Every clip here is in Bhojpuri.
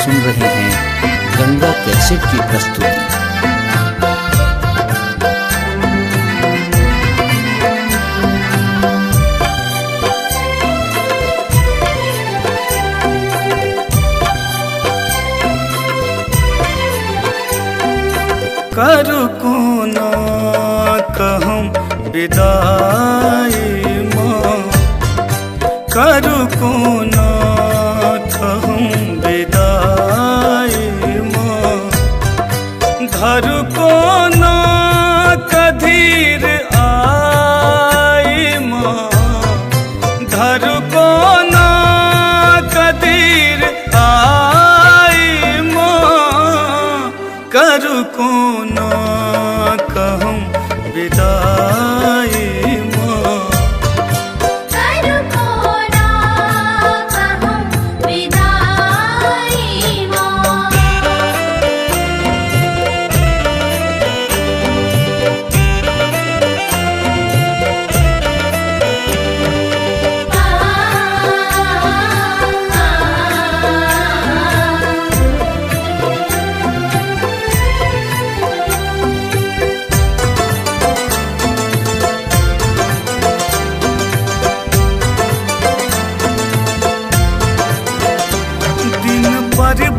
सुन रहे हैं गंगा कैसेट की प्रस्तुति। करू कोना कहूँ विदाई माँ, करू कोना कहूँ विदाई माँ, धरू कोना कधीर आई माँ, धरू कोना कधीर आई माँ, करू कोना कहूँ विदाई माँ। करू कोना कहूँ विदाई माँ।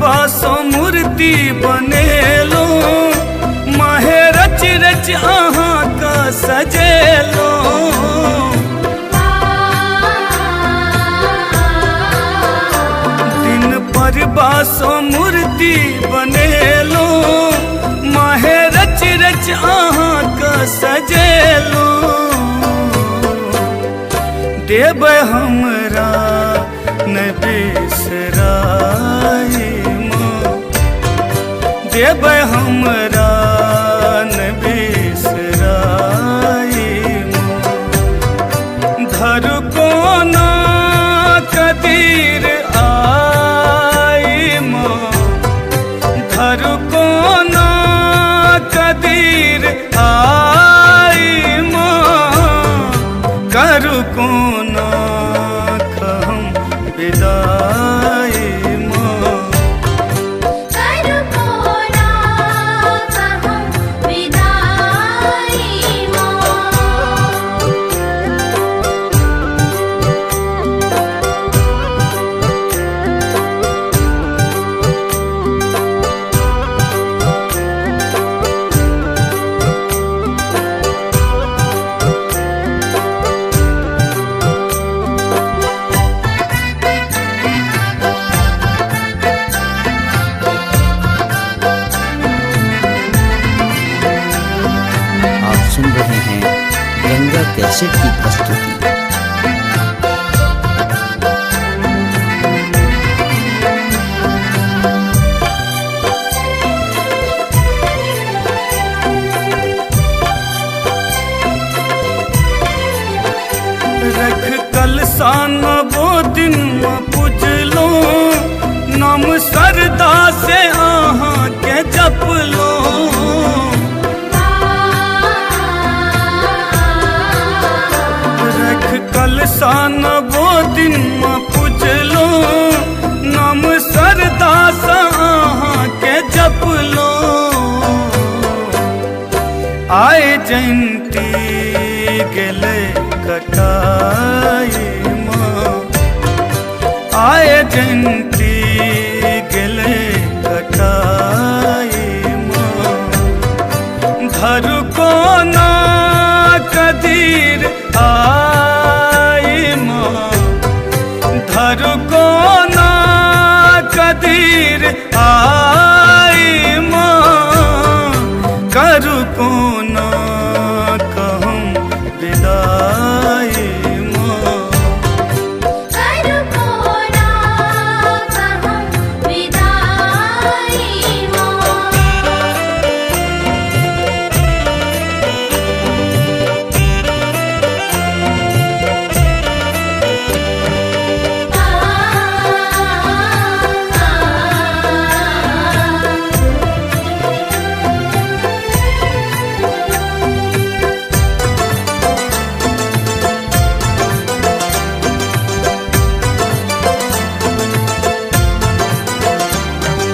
बासो मूर्ति बनेलो, माहे रच रच आहाँ का सजेलो, दिन पर बासो मूर्ति बनेलो, माहे रच रच आहाँ का सजेलो, देव हमरा न बिसराई, देव हमरा न बिसराई माँ, धरू कोना कदीर आई माँ, धरू कोना कदीर आई माँ, करू कोना कहूँ विदाई माँ। करू कोना कहूँ विदाई माँ। आप सुन रहे हैं गंगा कैसेट की प्रस्तुति। रख कलसान वो दिन में पूजलो, नाम सरदा से आहाँ के जपलो, रख कलसान वो दिन में पूजलो, नाम सरदा से आहाँ के जपलो, आए जयंती गेले कटाई माँ, आए जयंती गेले कटाई माँ, धरू कोना कदीर आई माँ, धरू कोना कदीर आई माँ, करू कोना कहूँ विदाई माँ। करू कोना कहूँ विदाई माँ।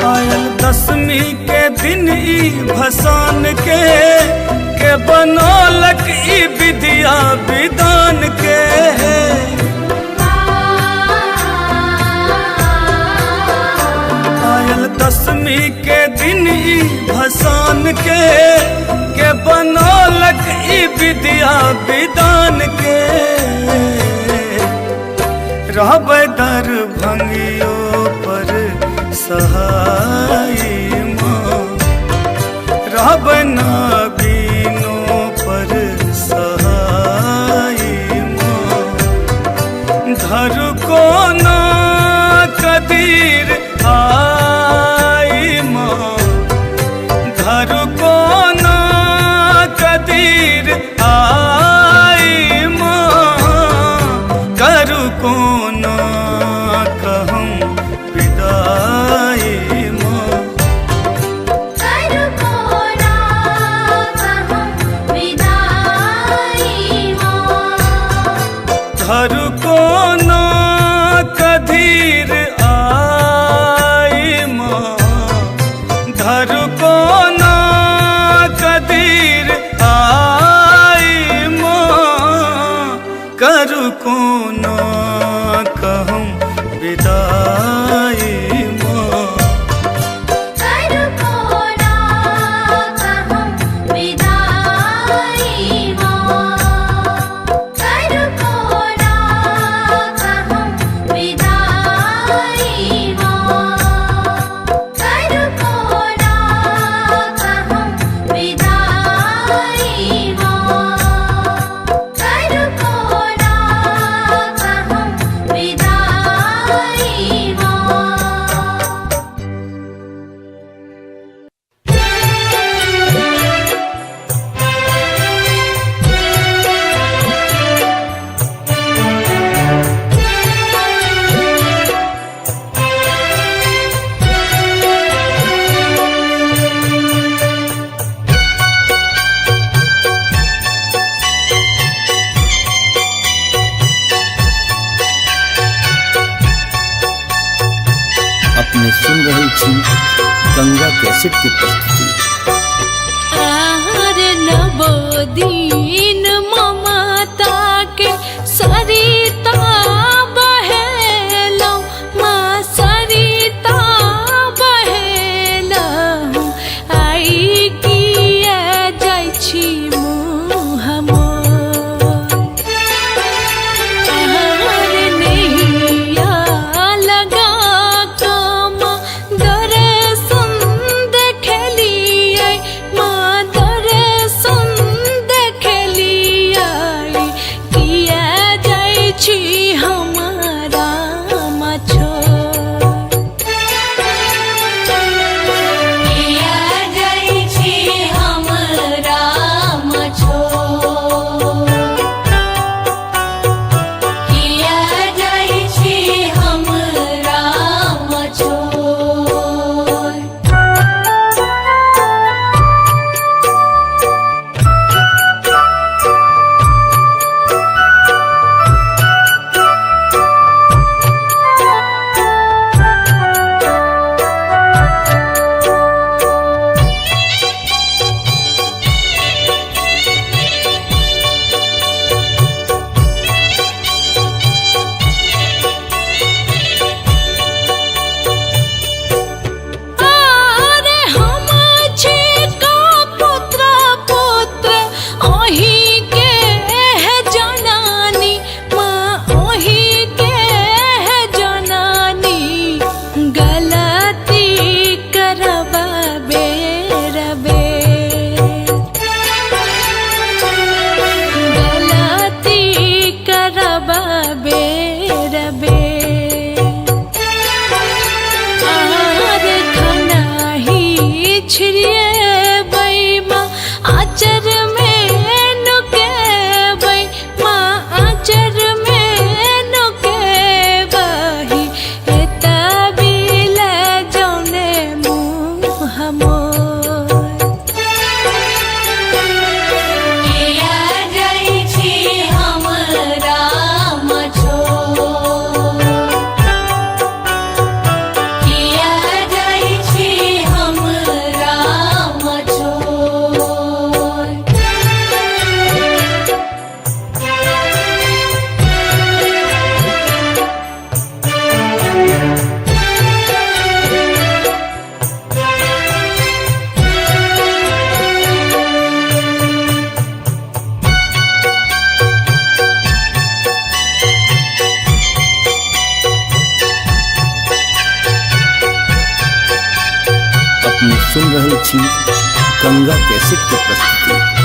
आयल दसवीं के दिन ई भसान के बनौलक ई विद्या विधान के। आयल दसवीं के दिन ई भसान के बनौलक ई विद्या विधान के। रहबै दरभंगियो पर सहाय माँ, रहबै नबीनो पर सहाय माँ। धरु कोना कदीर आई माँ, धरु कोना कदीर आई माँ। करु कोना कहूँ विदाई माँ, करु कोना कहूँ विदाई माँ। धरु कोना कदीर आई माँ, धरु कोना कदीर आई माँ। करु कोना कहूँ विदाई माँ, करु कोना कहूँ विदाई माँ। करु कोना कहूँ विदाई माँ। करु कोना कहूँ विदाई माँ। करु कोना कहूँ विदाई माँ। अपने सुन रही थी गंगा कैसेट की प्रस्तुति। आहार नवोदीन ममता के सरिता बहेलौ माँ, सरिता बहेलौ। आई किया जाइ छी मुँह मोर, आहार नैया लगा कम दर्शन देखलियै माँ, दर्शन देख सुन रहे छी गंगा कैसेट के प्रस्तुति।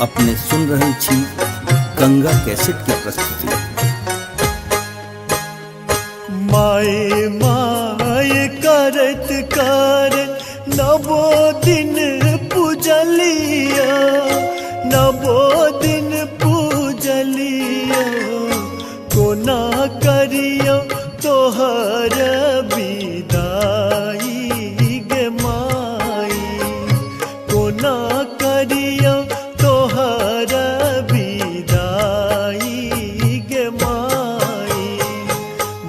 अपने सुन रहे छी गंगा कैसेट की प्रस्तुति। माए माए करत कर नवो दिन पूजलिया, नवो दिन पूजलिया, कोना करियो तोहर विदाई गे माई, कोना करियो तोहर विदाई गे माई।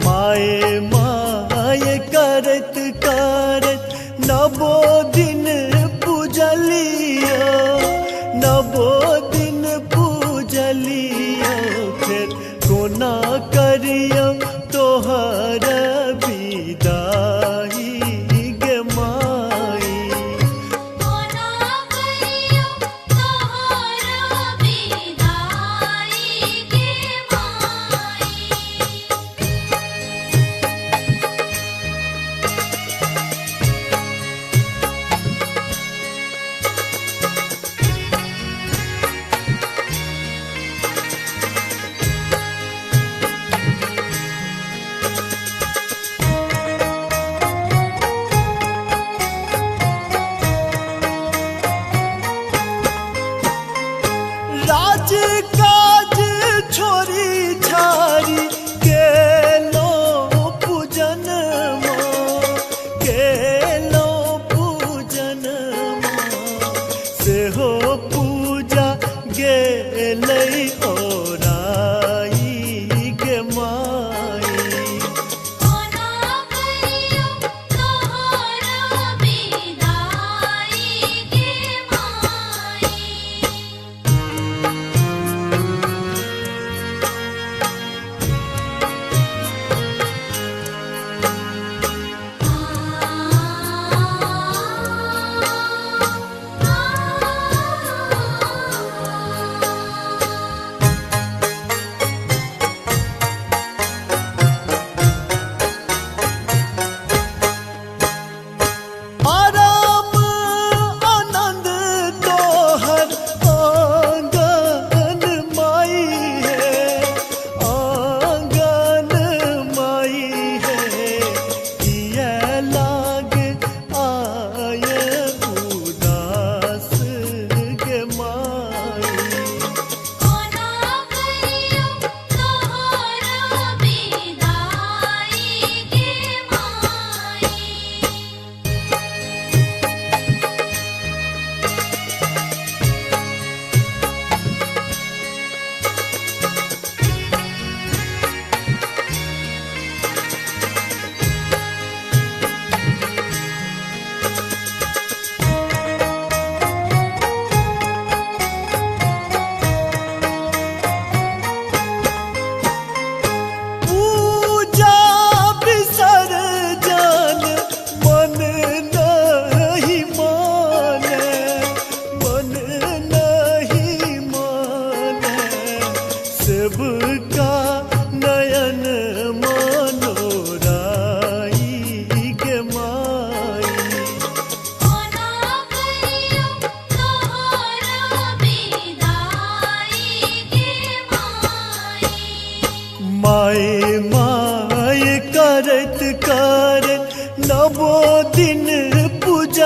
माए माए करत करत नवो दिन पूजलिया, नवो दिन पूजलिया, फिर कोना करियो तोहर विदाई गे माई। कोना करियो तोहर विदाई गे माई।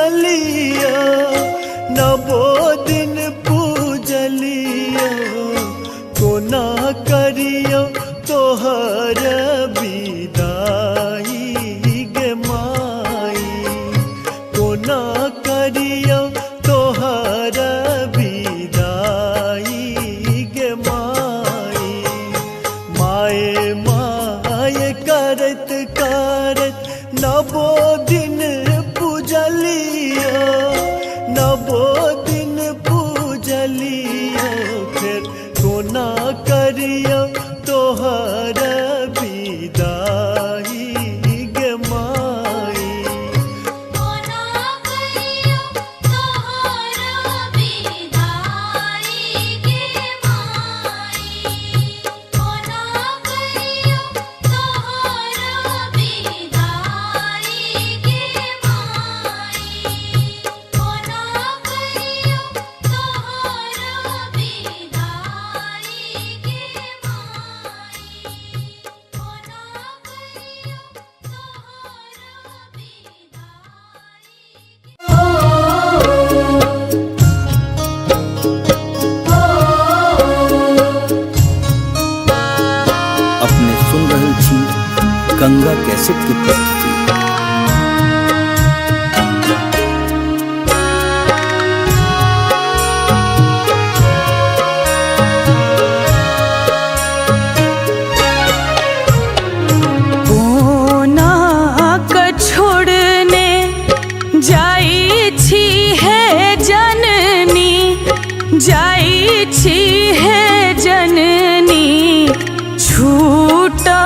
पूजलिया नवो दिन पूजलिया कोना करियो तोहर विदाई गे माई कोना करियो तोहर विदाई गे माई माए माए करत करत नवो दिन पूजलिया नवो दिन पूजलिया फिर कोना करियो तोहर विदाई गे माई कोना करियो तोहरा विदाई गे माई कोना करियो तोहरा विदाई गे माई कोना करियो तोहरा विदाई गे माई कोना अपने सुन रहल छी गंगा कैसेट की प्रस्तुति। कोना क छोड़ने जाई छी है जननी जाई छी है जननी छूटा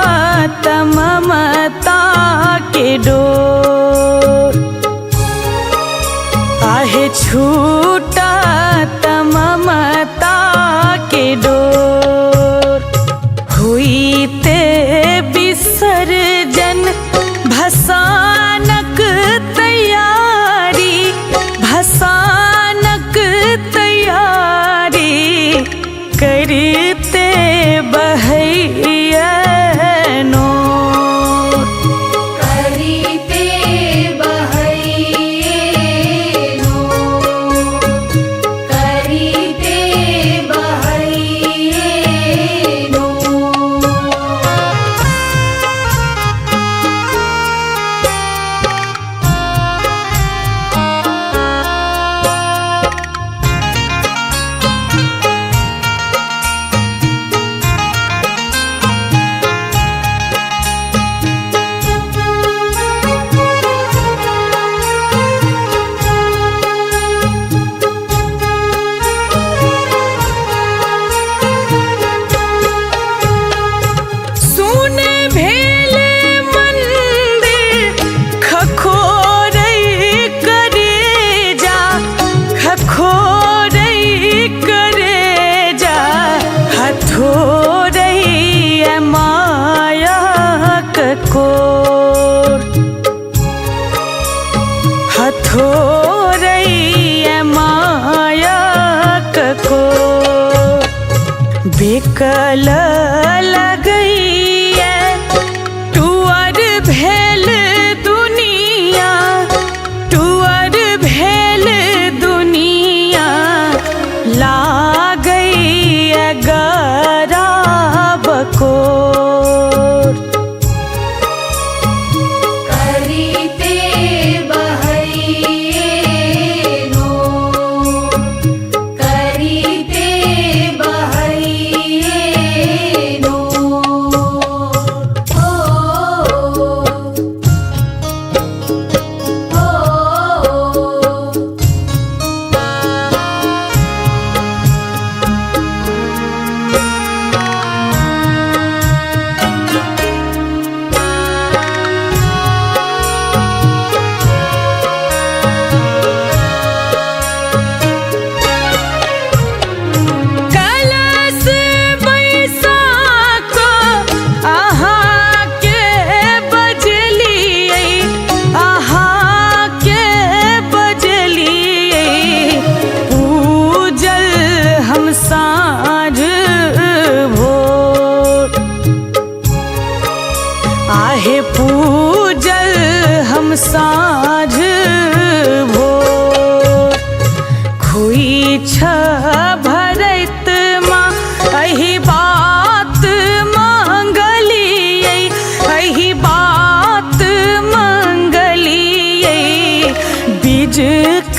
ममता के डोर आहे छूटा ममता के डोर हुईते विसर्जन भसानक तैयारी भसानक तैयारी करते बहैया नोर करीते बहैये नो करीते बहैये नो सुने भेले मंदिर खखोरई करे जा खखोरई करे जा हथोरई माया ककोर हथोरई माया ककोर बेकल लगई टुअर भेल दुनिया टुअर भेल दुनिया लागई गरा बकोर करीते बहैये नो करीते बहैये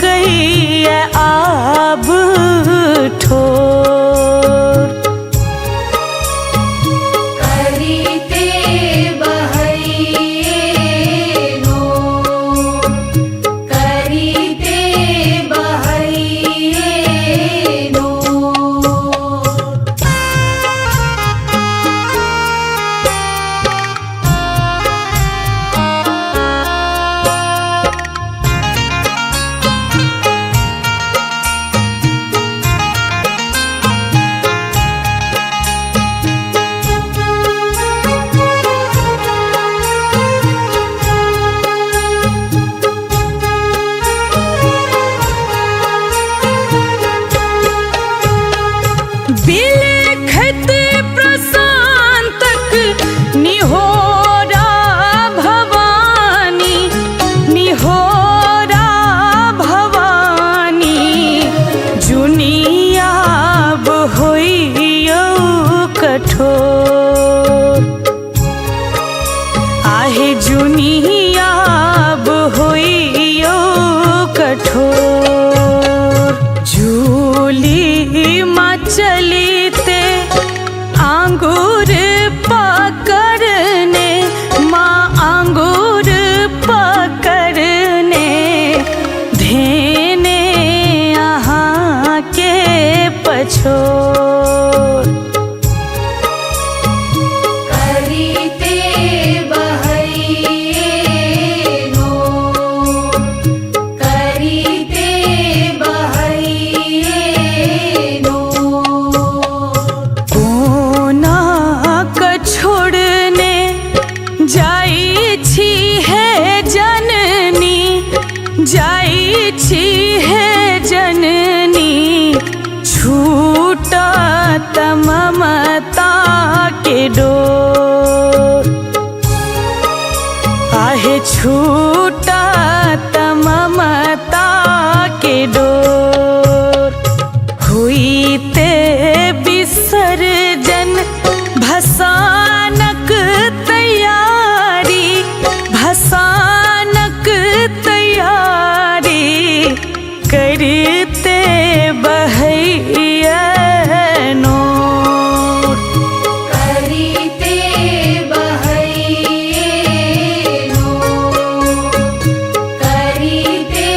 कैया आब ठोर। करीते बहैनो करीते बहैनो। बिलखत प्रशांतक निहोरा भवानी, निहोरा भवानी। जुनियाब होइयो कठोर, आहे जुनियाब होइयो कठोर। झूली चलीते आंगूर पकड़ने, माँ आंगूर पकड़ने। धेने यहाँ के पछोर। करीते बहैनो करीते बहैनो। कोना क छोड़ने जाई छी है जननी, जाई छी है जननी। छूटा ममता के डोर, आहे छूटा ममता के डोर। हुईते विसर्जन भसानक तैयारी, भसानक तैयारी। करते बहैनो करीते बहैनो करीते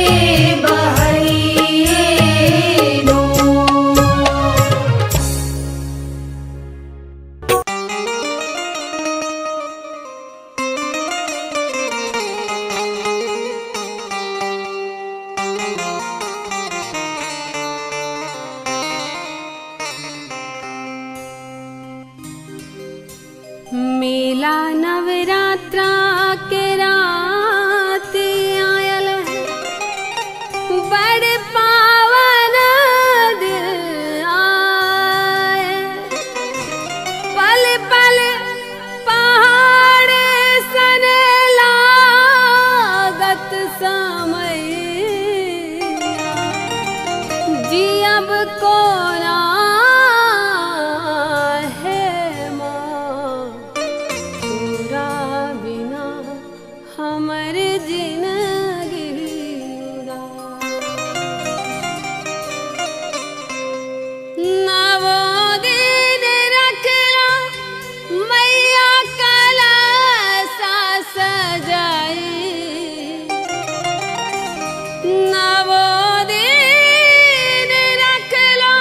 बहैनो। मेला नवरात्रा के रात आयल है, बड़ पावन दिन आए। पल पल पहाड़ सन लागत समय, जियब कोना है माँ तोरा बिना हमर जिंदगी नवो दिन रखला मैया कलसा सजाई। नवो दिन रखला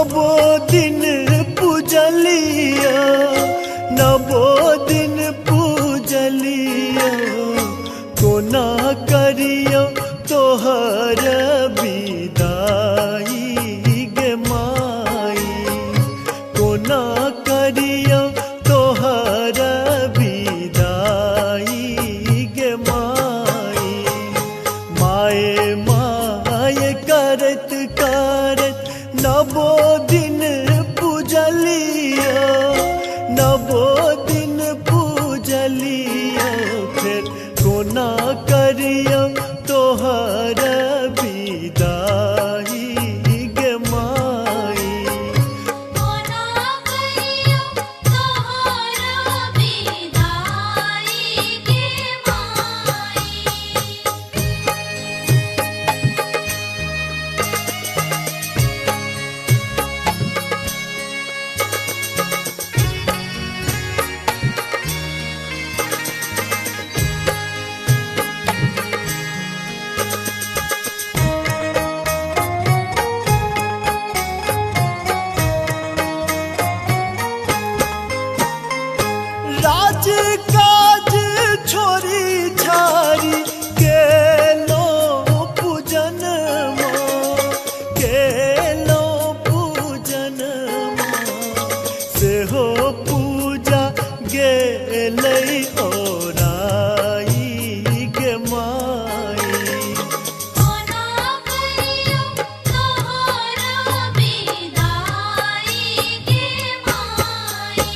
नवो दिन पूजलिया नवो दिन पूजलिया कोना करियो तोहर विदाई गे माई कोना करियो तोहर विदाई गे माई माए माए करत करत नवो दिन पूजलिया नवो दिन पूजलिया फिर कोना करियो तोहर विदाई गे माई कोना करियो तोहर विदाई गे माई। राज काज छोरी छारी केलो पूजन केलो पूजन से हो पूजा गेलै ओराई गे माई कोना करियो तोहर विदाई गे माई।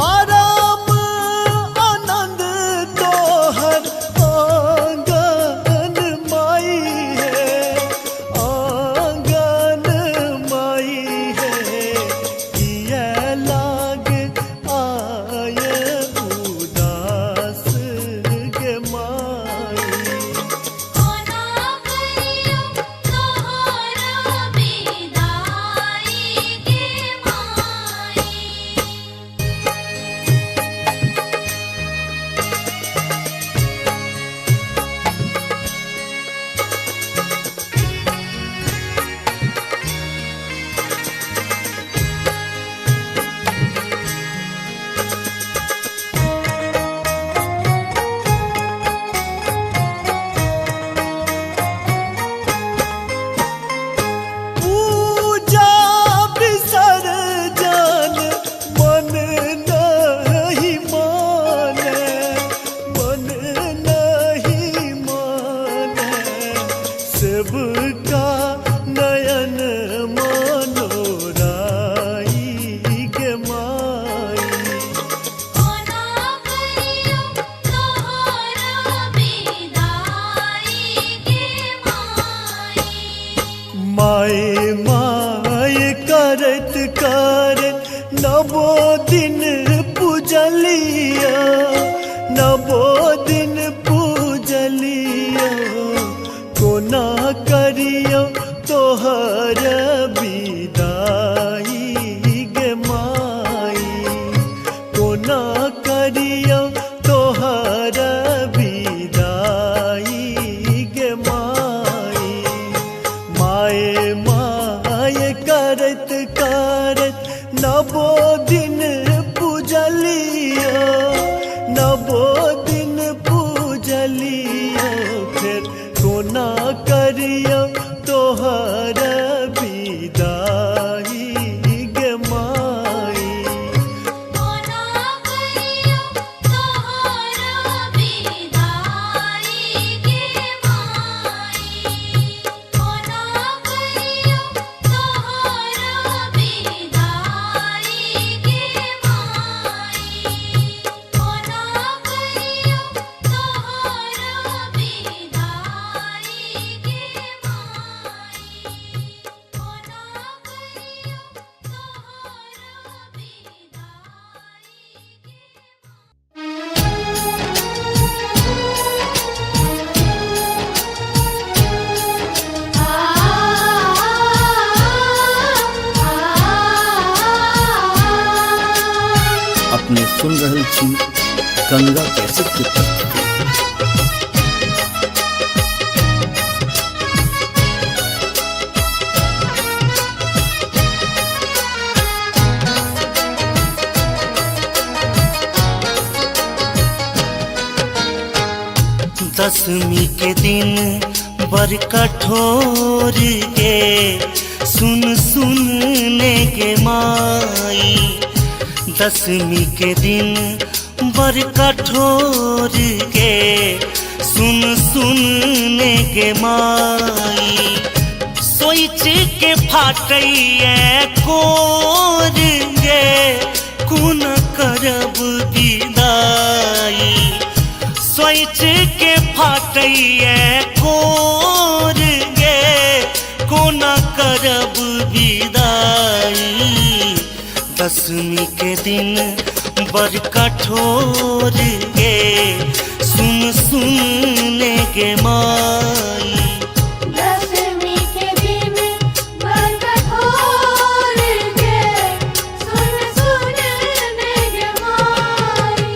आराम आनंद तोहर आंगन माई है आंगन माई है किया लाग आय उदास गे माई कोना करियो तोहर विदाई गे माई। पूजा विसर्जन मन नहीं माने मन नहीं माने सबका नयन मनोराई गे माई कोना करियो तोहर विदाई गे माई। माए माए करत करत नवो दिन पूजलिया नवो दिन पूजलिया कोना करियो तोहर विदाई गे माई कोना करियो तोहर विदाई गे माई माए माए करत करत नवो दिन पूजलिया नवो दिन पूजलिया फिर कोना करियो तोहर विदाई गे माई कोना करियो तोहर विदाई गे माई। कोना करियो तोहर विदाई गे माई। कोना करियो तोहर विदाई गे माई। कोना सुन रहल छी गंगा कैसेट की प्रस्तुति। दसवीं के दिन बर कठोर गे सुन सुनने के माई। दसवीं के दिन बर कठोर गे सुन सुनने के माई। सोच के फाटैया कोर गे कुन करब विदाई। सोच के फाटैया कोर गे कोना करब विदाई। दसवीं के दिन बर कठोर गे सुन सुनने के माई। दसवीं के दिन बर कठोर गे सुन सुनने के माई।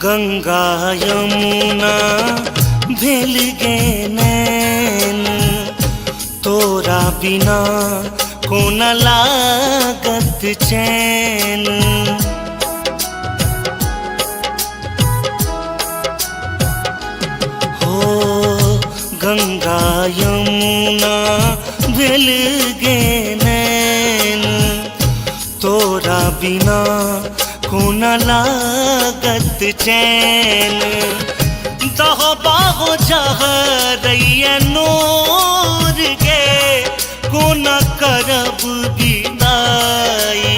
गंगा यमुना भेल गे नैन तोरा बिना कोना लागत चैन। हो गंगा यमुना भेल गे नैन तोरा बिना कोना लागत चैन। दह बाहो जहरैया नोर गे कोना करब विदाई।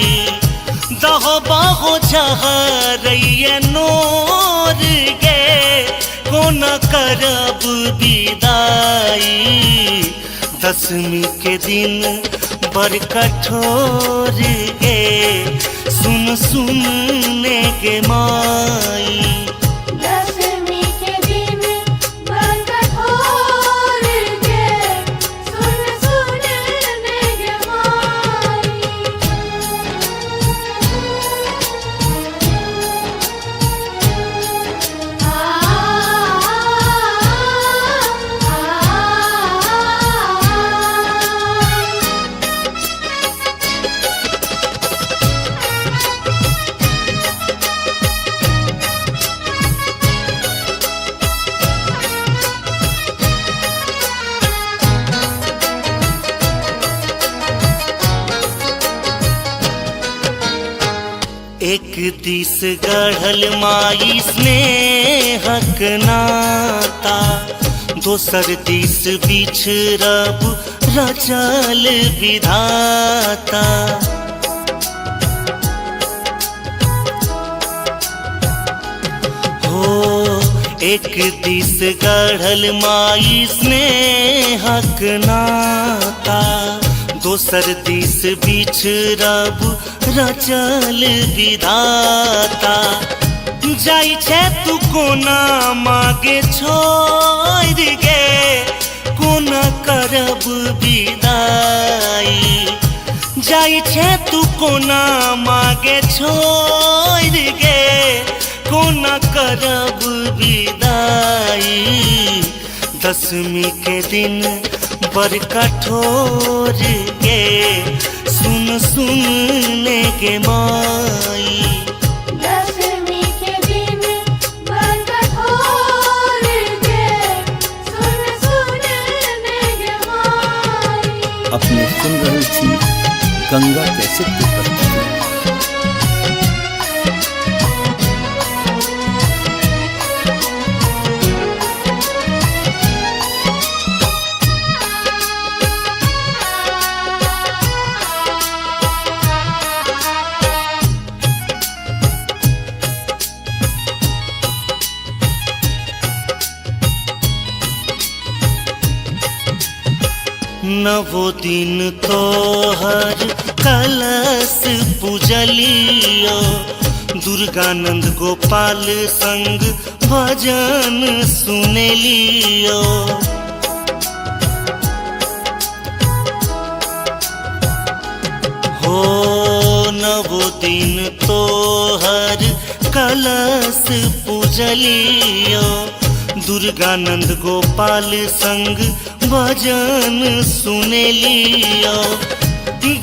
दह बाहो जहरैया नोर गे कोना करब विदाई। दसवीं के दिन बर कठोर गे सुन सुनने के माई। दसवीं के दिन बर कठोर गे सुन सुनने के माई। एक दिस गढ़ल माई स्नेहक नाता दोसर दिस बिछड़ब रचल विधाता। हो एक दिस गढ़ल माई स्नेहक नाता दोसर दिस बिछड़ब रचल विधाता। जाई छे तू कोना मागे छोड़ गे कोना करब विदाई। जाई छे तू कोना मागे छोड़ गे कोना करब विदाई। दसवीं के दिन बर कठोर गे सुन सुनने के माई। दसवीं के दिन बर कठोर गे सुन सुनने के माई। अपने सुन रहल छी गंगा कैसेट की प्रस्तुति। नवो दिन तोहर कलश पूजलियो, दुर्गानंद गोपाल संग भजन सुनेलियो। हो नवो दिन तोहर कलश पूजलियो, दुर्गानंद गोपाल संग भजन सुनेलियो।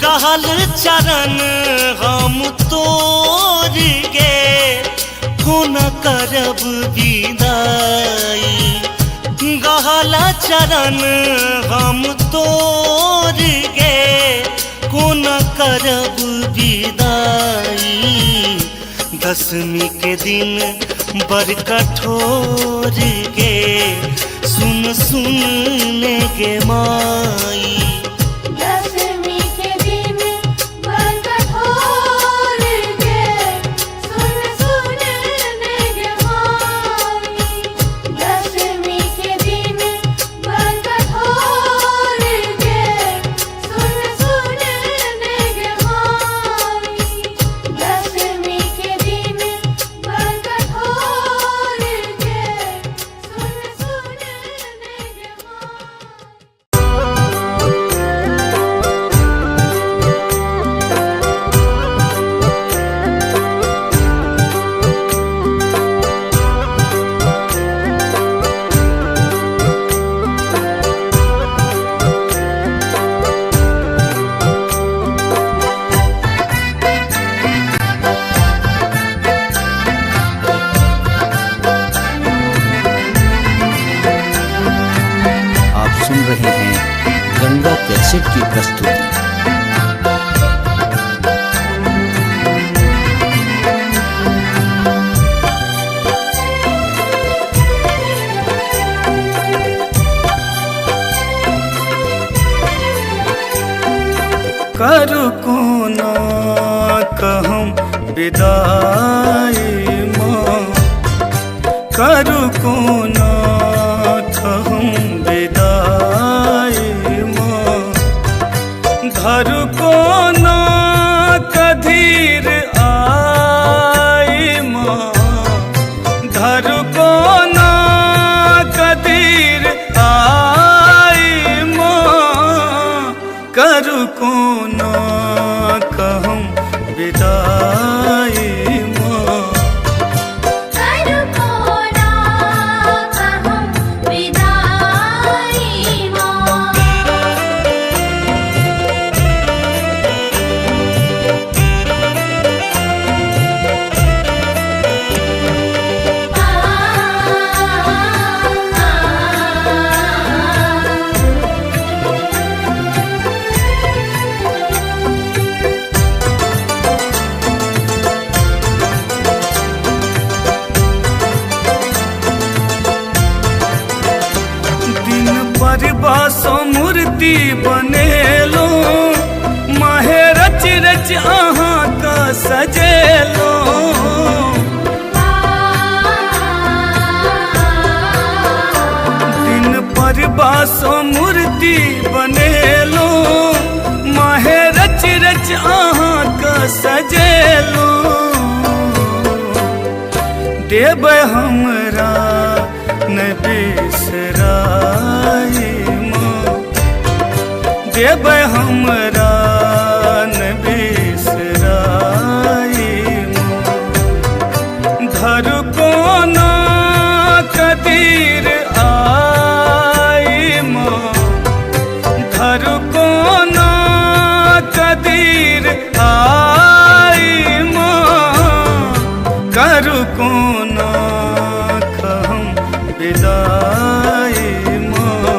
गहल चरण हम तोर गे, कोन करब विदाई। गहल चरण हम तोर गे, कोन करब विदाई। दशमी के दिन बड़ कठोर गे, सुन सुन गे माई। दशमी के दिन बड़ कठोर गे, सुन सुन गे माई। दशमी के दिन बड़ कठोर गे, सुन सुन गे माई। दशमी के दिन बड़ कठोर गे, सुन सुन गे माई। आप सुन रहे हैं गंगा कैसेट की प्रस्तुति। करू कोना कहम विदाई माँ, करू कोना कहम विदाई माँ। धरु कोना कधीर आई माँ, धरु कोना कधीर आई माँ। करू कोना कहम विदाई माँ। करू कोना कहम विदाई माँ। दिन पर बासो मूर्ति बनेलो, माहे रच रच अहाँ का सजेलो। दिन पर बासो मूर्ति बनेलो, माहे रच रच अहाँ का सजेलो। देव हमरा न बिसराई माँ, देव हमरा न बिसराई माँ। धरु कोना कदीर आई माँ, धरु कोना कदीर आई माँ। करू कोना कहम विदाई माँ।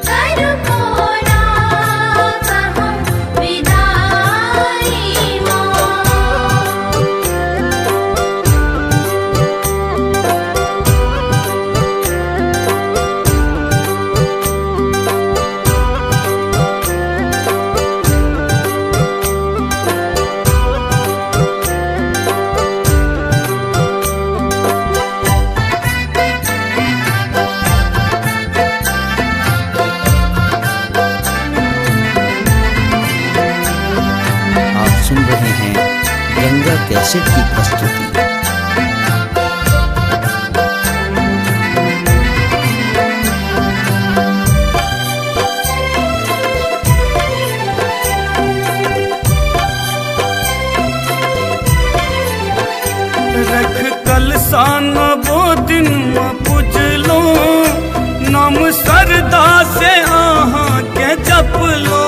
करू कोना कहम विदाई माँ। कैसेट की प्रस्तुति। रख कलसान वो दिन में पूजलो, नाम सरदा से आहा के जप लो।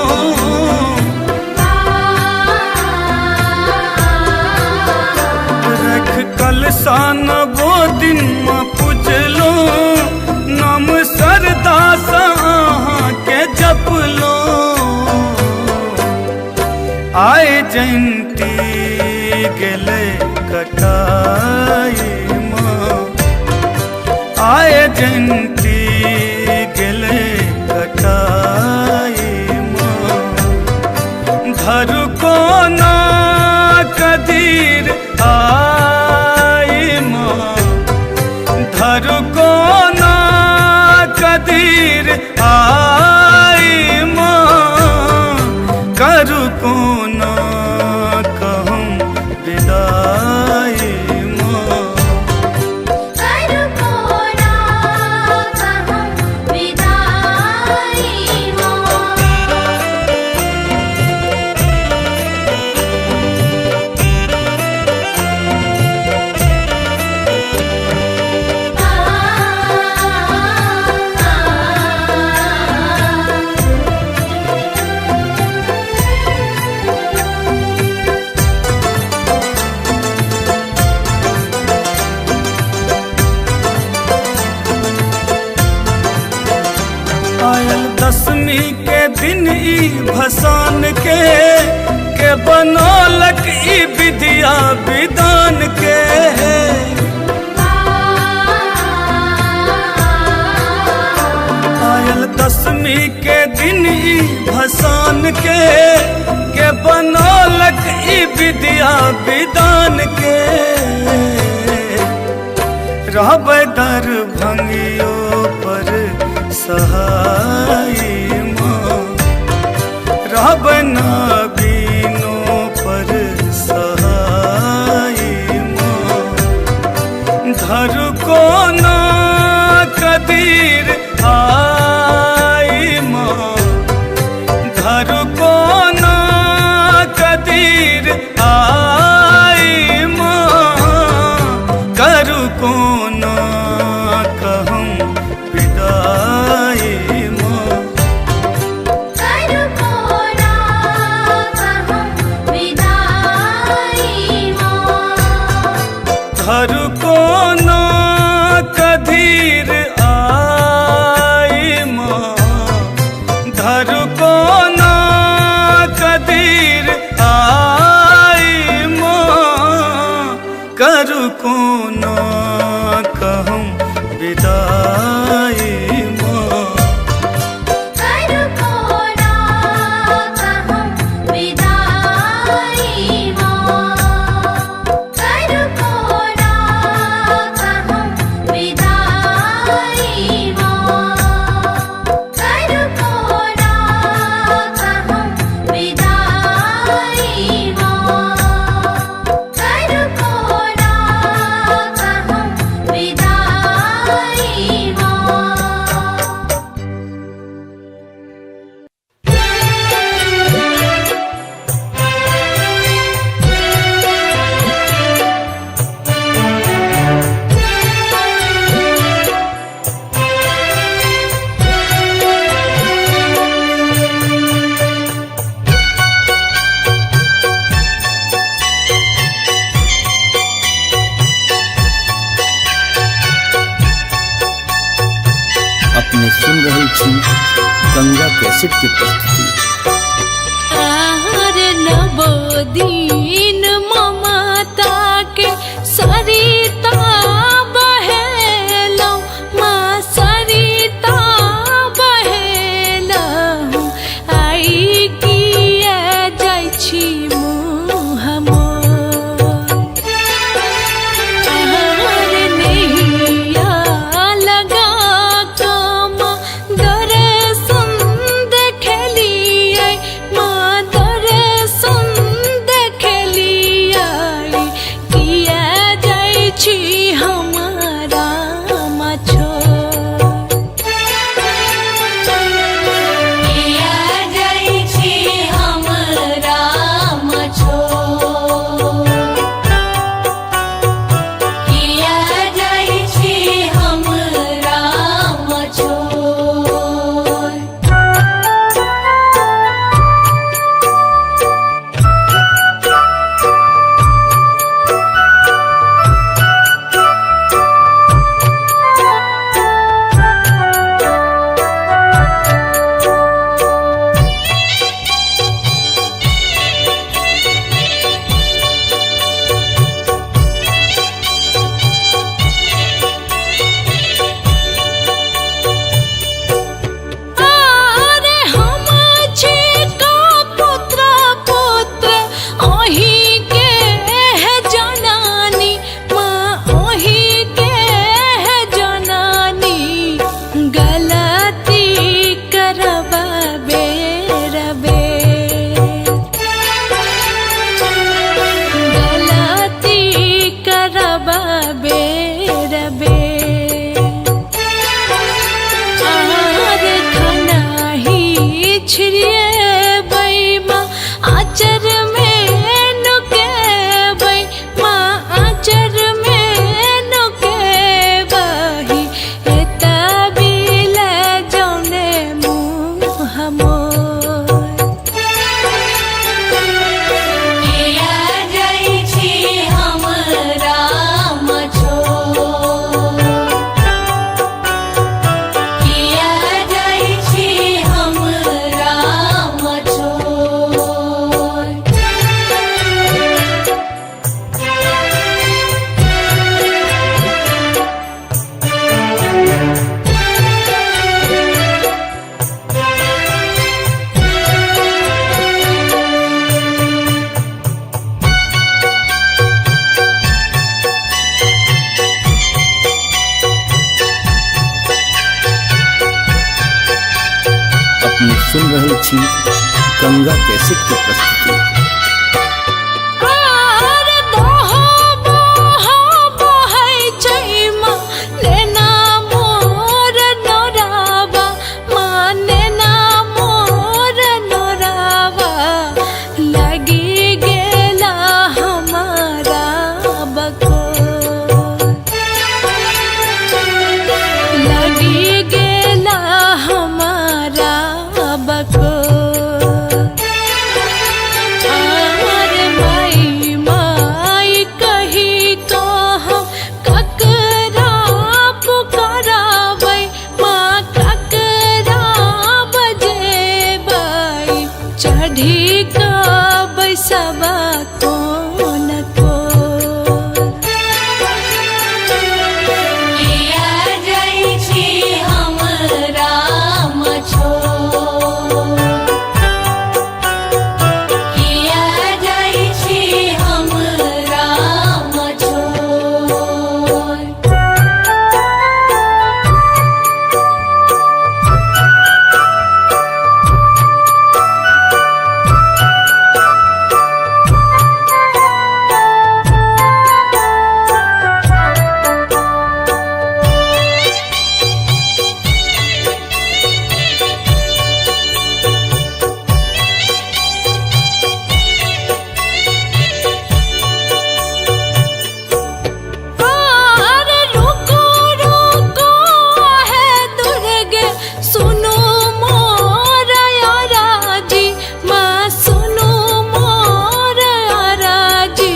रख कलसान वो दिन में पूजलो, नाम सरदा से आहा के जप लो। आए जयंती गेले कटाई माँ, आए जयंती गेले कटाई माँ। धर को ना कदीर आई माँ, धर को ना कदीर आई माँ। करू को ना कहूँ विदाई माँ, करू को ना कहूँ विदाई माँ। आयल दसवीं के दिन ई भसान के बनौलक ई विद्या विधान के। आयल दसवीं के दिन ई भसान के बनौलक ई विद्या विधान के। रहब दर भंगियो पर सहाय माँ, रहब ना बीनो पर सहाय माँ। धर को ना कदीर आई माँ, धर को ना कदीर आई माँ। करू को ना कहूँ विदाई माँ, करू को ना कहूँ विदाई माँ। धर को ना कदीर आई माँ, धर को ना कदीर आई माँ। करू को ना कहूँ विदाई माँ, करू को ना कहूँ विदाई माँ। करू को ना कहूँ विदाई माँ। करू को ना कहूँ विदाई माँ। करू को ना कहूँ विदाई माँ। अपने सुन रहे छी गंगा कैसेट की प्रस्तुति। आहार नवोदीन ममता के सरिता बहेलौ, माँ सरिता बहेलौ। आई किया जाइ छी मुँह मोर। आहार नैया लगा कम दर्शन देखलियै, माँ दर्शन देखलियै। छिड़िए बई माँ आचर में नुके बई माँ आचर में नुके बही एता बिल जौने मुँह मोर किया जाइ छी हम राम छोड़ किया जाइ छी हम राम छोड़ अपने सुन रहल छी गंगा कैसेट की प्रस्तुति। आर दोहो बोहो बहै छै माँ नेना मोर नौरावा माँ नेना मोर नौरावा लगी गेला हमारा बकोर लगी गेला हमारा बकोर आर माई माई कही तो हम ककरा पुकाराबै माँ ककरा बजेबै चढ़ी कऽ बैसबा कोन कोर किया जाइ छी हम राम छोड़ किया जाइ छी हम राम छोड़ आर रुको रुको है दुर्गे सुनो मोर याराजी माँ सुनो मोर याराजी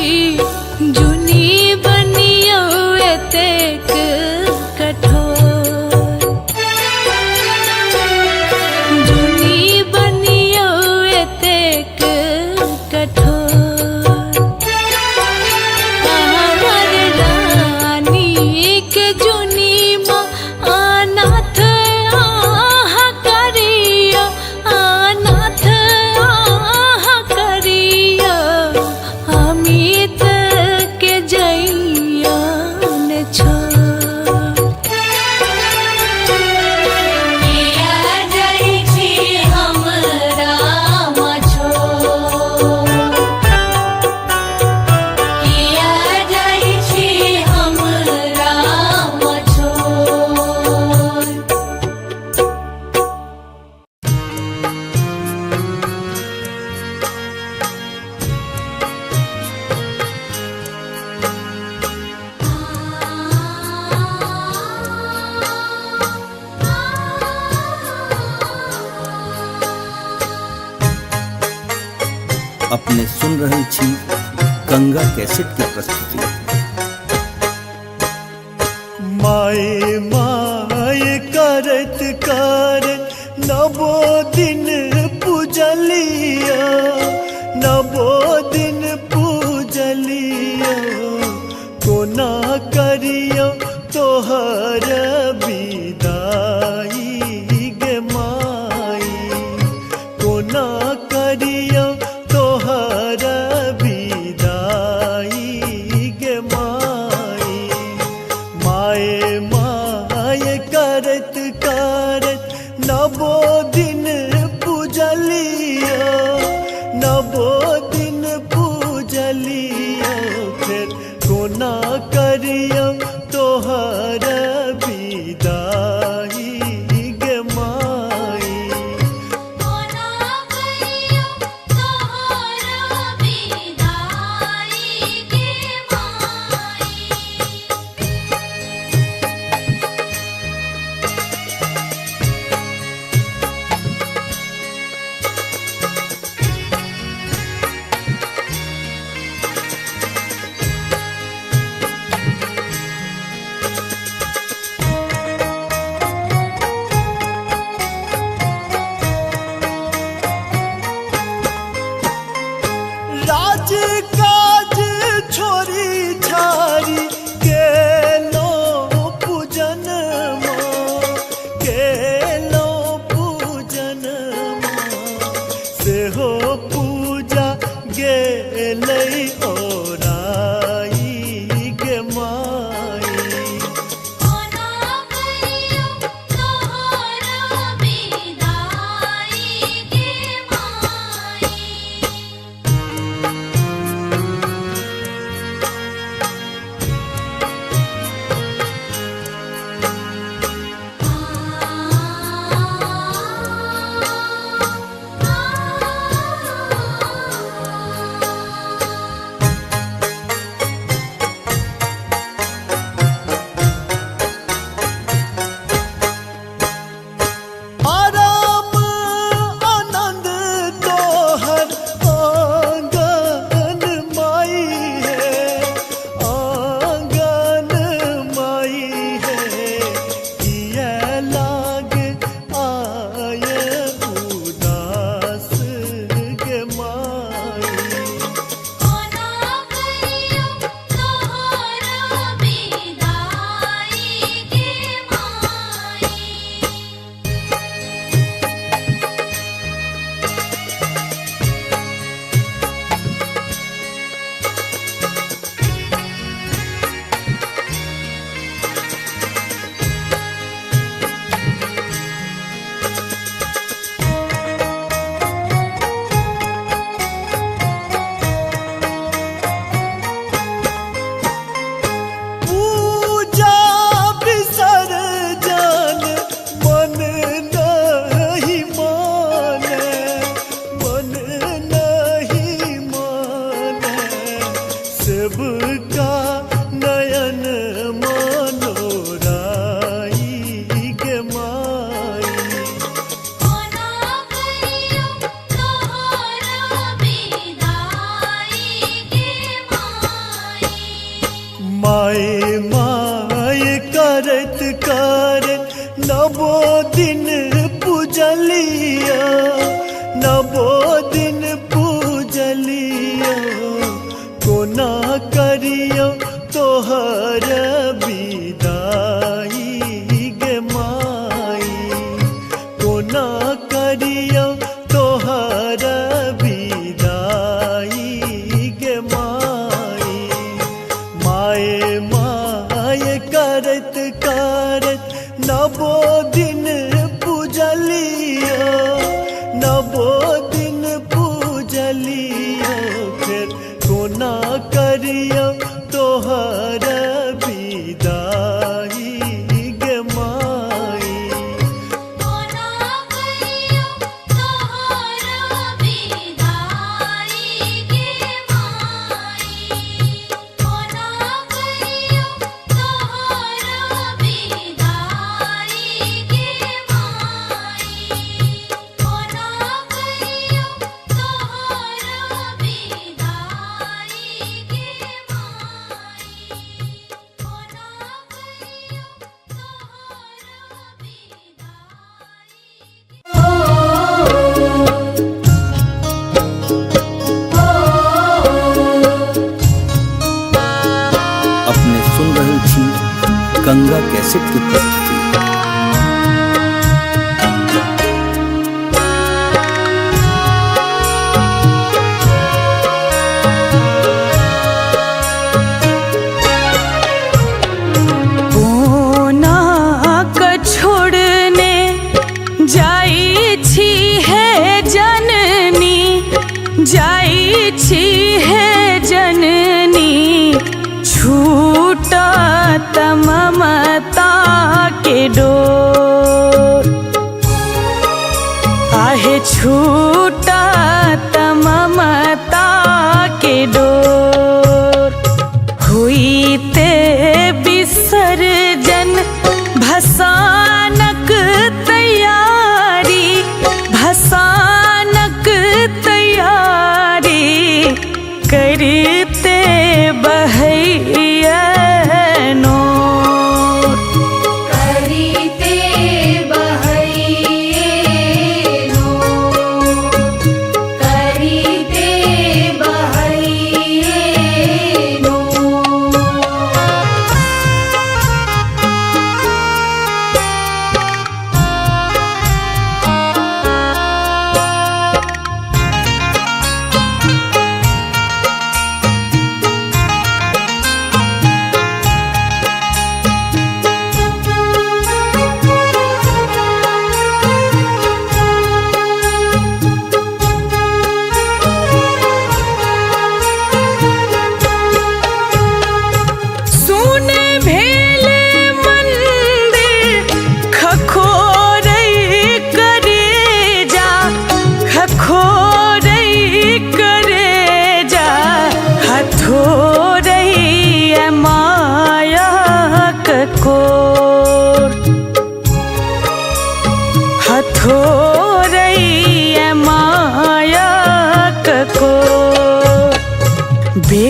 जुनी बनियो एतेक कठोर जुनी बनियो एतेक कठोर आवर रानी के जुनी माँ अनाथ आहा करियो अनाथ आहा करियो अमित के जइयो न छोड़ किया जाइ छी हम राम छोड़ किया जाइ छी हम राम छोड़ अपने सुन रहल छी गंगा कैसेट की प्रस्तुति। माए माए करत करत नवो दिन पूजलिया नवो दिन पूजलिया कोना करियो तोहर विदाई गे माई कोना करियो तोहर विदाई गे माई माए माए करत करत नवो दिन पूजलिया नवो दिन पूजलिया फिर कोना करियो तोहर विदाई गे माई कोना हो पूजा गेलै ओराई गे माई। कोना करियो तोहर विदाई गे माई। आराम आनंद तोहर आंगन माई है, आंगन माई है। किया लाग आय उदास गे माई। कोना करियो तोहर विदाई गे माई। पूजा विसर्जन मन नहीं माने, मन नहीं माने। सेवका नयन मनोराई गे माई। कोना करियो तोहर विदाई गे माई। माय माय करत करत नवो दिन पूजलिया, नवो दिन पूजलिया। कोना करियो तोहर विदाई गे माई। कोना करियो तोहर विदाई गे माई। माय माय करत करत नवो दिन पूजलिया, नवो दिन पूजलिया। फिर कोना करियो तोहर विदाई गे माई। कोना करियो तोहर विदाई गे माई। कोना करियो तोहर विदाई गे माई। कोना करियो तोहर विदाई गे अपने सुन रहल छी गंगा कैसेट की प्रस्तुति। कोना क छोड़ने जाई छी है जननी, जाई छी है जननी। छूटा ममता के डोर, आहे छूटा ममता के डोर। हुई ते विसर्जन भसानक तैयारी, भसानक तैयारी। करते बहैया नोर, करीते बहैये नो, करीते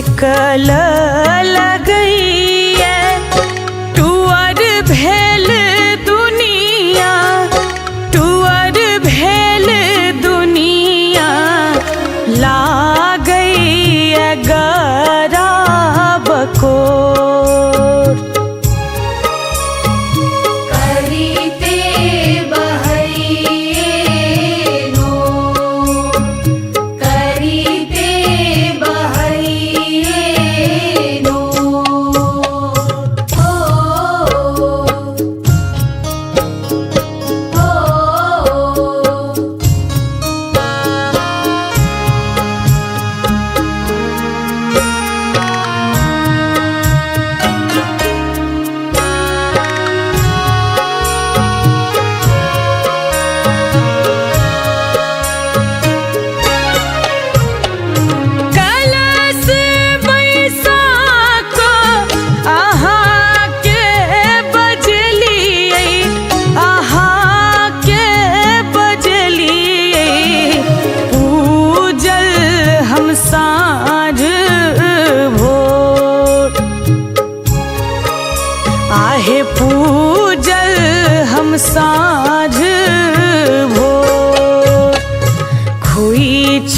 छिटकल लगैया टुअर भेल दुनिया, टुअर भेल दुनिया लागैया गराब को। करीते बहैये नो, करीते बहैये नो। ओ कलश बैसाख अहाँ के बजलियै, अहाँ के बजलियै, पूजल हम साँझ भोर। आहे पूजल हम साँझ भोर। खुइछ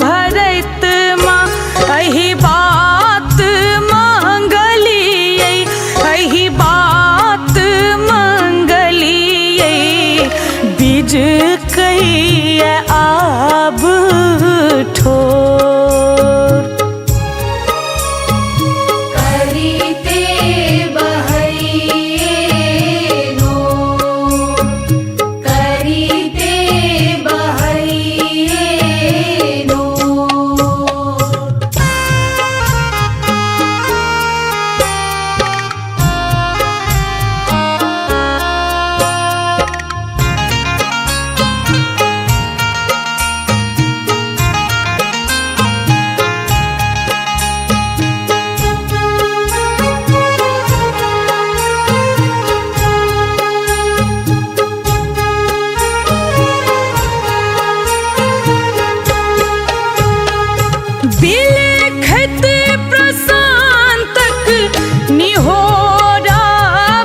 भरत माँ अहि बात मंगलियै, अहि बात मंगलियै, बीज कहिए आब ठोर। करीते बहैये नो, करीते बहैये नो। बिलखत प्रशांतक निहोरा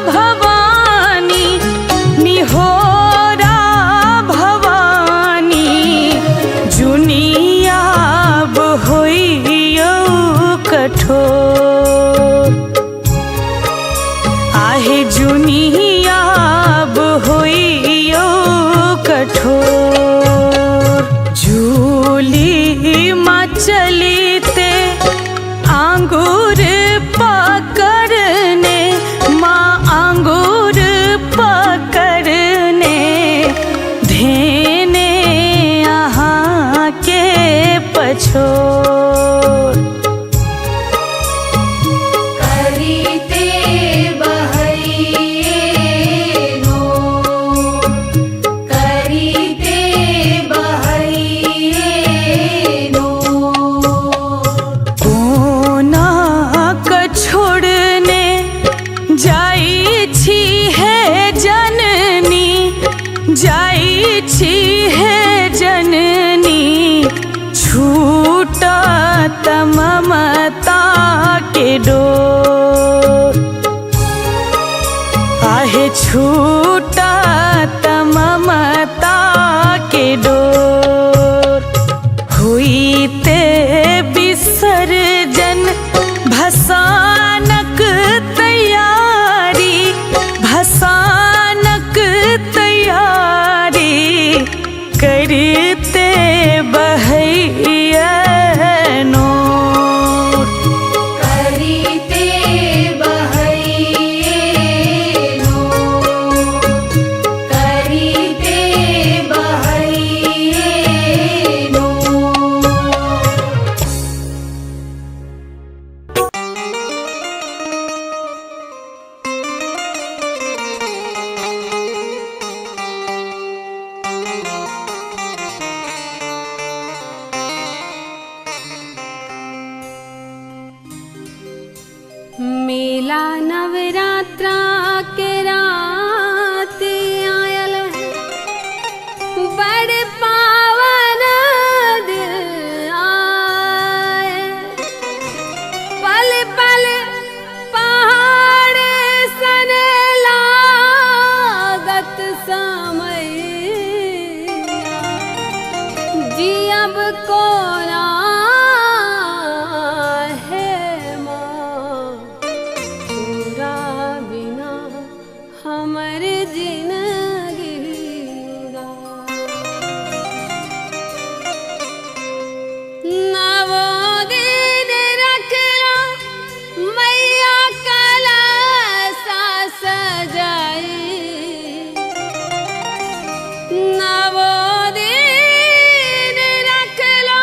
भवानी, निहोरा भवानी, जुनियाब होइयौ कठोर। आहे जुनियाब होइयौ कठोर। झूली माँ चलीते आंगूर पकड़ने, माँ आंगूर पकड़ने, धेने अहाँ के पछोर। करीते बहैये नो, करीते बहैये नो। कोना क छोड़ने जाई छी हे जननी, जाई छी हे जननी, छूटत ममता के डोर। आहे छूटत ममता के डोर। हुईते विसर्जन भसानक तैयारी, भसानक तैयारी, करते बहैया नो। करीते बहैये नो, जी अब कोना है माँ तोरा बिना हमर जिंदगी नवो दिन रखला मैया कलसा सजाई नवो दिन रख लो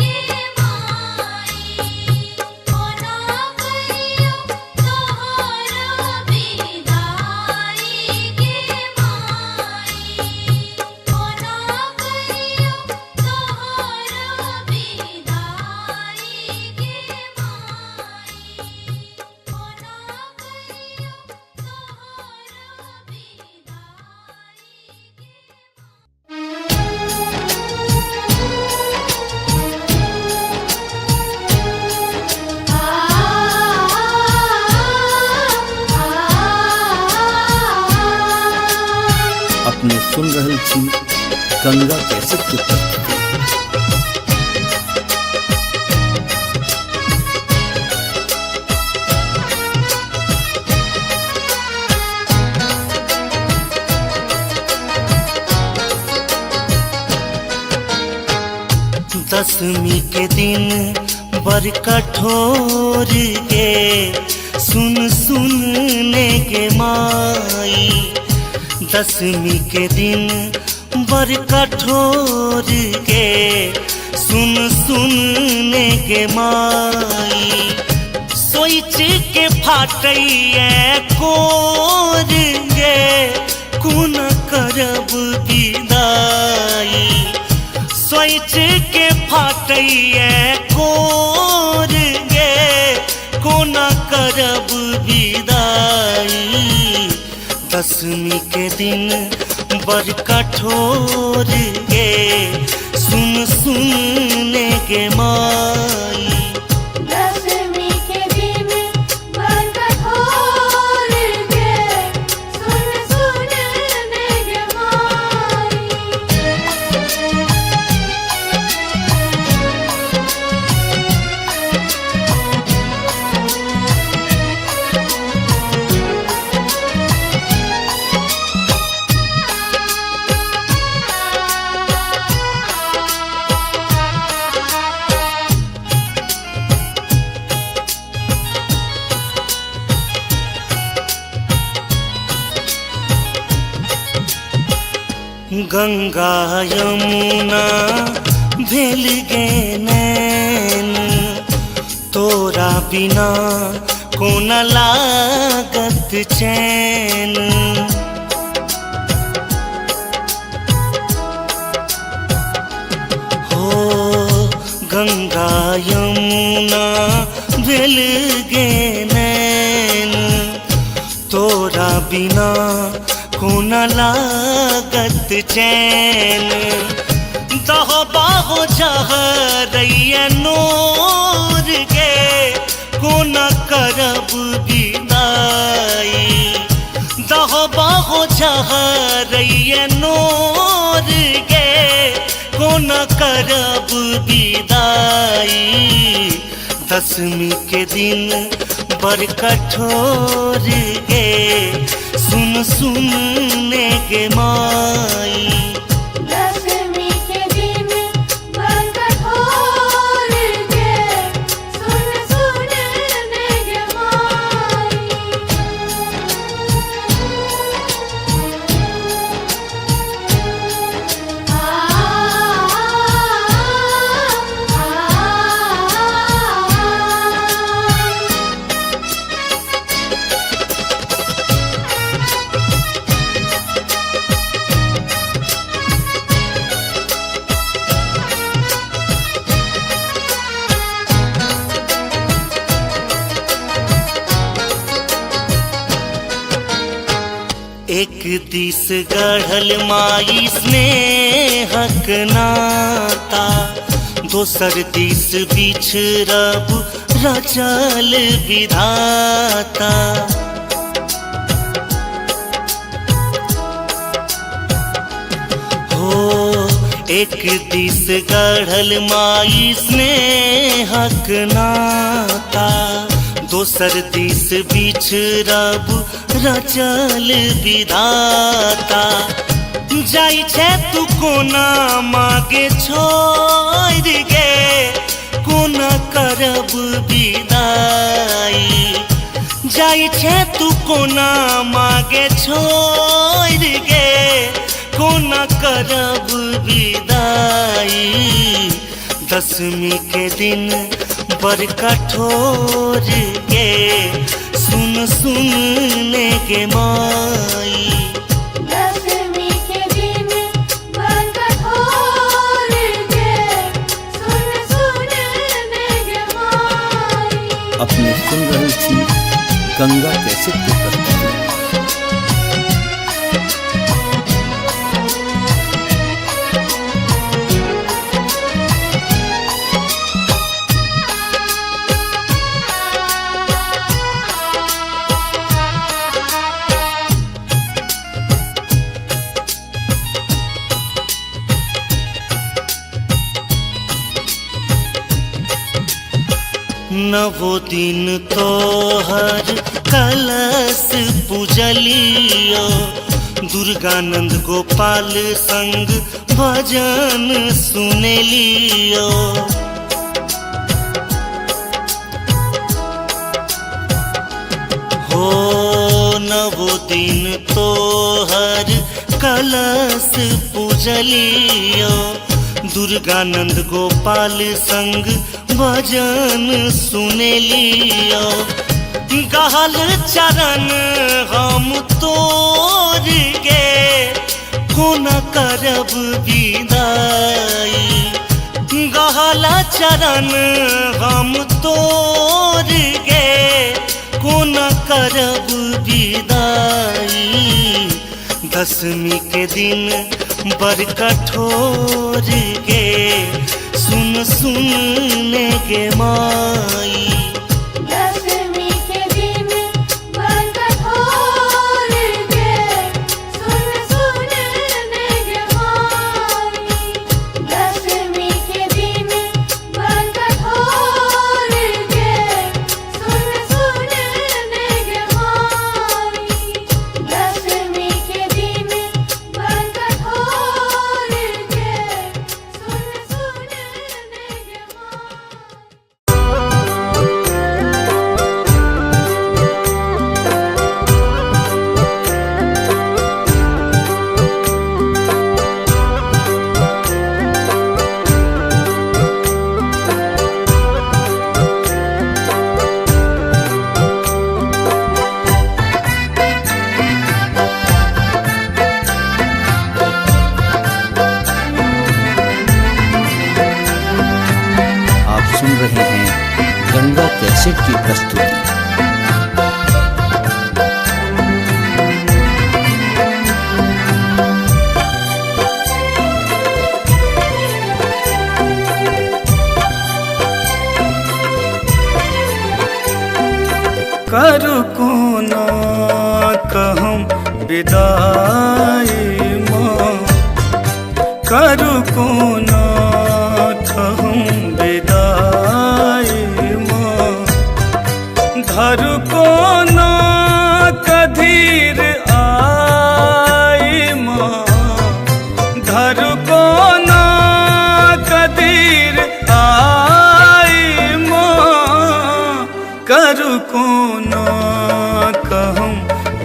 गे माई कोना करियो तोहर विदाई सुन रहल छी गंगा कैसेट के प्रस्तुति। दसवीं के दिन बर कठोर के सुन सुनने के माई। दसवीं के दिन बर कठोर के सुन सुनने के माई। सोच के फाटैया कोर गे कुन करब विदाई। सोच के फाटैया कोर गे कोना करब विदाई। दसवीं के दिन बर कठोर गे सुन सुनने के माई। दसवीं के दिन बर कठोर गे सुन सुनने के माई। गंगा यमुना भेल गे नैन तोरा बिना कोन लागत चैन। हो गंगा यमुना भेल गे नैन तोरा बिना कोन लागत चैन। दहो बाहो जहरैया नोर गे कोन करब विदाई। दहो बाहो जहरैया नोर गे कोन करब विदाई। दसवीं के दिन बर कठोर गे सुन सुनने के माई। दसवीं के दिन बर कठोर गे सुन सुनने के माई। एक दिस गढ़ल माई स्नेहक नाता दोसर दिस बिछड़ब रचल विधाता। हो एक दिस गढ़ल माई स्नेहक नाता दोसर दिस बिछड़ब रचल विधाता। जाई छे तू कोना मागे छोड़ गे कोना करब विदाई। जाई छे तू कोना मागे छोड़ गे कोना करब विदाई। दसवीं के दिन बर कठोर गे सुन सुनने के माई। दसवीं के दिन बर कठोर गे सुन सुनने के माई। अपने सुन रहल छी गंगा कैसेट के प्रस्तुति। नवो दिन तोहर कलश पूजलियो दुर्गानंद गोपाल संग भजन सुनेलियो हो नवो दिन तोहर कलश पूजलियो दुर्गानंद गोपाल संग भजन सुनेलियो गहल चरण हम तोर गे कोना करब विदाई गहल चरण हम तोर गे कोना करब विदाई दशमी के दिन बड़ कठोर गे सुन ने गे माई दशमी के दिन बड़ कठोर गे सुन ने गे माई दशमी के दिन बड़ कठोर गे सुन ने गे माई दशमी के दिन बड़ कठोर गे सुन ने गे माई आप सुन रहे हैं गंगा कैसेट की प्रस्तुति। करू कोना कहम विदाई माँ करू कोना कहम विदाई माँ धरू कोना कधीर आई माँ धरू कोना कधीर आई माँ करू कोना कहम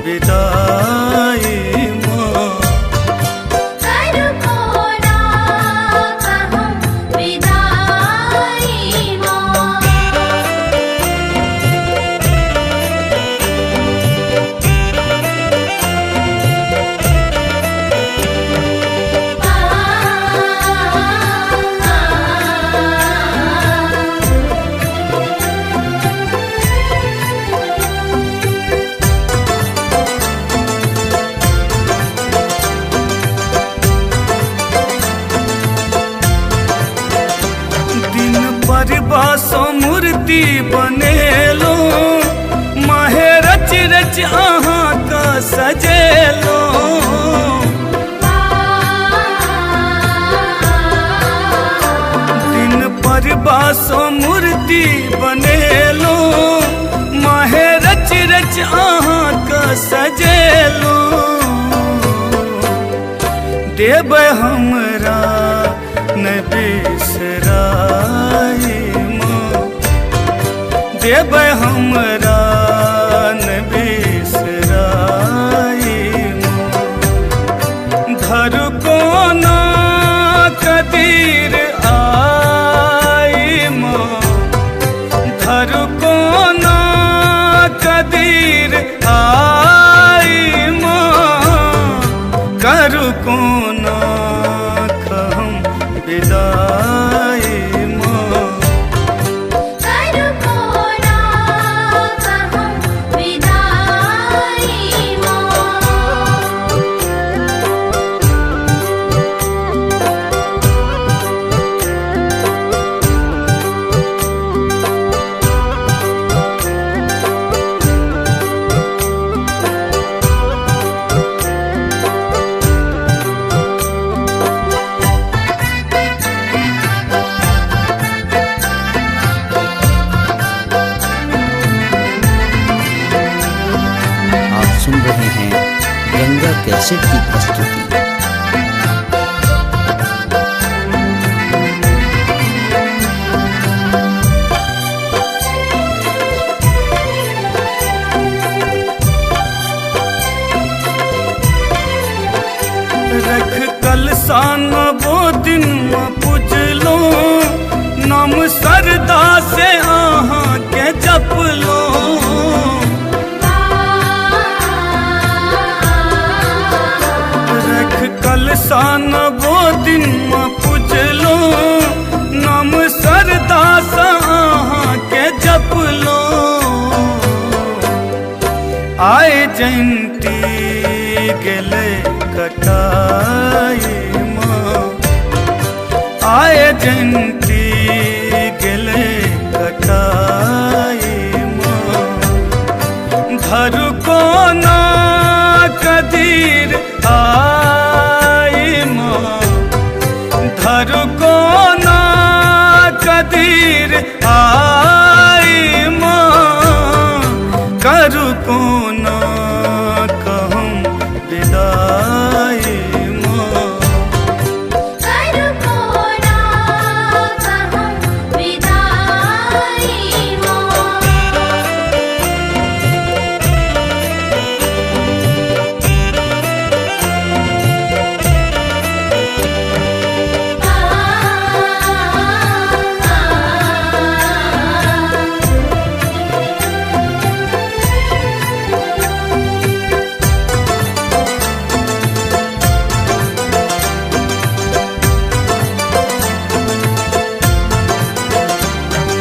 विदाई माँ करू कोना कहम विदाई माँ दिन पर बासो मूर्ति बनेलो माहे रच रच अहाँ का सजेलो दिन पर बासो मूर्ति बनेलो माहे रच रच अहाँ का सजेलो देव हमरा न बिसराई माँ देव हमरा न बिसराई माँ धरू कोना कदीर आई माँ धरू कोना कदीर आई माँ करू कोना कहम विदाई माँ करू कोना कहम विदाई माँ सुन रहे हैं गंगा कैसेट की प्रस्तुति। रख कलसा नवो दिन में पूजलो, नाम सरदा से आहाँ के जप लो। रख कलसा नवो दिन में पूजलो, नाम सरदा से आहाँ के जप लो। आए जयंती गेले कटाई माँ, आए जयंती गेले कटाई माँ। धरु को ना कदीर आई माँ, धरु को ना कदीर आई माँ। करु को ना कहूँ विदाई माँ, करु को ना कहूँ विदाई माँ।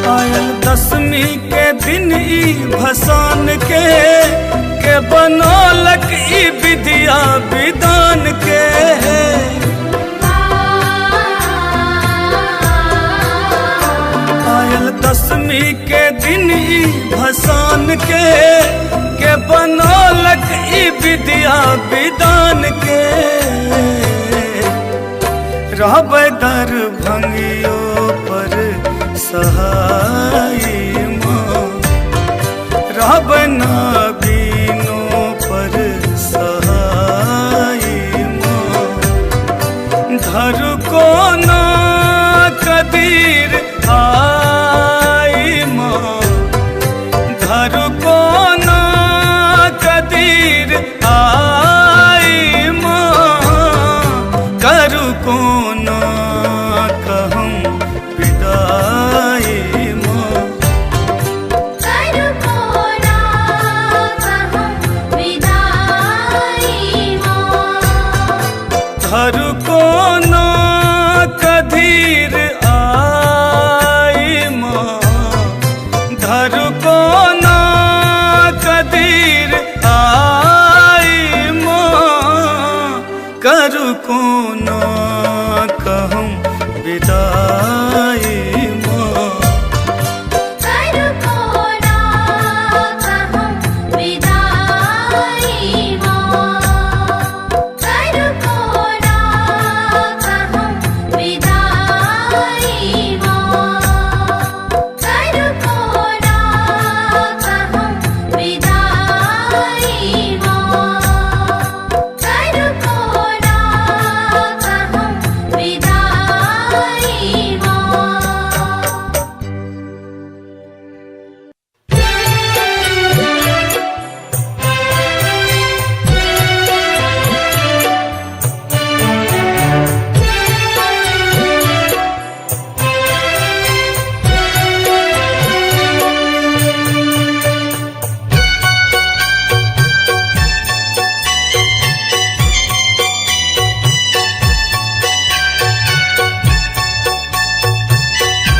आयल दसवीं के दिन ई भसान के बनौलक ई विद्या विधान के। आयल दसवीं के दिन ई भसान के बनौलक ई विद्या विधान के। रहबै दरभंगियो पर सहाय माँ, रहबै नाबीनो पर सहाय माँ। धरु को ना कदीर आई माँ, धरु को ना कदीर आई माँ। करु को ना कहूँ विदाई माँ, करु को ना कहूँ विदाई माँ। धरु को ना कदीर आई माँ, धरु को ना कदीर आई माँ। करु को ना कहूँ विदाई माँ, करु को ना कहूँ विदाई माँ। करु को ना कहूँ विदाई माँ। करु को ना कहूँ विदाई माँ। करु को ना कहूँ विदाई माँ।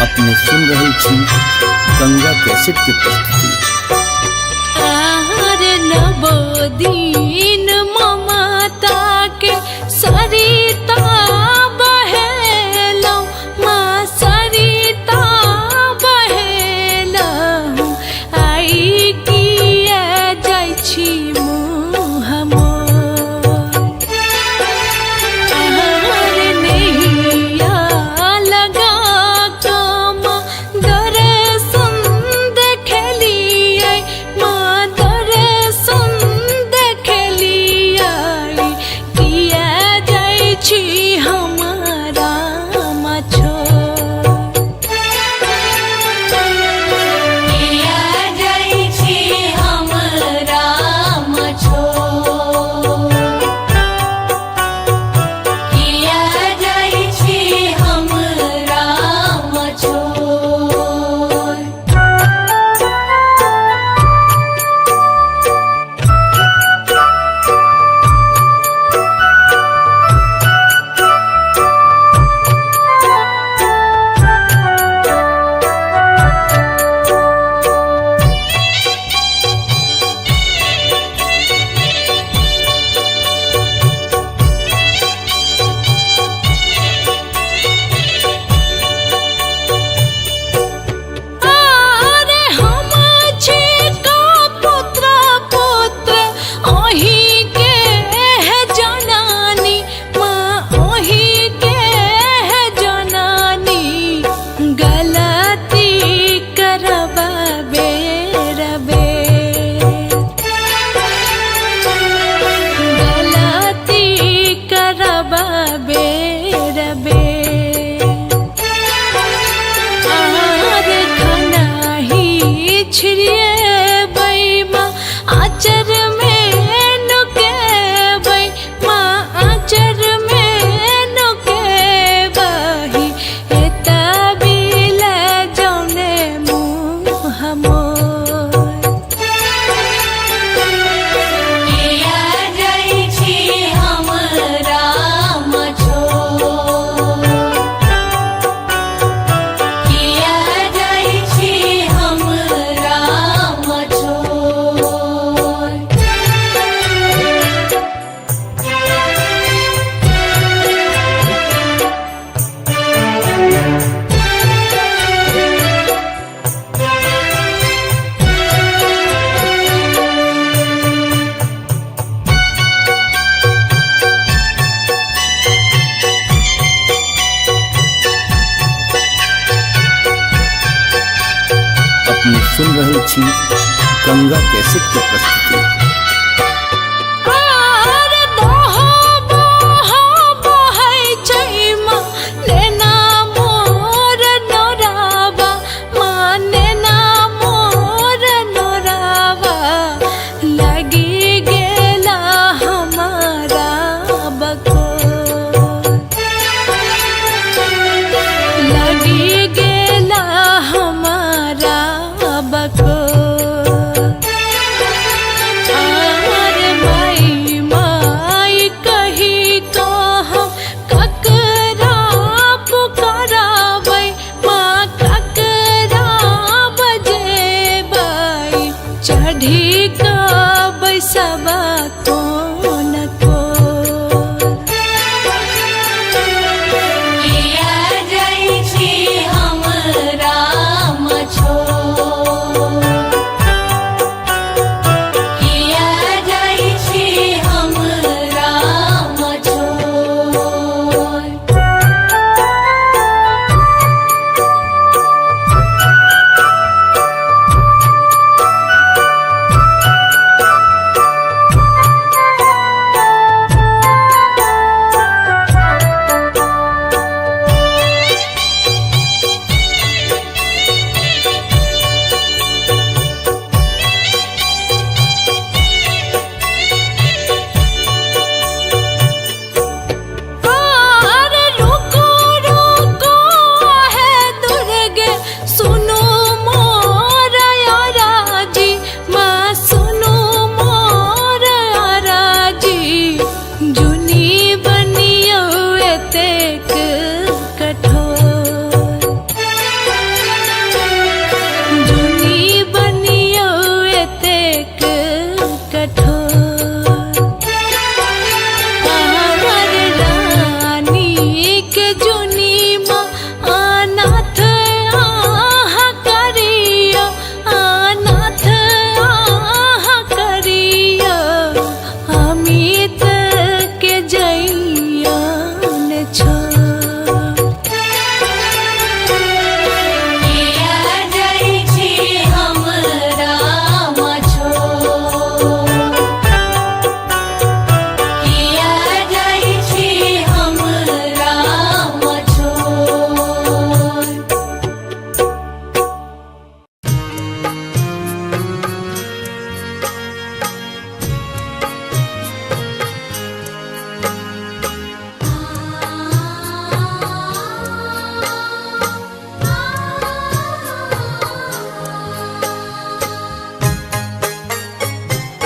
अपने सुन रहे छी गंगा कैसेट की प्रस्तुति। आहार नवो दिन ममता के सरिता बहेलौ, माँ सरिता बहेलौ। आई किया जाइ छी मुँह मोर, आहार नैया लगा कम दर्शन देखलियै, माँ दर्शन छी गंगा कैसेट की प्रस्तुति।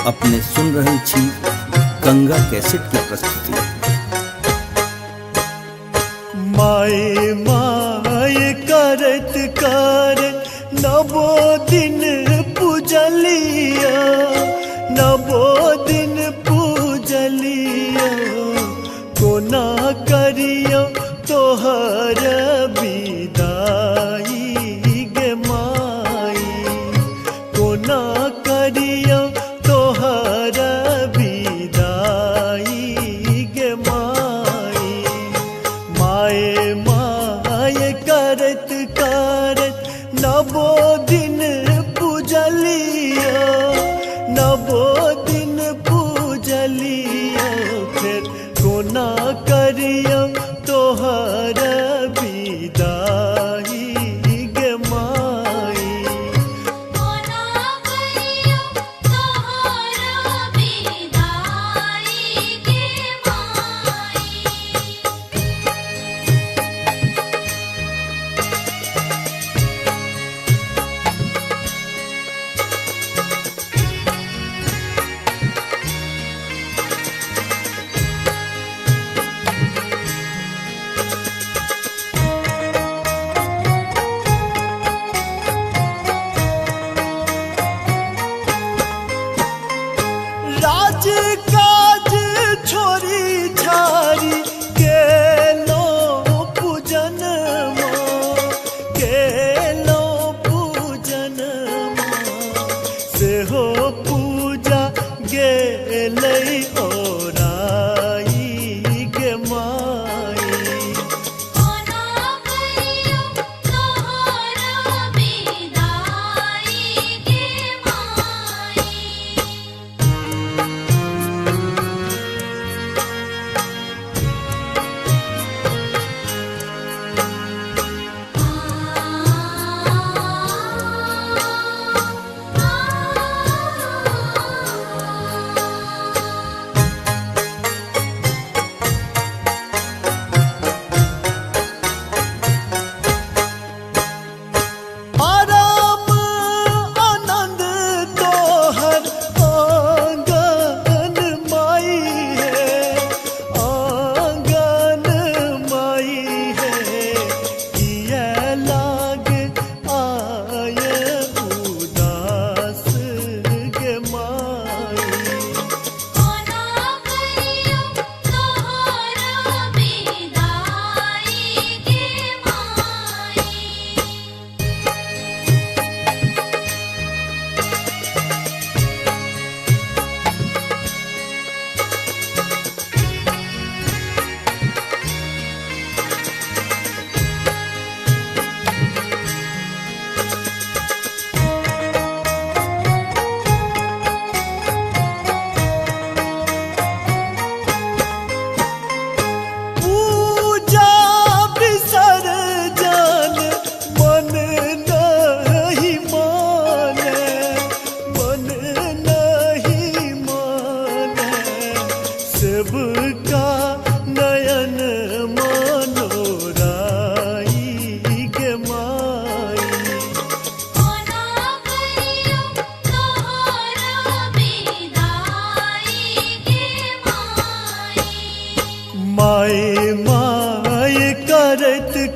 अपने सुन रहल छी गंगा कैसेट की प्रस्तुति। माए माए करत करत नवो दिन पूजलिया, नवो दिन पूजलिया, कोना करियो तोहर विदाई गे माई, कोना करियो तोहर विदाई गे माई। माए माए करत करत नवो दिन पूजलिया, नवो दिन पूजलिया, फिर कोना करियो तोहर विदाई गे माई। कोना करियो तोहर विदाई गे माई। राज काज छोरी छारी केलो पूजन माँ, केलो पूजन माँ, सेहो पूजा गेलै ओराई गे माई। कोना करियो तोहर विदाई गे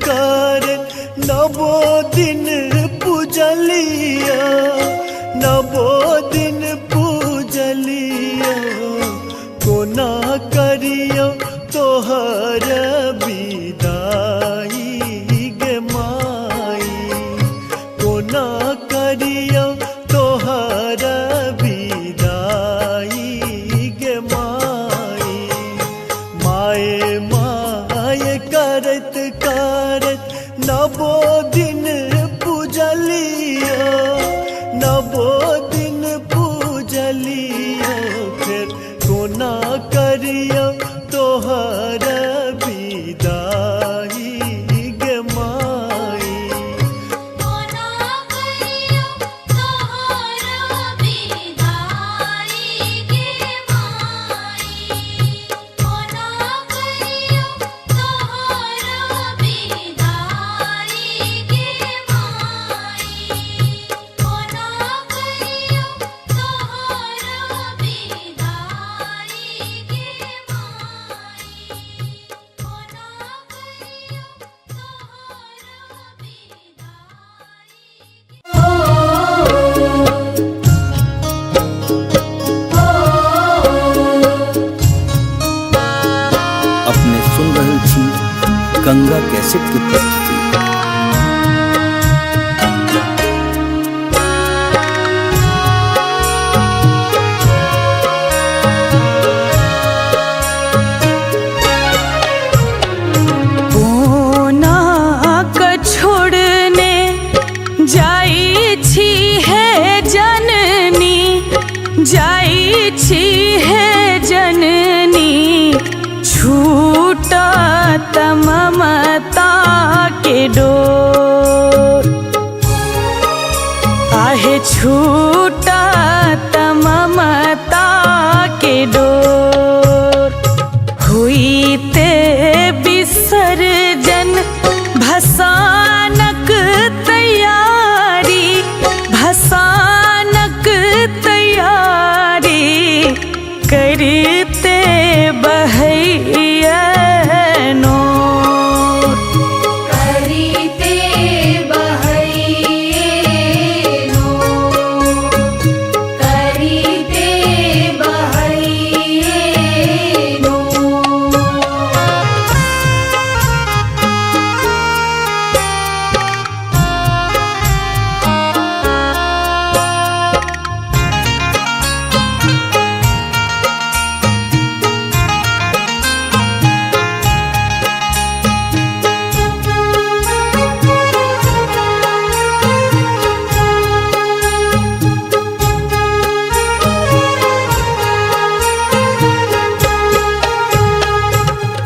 करत नवो दिन पूजलिया नवो दिन पूजलिया कोना करियो तोहर विदाई गे माई कोना करियो तोहर विदाई गे माई माए माए करत करत नवो दिन पूजलिया नवो दिन पूजलिया फिर कोना करियो तोहर विदाई गे माई कोना करियो तोहरा विदाई गे माई कोना करियो तोहरा विदाई गे माई कोना करियो तोहरा विदाई गे माई कोना अपने सुन रहल छी गंगा कैसेट की प्रस्तुति। कोना क छोड़ने जाई छी है जननी जाई छी है जननी छूटा ममता के डोर आहे छूटा ममता के डोर हुईते विसर्जन भसानक तैयारी भसानक तैयारी करते बहैया नोर करीते बहैये नो करीते बहैये नो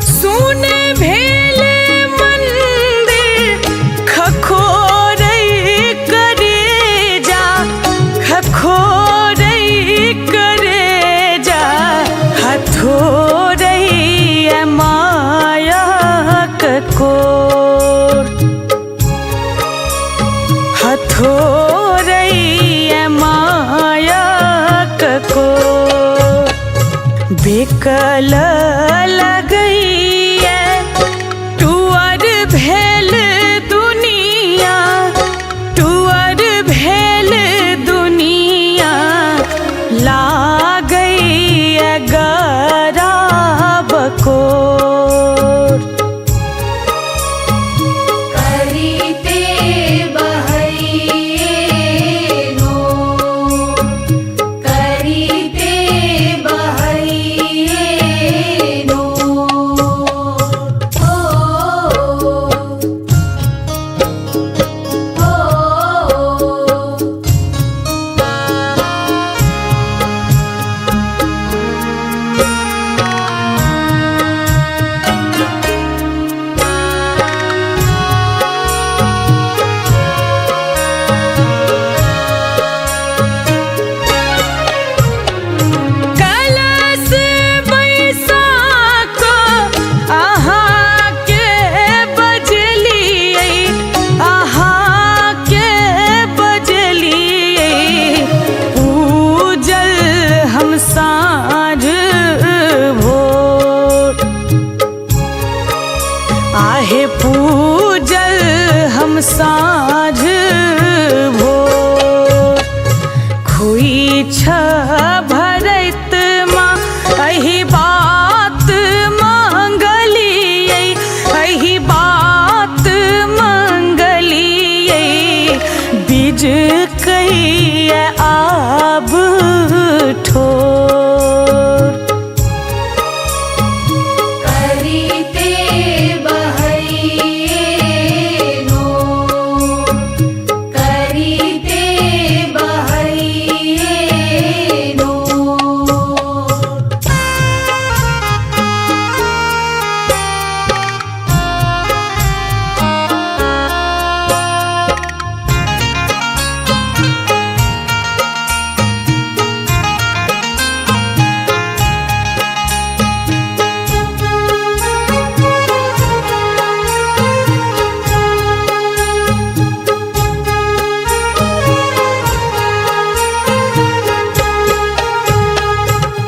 सुने भेले मंदिर खखोरई करे जा खखोरई करे जा हथोरई माया ककोर हथोरई माया ककोर बेकल लगई टुअर भेल दुनिया टुअर भेल दुनिया लागई गरा बकोर करीते बहैये नो करीते बहैये नो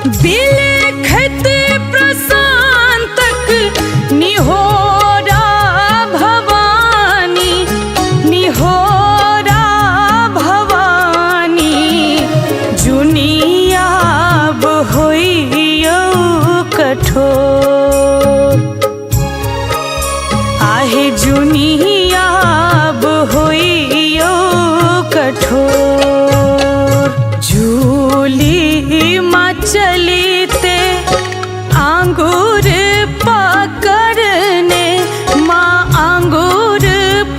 बिलखत प्रशांतक निहोरा भवानी, निहोरा भवानी, जुनियाब होइयो कठोर, आहे जुनियाब होइयो कठोर। झूली माँ चलीते आंगूर पकड़ने, माँ आंगूर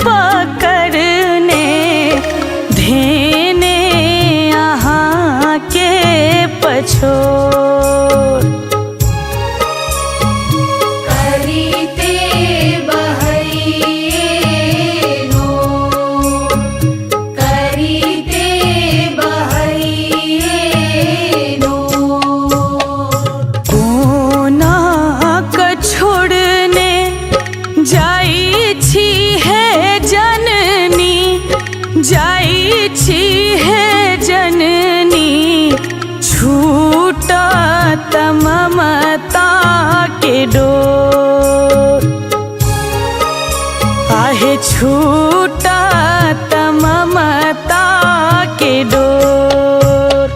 पकड़ने, धेने यहाँ के पछोर। करीते बहैये नो, करीते बहैये नो। कोना क छोड़ने जाई छी है जननी, जाई छी है जननी, छूटा ममता के डोर, आहे छूटा ममता के डोर।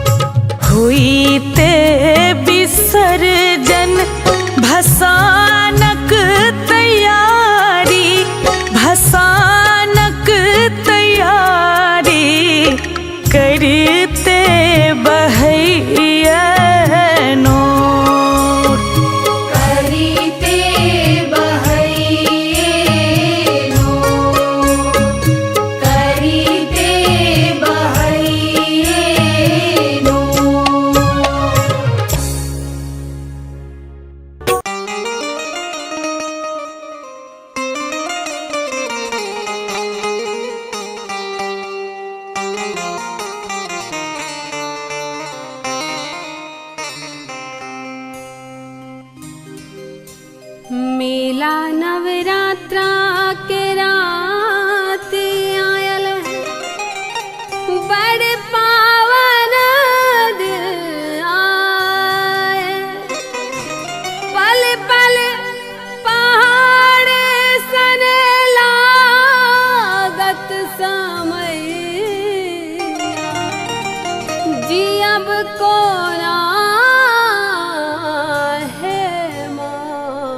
हुईते विसर्जन भसानक तैयारी, भसानक तैयारी, करते बहैया नोर। करीते बहैये नो, करीते बहैये नो। मेला नवरात्रा के रात आयल है, बड़ पावन दिन आए। पल पल पहाड़ सन लागत समय, जियब कोना है माँ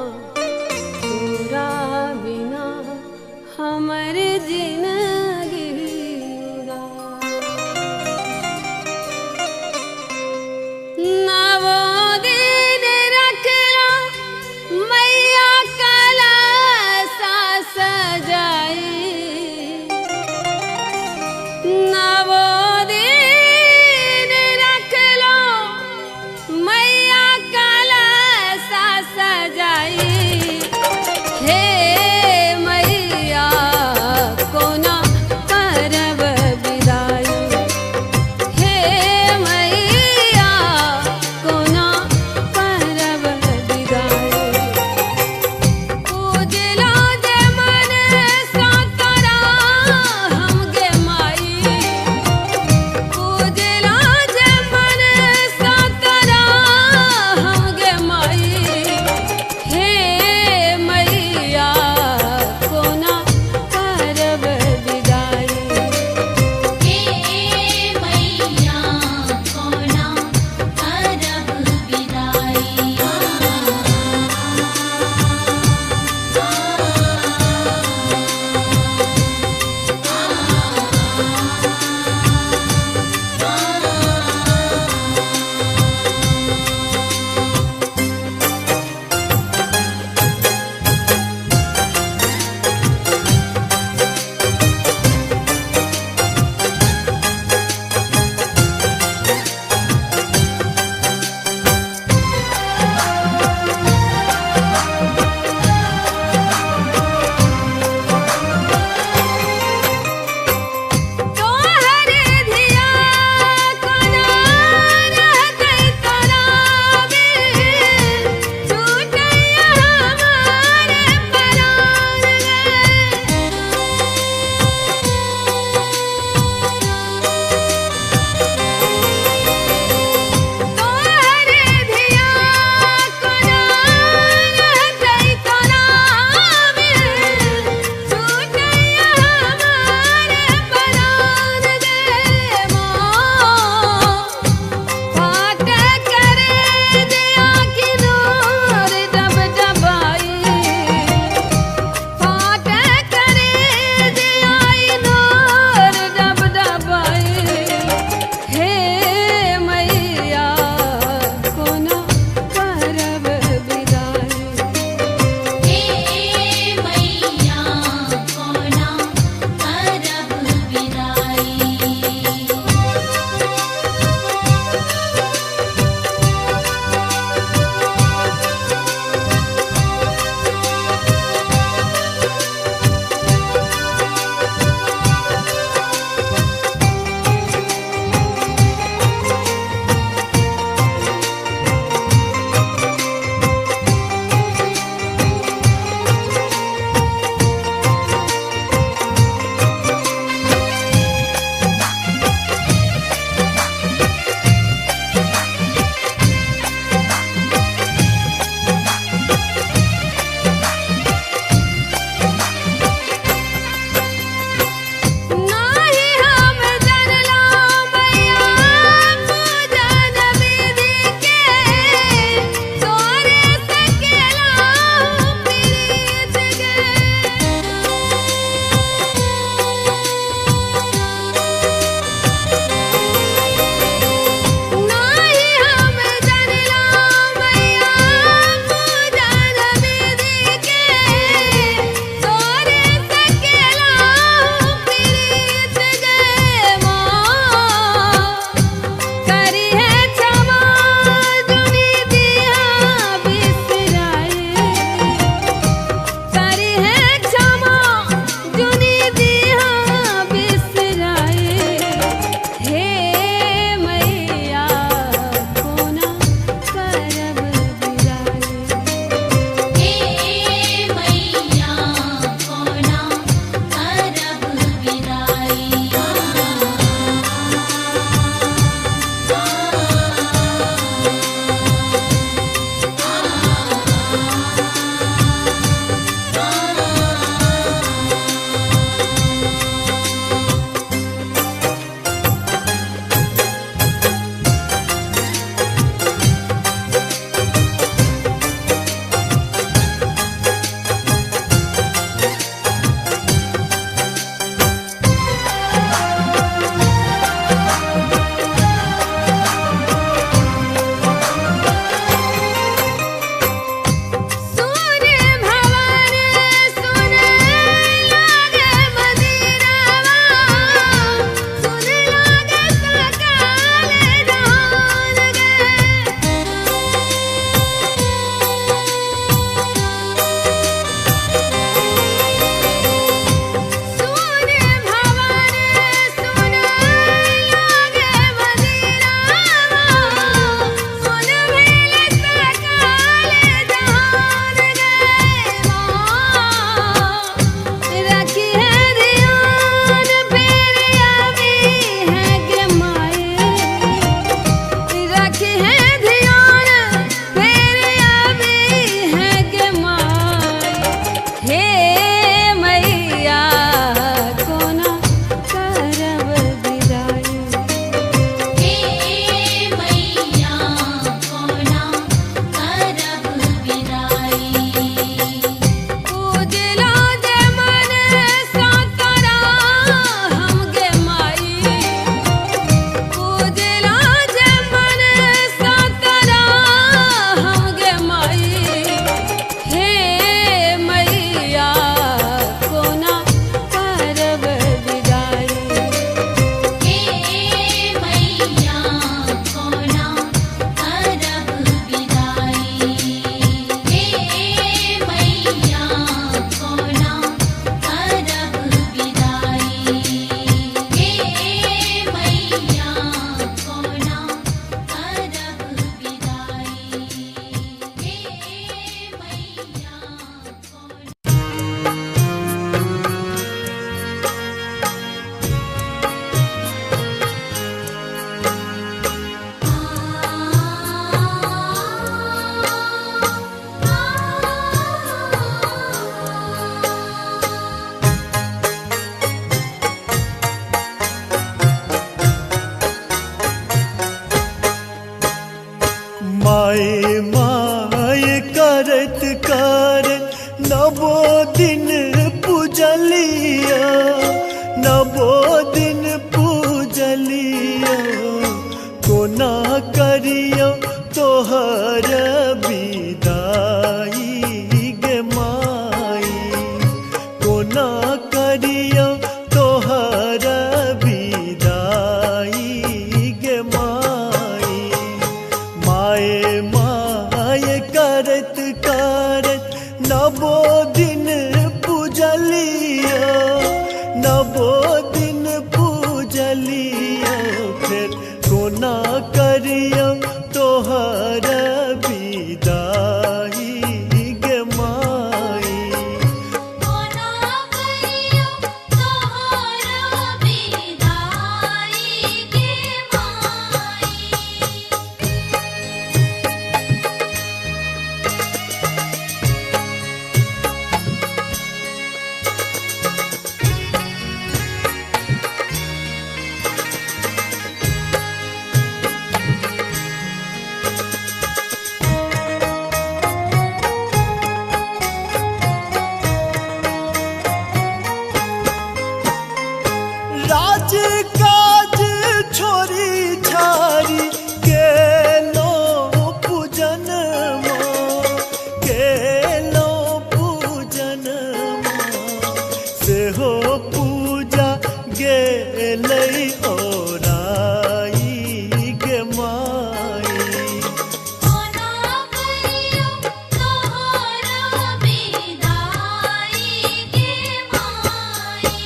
माए माए करत करत नवो दिन पूजलिया, नवो दिन पूजलिया, कोना करियो तोहर विदाई गे माई, कोना करियो तोहर विदाई गे माई। माए माए करत करत नवो दिन पूजलिया, नवो दिन पूजलिया, फिर कोना करियो तोहर विदाई गे माई। कोना करियो तोहर विदाई गे माई। राज काज छोरी छारी गेलो पूजन माँ, गेलो पूजन माँ, सेहो पूजा गेलै ओराई गे माई। कोना करियो तोहर विदाई गे माई।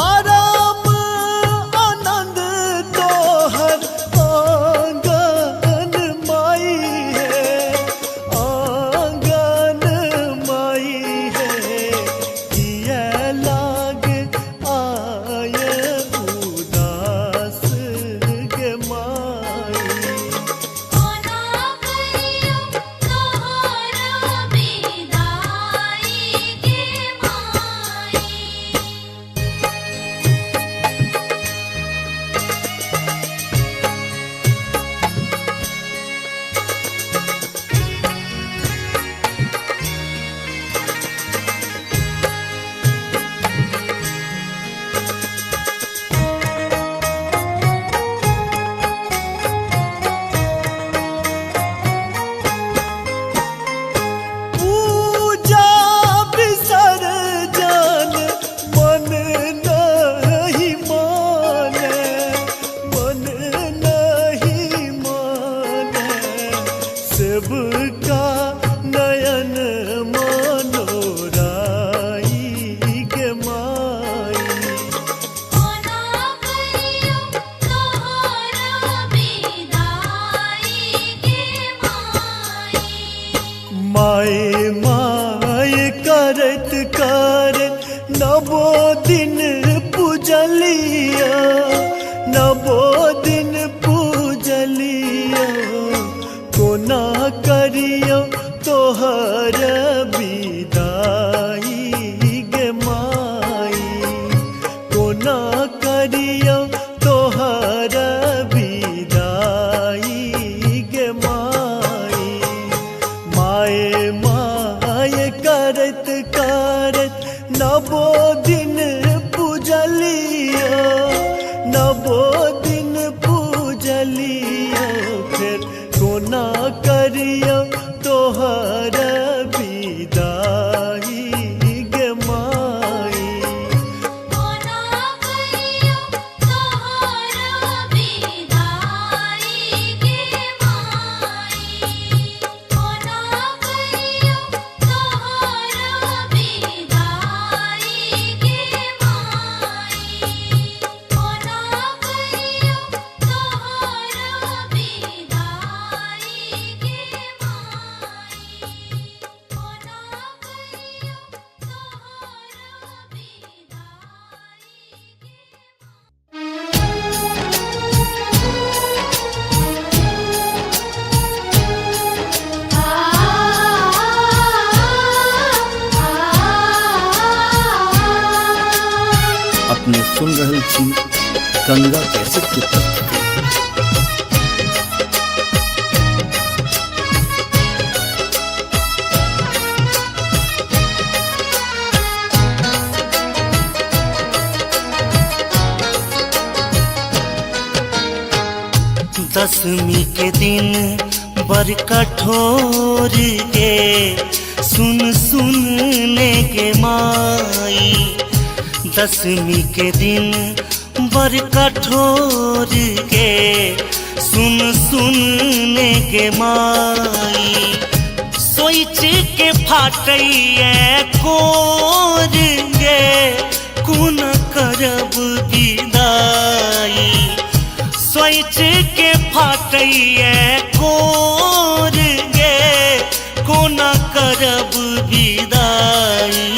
आराम आनंद तोहर आंगन माई है, आंगन माई है, किया लाग आय उदास गे माई। कोना करियो तोहर विदाई गे माई। पूजा विसर्जन मन नहीं माने, मन नहीं माने, सेवका नयन मनोराई गे माई। कोना करियो तोहर विदाई गे माई। माए माए करत करत नवो दिन पूजलिया, नवो दिन पूजलिया, कोना करियो तोहर विदाई गे माई, कोना करियो तोहर विदाई गे माई। माए माए करत करत नवो दिन पूजलिया, नवो दिन पूजलिया, फिर कोना करियो तोहर विदाई गे माई। कोना करियो तोहर विदाई गे माई। कोना करियो तोहर विदाई गे सुन रहल छी गंगा कैसेट की प्रस्तुति। दसवीं के दिन बर कठोर गे सुन सुनने के माई। दसवीं के दिन बर कठोर गे सुन सुनने के माई। सोच के फाटैया कोर गे कुन करब विदाई। सोच के फाटैया कोर गे कोना करब विदाई।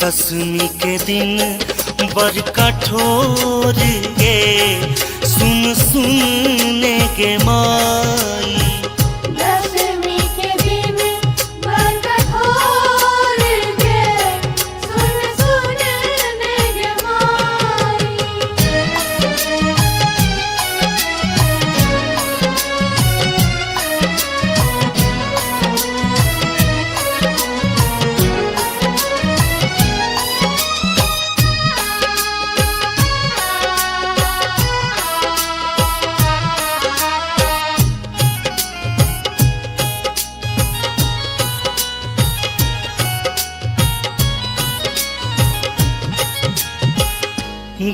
दसवीं के दिन बर कठोर गे सुन सुनने के माई। दसवीं के दिन बर कठोर गे सुन सुनने के माई।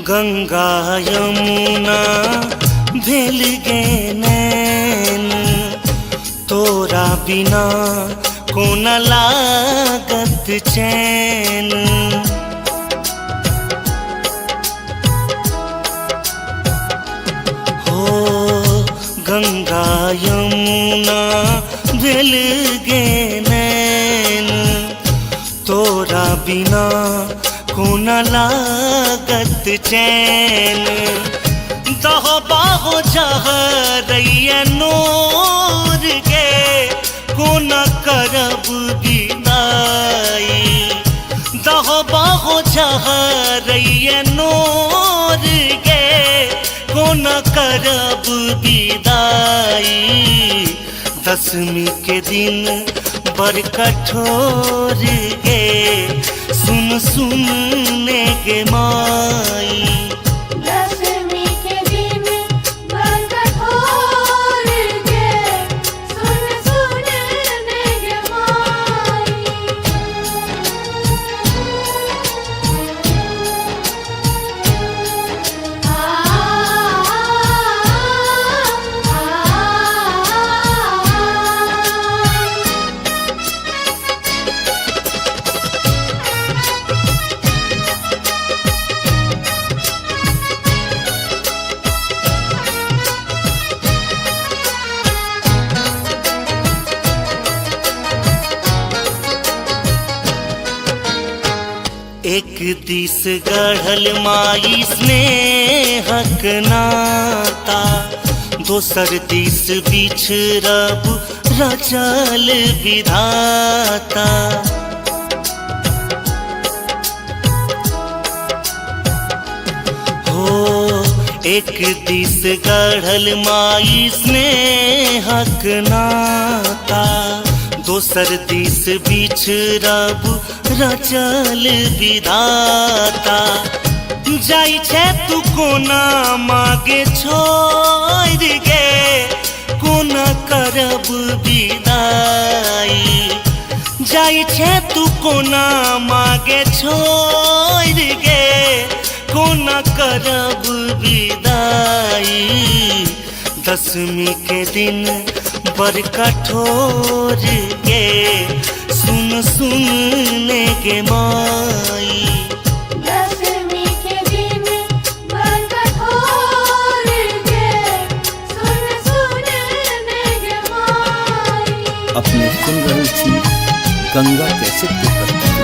गंगा यमुना भेल गे नैन तोरा बिना कोन लागत चैन। हो गंगा यमुना भेल गे नैन तोरा बिना कोन लागत चैन। दह बाहो जहरैया नोर गे कोन करब विदाई। दह बाहो जहरैया नोर गे कोन करब विदाई। दसवीं के दिन बर कठोर गे सुन सुनने के माई। दसवीं के दिन बर कठोर गे सुन सुनने के माई। एक दिस गढ़ल माई स्नेहक नाता दोसर दिस बिछड़ब रचल विधाता। हो एक दिस गढ़ल माई स्नेहक नाता दोसर दिस बिछड़ब रचल विधाता। जाई छे तू कोना मागे छोड़ गे कोना करब विदाई। जाई छे तू कोना मागे छोड़ गे कोना करब विदाई। दसवीं के दिन बर कठोर गे सुन सुनने के माई। दसवीं के दिन बर कठोर गे सुन सुनने के माई। अपने सुन रहल छी गंगा कैसेट की प्रस्तुति।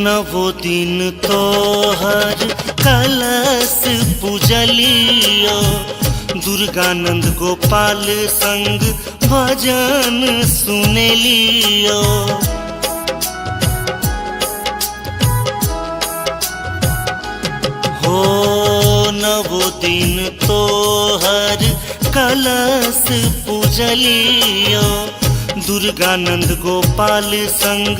नवो दिन तोहर कलश पूजलियो दुर्गानंद गोपाल संग भजन सुनेलियो हो नवो दिन तोहर कलश पूजलियो दुर्गानंद गोपाल संग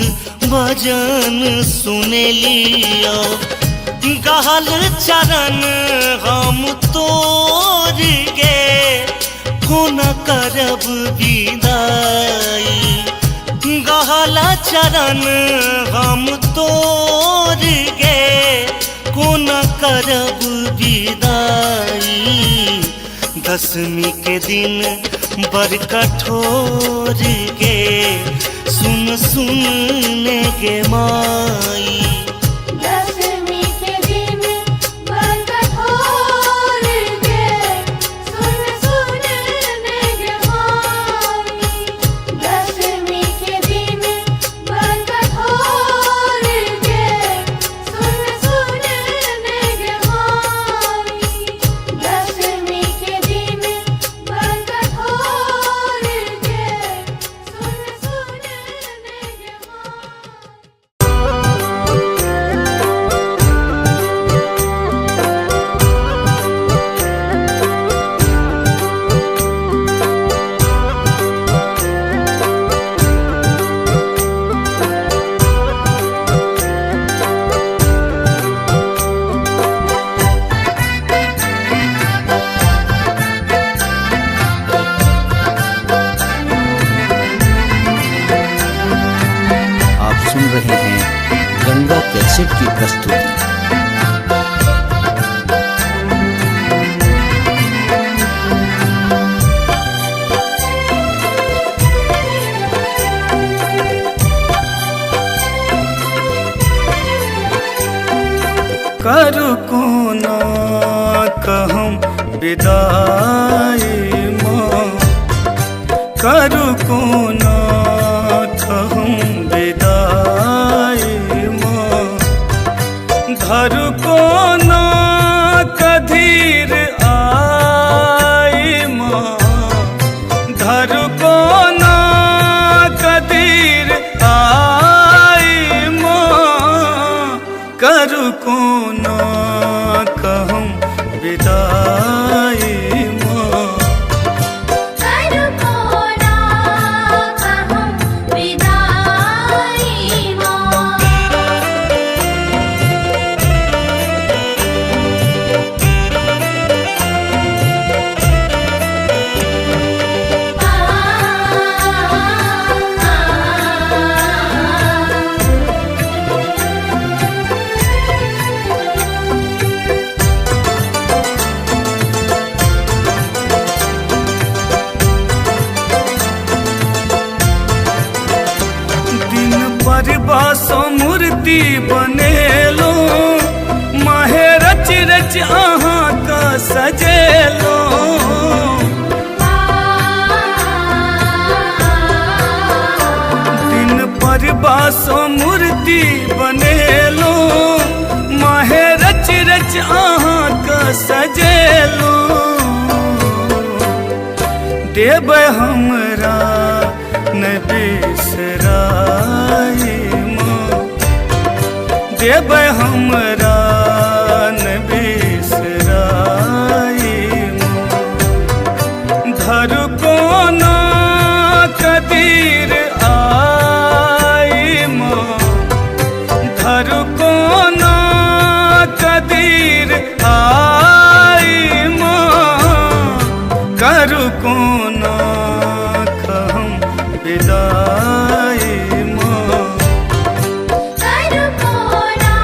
भजन सुनेलियो गहल चरण हम तोर गे कोना करब विदाई गहल चरण हम तोर गे कोना करब विदाई दशमी के दिन बड़ कठोर गे सुन सुन गे माई दशमी के दिन बड़ कठोर गे सुन सुन गे माई दशमी के दिन बड़ कठोर गे सुन सुन गे माई दशमी के दिन बड़ कठोर गे सुन सुन गे माई आप सुन रहे हैं गंगा कैसेट की प्रस्तुति। करू कोना कहम विदाई माँ करू कोना कहम विदाई माँ घर कोना कधीर आई माँ घर कोना कधीर आई माँ करू कोना कहम विदाई माँ करू कोना कहम विदाई माँ दिन पर बासो मूर्ति बनेलो माहे रच रच अहाँ का सजेलो दिन पर बासो मूर्ति बनेलो माहे रच रच अहाँ का सजेलो देव हमरा न बिसराई माँ देव हमरा न बिसराई माँ धर कोना कदीर आई माँ धर कोना कदीर आई माँ करू कोना कहम विदाई माँ करू कोना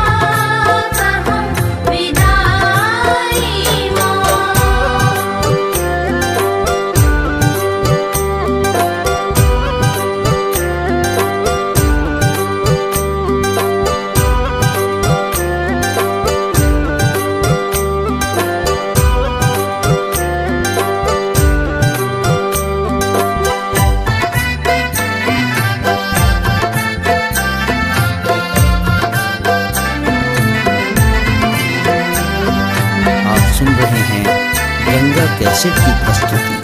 सुन रहे हैं गंगा कैसेट की प्रस्तुति।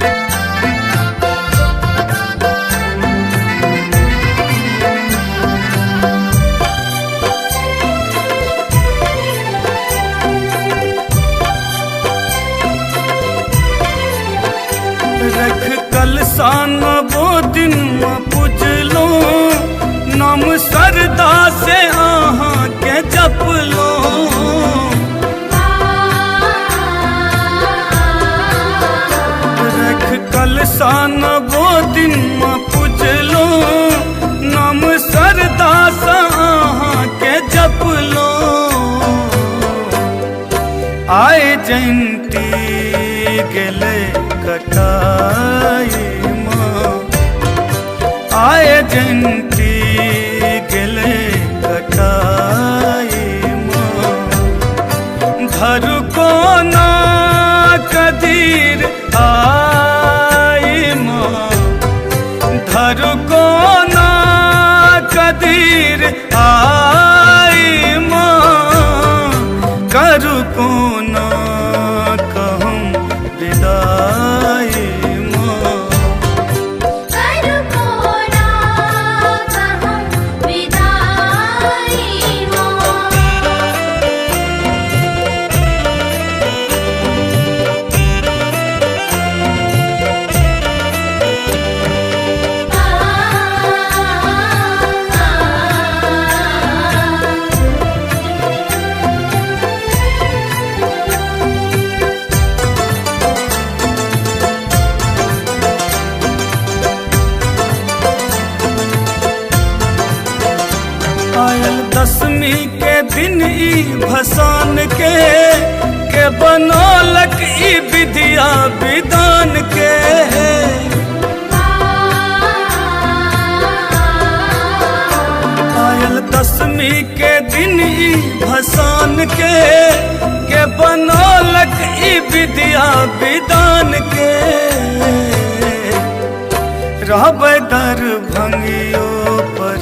रख कलसान वो दिन में पूजलो, नाम सरदा से आहाँ के जप लो। रख कलसान वो दिन में पूजलो, नाम सरदा से आहाँ के जप लो। आए जयंती गेले कटाई माँ, आए जयंती गेले कटाई माँ। धर को ना कदीर आई माँ, धर को ना कदीर आई माँ। करू को ना कहूँ विदाई माँ, करू को ना कहूँ विदाई माँ। आयल दसवीं के दिन ई भसान के बनौलक ई विद्या विधान के। आयल दसवीं के दिन ई भसान के बनौलक ई विद्या विधान के। रहब दर भंगियो पर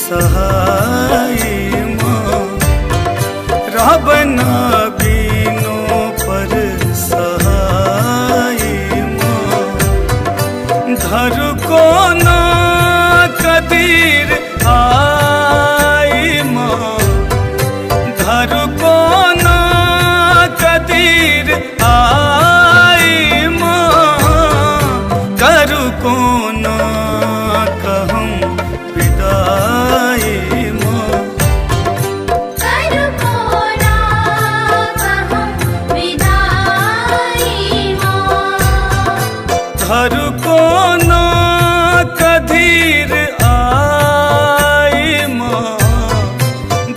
सहाय माँ, रहब ना बीनो पर सहाय माँ। धर को ना कदीर आई माँ, धर को ना कदीर आई माँ। करू को ना कहूँ विदाई माँ, करू को ना कहूँ विदाई माँ। धर को ना कदीर आई माँ,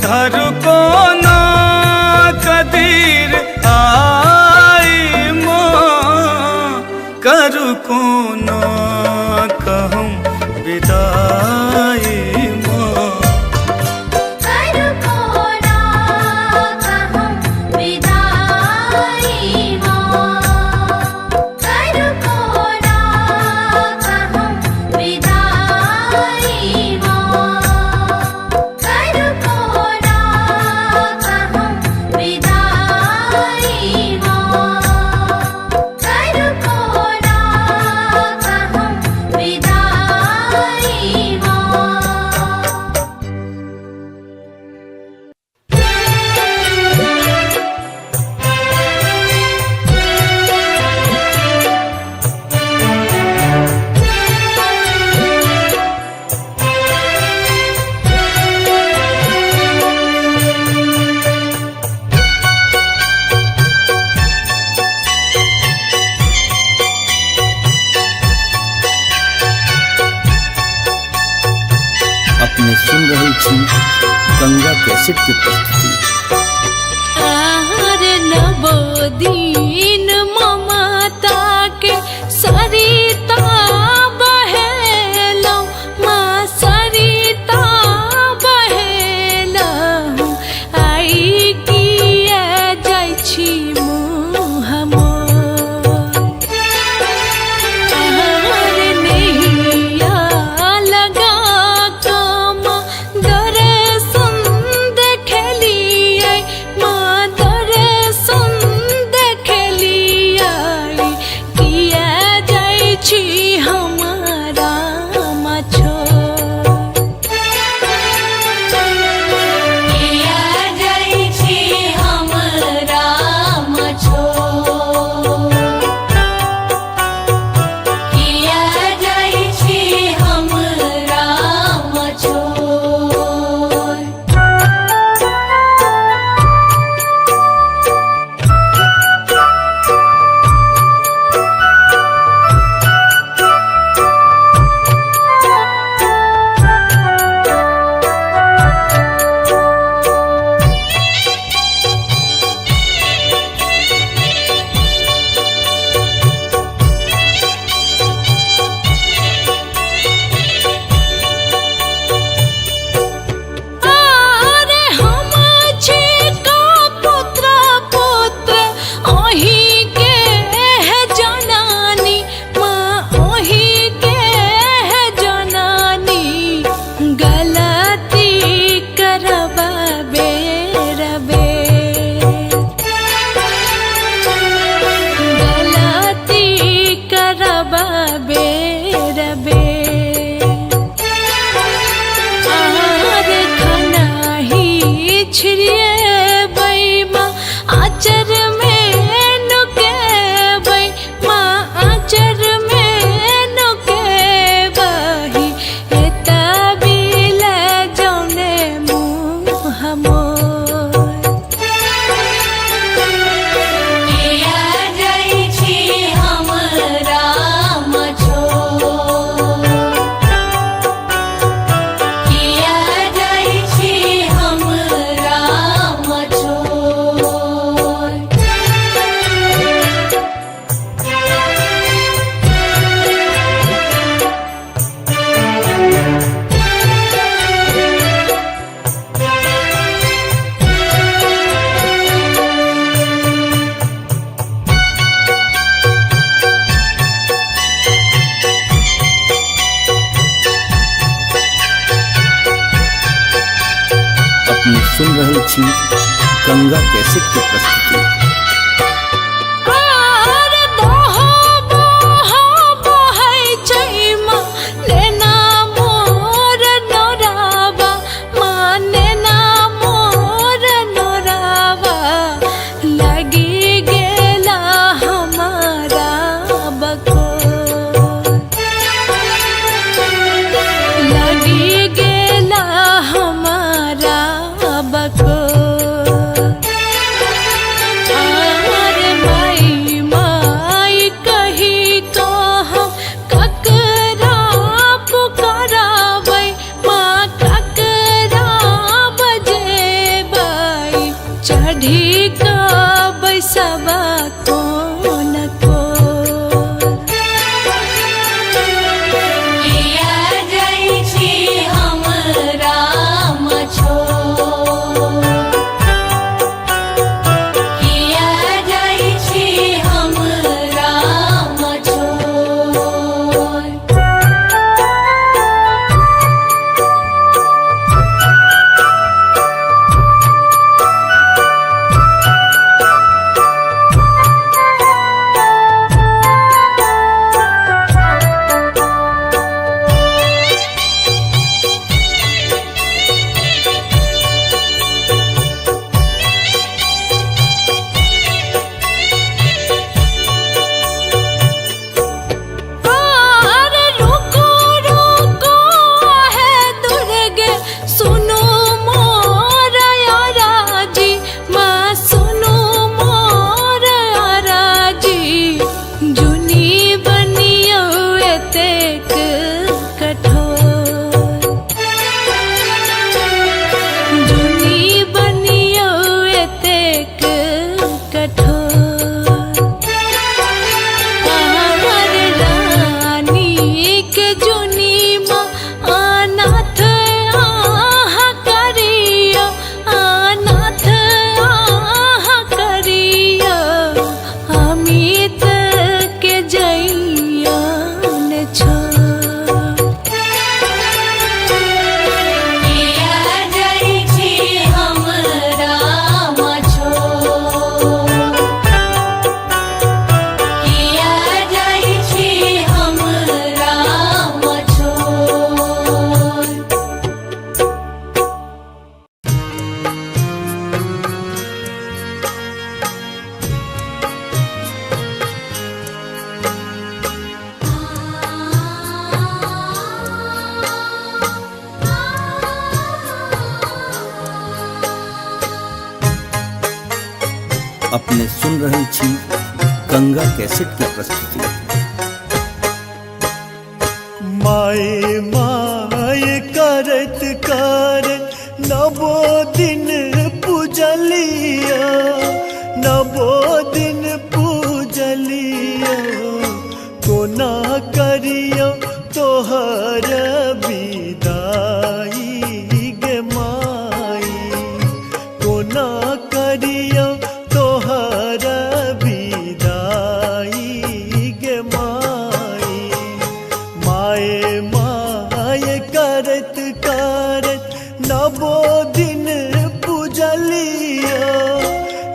धर को ना कदीर आई माँ। करू को ना कहूँ विदाई माँ, करू को ना कहूँ विदाई माँ। करू को ना कहूँ विदाई माँ। करू को ना कहूँ विदाई माँ। करू को ना कहूँ विदाई माँ। अपने सुन रहे छी गंगा कैसेट की प्रस्तुति। आहार नवोदीन ममता के सरिता बहेलौ, माँ सरिता बहेलौ। आई किया जाइ छी मुँह मोर। आहार नैया लगा कमा दर्शन देखली गंगा कैसेट की प्रस्तुति। अपने सुन रहल छी गंगा कैसेट की प्रस्तुति। माए माए करत करत नवो दिन पूजलिया, नवो दिन पूजलिया, कोना करियो तोहर विदाई गे माई, कोना करियो तोहर विदाई गे माई। माए माए करत करत नवो दिन पूजलिया,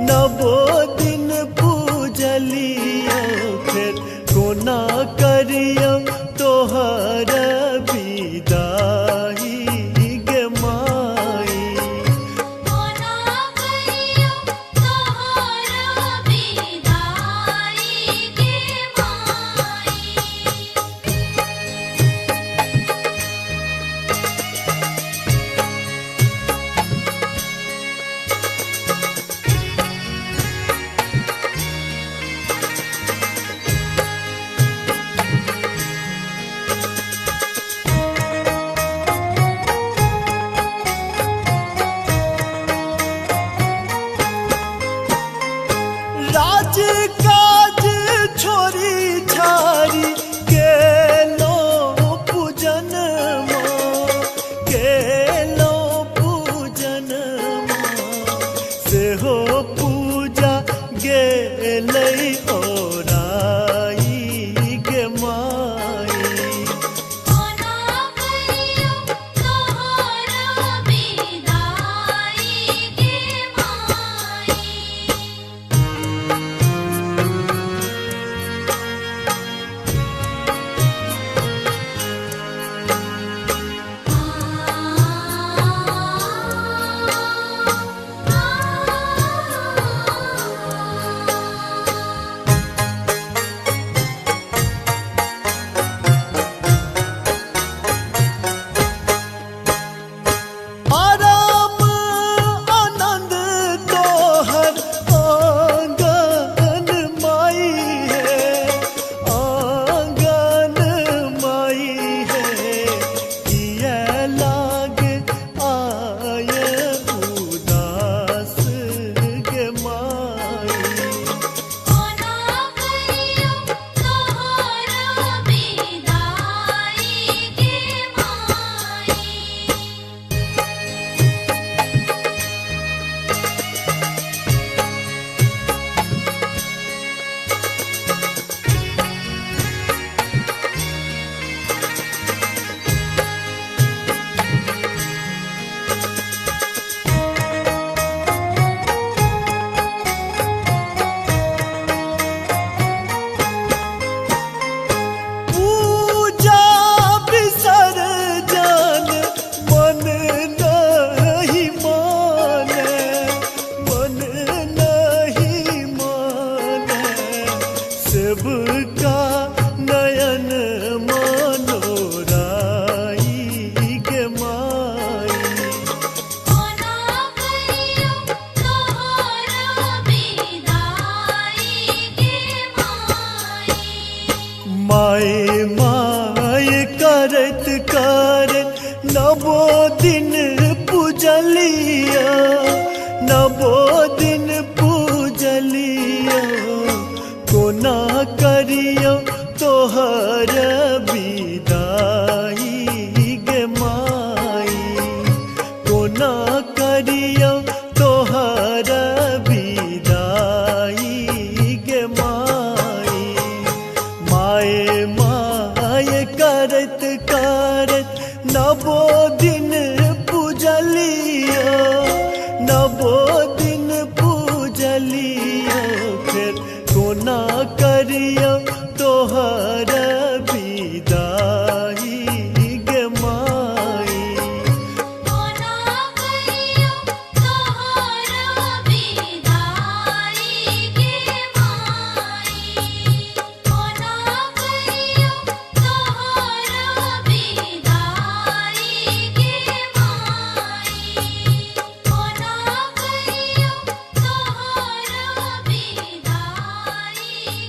नवो दिन पूजलिया, फिर कोना करियो तोहर विदाई गे माई। कोना करियो तोहर विदाई गे माई। राज काज छोरी छारी गेलो पूजन माँ, गेलो पूजन माँ, सेहो पूजा गेलै ओराई गे माई। कोना करियो तोहर विदाई गे माई। सबका नयन मनोराई गे माई कोना करियो तोहरा विदाई गे माई माए माए करत करत नवो दिन पूजलिया नवो दिन पूजलिया कोना करियो तोहर विदाई गे माई कोना करियो तोहर विदाई गे माई माए माए करत करत नवो दिन पूजलिया नवो दिन पूजलिया फिर कोना करियो तोहर विदाई गे माई कोना करियो तोहरा विदाई गे माई कोना करियो तोहरा विदाई गे माई कोना करियो तोहरा विदाई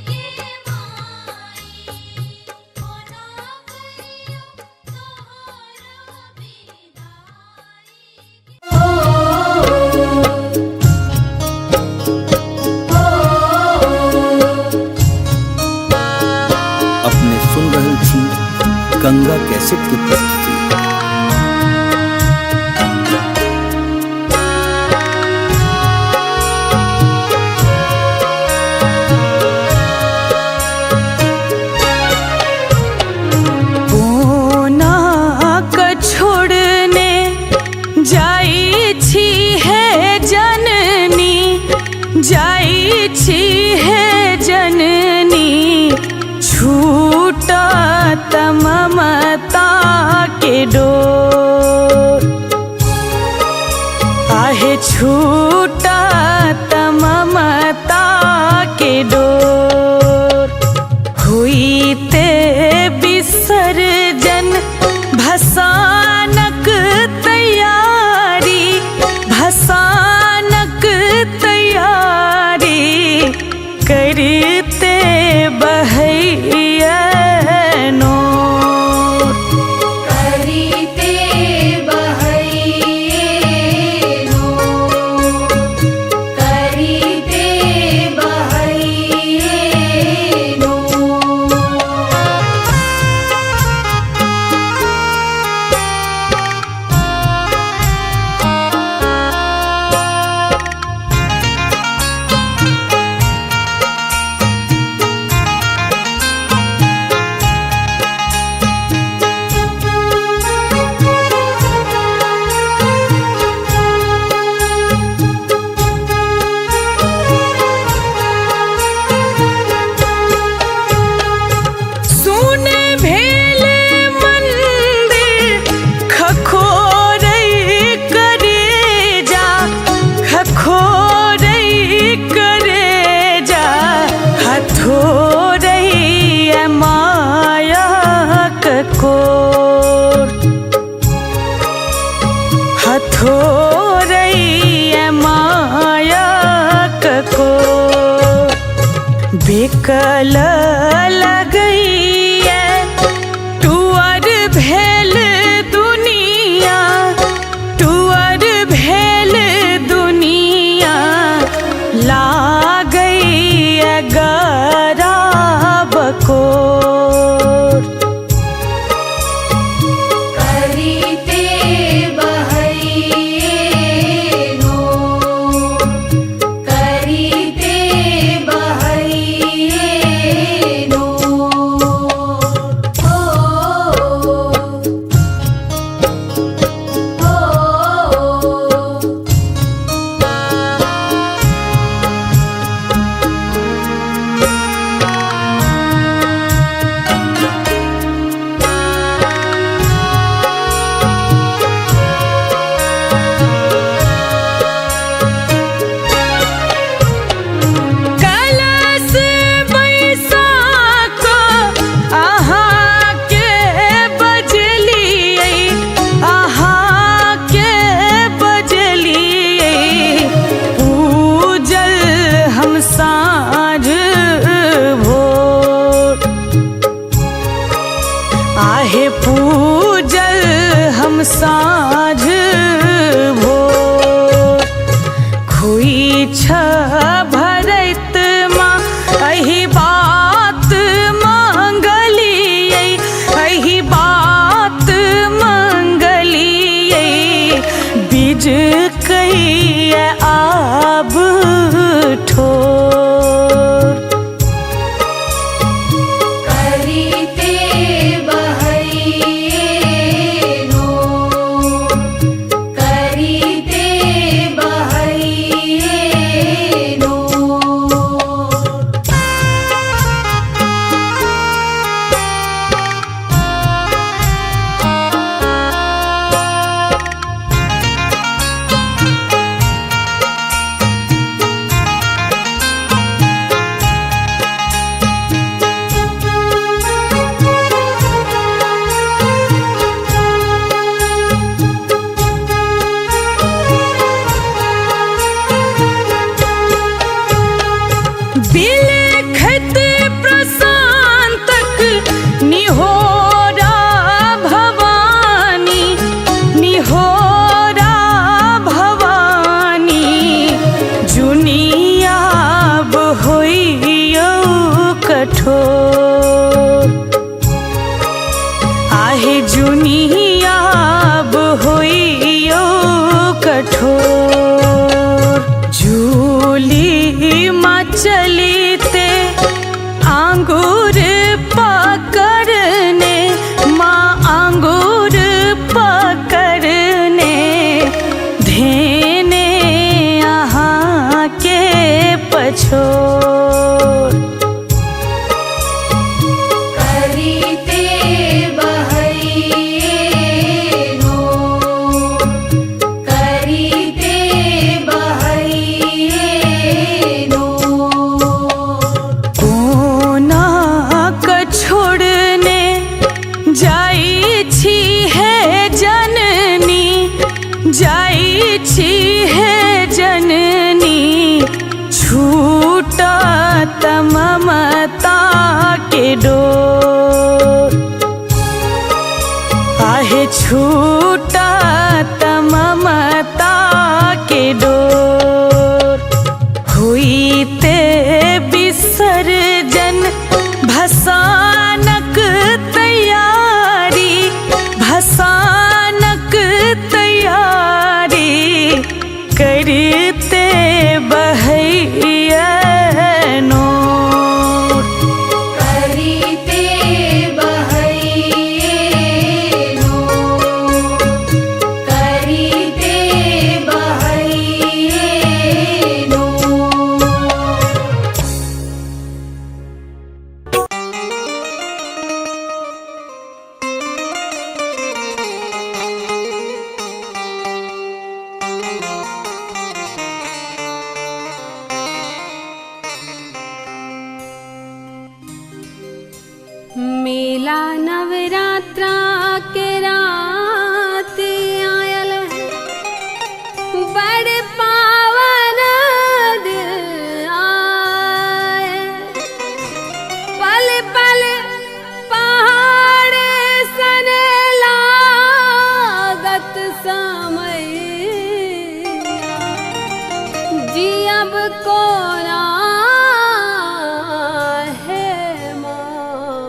गे माई कोना करियो अपने सुन रहल छी गंगा कैसेट की प्रस्तुति। कोना क छोड़ने जाई छी है जननी जाई छी है जननी छूटा ममता के डोर आहे छूटा ममता के डोर हुई ते विसर्जन भसानक तैयारी भसानक तैयारी करते बहैया नोर करीते बहैये नो करीते बहैये नो सुने भेले मंदिर खखोरई करे जा खखोरई करे जा हथोरई माया ककोर हथोरई माया ककोर बेकल लगई टुअर भेल दुनिया टुअर भेल दुनिया लागई गरा बकोर करीते बहैये नो करीते बहैये नो देखत प्रशांतक निहोरा भवानी, निहोरा भवानी, जुनियाब होइयो कठोर, आहे जुनियाब होइयो कठोर। झूली माँ चलीते आंगूर पकड़ने, माँ आंगूर पकड़ने, धेने यहाँ के पछोर। करीते बहैनो, करीते बहैनो। कोना क छोड़ने जाई छी है जननी, जाई छी है जननी, छूटा ममता के डोर, आहे छूटा ममता के डोर। हुईते विसर्जन भसानक तैयारी, भसानक तैयारी, करते बहैनो। करीते बहैनो, करीते बहैनो। मेला नवरात्रा के रात आयल है, बड़ पावन दिन आए। पल पल पहाड़ सन लागत समय, जियब कोना है माँ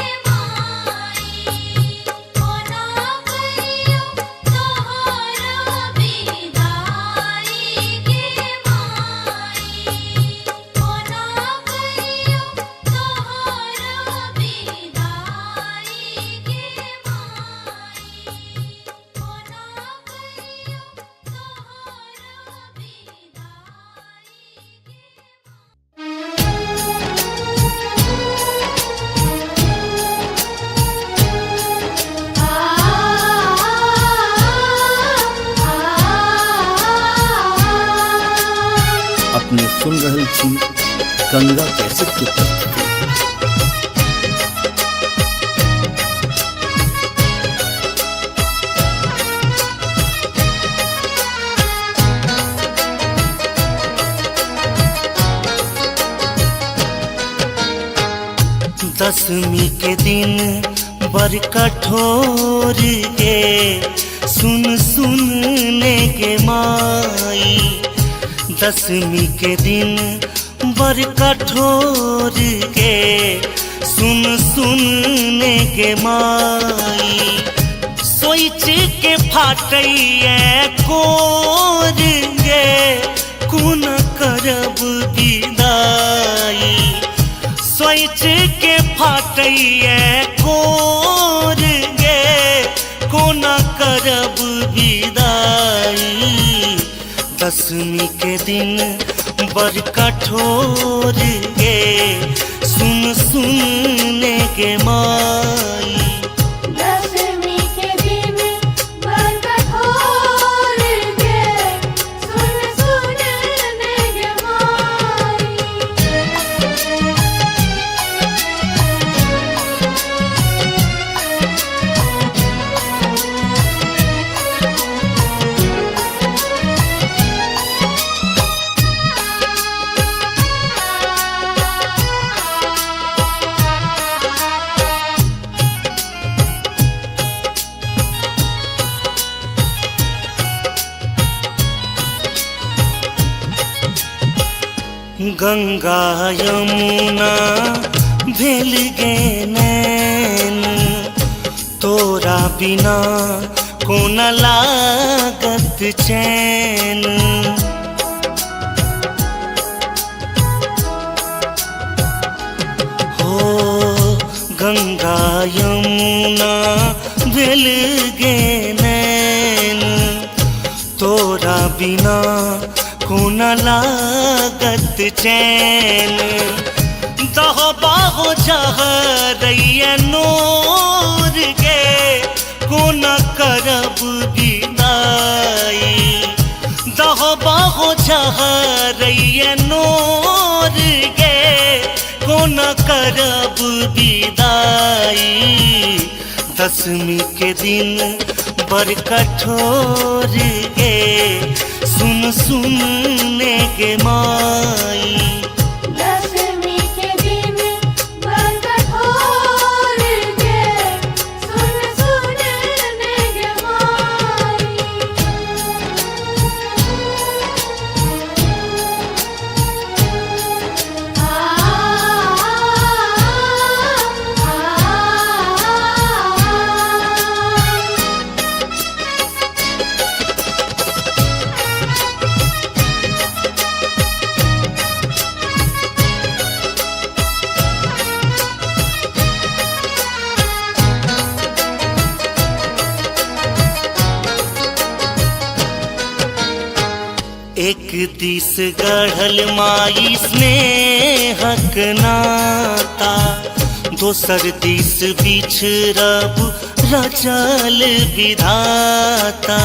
माई कोना करियो तोहरा विदाई गे अपने सुन रहल छी गंगा कैसेट की प्रस्तुति। दसवीं के दिन बर कठोर गे सुन सुनने के माई। दसवीं के दिन बर कठोर गे सुन सुनने के माई। सोच के फाटैया कोर गे कुन करब विदाई। सोच के फाटैया कोर गे कोना करब विदाई। दसवीं के दिन बर कठोर गे सुन सुनने के माई। दसवीं के दिन बर कठोर गे सुन सुनने के माई। गंगा यमुना भेल गे नैन तोरा बिना कोन लागत चैन। हो गंगा यमुना भेल गे नैन तोरा बिना कोन लागत चैन। दहो बाहो जहरैया नोर गे कोन करब विदाई। दहो बाहो जहरैया नोर गे कोन करब विदाई। दसवीं के दिन बर कठोर गे सुन सुनने के माई। दसवीं के दिन बर कठोर गे सुन सुनने के माई। एक दिस गढ़ल माई स्नेहक नाता दोसर दिस बिछड़ब रचल विधाता।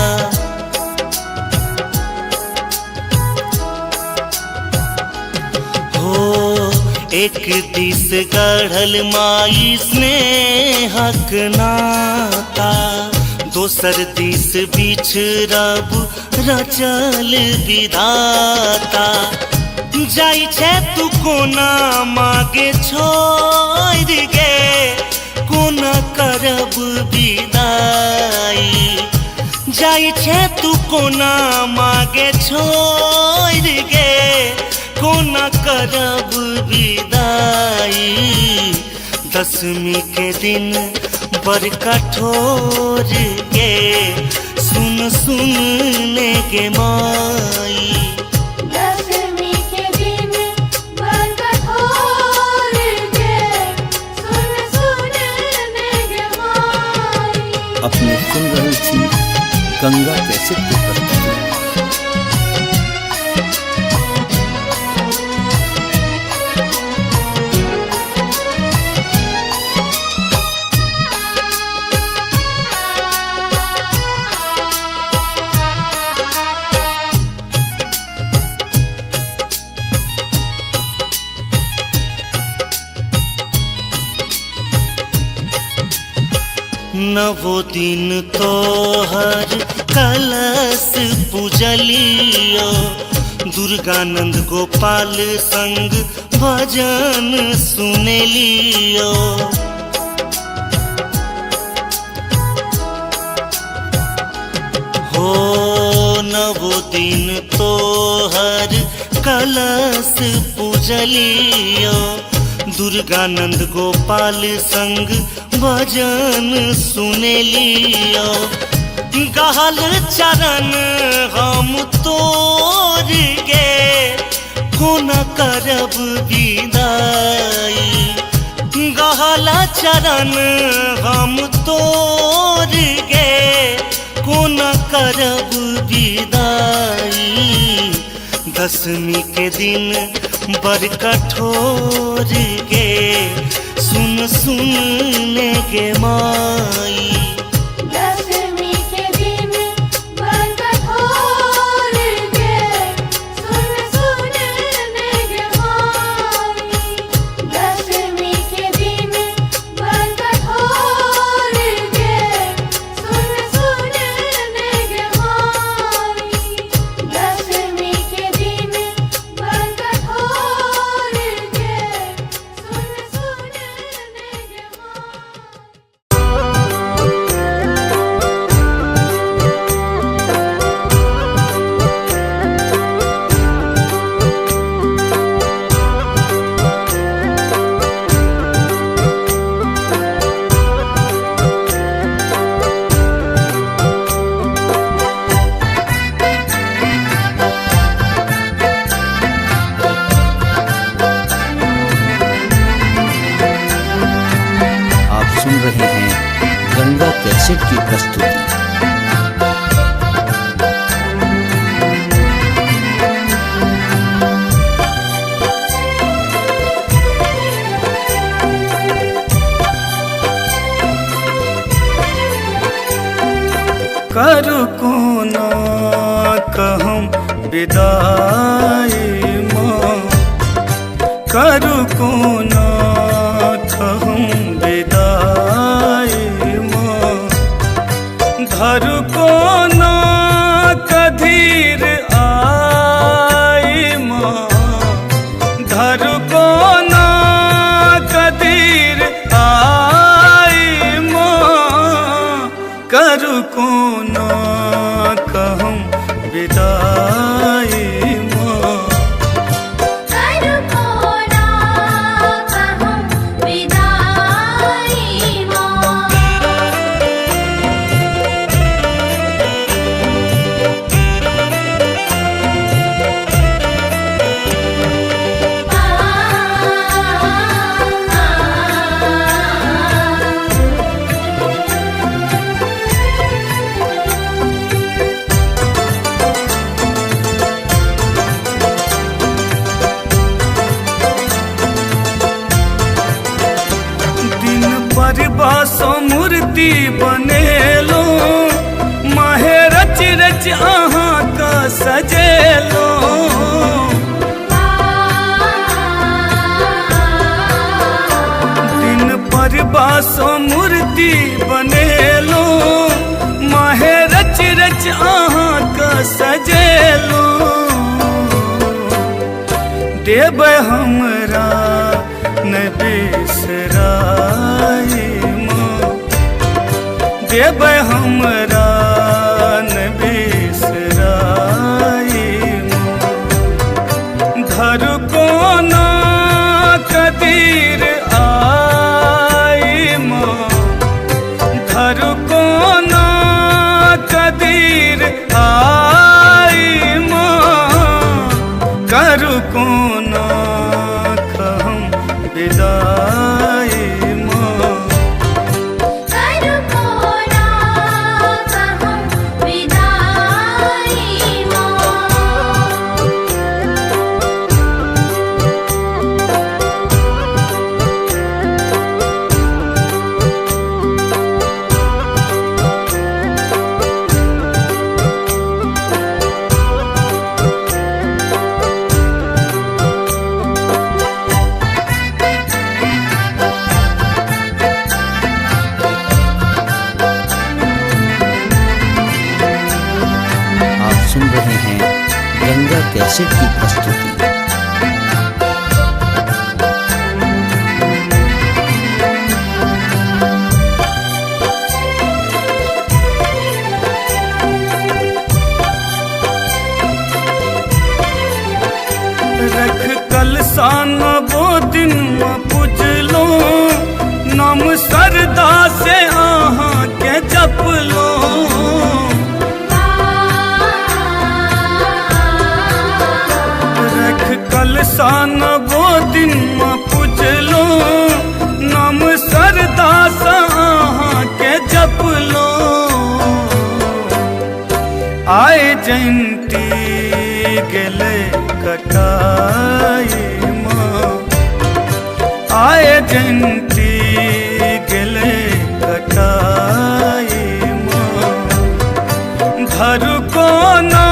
हो एक दिस गढ़ल माई स्नेहक नाता दोसर दिस बिछड़ब रचल विधाता। जाई छे तू कोना मागे छोड़ गे कोना करब विदाई। जाई छे तू कोना मागे छोड़ गे कोना करब विदाई। दसवीं के दिन बर कठोर गे सुन सुनने के माई। दसवीं के दिन बर कठोर गे सुन सुनने के माई। अपने सुन रहल छी गंगा कैसेट की प्रस्तुति। नवो दिन तोहर कलश पूजलियो दुर्गानंद गोपाल संग भजन सुनेलियो। हो नवो दिन तोहर कलश पूजलियो दुर्गानंद गोपाल संग भजन सुनेलियो। गहल चरण हम तोर गे कोन करब विदाई। गहल चरण हम तोर गे कोन करब विदाई। दशमी के दिन बड़ कठोर गे सुन सुन ने गे माई। दशमी के दिन बड़ कठोर गे सुन सुन ने गे माई। दशमी के दिन बड़ कठोर गे सुन सुन ने गे माई। दशमी के दिन बड़ कठोर गे सुन सुन ने गे माई। आप सुन रहे हैं गंगा कैसेट की प्रस्तुति। करू कोना कहम विदाई माँ। करू कोना कहम विदाई माँ। धरू कोना कधीर आई माँ। धरू कोना कधीर आई माँ। करू कोना कहम विदाई माँ। करू कोना कहम विदाई माँ। दिन पर बासो मूर्ति बनेलो माहे रच रच अहाँ का सजेलो। दिन पर बासो मूर्ति बनेलो माहे रच रच अहाँ का सजेलो। देव हमरा न बिसराई माँ। देव हमरा न बिसराई माँ। धरू कोना कदीर आई माँ। धरू कोना कदीर आई माँ। करू कोना कहम विदाई माँ। करू कोना कहम विदाई माँ। गंगा कैसेट की प्रस्तुति। रख कलसान वो दिन में पूजलो, नाम सरदा से आहा के जप लो। रख कलसान वो दिन में पूजलो, नाम सरदा से आहा के जप लो। आए जयंती गेले कटाई माँ, आए जयंती गेले कटाई माँ। धरु को ना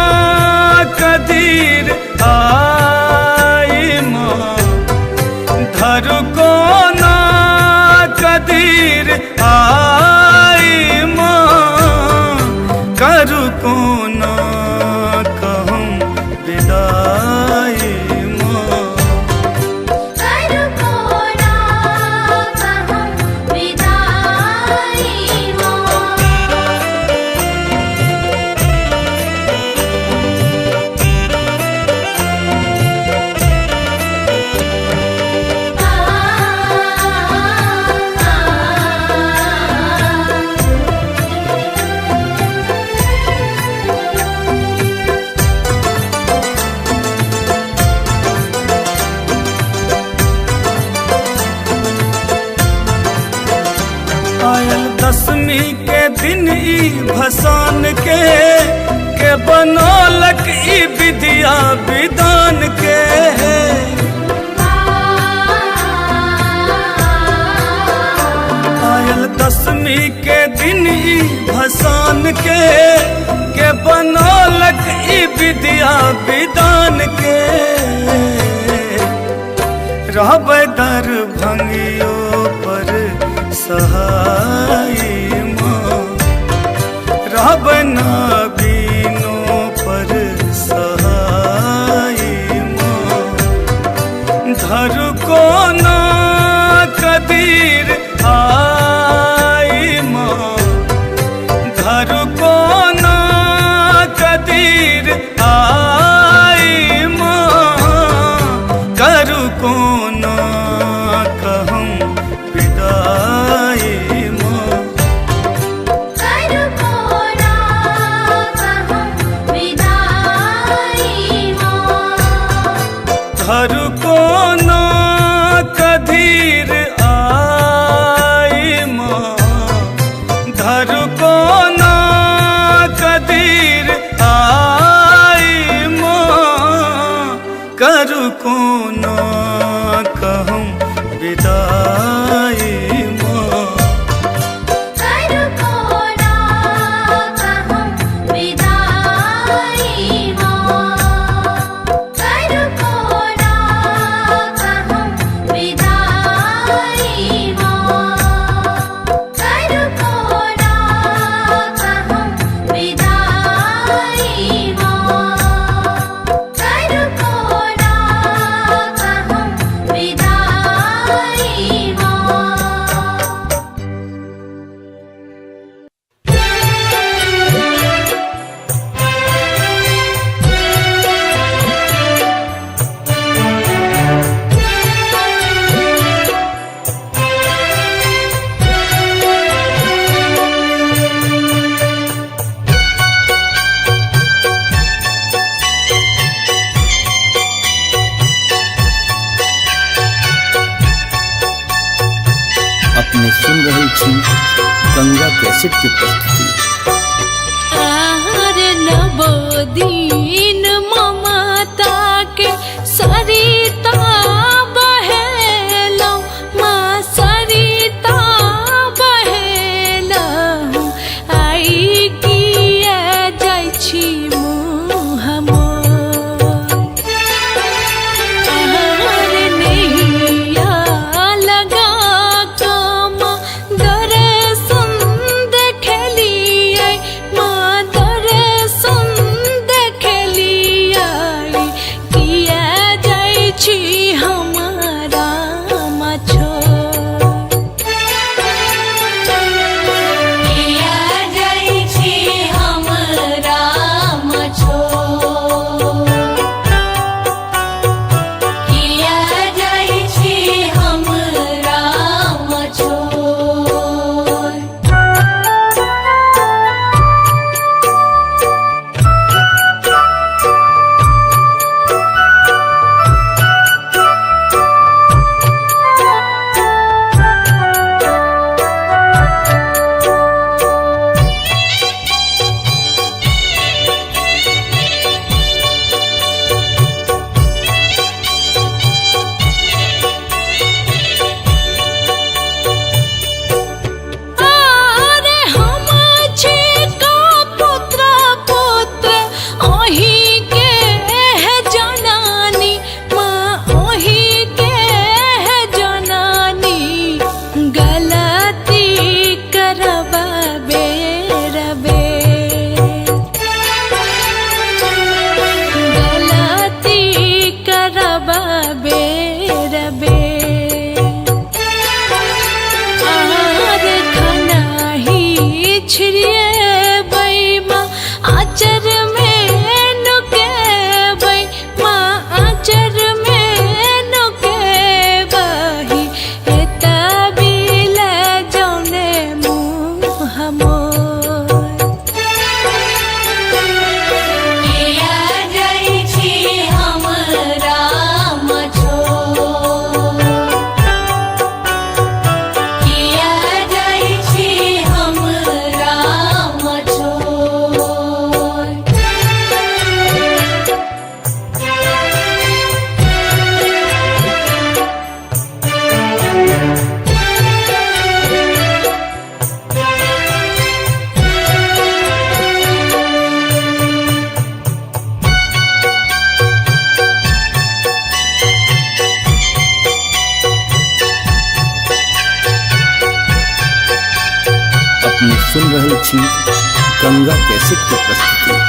कदीर आई माँ, धरु को ना कदीर आई माँ। करु को ना कहूँ विदाई माँ, करु को ना कहूँ विदाई माँ। आयल दसवीं के दिन ई भसान के बनौलक ई विद्या विधान के। आयल दसवीं के दिन ई भसान के बनौलक ई विद्या विधान के। रहबै दर भंगियो पर सहाय माँ, रहबै ना बीनो पर सहाय माँ। धरु को ना कदीर आई माँ, धरु को ना कदीर आई माँ। करु को ना कहूँ विदाई माँ, करु को ना कहूँ विदाई माँ। धरु को ना कदीर आई माँ, धरु को ना कदीर आई माँ। करु को ना कहूँ विदाई माँ, करु को ना कहूँ विदाई माँ। करु को ना कहूँ विदाई माँ। करु को ना कहूँ विदाई माँ। करु को ना कहूँ विदाई माँ। अपने सुन रहे छी गंगा कैसेट की प्रस्तुति। आहार नवोदीन ममता के सरिता बहेलौ, माँ सरिता बहेलौ। आई किया जाइ छी मुँह मोर, आहार नैया लगा कम दर्शन देखलियै, माँ दर्शन छी गंगा कैसेट की प्रस्तुति।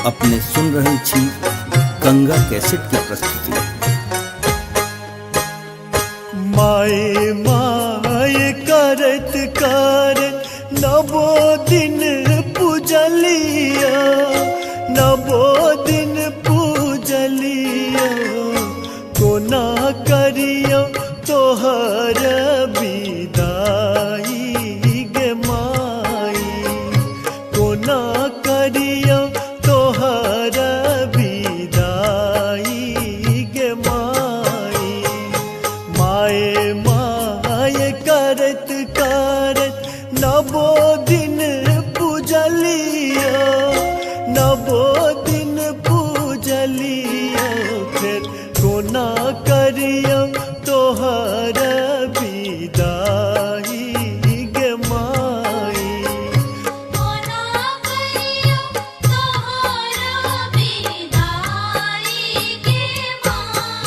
अपने सुन रहल छी गंगा कैसेट की प्रस्तुति। माए माए करत करत नवो दिन पूजलिया, नवो दिन पूजलिया, कोना करियो तोहर विदाई गे माई, कोना करियो तोहर विदाई गे माई। माए माए करत करत नवो दिन पूजलिया, नवो दिन पूजलिया, फिर कोना करियो तोहर विदाई गे माई। कोना करियो तोहर विदाई गे माई।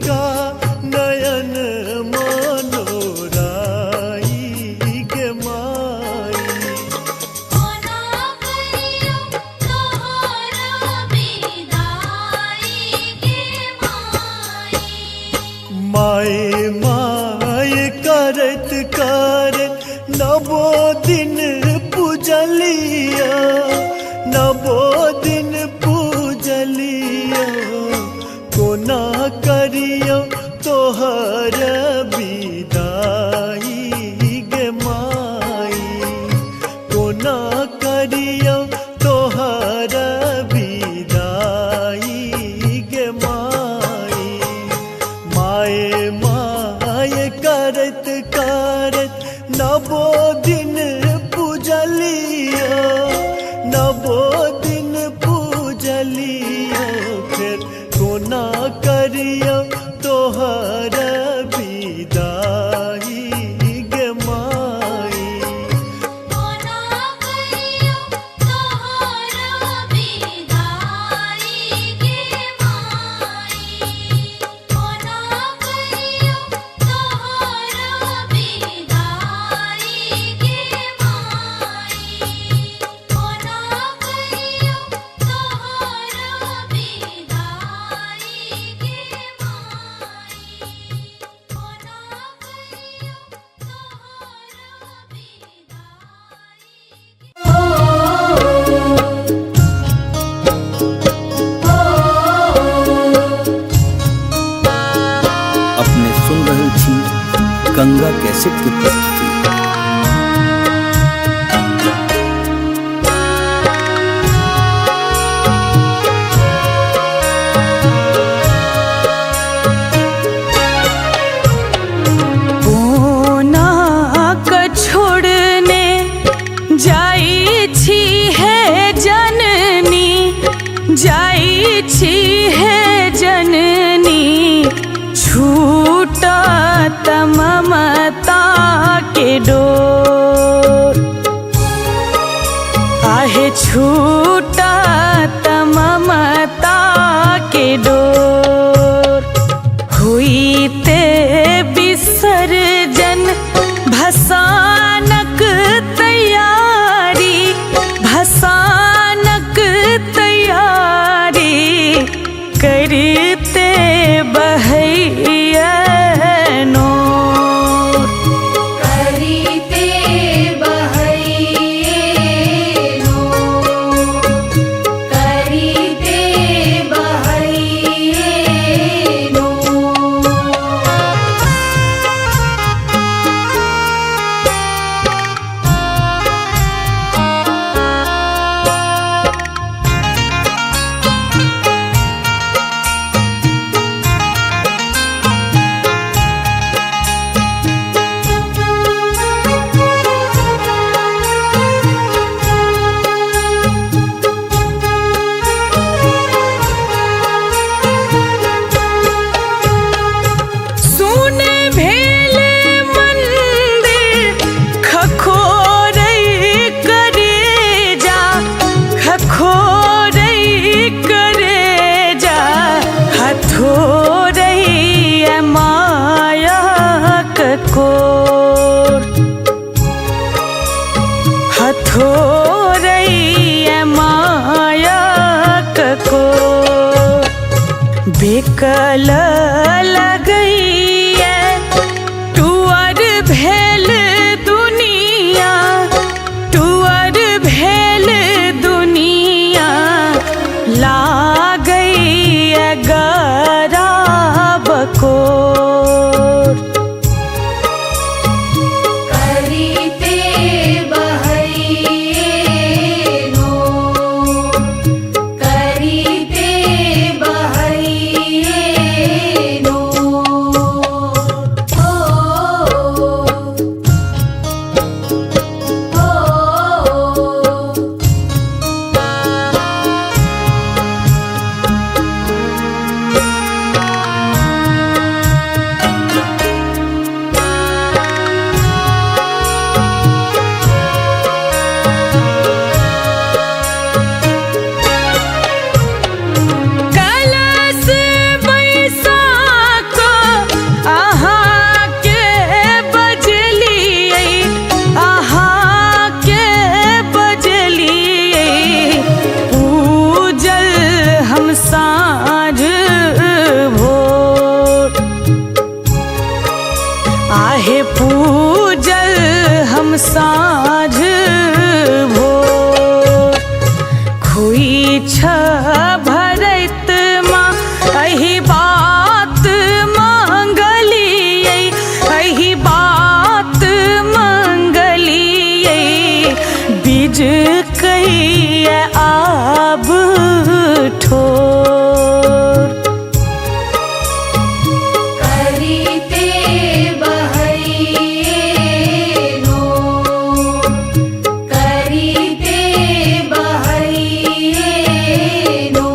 का नयन मनोराई गे माई। कोना करियो तोहरा विदाई गे माई। माए माए करत करत नवो दिन पूजलिया, नवो दिन पूजलिया, कोना करियो तोहर विदाई गे माई। कोना करियो तोहर विदाई गे माई। माए माए करत करत नवो दिन पूजलिया, नवो दिन पूजलिया, फिर कोना करियो तोहर विदाई गे माई। कोना करियो तोहरा विदाई गे माई। कोना करियो तोहरा विदाई गे माई। कोना करियो तोहरा विदाई गे माई। कोना करियो अपने सुन रहल छी गंगा कैसेट की प्रस्तुति। कोना क छोड़ने जाई छी है जननी, जाई छी है जननी, छूटत ममता के डोर। आहे छूटत ममता के डोर। हुईते विसर्जन भसानक तैयारी, भसानक तैयारी, करते बहैया नोर। करिते बहैये नोर। करिते बहैये नोर। सुने भेले मंदिर खखोरई करेजा, खखोरई करेजा, हथोरई माया ककोर। हथोरई माया ककोर। बेकल लगैया टुअर भेल दुनिया, टुअर भेल दुनिया, लागैया गरा बकोर। करिते बहैये नोर। करिते बहैये साँझ भोर खुई छ भरत माँ अही बात मंगलियै अही बात मंगलियै बीज कहिए आब ठोर करीते बहैये नो करीते बहैये नो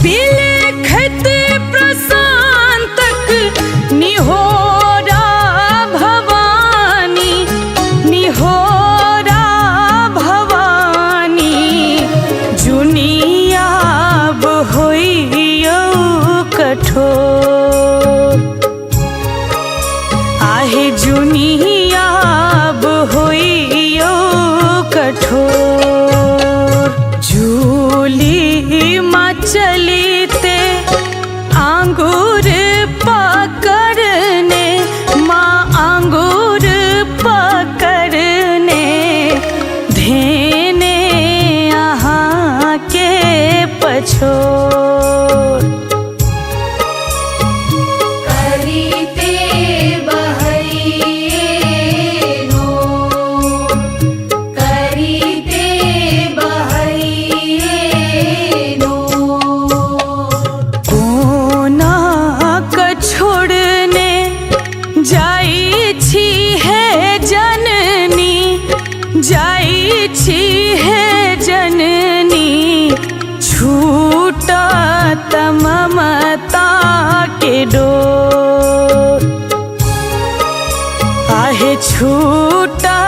बिलखत प्रशांतक निहोरा भवानी निहोरा भवानी जुनियाब होइयो कठोर आहे जुनियाब होइयो कठोर झूली चलीते आंगूर पकड़ने माँ आंगूर पकड़ने धेने यहाँ के पछोर करीते बहैये नो करीते बहैये नो कोना क छोड़ने जाई छी है जननी जाई छी है जननी छूटा ममता के डोर आहे छूटा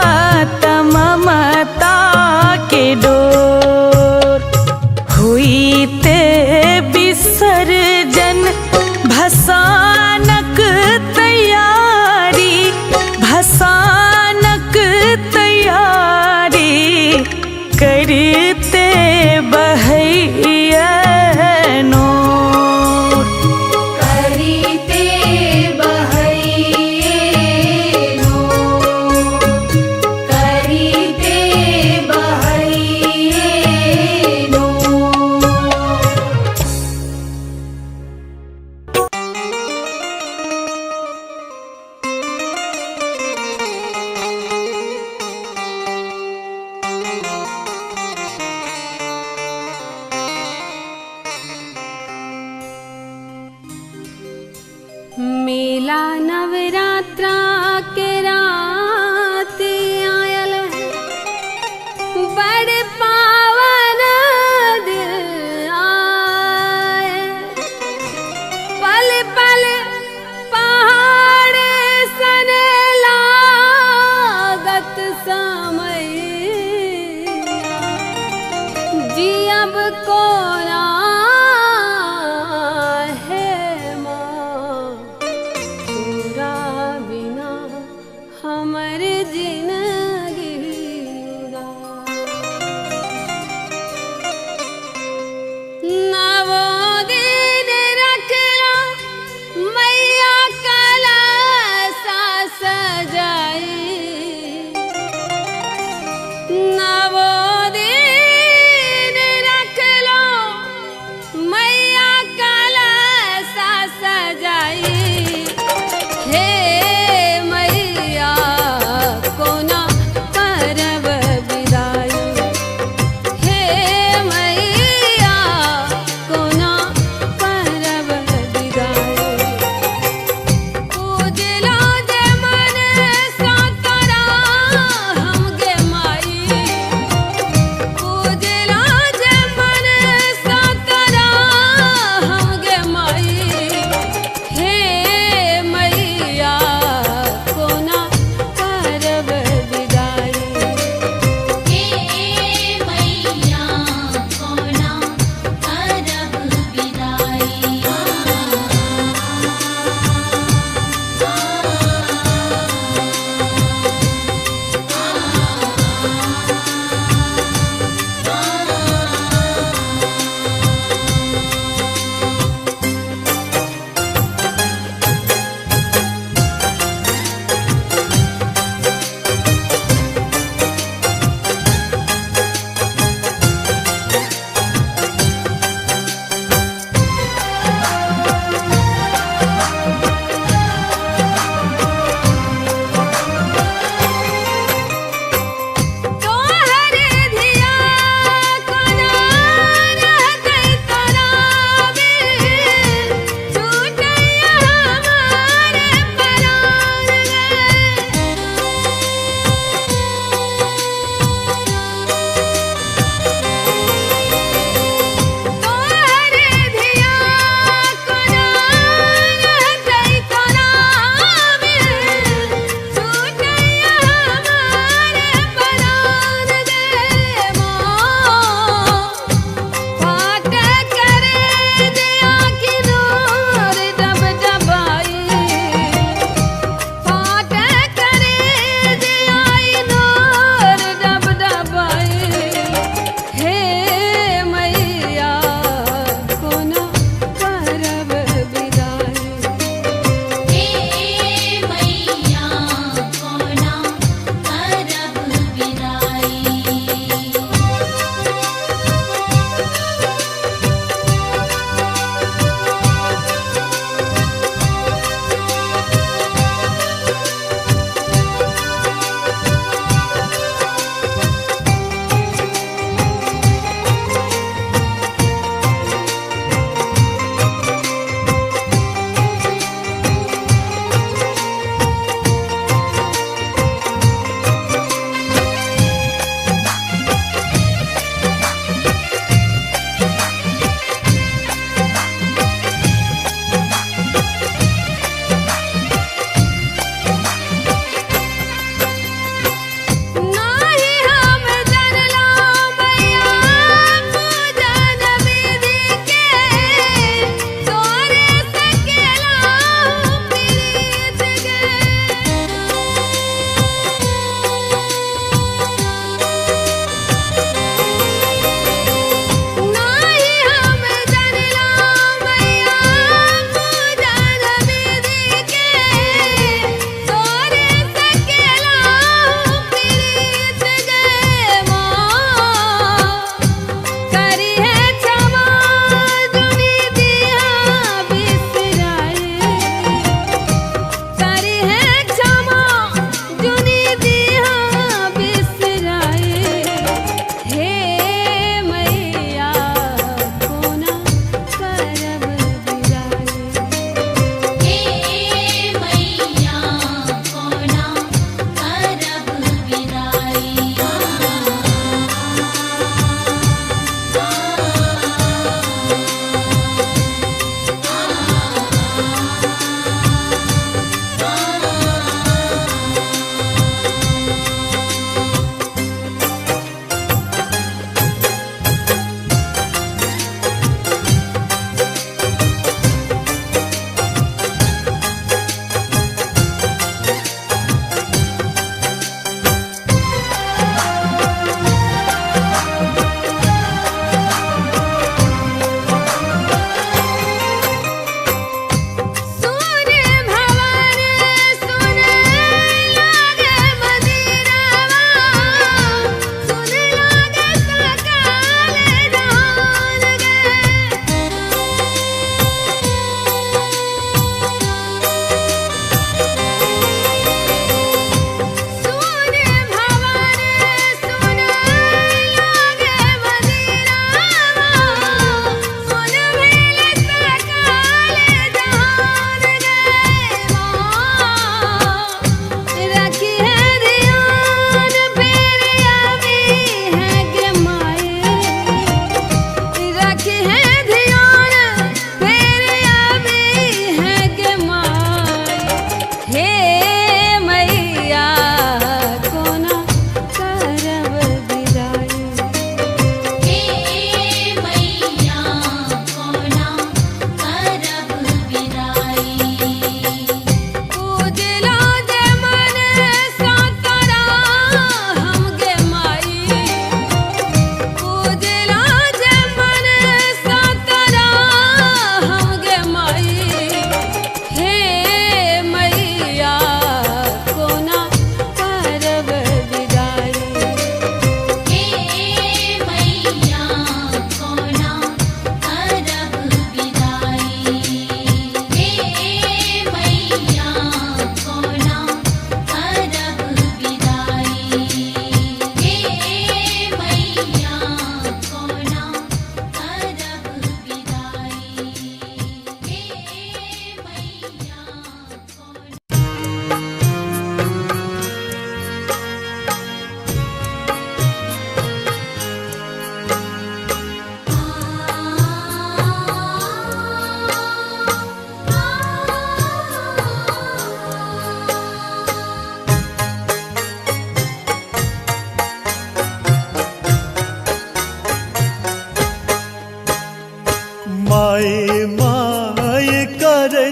ममता के डोर हुईते विसर्जन भसानक तैयारी भसानक तैयारी करते बहैया नोर करीते बहैये नो करीते बहैये नो मेला नवरात्रा के रात आयल है बड़ पावन दिन आए पल पल पहाड़ सन लागत समय जियब कोना है माँ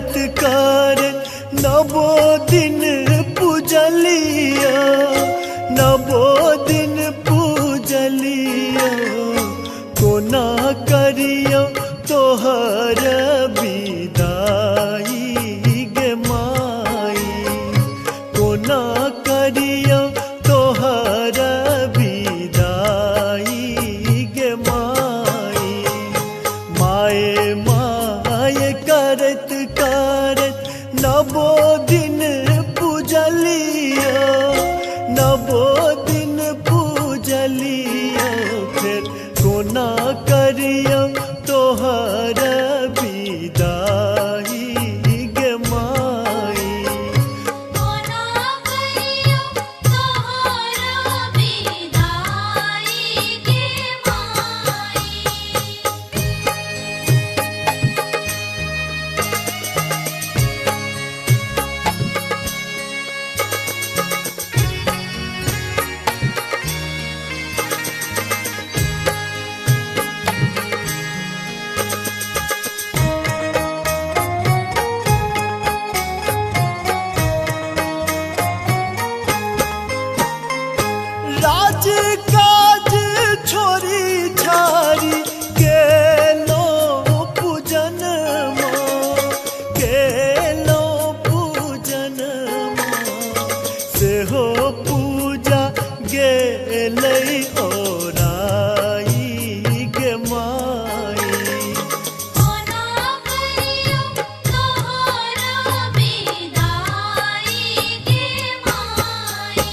करत करत नवो दिन पूजलिया, नवो दिन पूजलिया, कोना करियो तोहर विदाई गे माई, कोना करियो तोहर विदाई गे माई। माए माए करत करत नवो दिन पूजलिया, नवो दिन पूजलिया, फिर कोना करियो तोहर विदाई गे माई। कोना करियो तोहर विदाई गे माई। राज काज छोरी छारी गेलो पूजन माँ, गेलो पूजन माँ, सेहो पूजा गेलै ओराई गे माई। कोना करियो तोहर विदाई गे माई।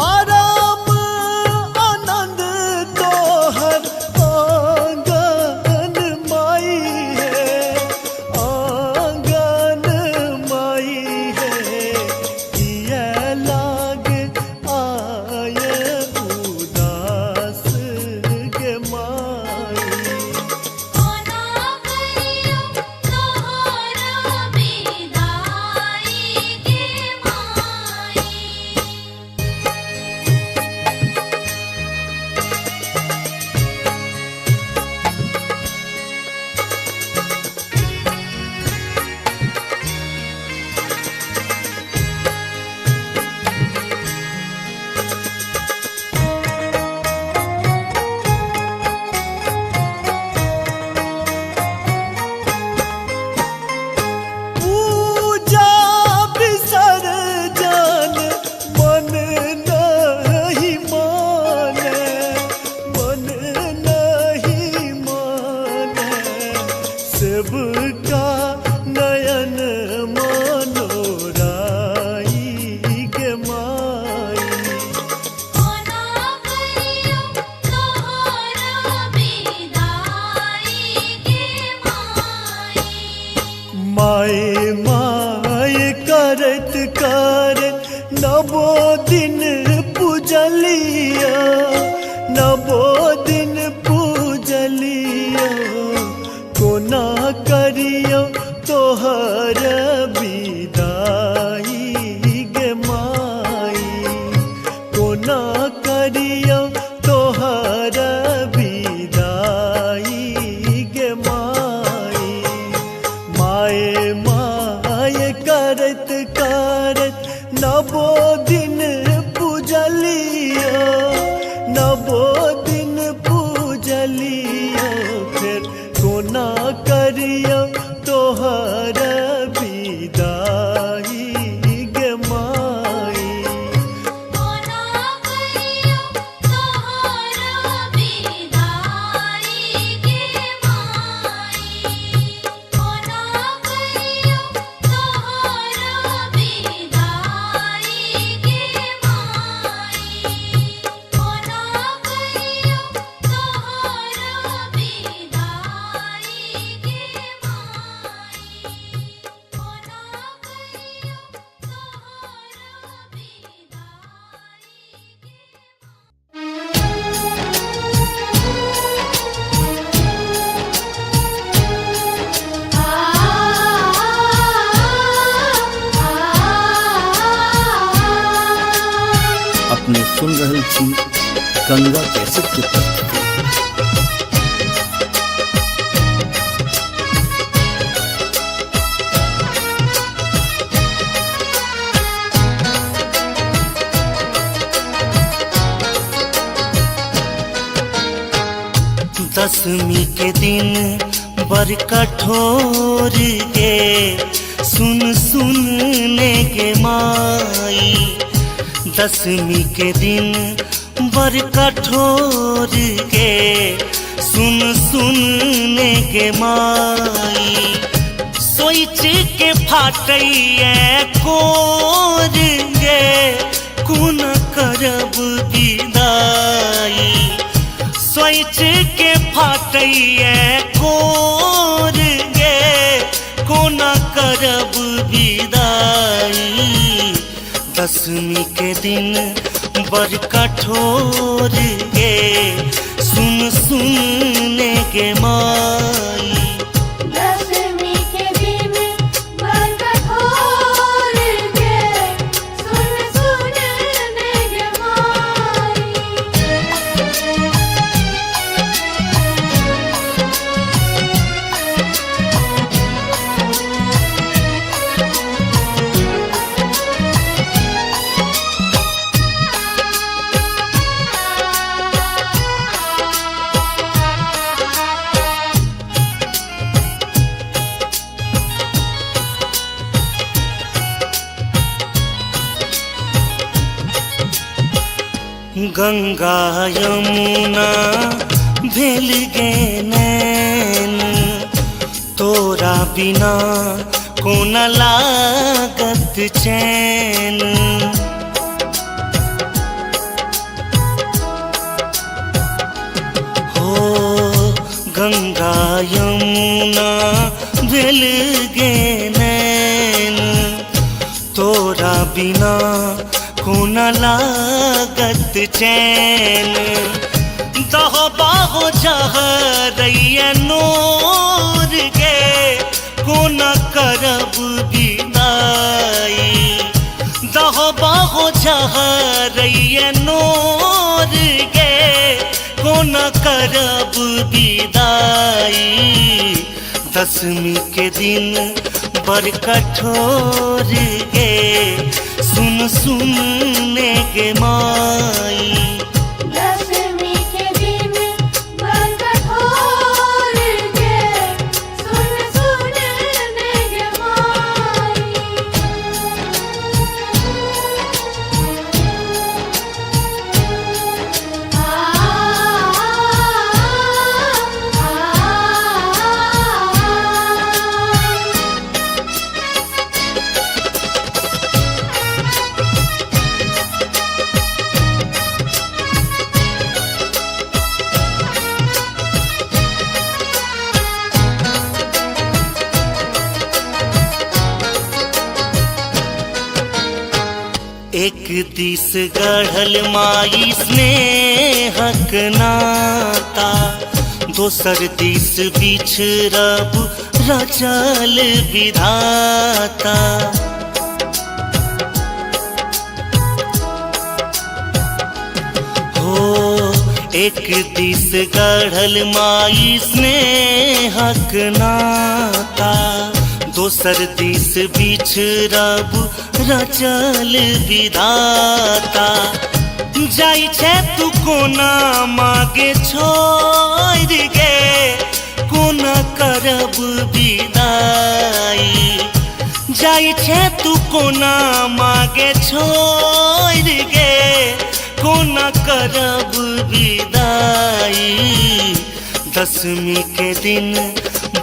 आराम आनंद तोहर आंगन माई है, आंगन माई है, किया लाग आय उदास गे माई। कोना करियो तोहर विदाई गे माई। पूजा विसर्जन मन नहीं माने, मन नहीं माने, सबका नयन मनोराई गे माई। कोना करियो तोहर विदाई गे माई। माए माए करत करत नवो दिन पूजलिया, नवो दिन पूजलिया, कोना करियो तोहर विदाई गे माई, कोना करियो तोहर विदाई गे माई। माए माए करत करत नवो दिन पूजलिया, नवो दिन पूजलिया, फिर कोना करियो तोहर अपने सुन रहल छी गंगा कैसेट के प्रस्तुति। दसवीं के दिन बर कठोर गे सुन सुनने के माई। दसवीं के दिन बर कठोर गे सुन सुनने के माई। सोच के फाटैया कोर गे कुन करब विदाई। सोच के फाटैया कोर गे कोना करब विदाई। दसवीं के दिन बर कठोर गे सुन सुनने के माई। दसवीं के दिन बर कठोर गे सुन सुनने के माई। गंगा यमुना भेल गे नैन तोरा बिना कोन लागत चैन। हो गंगा यमुना भेल गे नैन तोरा बिना कोन लागत चैन। दह बाहो जहरैया नोर गे कोन करब विदाई। दह बाहो जहरैया नोर गे कोन करब विदाई। दसवीं के दिन बर कठोर गे सुन सुनने के माई। दसवीं के दिन बर कठोर गे सुन सुनने के माई। एक दिस गढ़ल माई स्नेहक नाता दोसर दिस बिछड़ब रचल विधाता। हो एक दिस गढ़ल माई स्नेहक नाता दोसर दिस बिछड़ब रचल विधाता। जाई छे तू कोना मागे छोड़ गे कोना करब विदाई। जाई छे तू कोना मागे छोड़ गे कोना करब विदाई। दसवीं के दिन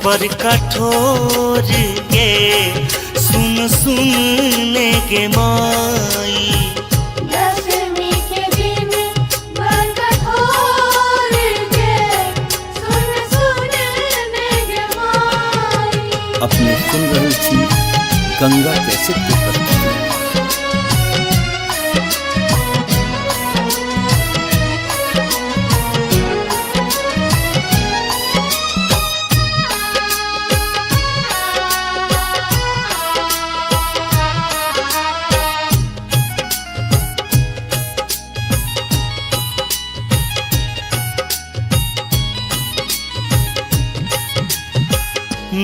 बर कठोर गे सुन सुनने के माई। दसवीं के दिन बर कठोर गे सुन सुनने के माई। अपने सुन रहल छी गंगा कैसेट के प्रस्तुति।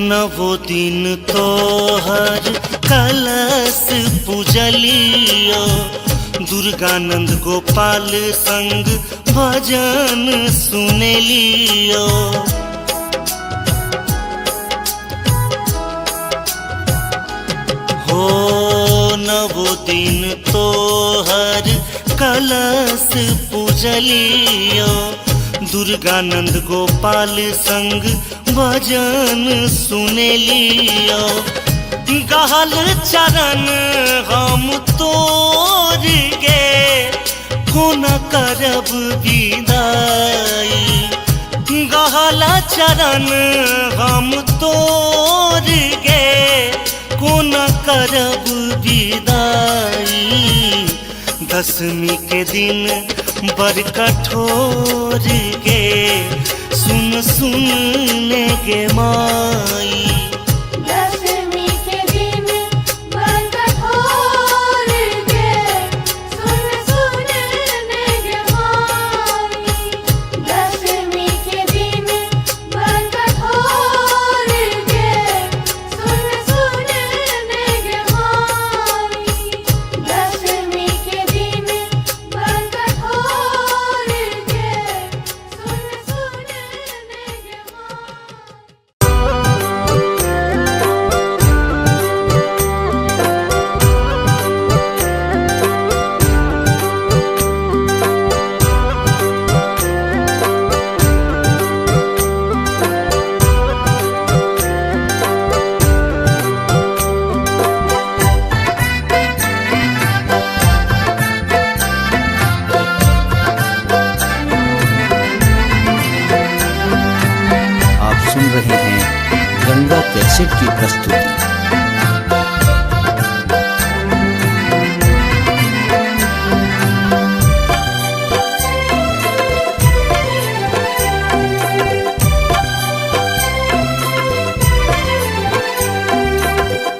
नवो दिन तोहर कलश पूजलियो दुर्गानंद गोपाल संग भजन सुनेलियो। हो नवो दिन तोहर कलश पूजलियो दुर्गानंद गोपाल संग भजन सुनेलियो। गहल चरण हम तोर गे कोना करब विदाई। गहल चरण हम तोर गे कोना करब विदाई। दशमी के दिन बड़ कठोर गे सुन सुन गे माई। दशमी के दिन बड़ कठोर गे सुन सुन गे माई। दशमी के दिन बड़ कठोर गे सुन सुन गे माई। दशमी के दिन बड़ कठोर गे सुन सुन गे माई। आप सुन रहे हैं गंगा कैसेट की प्रस्तुति।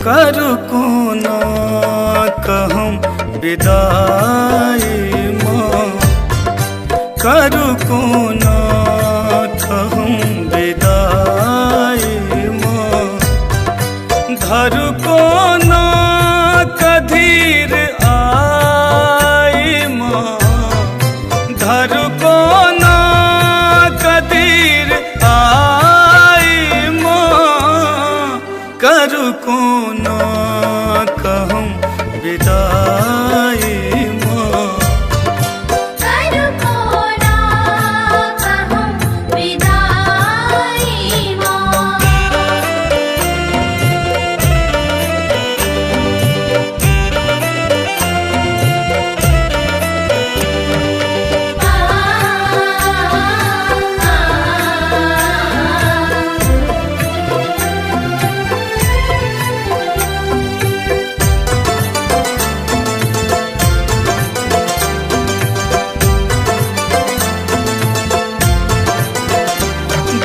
करू कोना कहम विदाई माँ। करू कोना कहम विदाई माँ। धरू कोना कधीर आई माँ। धरू कोना कधीर आई माँ। करू कोना कहम विदाई माँ। करू कोना कहम विदाई माँ।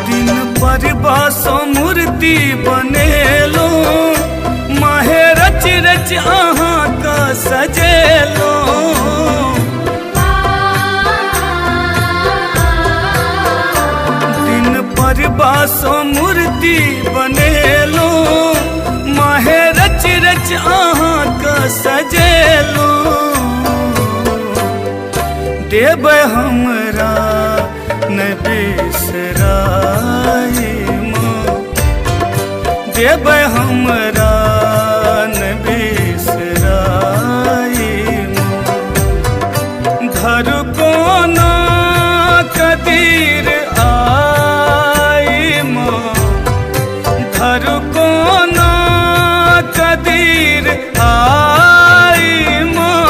दिन पर बासो मूर्ति बनेलो माहे रच रच अहाँ का सजेलो। दिन पर बासो मूर्ति बनेलो माहे रच रच अहाँ का सजेलो। देव हमरा न बिसराई माँ। देव हमरा न बिसराई माँ। धरू कोना कदीर आई माँ। धरू कोना कदीर आई माँ।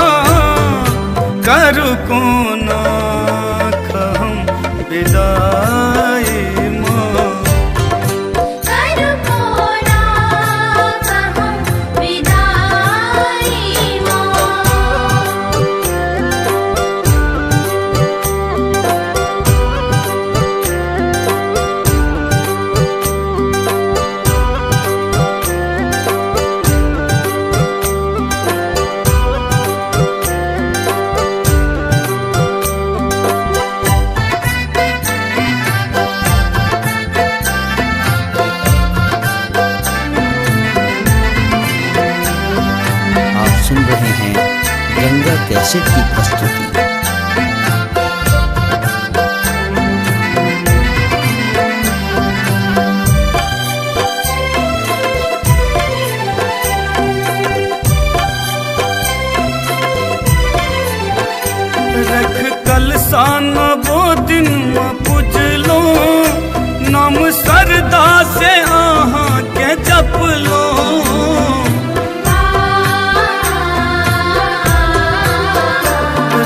करू कोना कहम विदाई माँ। करू कोना कहम विदाई माँ। कैसेट की प्रस्तुति। रख कलसान वो दिन पूजलो, नाम सरदा से आहा के जप लो।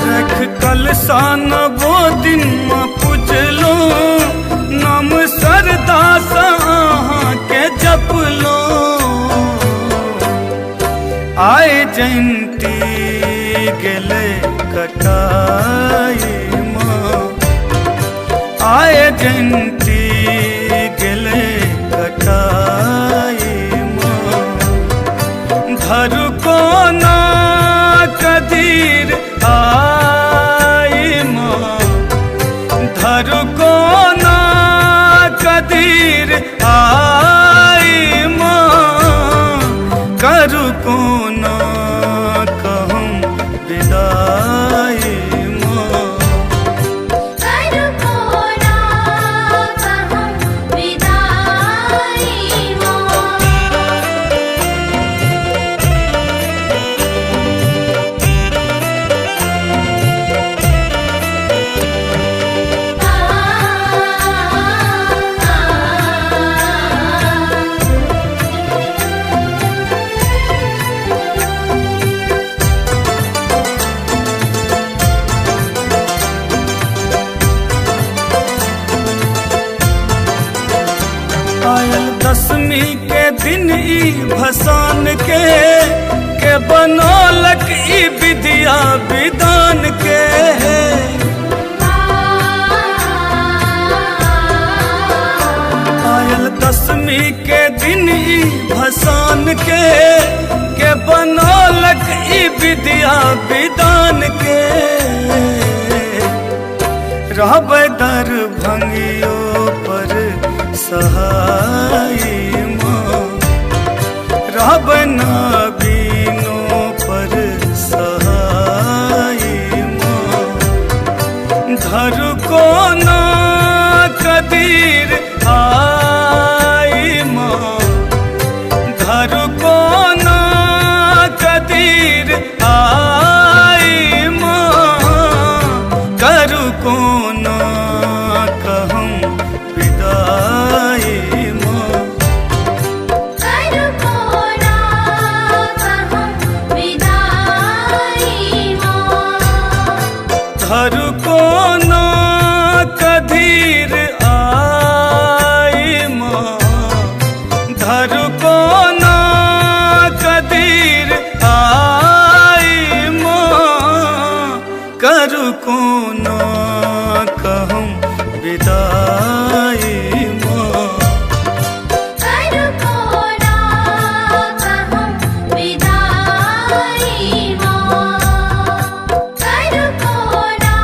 रख कलसान वो दिन पूजलो, नाम सरदा से आहा के जप लो। आए जयंती गेले कटाई माँ, आए जयंती गेले कटाई माँ। धर को ना कदीर आई माँ, धर को ना कदीर आई माँ। कर को ना कहूँ विदाई माँ, कर को ना कहूँ विदाई माँ। आयल दसवीं के दिन ई भसान के बनौलक ई विद्या विधान के। आयल दसवीं के दिन ई भसान के बनौलक ई विद्या विधान के। रहबै दर भंगियो पर सहाय माँ, रहबै ना बीनो पर सहाय माँ। धर को ना कदीर आई माँ, धर को ना कदीर आई माँ। कर को ना कहूँ विदाई माँ, कर को ना कहूँ विदाई माँ। धर को ना कदीर आई माँ, धर को ना कदीर आई माँ। कर को ना कहूँ विदाई माँ, कर को ना कहूँ विदाई माँ। कर को ना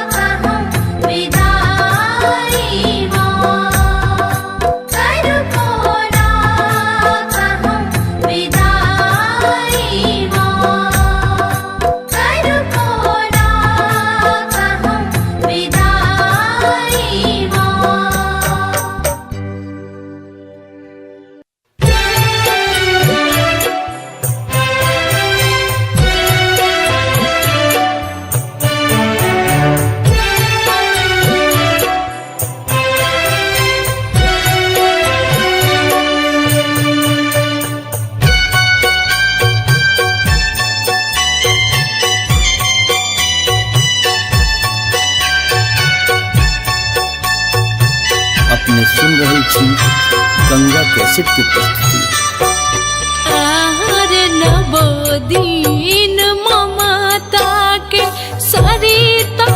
कहूँ विदाई माँ। कर को ना कहूँ विदाई माँ। कर को ना कहूँ विदाई माँ। अपने सुन रहे छी गंगा कैसेट की प्रस्तुति। आहार नवोदीन ममता के सरिता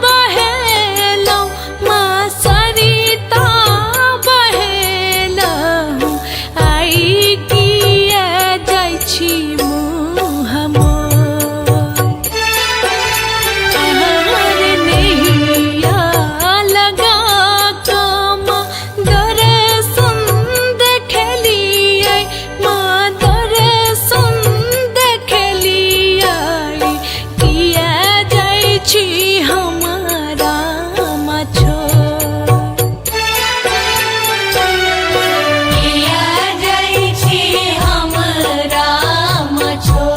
बहेलौ, माँ सरिता बहेलौ। आई किया जाइ छी मुँह मोर, आहार नैया लगा कम दर्शन देखलियै, माँ दर्शन देखे छी हमारा मछो किया जाइ छी हमरा मछो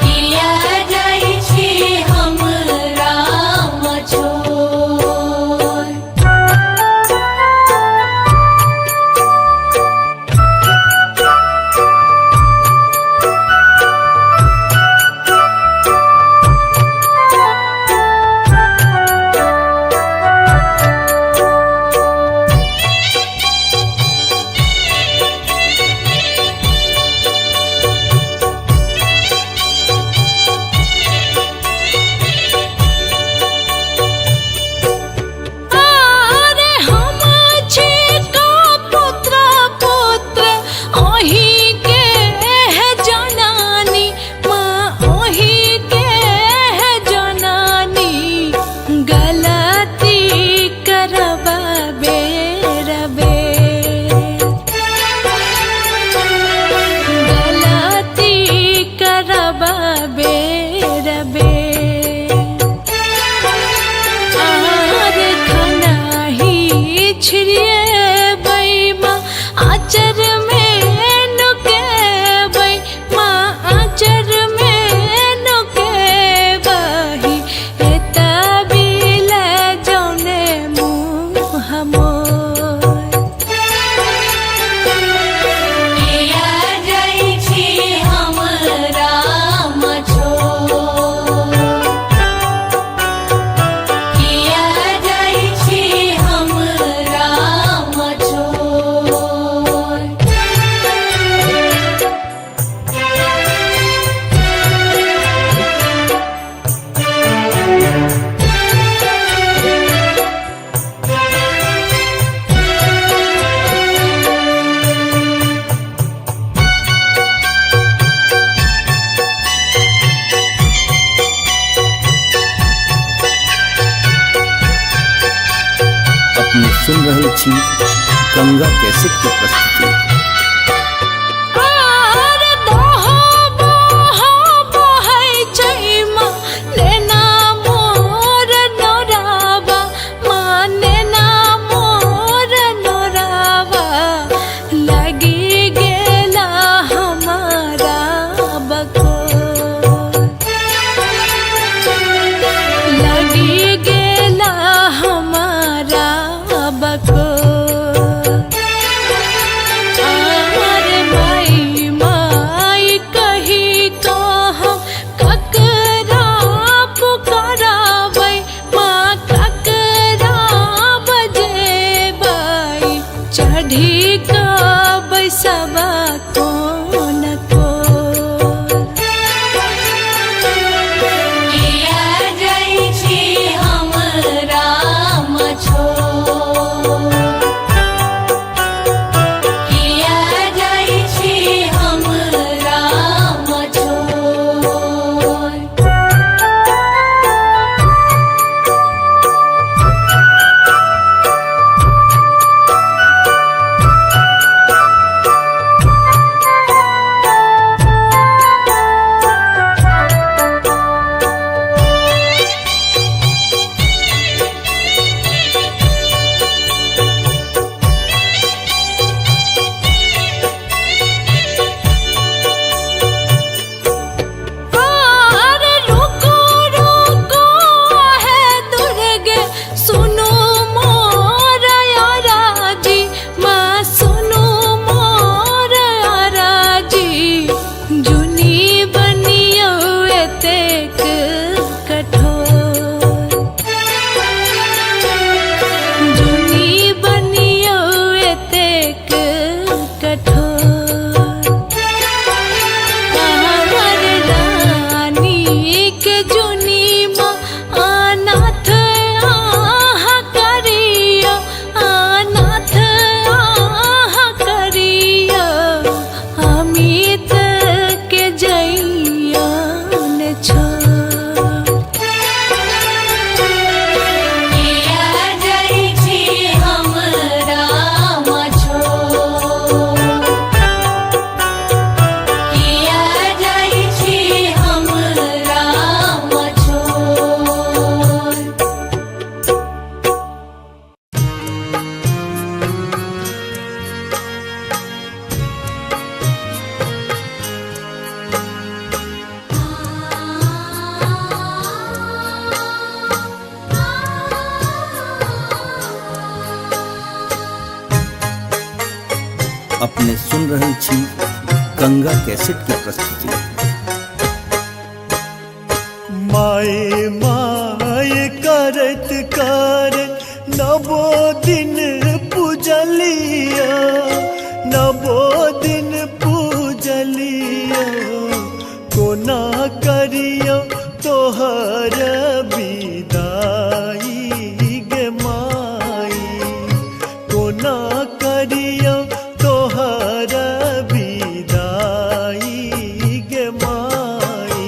किया जाइ छी हमरा मछो अरे हम छी का पुत्र पुत्र ओही के है जनानी माँ ओही के है जनानी गलती करबा बेरबे गलती करबा बेरबे आर खनाही छिड़िए बैमा आचर में नुकेबै माँ आचर में नुकेबै एता बिल जौने मुँह मोर किया जाइ छी हमरा मछो किया जाइ छी हमरा मछो अपने सुन रहल छी गंगा कैसेट के प्रस्तुति। आर दोहो बोहो बहै छै माँ नेना मोर नोरावा माँ नेना मोर नोरावा लगी गेला हमारा बको लगी गेला हमारा बको अपने सुन रहल छी गंगा कैसेट की प्रस्तुति। माए माए करत करत नवो दिन पूजलिया, नवो दिन पूजलिया, कोना करियो तोहर विदाई गे माई, कोना करियो तोहर विदाई गे माई।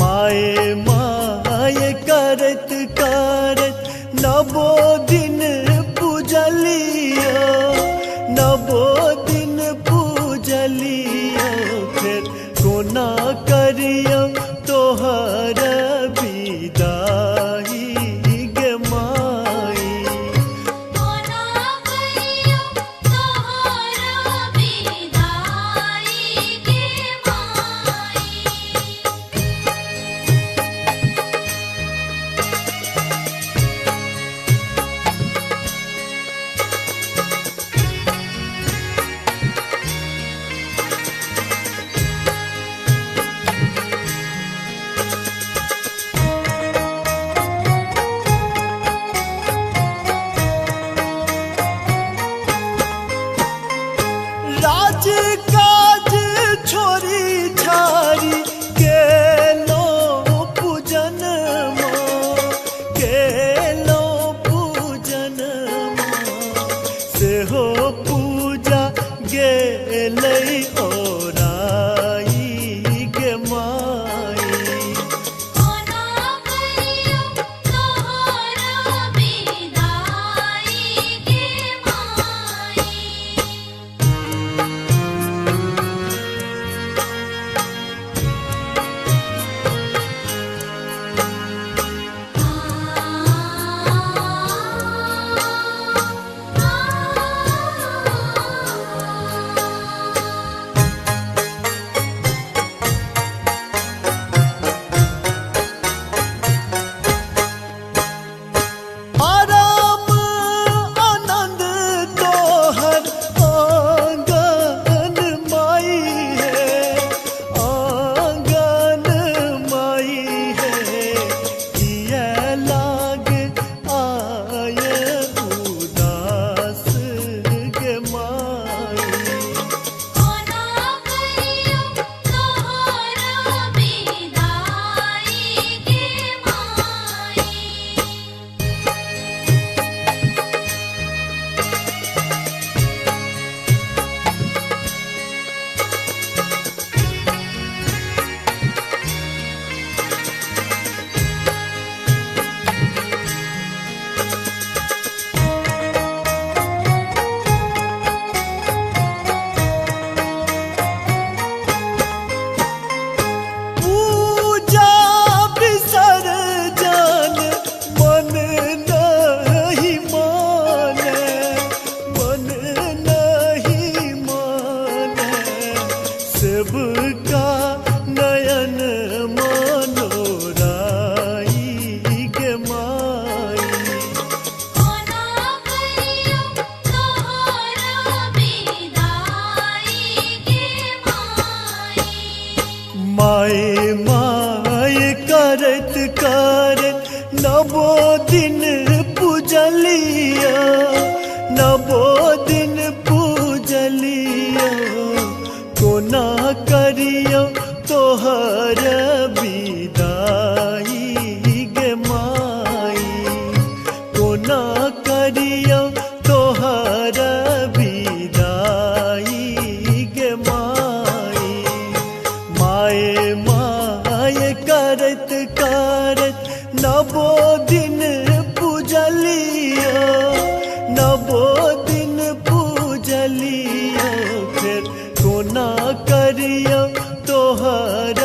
माए माए करत करत नवो दिन पूजलिया, नवो दिन पूजलिया, फिर कोना करियो तोहर विदाई गे माई। कोना करियो तोहर विदाई गे माई। राज काज छोरी छारी गेलो पूजन माँ, गेलो पूजन माँ, सेहो पूजा गेलै ओराई गे माई। कोना करियो तोहर विदाई गे माई। आराम आनंद तोहर आंगन माई है, आंगन माई है, किया लाग आय उदास गे माई। कोना करियो तोहर विदाई गे माई। पूजा विसर्जन मन नहीं माने, मन नहीं माने, सेवका नयन मनोराई गे माई। कोना करियो तोहर विदाई गे माई। माए माए करत करत नवो दिन पूजलिया, नवो दिन पूजलिया, कोना करियो तोहर विदाई गे माई, कोना करियो तोहर विदाई गे माई। माए माए करत करत नवो दिन पूजलिया, नवो दिन पूजलिया, फिर कोना करियो तोहर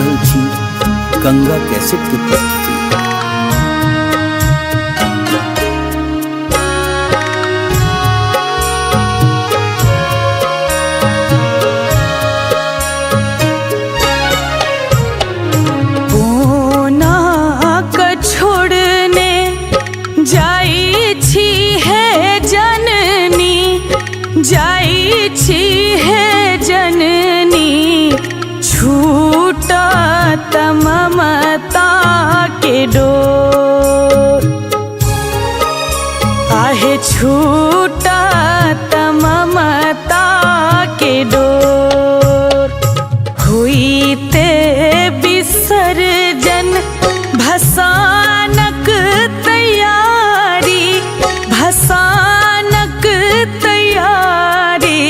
रहल छी गंगा कैसेट के प्रस्तुति। जाई छी है जननी छूटा ममता के डोर, आहे छूटा ममता के डोर। हुई ते विसर्जन भसानक तैयारी, भसानक तैयारी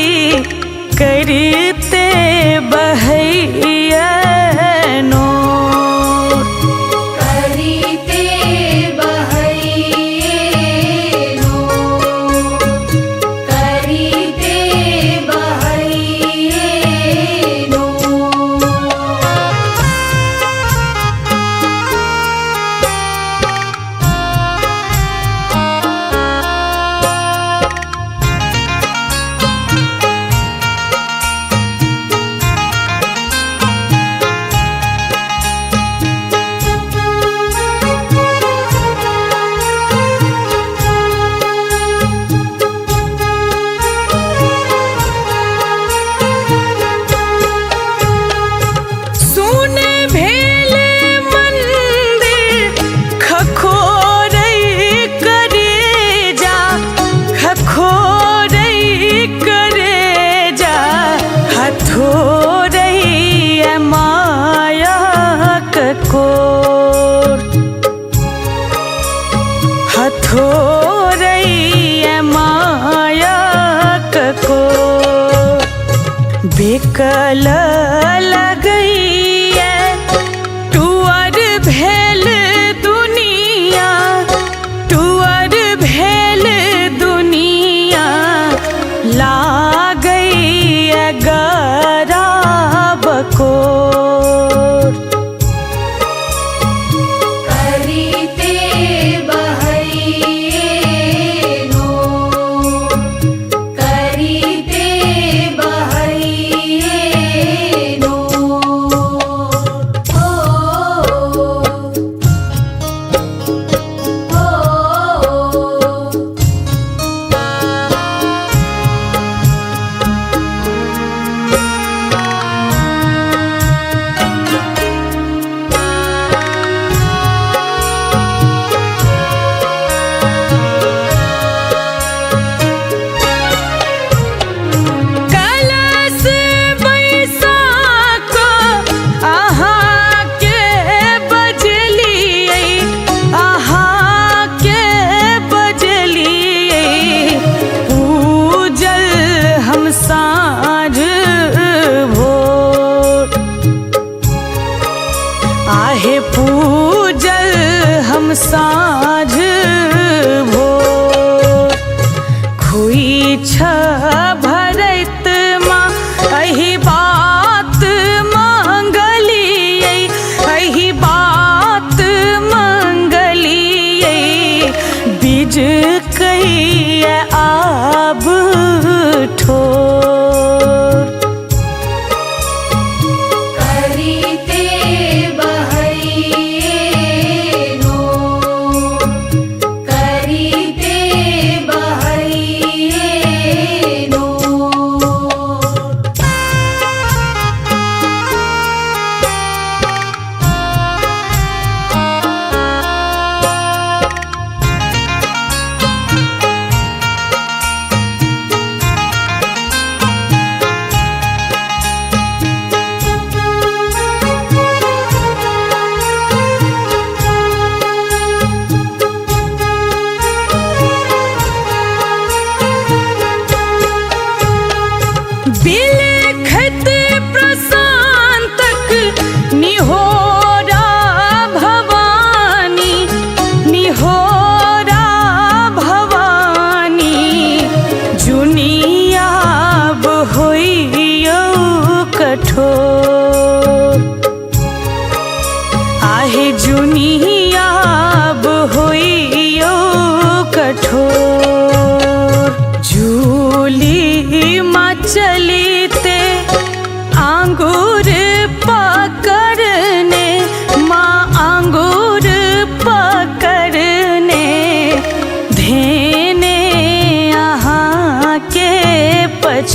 करते बहैया नोर, करते बहैये नोर, करते बहैये नोर। बेकल लगैया टुअर भेल दुनिया, टुअर भेल दुनिया लागैया गराब कोर, करते बहैये नोर, करते बहैये नोर। ओ कलश बैसाख अहाँ के बजलियै, अहाँ के बजलियै पूजल हम साँझ भोर, आहे पूजल हम साँझ भोर। खुई छ भरत माँ अही बात मंगलियै, अही बात मंगलियै बीज कहिया आब ठोर, करते बहैये नोर, करते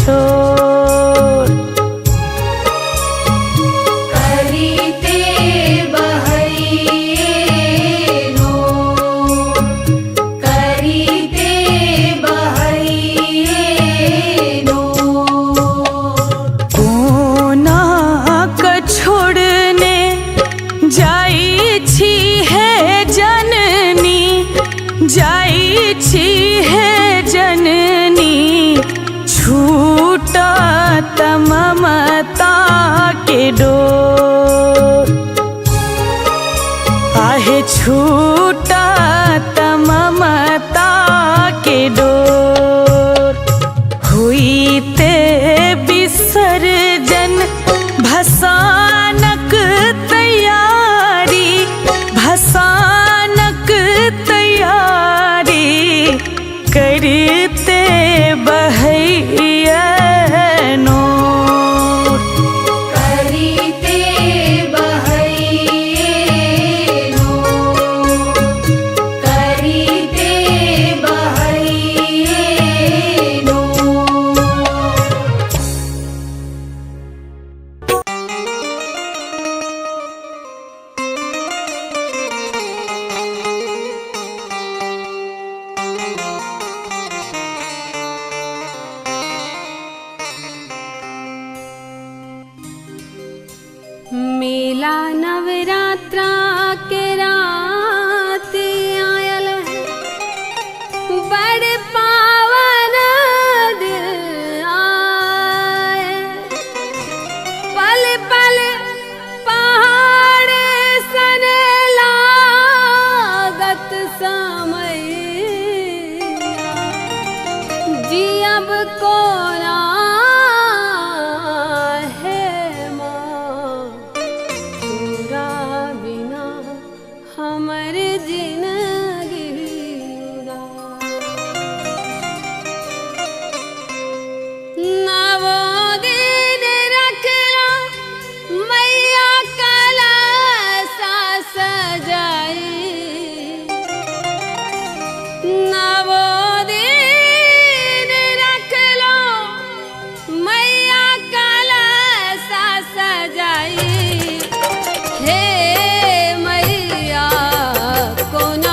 छोर। करीते बहैये नो, करीते बहैये नो। कोना क छोड़ने जाई छी है जननी, जाई छी है जननी, छूटा ममता के डोर। आहे छूटा ममता के डोर। हुईते विसर्जन भसानक तैयारी, भसानक तैयारी, करते बहैया नोर। करीते बहैये नो, करीते बहैये नो। मेला नवरात्रा के रात आयल है, बड़ पावन दिन आए। पल पल पहाड़ सन लागत समय, जी अब कोना है माँ, तोरा बिना हमर जिंदगी उदास। नवो दिन रखला मैया कलशा सजाई, नवो दिन रखलो मैया कलशा सजाई। हे मैया कोना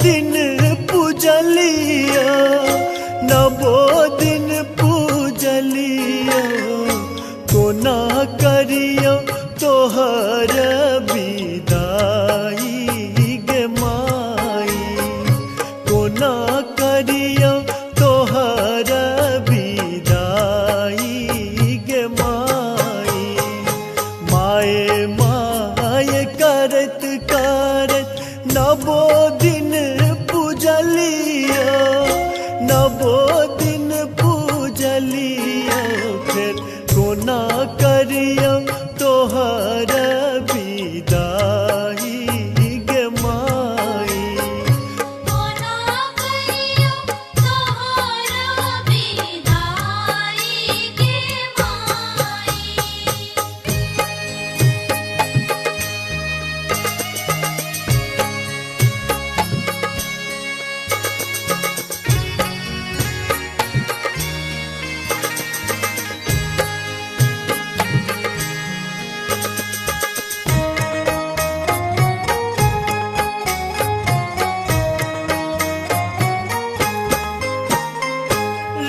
दिन पूजलिया नवो दिन पूजलिया कोना करियो तोहर विदाई गे माई कोना करियो तोहर विदाई गे माई माए माए करत करत नवो दिन पूजलिया नवो दिन पूजलिया फिर कोना करियो तोहर विदाई गे माई कोना करियो तोहर विदाई गे माई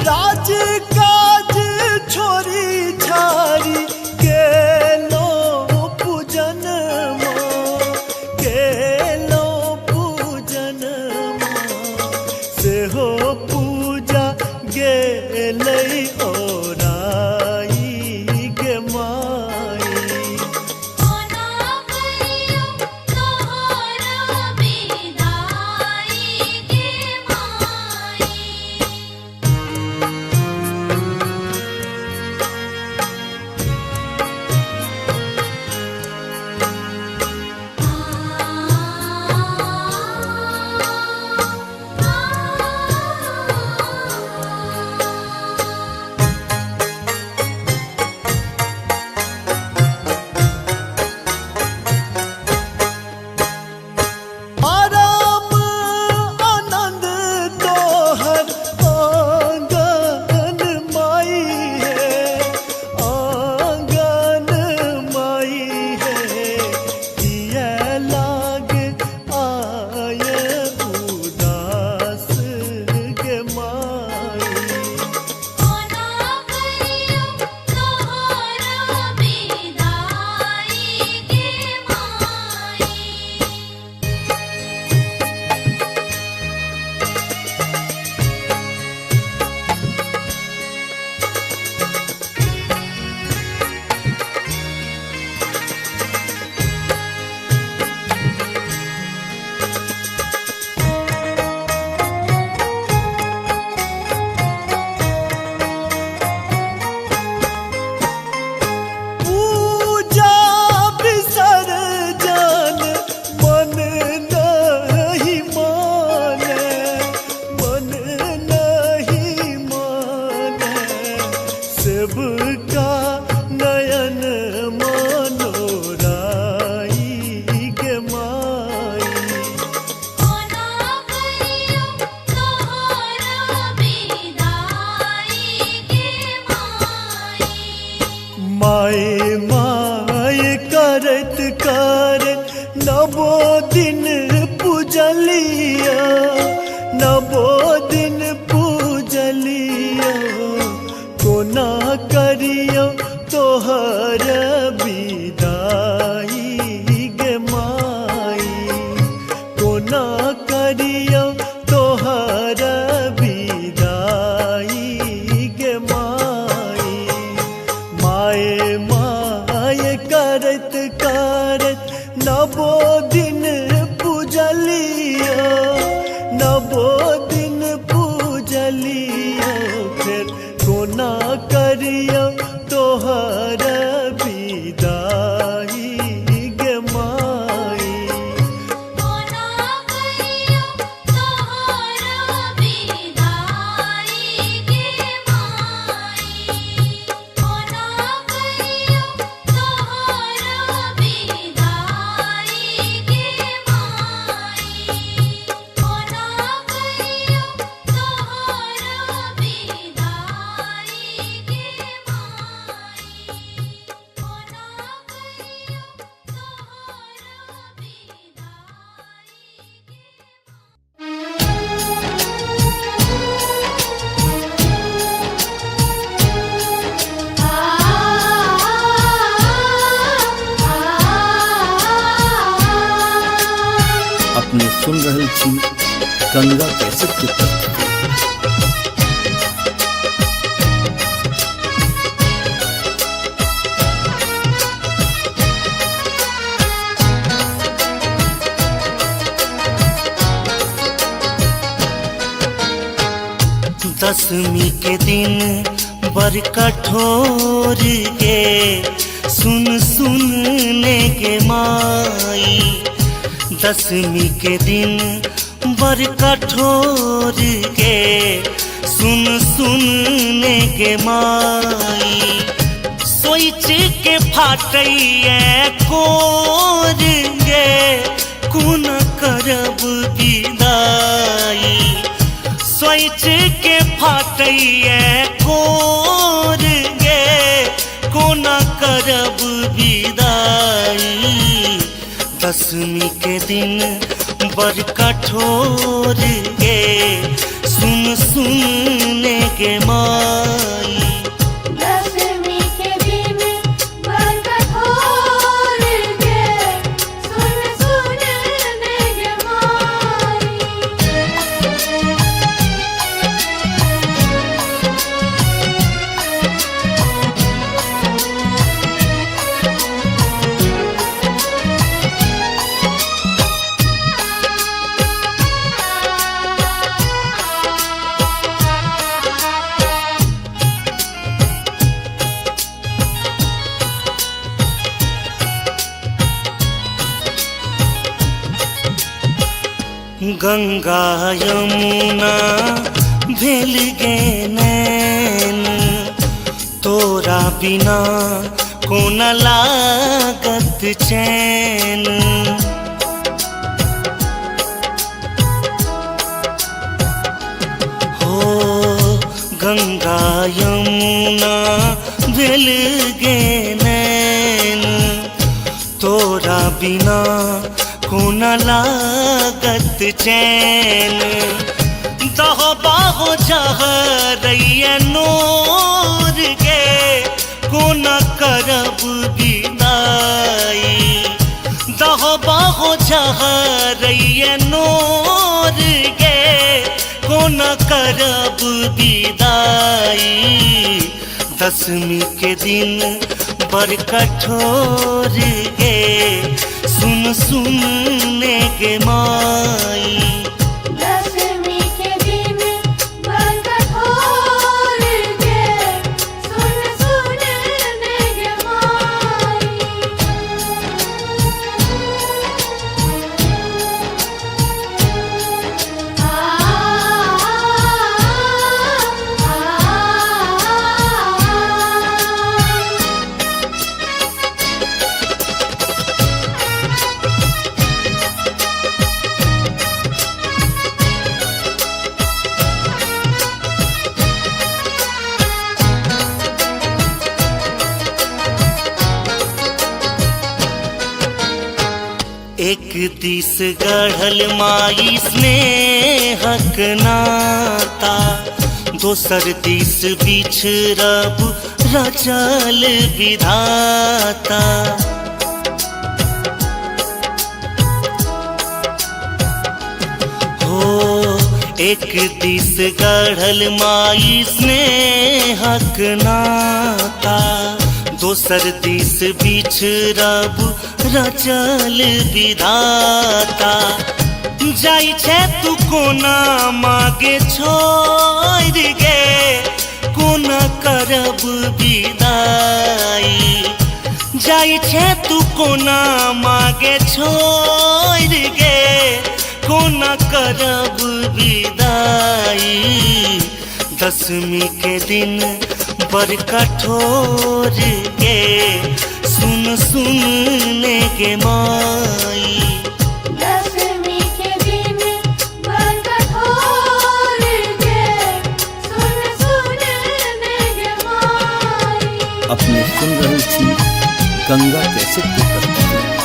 राज काज छोरी छारी गेलो पूजन गेलो पूजन सेहो पूजा गेलै ओराई गे माई कोना करियो तोहर विदाई गे माई आराम आनंद तोहर आंगन माई है आंगन माई है किया लाग आय उदास गे माई कोना करियो तोहर विदाई गे माई पूजा विसर्जन मन नहीं माने मन नहीं माने सबका नयन मनोराई गे माई कोना करियो तोहर विदाई गे माई माए माए करत करत नवो दिन पूजलिया नवो दिन पूजलिया कोना करियो तोहर विदाई गे माई कोना करियो तोहर विदाई गे माई माए माए करत करत नवो दिन पूजलिया नवो दिन पूजलिया फिर कोना करियो तोहर विदाई गे माई कोना करियो तोहर विदाई गे माई कोना करियो तोहर विदाई गे माई कोना करियो सुन रहल छी गंगा कैसेट के प्रस्तुति। दसवीं के दिन बर कठोर गे सुन सुनने के माई। दसवीं के दिन बर कठोर गे सुन सुनने के माई। सोच के फाटैया कोर गे कुन करब विदाई। सोच के फाटैया कोर गे कोना करब विदाई। दसवीं के दिन बड़ कठोर गे सुन सुनने के माई। दसवीं के दिन बड़ कठोर गे सुन सुनने के माई। गंगा यमुना भेल गे नैन तोरा बिना कोन लागत चैन। हो गंगा यमुना भेल गे नैन तोरा बिना कोन लागत चैन। दह बाहो जहरैया नोर गे कोन करब विदाई। दह बाहो जहरैया नोर गे कोन करब विदाई। दसवीं के दिन बड़ कठोर गे सुन सुनने के माई। दसवीं के दिन बड़ कठोर गे सुन सुनने के माई। एक दिस गढ़ल माई स्नेहक नाता दोसर दिस बिछड़ब रचल विधाता। हो एक दिस गढ़ल माई स्नेहक नाता दोसर दिस बिछड़ब रचल विधाता। जाई छे तू कोना मागे छोड़ गे कोना करब विदाई। जाई छे तू कोना मागे छोड़ गे कोना करब विदाई। दसवीं के दिन बड़ कठोर गे सुन सुनने के माई। दसवीं के दिन बड़ कठोर गे सुन सुनने के माई। अपने सुन रहल छी गंगा कैसेट के प्रस्तुति।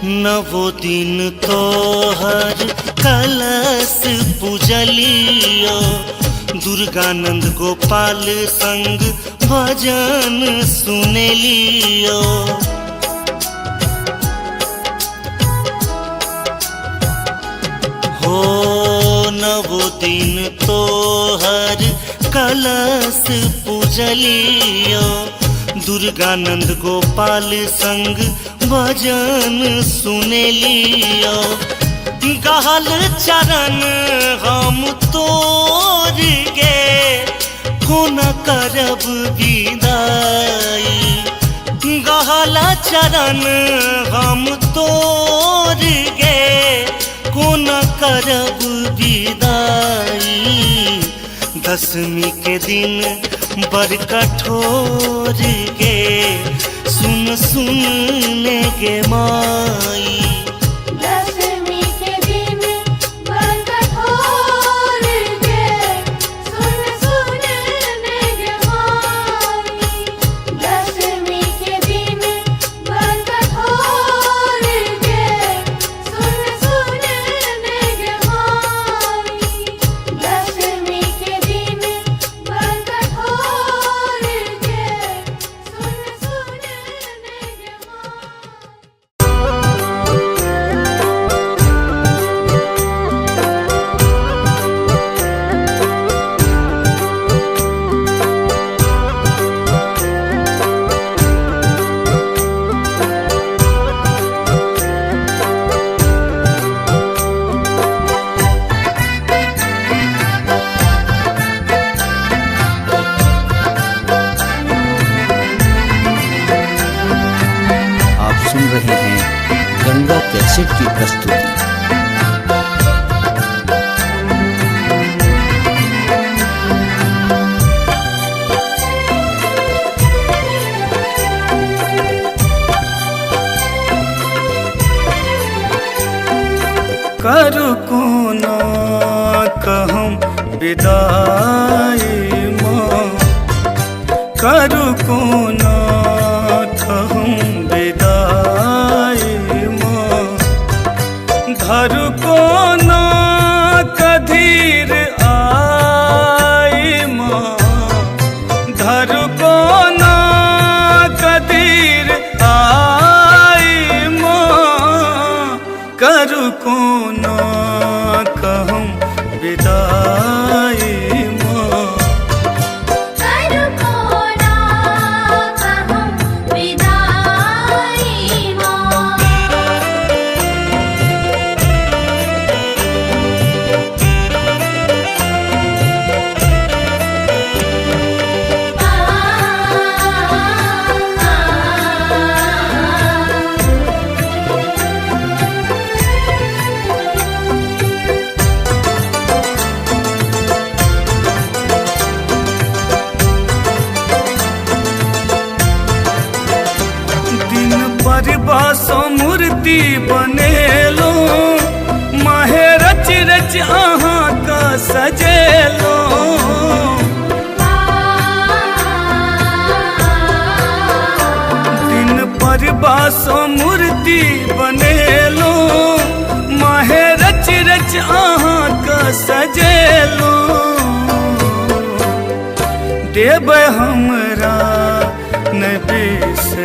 नवो दिन तोहर कलश पूजलियो दुर्गानंद गोपाल संग भजन सुनेलियो हो नवो दिन तोहर कलश पूजलियो दुर्गानंद गोपाल संग भजन सुनेलियो गहल चरण हम तोर गे कोन करब विदाई गहल चरण हम तोर गे कोन करब विदाई दशमी के दिन बड़ कठोर गे सुन सुन ने गे माई दशमी के दिन बड़ कठोर गे सुन सुन ने गे माई दशमी के दिन बड़ कठोर गे सुन सुन ने गे माई दशमी के दिन बड़ कठोर गे सुन सुन ने गे माई आप सुन रहे हैं गंगा कैसेट की प्रस्तुति। कर कोना कहम विदाई माँ कर कोना कहम विदाई माँ धर कोना कधीर आई माँ धर कोना कधीर आई माँ कर कोना कहम विदाई माँ कर कोना कहम विदाई माँ दिन पर बासो मूर्ति बनेलो माहे रच रच अहाँ का सजेलो दिन पर बासो मूर्ति बनेलो माहे रच रच अहाँ का सजेलो देव हमरा न बिसराई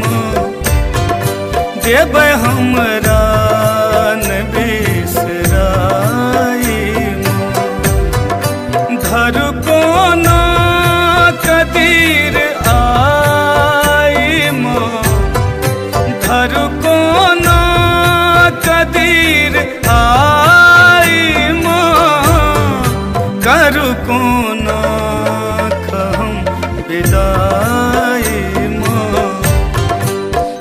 माँ देव हमरा न बिसराई माँ धर कोना कदीर आई माँ धर कोना कदीर आई माँ कर कोना कहम विदाई माँ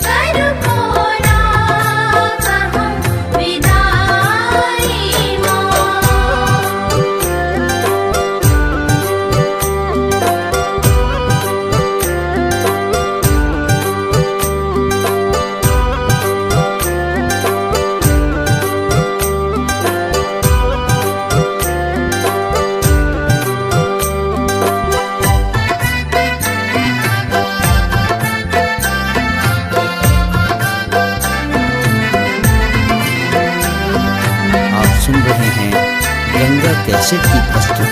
कर कोना कैसेट की प्रस्तुति।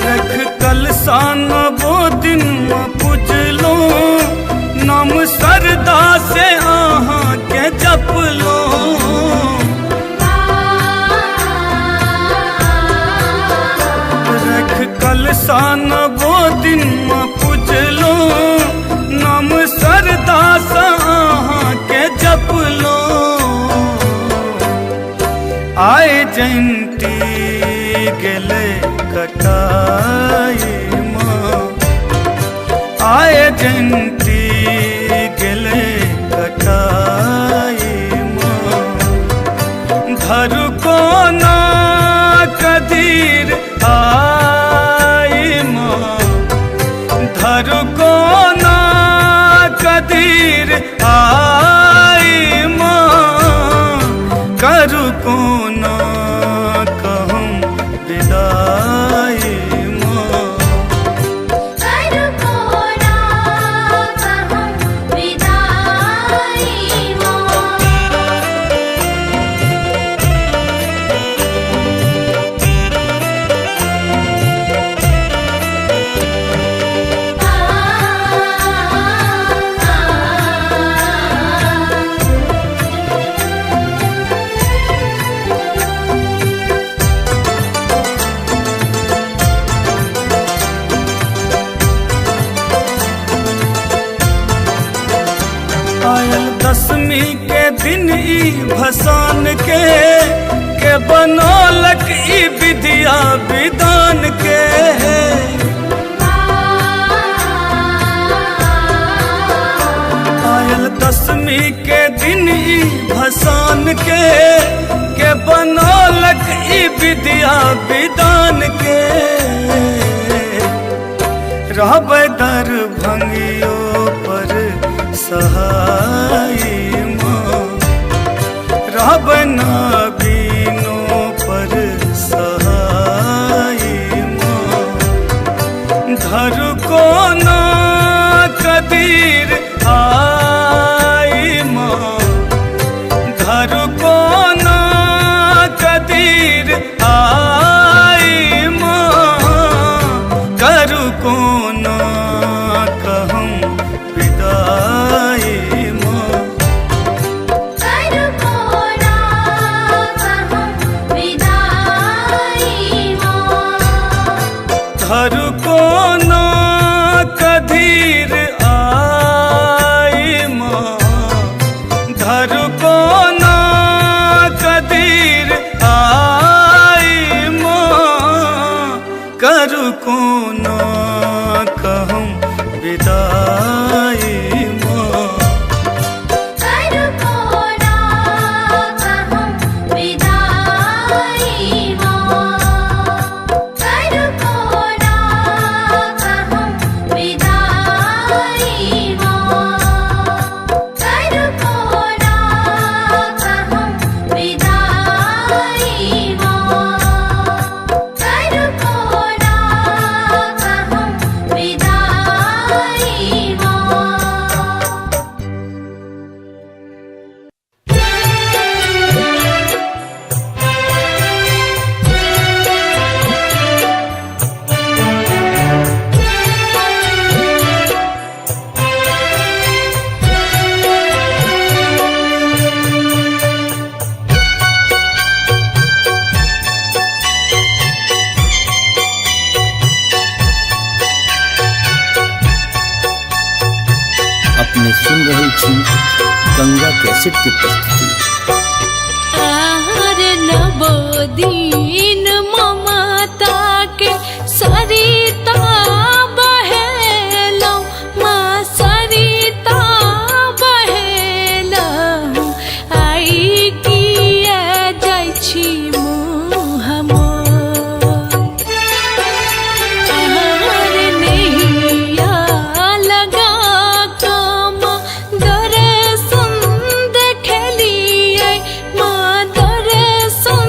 रख कलसान वो दिन पूजलो, नाम सरदा से आहाँ के जप लो। रख कलसान वो दिन पूजलो, नाम सरदा से आहाँ के जप लो। आए जयंती गेले कटाई माँ, आए जयंती गेले कटाई माँ। घर को ना कदीर आई माँ, घर को ना कदीर आई माँ। कर को ना कहूँ विदाई माँ, कर को ना कहूँ विदाई माँ। आयल दसवीं के दिन ई भसान के बनौलक ई विद्या विधान के। आयल दसवीं के दिन ई भसान के बनौलक ई विद्या विधान के। रहबै दरभंगियो पर सहाय माँ, रहबै नाबीनो पर सहाय माँ। घर को ना कदीर आई माँ, घर को ना कदीर आई माँ। कर को ना कहूँ विदाई माँ, कर को ना कहूँ विदाई माँ। घर को ना कदीर आई माँ, घर को ना कदीर आई माँ। कर को ना कहूँ विदाई माँ, कर को ना कहूँ विदाई माँ। कर को ना कहूँ विदाई माँ। कर को ना कहूँ विदाई माँ। कर को ना कहूँ विदाई माँ। अपने सुन रहे छी गंगा कैसेट की प्रस्तुति। आहार नवो दीन ममता के सरिता बहेलौ, माँ सरिता बहेलौ। आई किया जाइ छी मुँह मोर, आहार नैया लगा कम दर्शन देखलियै, माँ दर्शन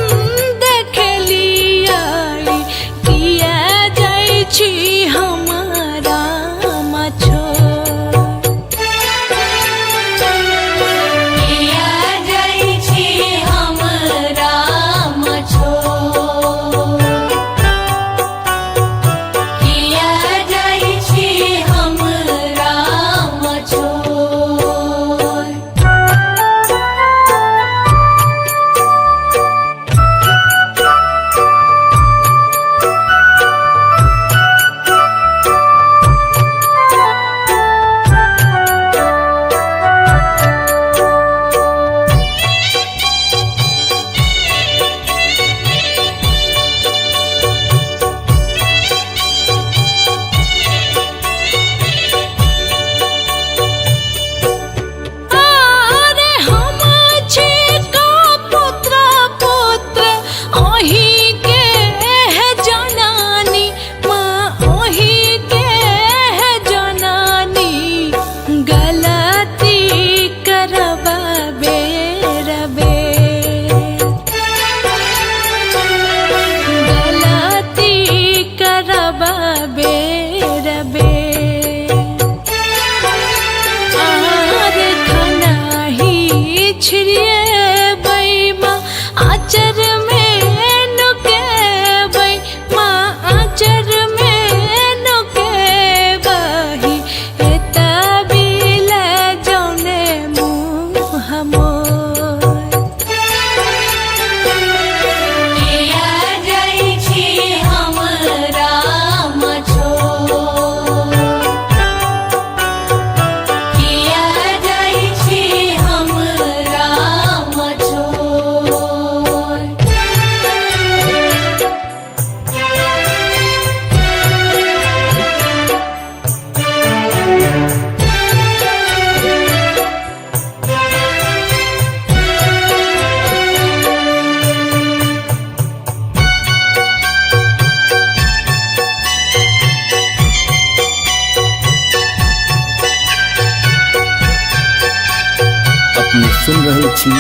रहल छी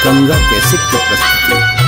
गंगा कैसेट के प्रस्तुति।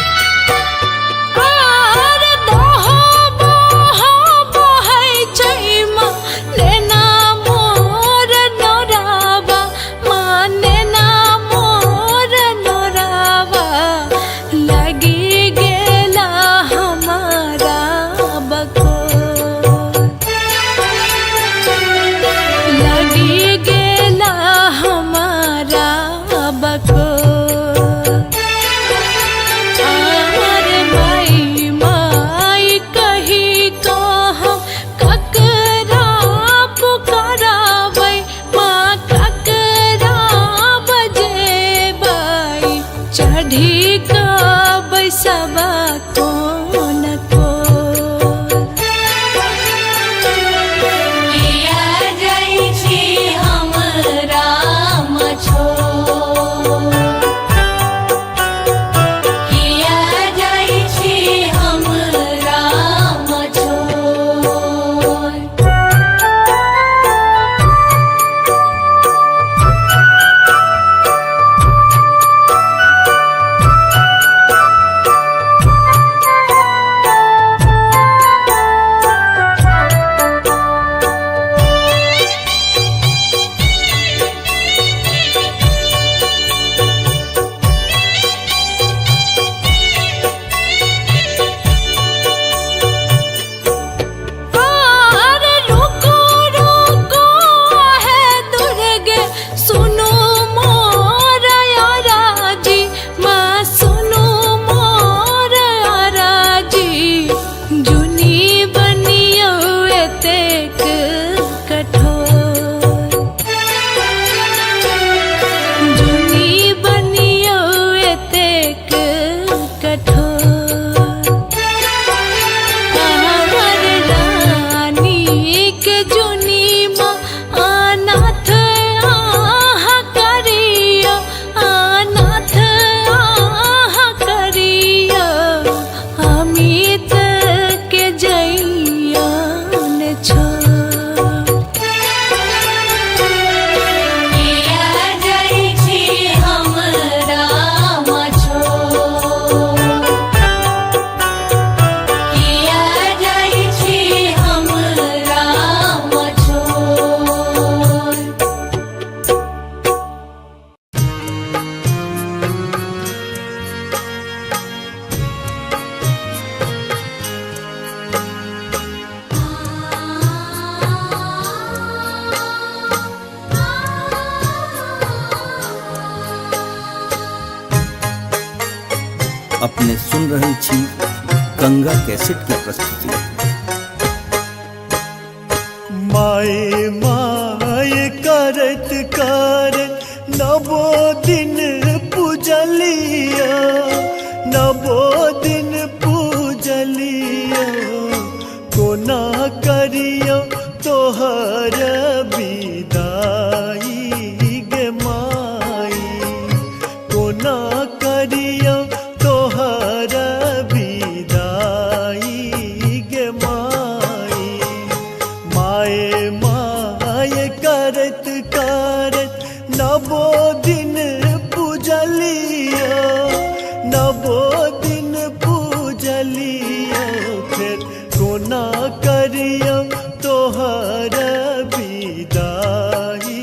अपने सुन रहल छी गंगा कैसेट के प्रस्तुति। माए माए करत करत नवो दिन पूजलिया, नवो दिन पूजलिया, कोना करियो तोहर विदाई गे माई, कोना करियो तोहर विदाई गे माई। माए माए करत करत नवो दिन पूजलिया, नवो दिन पूजलिया, फिर कोना करियो तोहर विदाई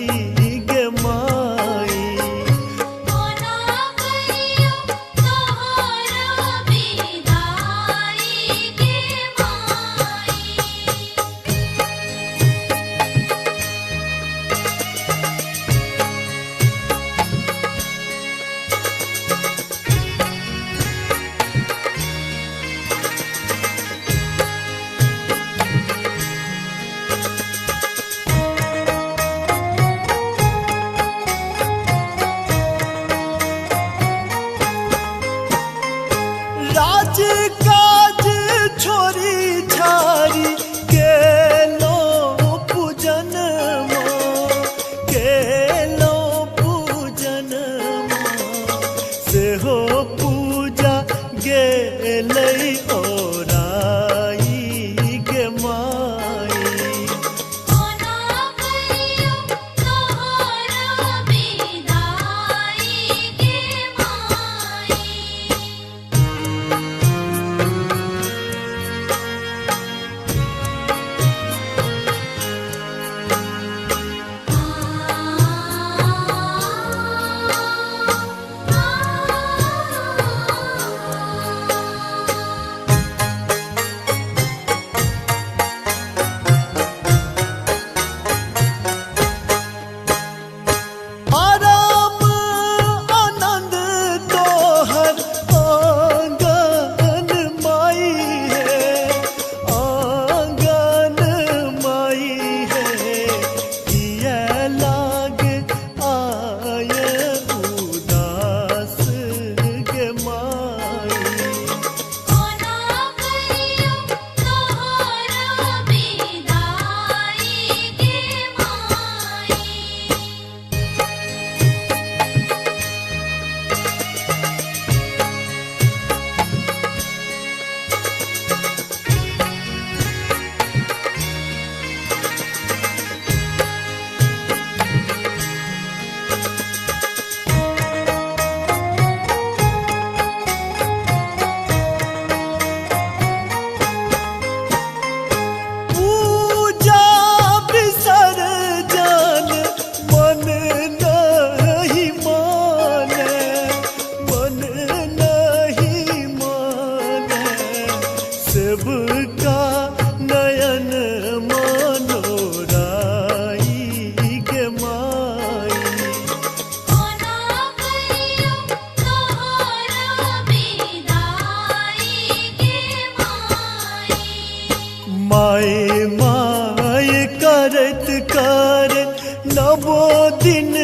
करत करत नवो दिन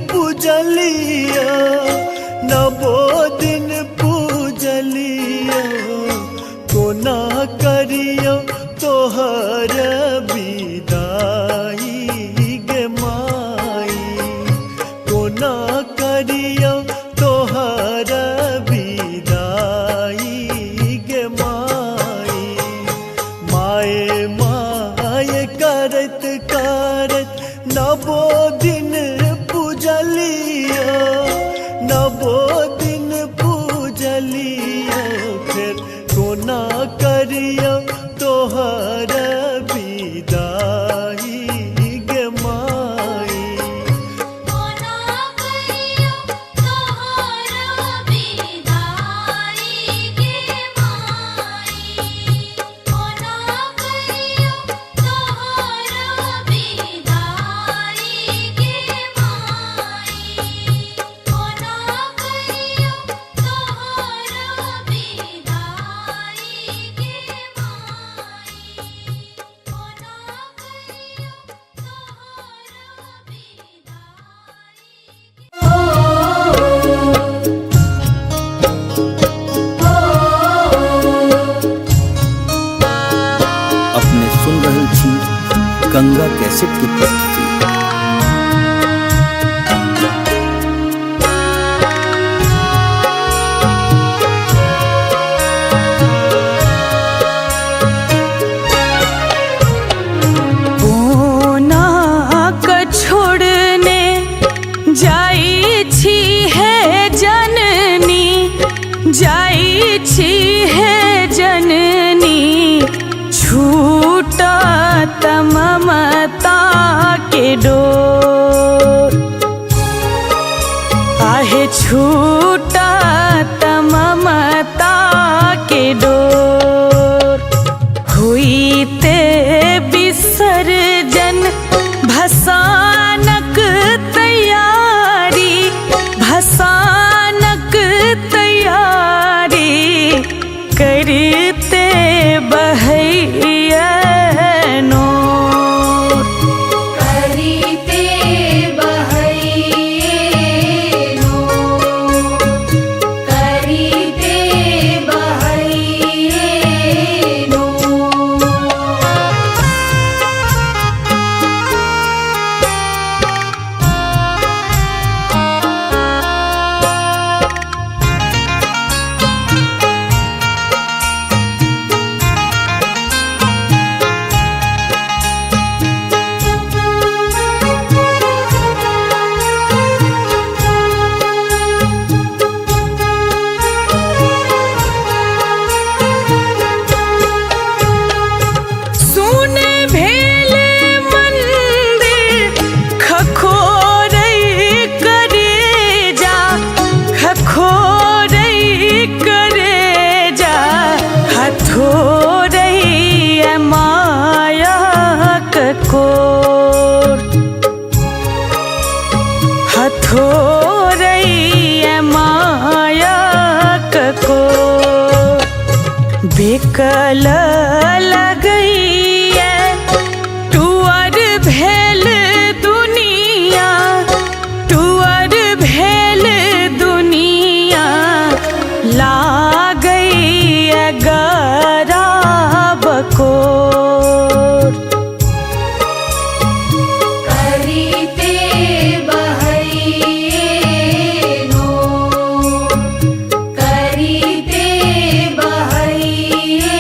पूजलिया, नवो दिन पूजलिया, कोना करियो तोहर विदाई गे माई, कोना करियो तोहर विदाई गे माई। माए माए करत करत नवो दिन पूजलिया, नवो दिन पूजलिया, फिर कोना करियो तोहर विदाई गे माई। कोना करियो तोहर विदाई गे माई, कोना करियो तोहर विदाई गे माई, कोना करियो तोहर विदाई गे माई, कोना करियो अपने सुन रहल छी गंगा कैसेट की प्रस्तुति। कोना क छोड़ने जाई छी है जननी, जाई छी है जननी, छूटा ममता के डोर, आहे छूटा ममता के डोर, हुई ते विसर्जन भसानक तैयारी, भसानक तैयारी, करते बहैया नोर, करीते बहैये नोर, करीते बहैये नोर। सुने भेले मंदिर खखोरई करे जा, खखोरई करे जा, हथोरई माया कोर, हथोरई माया कोर, बेकल लगई टुअर भेल दुनिया, टुअर भेल दुनिया, लागई गराब कोर, करीते बहैये नोर, करीते बहैये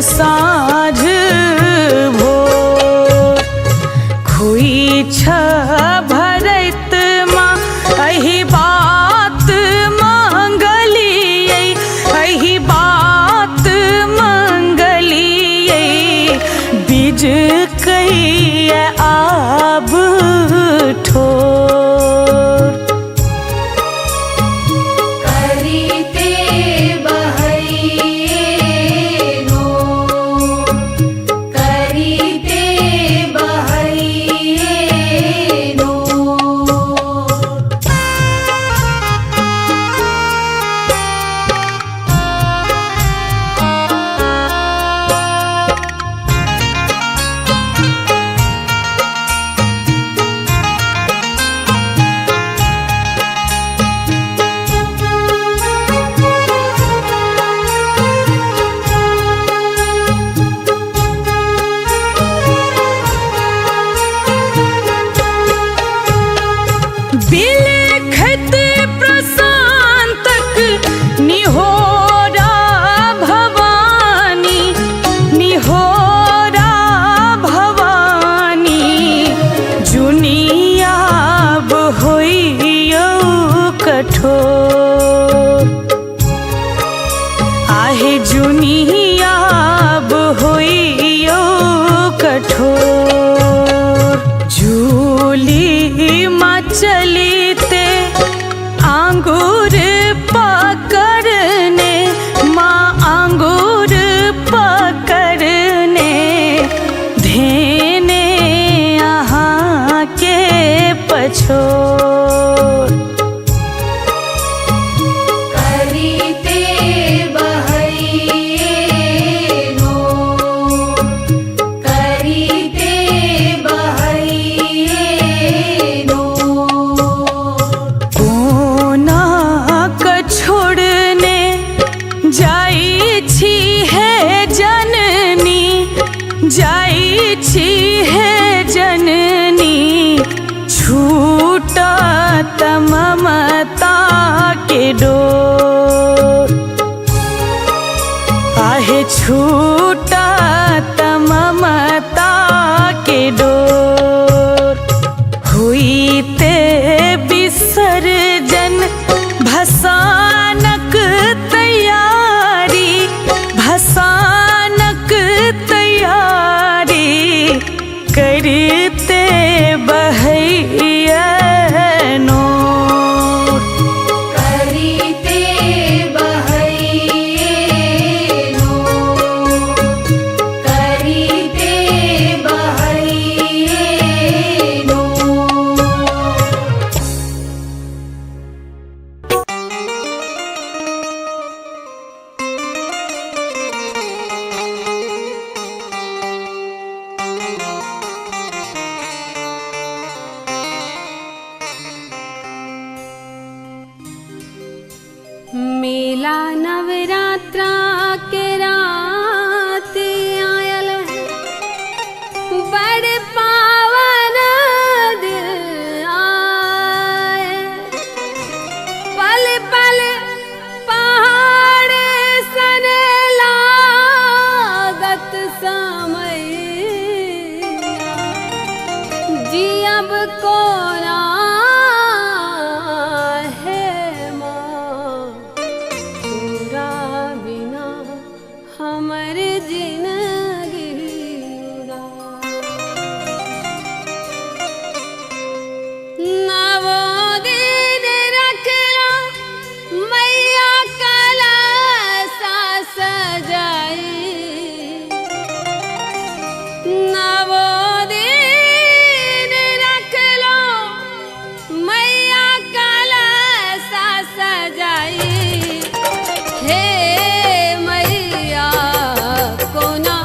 साँझ भोर खुई छ भरत माँ अही बात मंगलियै अही बात मंगलियै बीज कहिए आब ठोर करिते बहैये नो करिते बहैये नो बिलखत प्रशांतक निहोरा भवानी निहोरा भवानी जुनियाब होइयो कठोर आहे जुनियाब होइयो कठोर झूली माँ चलीते आंगूर पकड़ने माँ आंगूर पकड़ने धेने यहाँ के पछोर करिते बहैये नो करिते बहैये नो कोना क छोड़ने जाई छी है जननी जाई छी है जननी छूटा ममता के डोर आहे छूटा ममता के डोर हुईते विसर्जन भसानक तैयारी भसानक तैयारी करते बहैया नोर करिते बहैये नो करिते बहैये नो मेला नवरात्रा के रात आयल है बड़ पावन दिन आए पल पल पहाड़ सन लागत समय जियब कोरा है माँ तोरा बिना हमर जिंदगी नवो दिन रखला मैया कलसा सजाई नवो दिन रखला मैया कलसा सजाई हे मैया कोना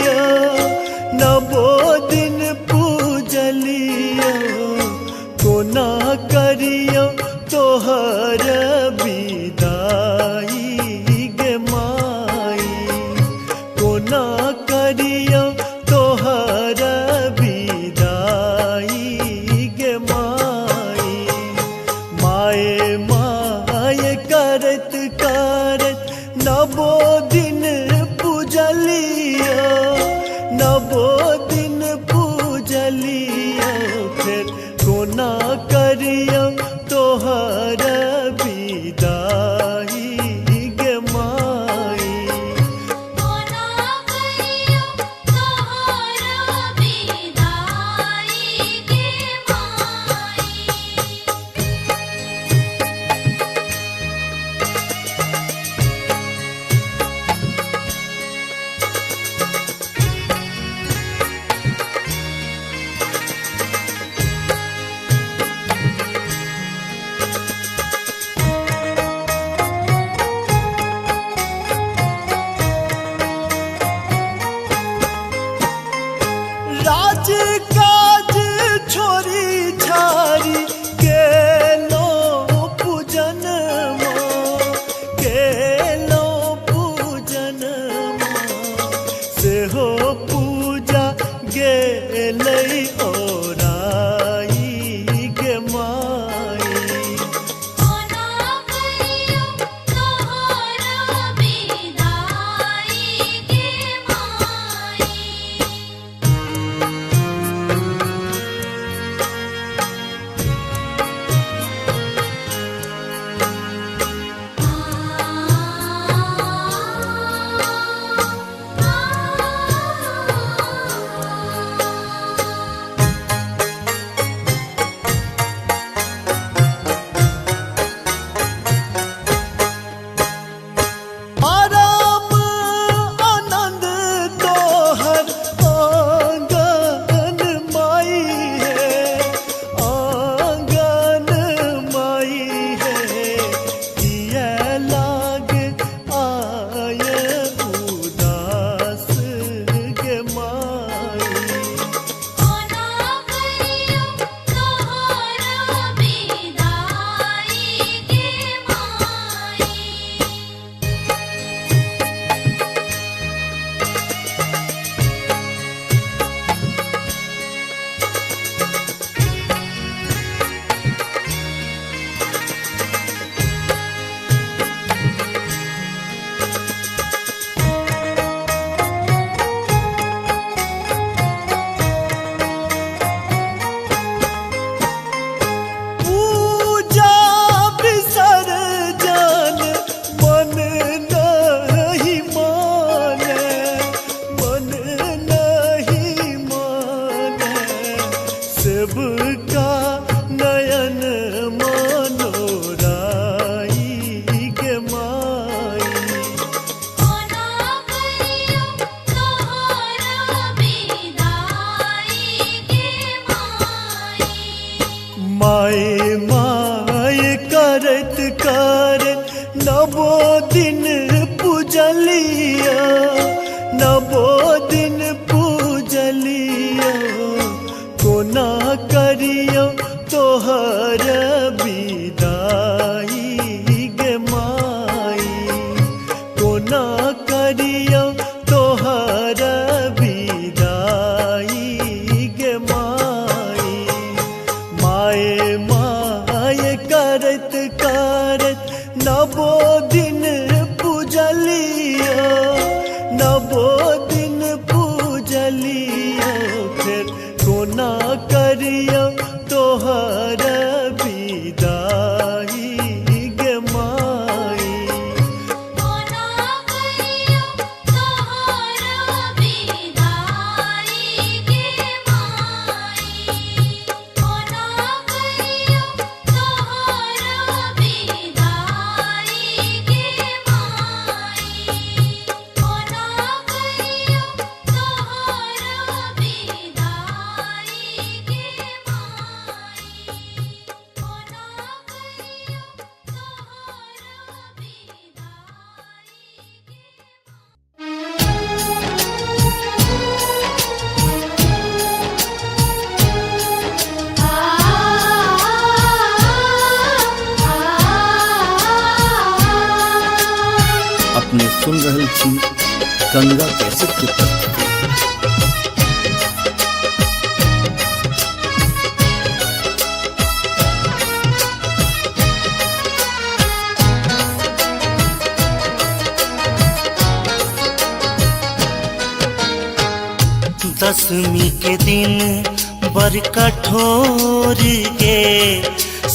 पूजलिया नवो दिन पूजलिया कोना करियो तोहर विदाई गे माई कोना करियो तोहर विदाई गे माई माए माए करत करत नवो दिन पूजलिया नवो दिन पूजलिया फिर कोना करियो तोहर विदाई गे माई कोना करियो तोहर विदाई गे माई राज काज छोरी छारी केलो पूजन केलो पूजन से हो पूजा गेलै ओराई गे माई कोना करियो तोहर विदाई गे माई आराम आनंद तोहर आंगन माई है आंगन माई है किया लाग आय उदास गे माई कोना करियो तोहर विदाई गे माई पूजा विसर्जन मन नहीं माने मन नहीं माने सबका नयन मनोराई गे माई कोना करियो तोहर विदाई गे माई माए माए करत करत नवो दिन पूजलिया नवो दिन पूजलिया कोना करियो सुन रहल छी गंगा कैसेट की प्रस्तुति। दसवीं के दिन बर कठोर गे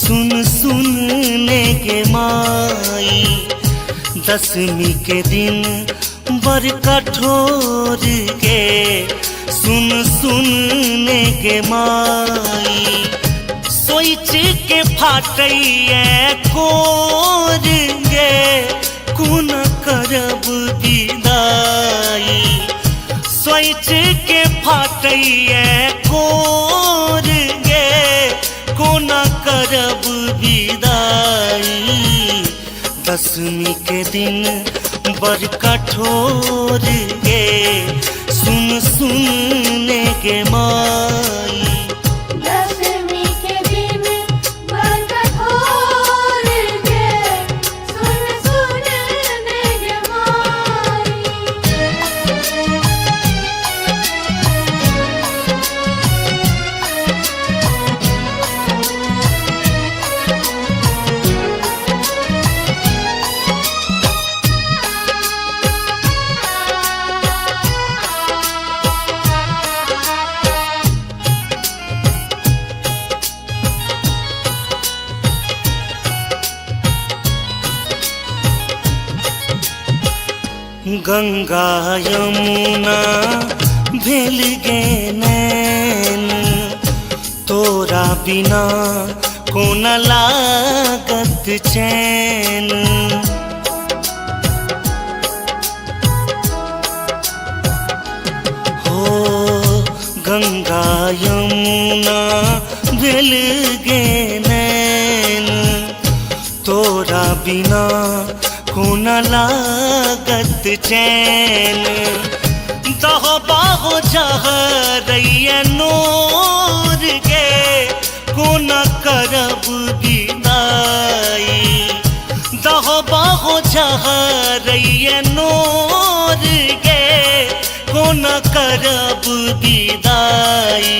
सुन सुन ले गे माई। दसवीं के दिन बर कठोर गे सुन सुन ले गे माई। सोच के फाटैया कोर गे कुन करब विदाई। सोच के फाटैया कोर गे कोना करब विदाई। दसवीं के दिन बर कठोर गे सुन सुन ले गे माई। दसवीं के दिन बर कठोर गे सुन सुन ले गे माई। गंगा यमुना भेल गे नैन तोरा बिना कोन लागत चैन। हो गंगा यमुना भेल गे नैन तोरा बिना कोन लागत चैन। दहो बाहो जहरैया नोर गे कोन करब विदाई। दहो बाहो जहरैया नोर गे कोन करब विदाई।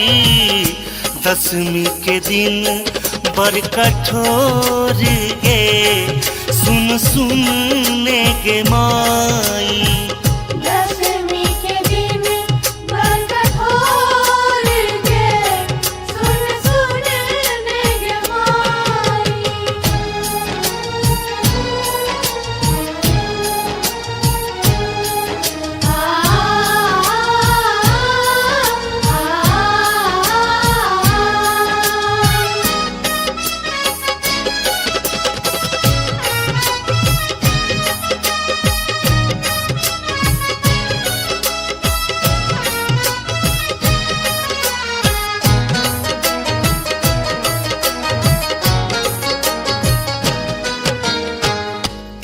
दसवीं के दिन बर कठोर गे सुन सुन ले गे माई। दसवीं के दिन बर कठोर गे सुन सुन ले गे माई।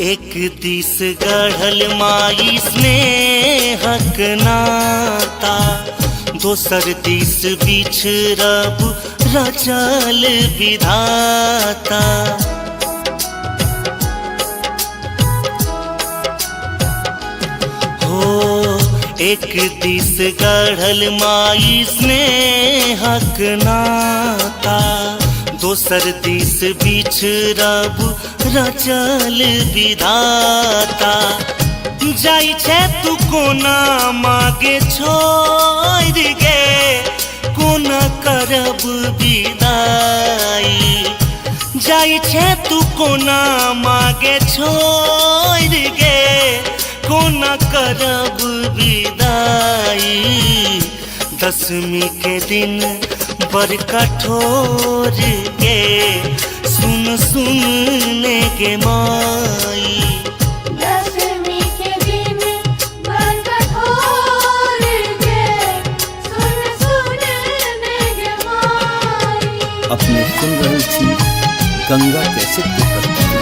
एक दिस गढ़ल माई स्नेहक नाता दोसर दिस बिछड़ब रचल विधाता। हो एक दिस गढ़ल माई स्नेहक नाता दोसर दिस बिछड़ब रचल विधाता। जाई छे तू कोना मागे छोड़ गे कोना करब विदाई। जाई छे तू कोना मागे छोड़ गे कोना करब विदाई। दसवीं के दिन बर कठोर गे सुन सुन ले गे माई। दसवीं के दिन बर कठोर गे सुन सुन ले गे माई। अपने सुन रहल छी गंगा कैसेट की प्रस्तुति।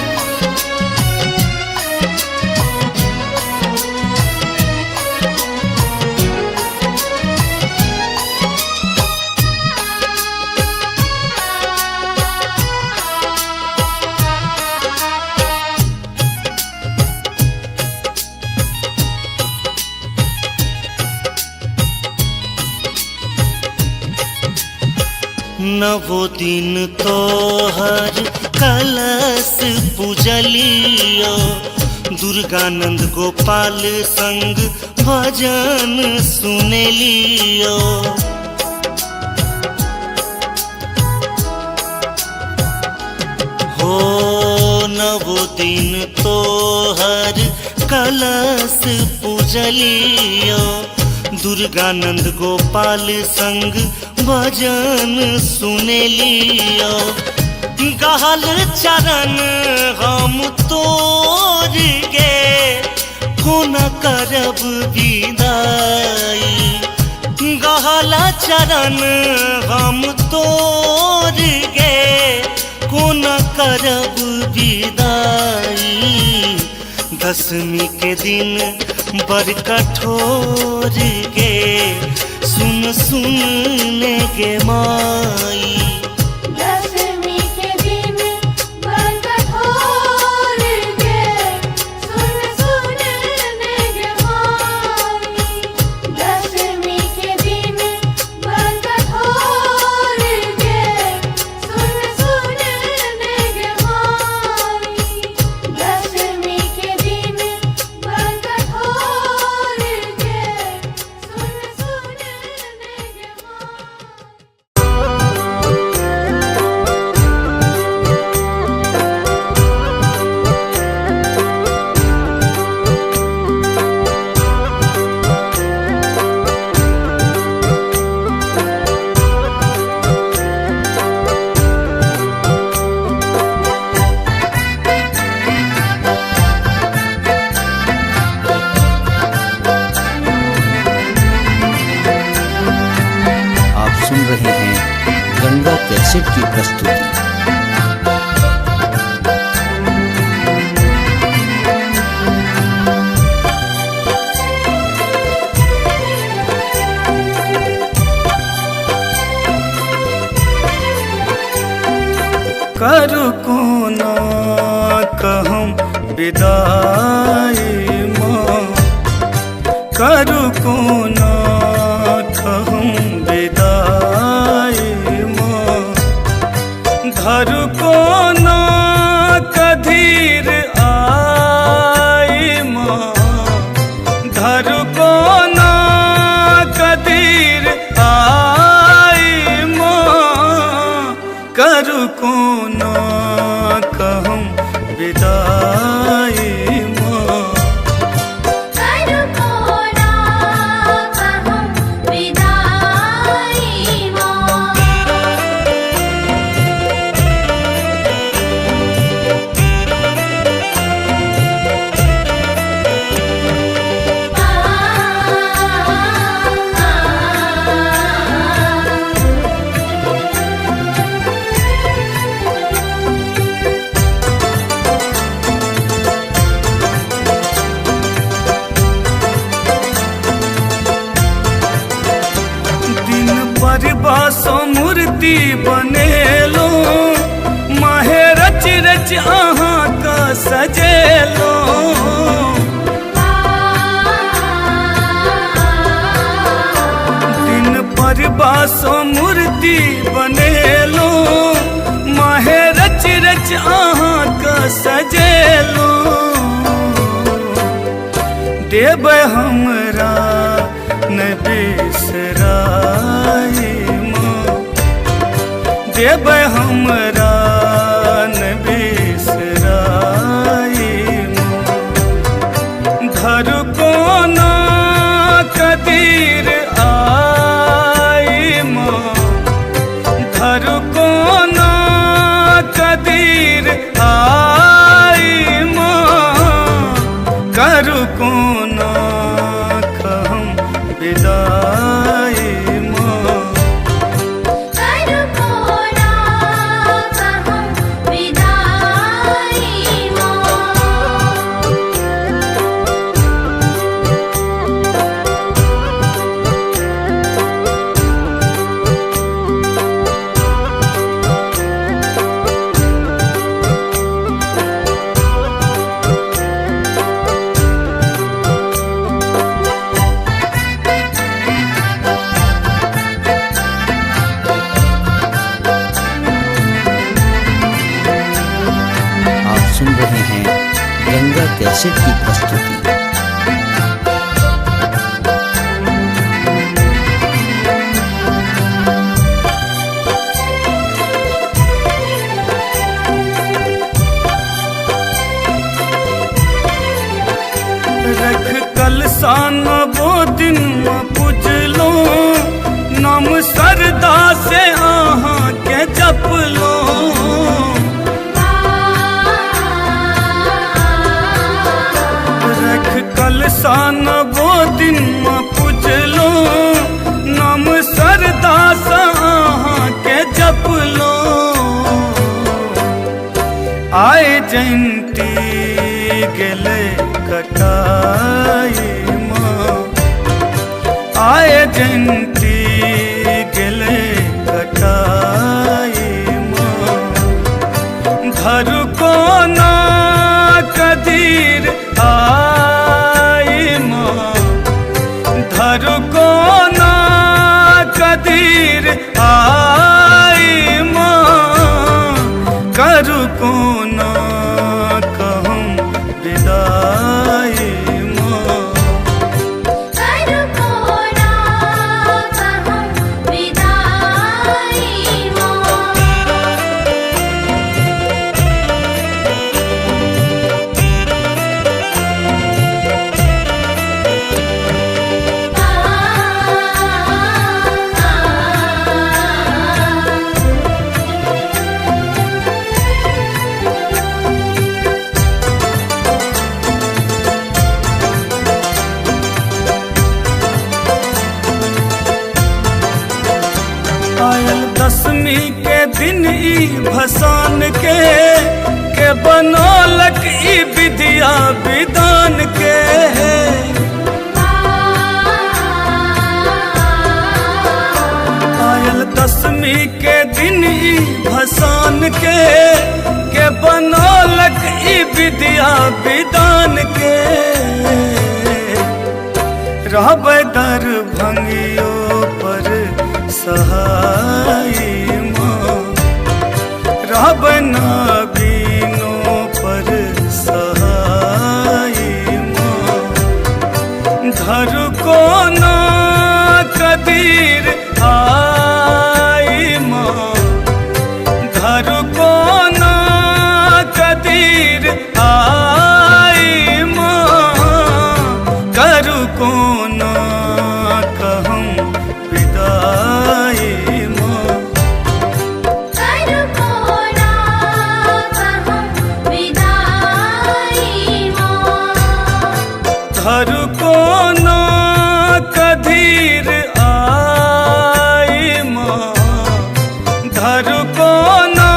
नवो दिन तोहर कलश पूजलियो दुर्गानंद गोपाल संग भजन सुनलियो। हो नवो दिन तोहर कलश पूजलियो दुर्गानंद गोपाल संग भजन सुनलियो। गहल चरण हम तोर गे कोना करब विदाई। गहल चरण हम तोर गे कोना करब विदाई। दशमी के दिन बड़ कठोर गे सुन सुन ने गे माई। दशमी के दिन बड़ कठोर गे सुन सुन ने गे माई। दशमी के दिन बड़ कठोर गे सुन सुन ने गे माई। दशमी के दिन बड़ कठोर गे सुन सुन ने गे माई। आप सुन रहे हैं गंगा कैसेट की प्रस्तुति। करू कोना कहम विदाई माँ। करू कोना कहम विदाई माँ। धरू कोना कधीर आई माँ। धरू कोना कधीर आई माँ। करू कोना कहम विदाई माँ। करू कोना कहम विदाई माँ। दिन पर बासो मूर्ति बनेलो माहे रच रच अहाँ का सजेलो। दिन पर बासो मूर्ति बनेलो माहे रच रच अहाँ का सजेलो। देव हमरा न बिसराई माँ। देव हमरा न बिसराई माँ। धरू कोना कदीर आई माँ। धरू कोना कदीर आई माँ। करू कोना कहम विदाई माँ। करू कोना कैसेट की प्रस्तुति। रख कलसान वो दिन पूजलो, नाम सरदा से आहा के जप लो। रख कलसान वो दिन पूजलो, नाम सरदा से आहा के जप लो। आए जयंती गेले कटाई माँ, आए जयंती गेले कटाई माँ। धर को ना कदीर आई माँ, धर को ना कदीर आई माँ। करू को ना कहूँ विदाई माँ, करू को ना कहूँ विदाई माँ। आयल दसवीं के दिन ई भसान के बनौलक ई विद्या विधान के। आयल दसवीं के दिन ई भसान के बनौलक ई विद्या विधान के। रहबै दरभंगियो पर सहाय माँ, रहबै नागिनो पर सहाय माँ। धर को ना कदीर आई माँ, धर को ना कदीर आई माँ। करू को ना कहूँ विदाई माँ, करू को ना कहूँ विदाई माँ। धर को ना कदीर आई माँ, धर को ना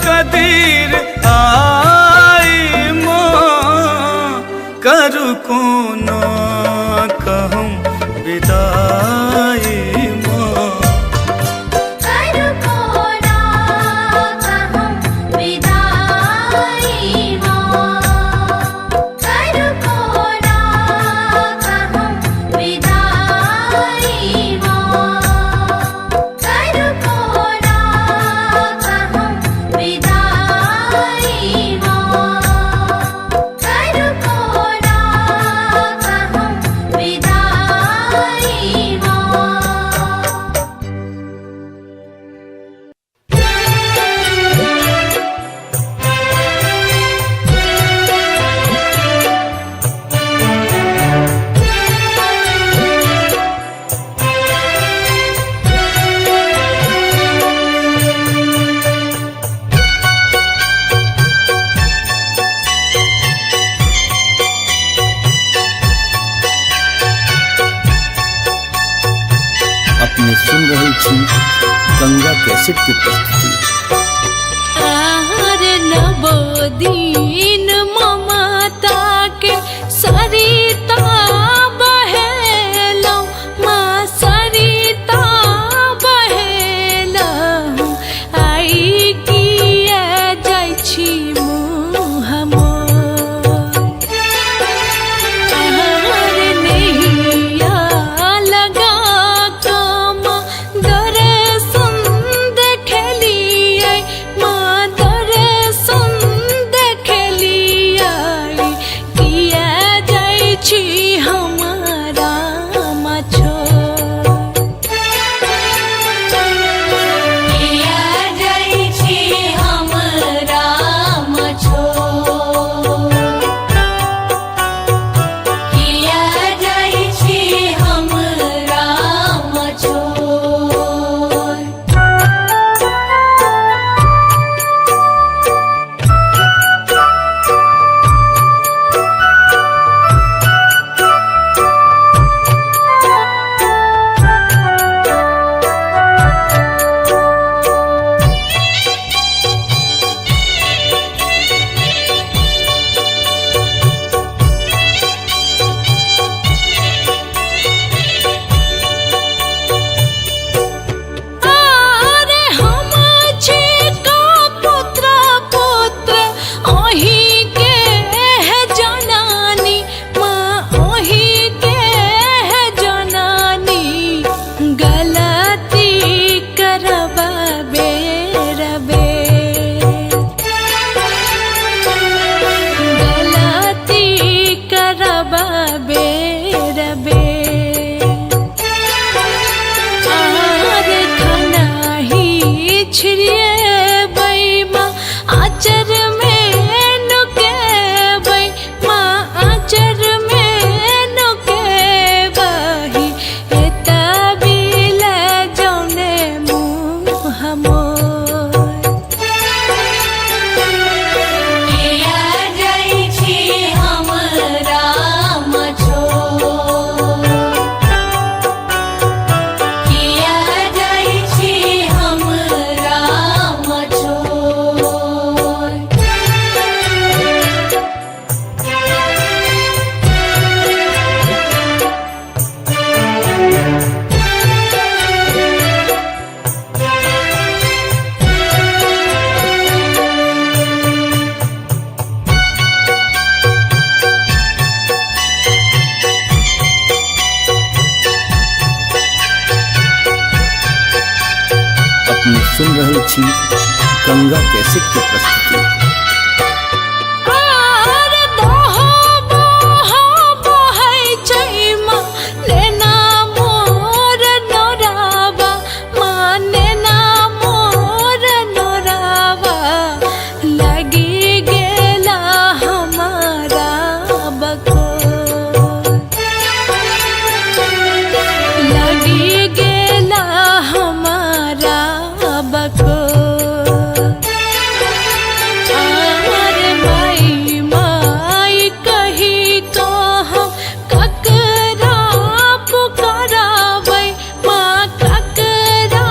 कदीर आई माँ। करू को ना कहूँ विदाई माँ, करू को ना कहूँ विदाई माँ। करू को ना कहूँ विदाई माँ। करू को ना कहूँ विदाई माँ। करू को ना कहूँ विदाई माँ। अपने सुन रहे छी गंगा कैसेट की प्रस्तुति। आहार नवो दिन ममता के सरिता बहेलौ, माँ सरिता बहेलौ। आई किया जाइ छी मुँह मोर, आहार नैया लगा कम दर्शन देखलियै, माँ दर्शन देखलियै। छिड़िए बैमा आचर में नुके बै माँ आचर में नुके बही एता बिल जौने मुँह मोर किया जाइ छी हमरा मछोर किया जाइ छी हमरा मछोर अपने सुन रहल छी गंगा कैसेट के प्रस्तुति। आर दोहो बोहो बोहै छै माँ नेना मोर नोरावा माँ नेना मोर नोरावा लगी गेला हमारा बकोर लगी गेला हमारा बकोर आर माई माई कही तो हम ककरा पुकाराबै माँ ककरा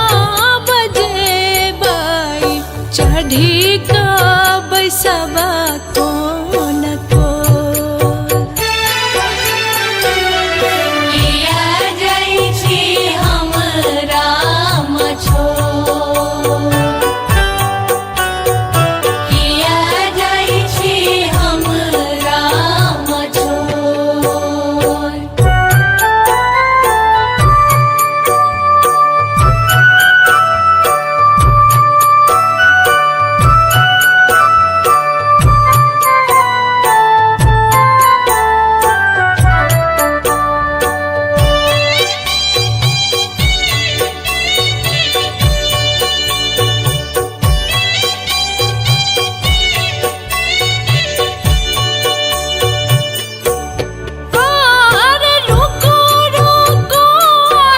बजेबै चढ़ी कऽ बैसबा कोन कोर किया जाइ छी हमरा मछोर किया जाइ छी हमरा मछोर आर रुको रुको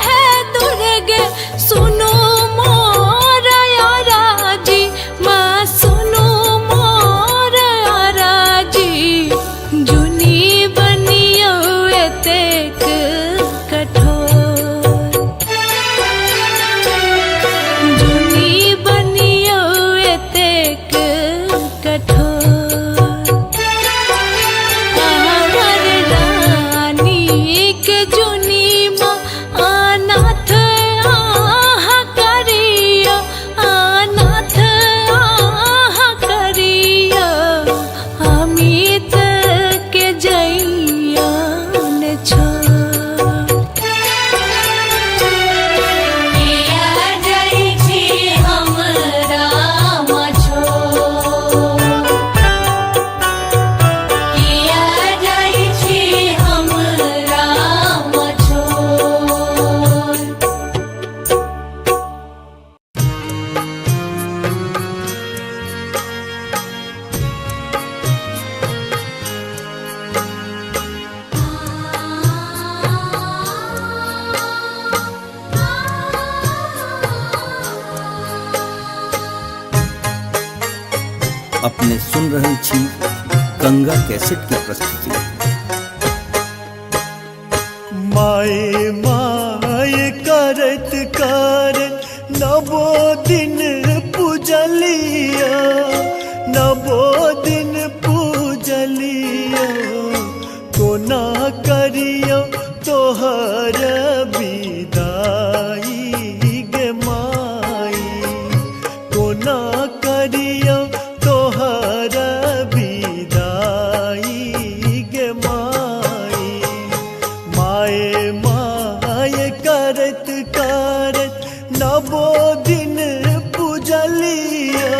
है दुर्गे सुनो मोर याराजी माँ सुनो मोर याराजी जुनी बनियो एतेक कठोर जुनी बनियो एतेक कठोर आवर रानी के जुनी माँ अनाथ आहा करियो अनाथ आहा करियो अमित के जइयन छोड़ किया जाइ छी हमरा मछोर किया जाइ छी हमरा मछोर अपने सुन रहल छी गंगा कैसेट के प्रस्तुति। माए माए करत करत नवो दिन पूजलिया नवो दिन पूजलिया कोना करियो तोहर विदाई गे माई कोना करियो तोहर विदाई गे माई माए माए करत करत नवो दिन पूजलिया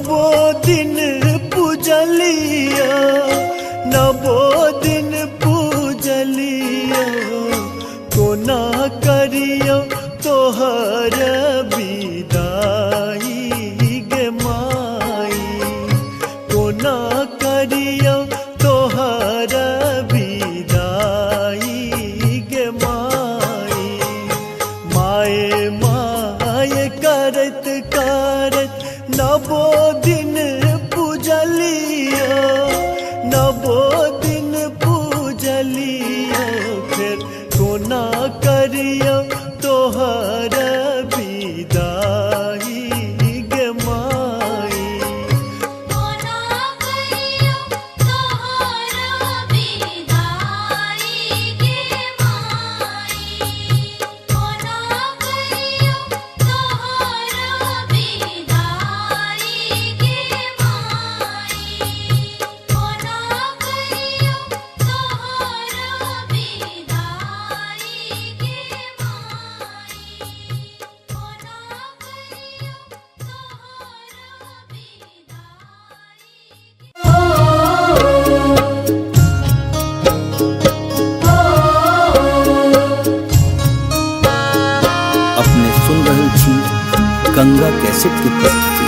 नवो दिन पूजलिया नवो दिन पूजलिया कोना करियो तोहर विदाई गे माई कोना करियो तोहर विदाई गे माई माए माए करत करत नवो दिन पूजलिया नवो दिन पूजलिया फिर कोना करियो तोहर विदाई गे माई कोना करियो तोहर विदाई गे माई कोना करियो तोहर विदाई गे माई कोना करियो तोहर विदाई गे अपने सुन रहल छी गंगा कैसेट की प्रस्तुति।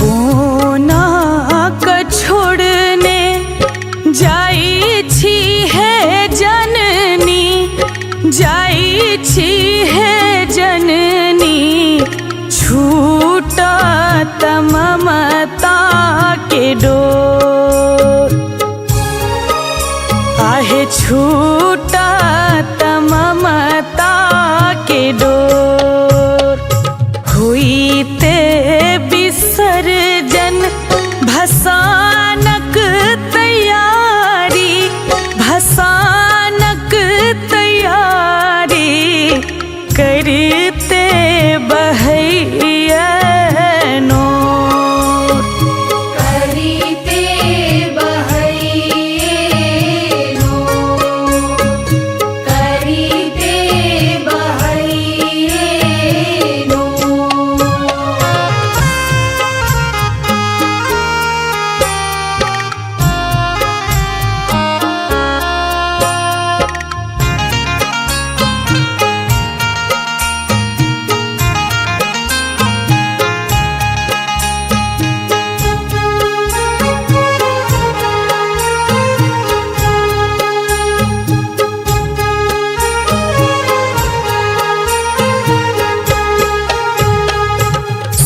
कोना क छोड़ने जाई छी है जननी जाई छी है जननी छूटा ममता के डोर आहे छूटा ममता के डोर हुई ते विसर्जन भसानक तैयारी भसानक तैयारी करते बहैया करीते बहैये नो करीते बहैये नो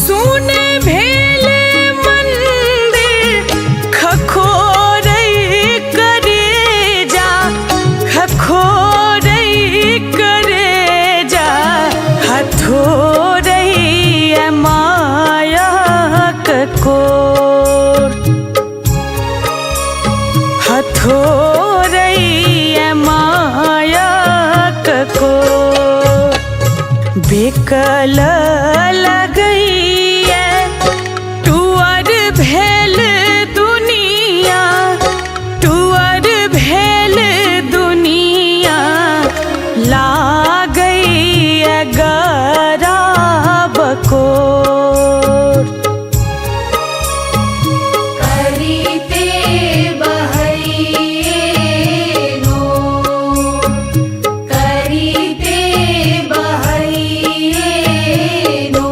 सुने भेले मंदिर खखोरई करेजा खखोरई करेजा हथोरई माया ककोर हथोरई माया ककोर बेकल लगैया टुअर भेल दुनिया टुअर भेल दुनिया लागैया गरा बकोर करीते बहैये नो करीते बहैये नो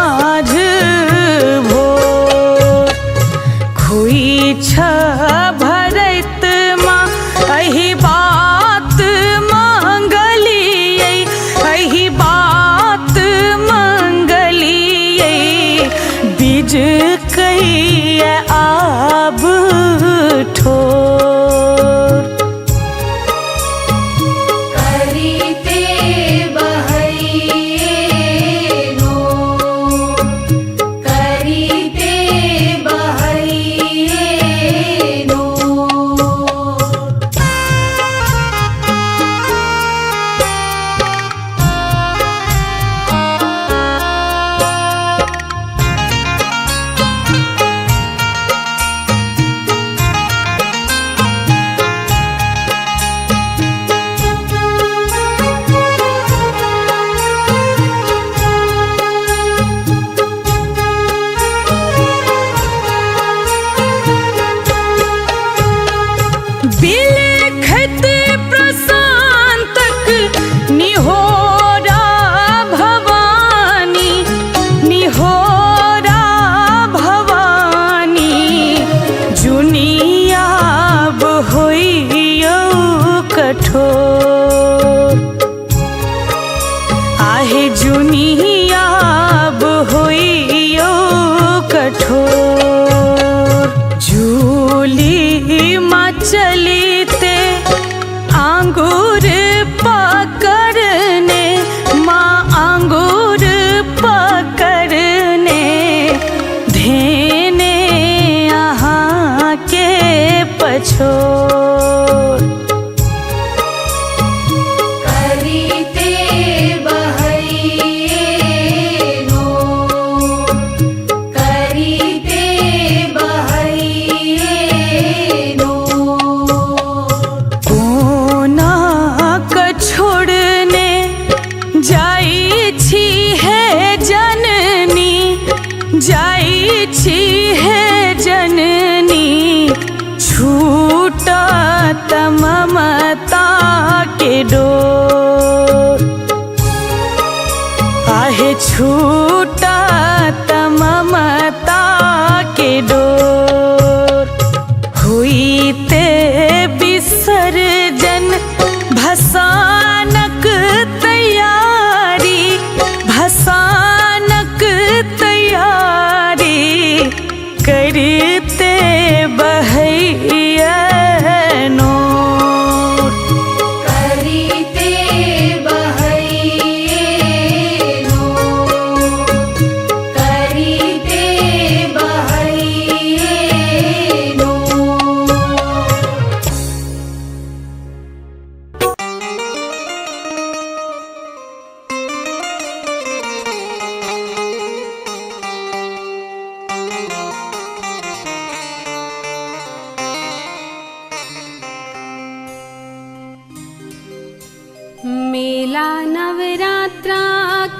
साँझ भोर खुई छ भरत माँ अही बात मंगलियै अही बात मंगलियै बीज कहिए आब ठोर करीते बहैये नो करीते बहैये नो बिलखत प्रशांतक निहोरा भवानी निहोरा भवानी जुनियाब होइयो कठोर आहे जुनियाब होइयो कठोर झूली चलीते आंगूर पकड़ने माँ आंगूर पकड़ने धेने यहाँ के पछोर करीते बहैये नो करीते बहैये नो कोना क छोड़ने जाई छी है जननी जाई छी है जननी छूटा ममता के डोर आहे छूटा ममता के डोर हुईते विसर्जन भसानक तैयारी भसानक तैयारी करते बहैया नोर करीते बहैये नो करीते बहैये नो मेला नवरात्रा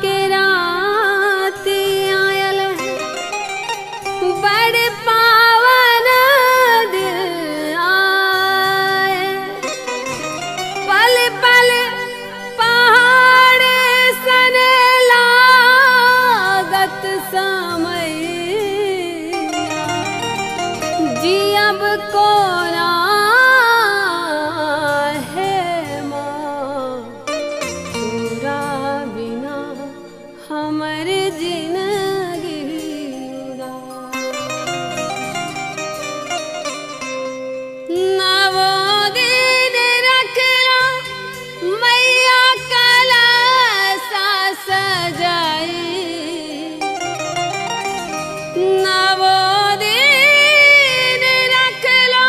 के रात आयल है बड़ पावन दिन आए पल पल पहाड़ सन लागत समय जियब कोना है माँ तोरा बिना हमर जिंदगी नवो दिन रखला मैया कलसा सजाई नवो दिन रखला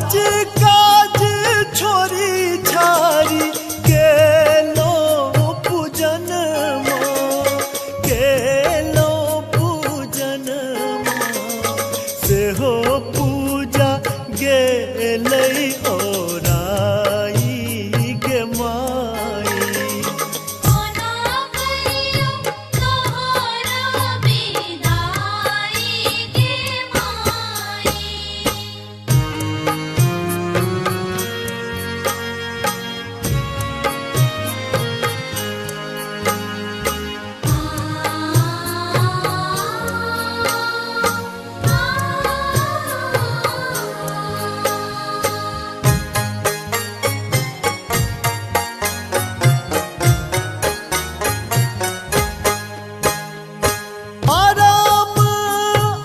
काज काज छोरी छारी गेलो पूजन गेलो पूजन से हो पूजा गेलै ओराई गे माई आराम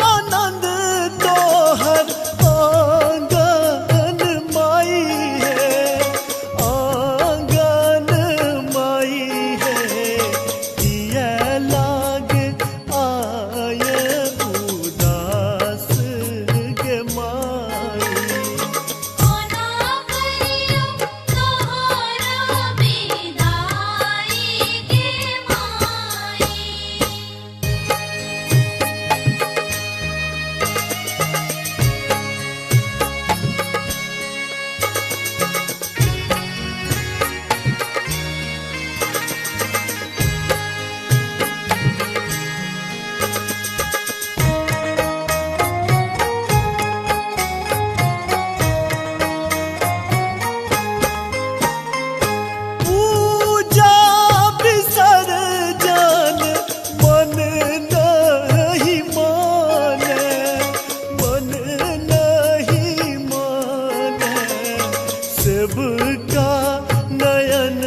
आनंद तोहर आंगन माई है आंगन माई है किया लाग आय उदास गे माई पूजा विसर्जन मन नहीं माने मन नहीं माने सबका नयन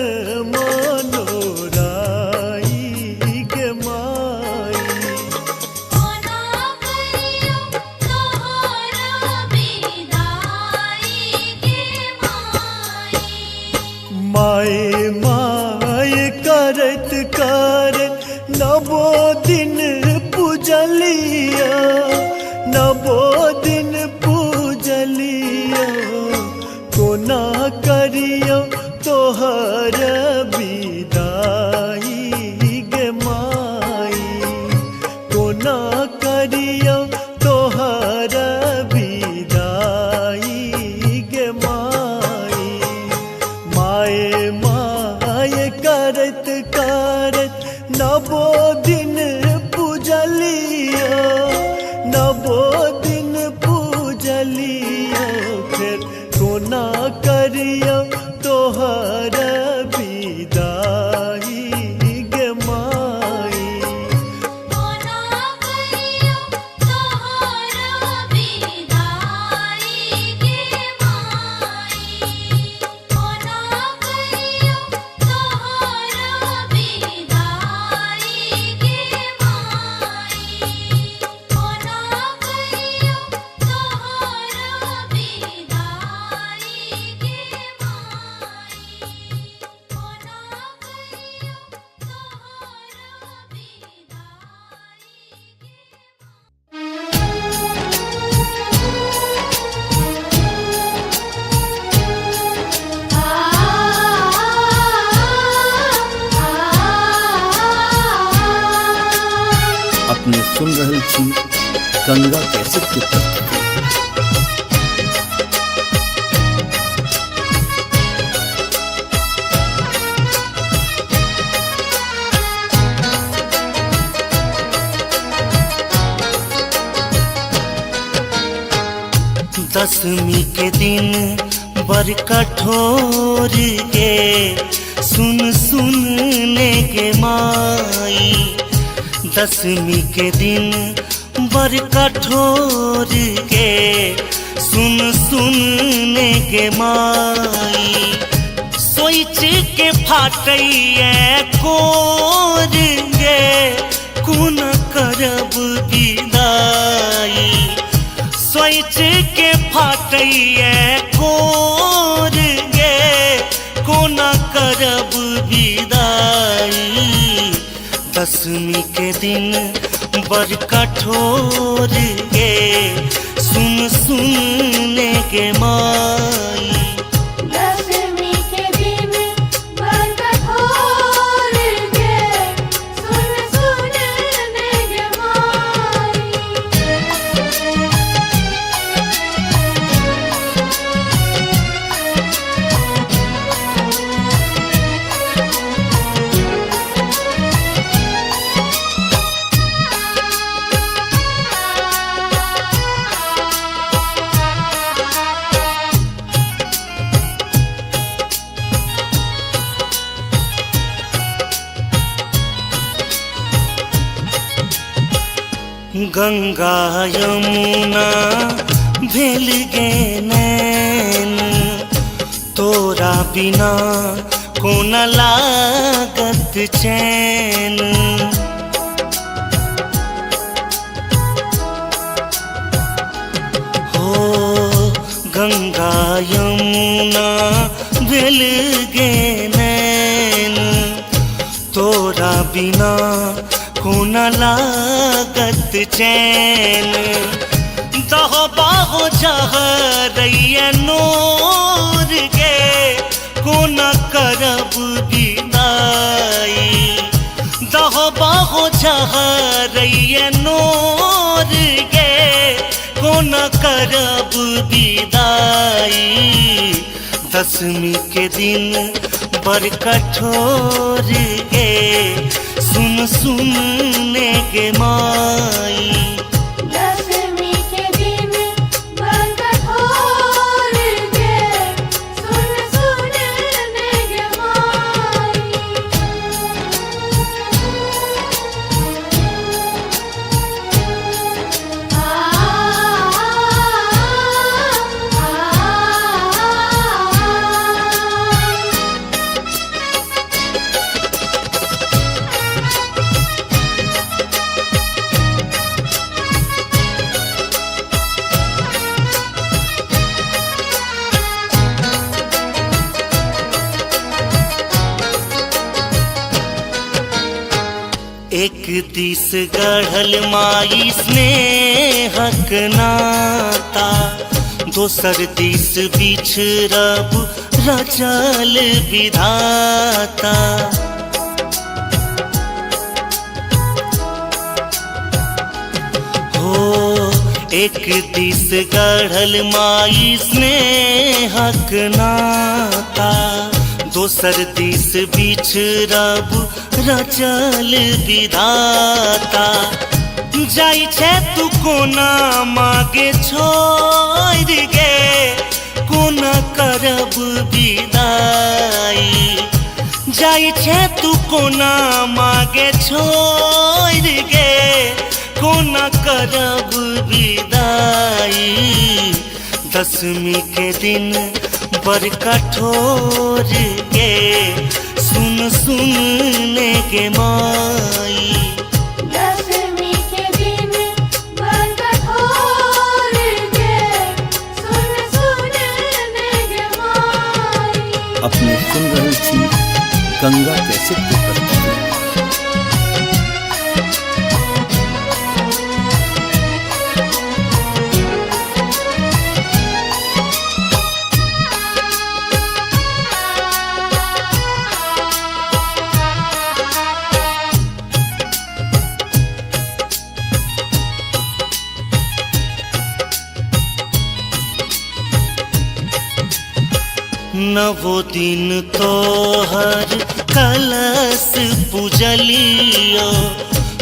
मनोराई गे माई माए माए करत करत नवो दिन पूजलिया नवो दिन पूजलिया कोना करियो तोहर विदाई गे माई कोना करियो तोहर विदाई गे माई माए माए करत करत नवो दिन पूजलिया नवो दिन पूजलिया फिर कोना करियो तोहर विदाई गे माई अपने सुन रहल छी गंगा कैसेट के प्रस्तुति। दसवीं के दिन बर कठोर के सुन सुनने के माई। दसवीं के दिन बर कठोर के सुन सुनने के माई। सोच के फाटैया कोर गे कुन करब विदाई। सोच के फाटैया कोर गे कोना करब विदाई। दसवीं के दिन बर कठोर गे सुन सुनने के माँ। गंगा यमुना भेल गे नैन, तोरा बिना कोन लागत चैन। हो गंगा यमुना भेल गे नैन, तोरा बिना कोन लागत चैन। दहो बाहो जहरैया नोर गे, कोन करब विदाई। दहो बाहो जहरैया नोर गे, कोन करब विदाई। दशमी के दिन बड़ कठोर गे, सुन सुन ने गे माई। दशमी के दिन बड़ कठोर गे, सुन सुन ने गे माई। एक दिस गढ़ल माई स्नेहक नाता, दोसर दिस बिछड़ब रचल विधाता। हो एक दिस गढ़ल माई स्नेहक नाता, दोसर दिस बिछड़ब रचल विधाता। जाई छे तू कोना मागे छोड़ गे, कोना करब विदाई। जाई छे तू कोना मागे छोड़ गे, कोना करब विदाई। दशमी के दिन बड़ कठोर गे, सुन सुन ने गे माई। दशमी के दिन बड़ कठोर गे, सुन सुन ने गे माई। अपने सुन रहल छी गंगा कैसेट के प्रस्तुति। नवो दिन तोहर कलश पूजलियो,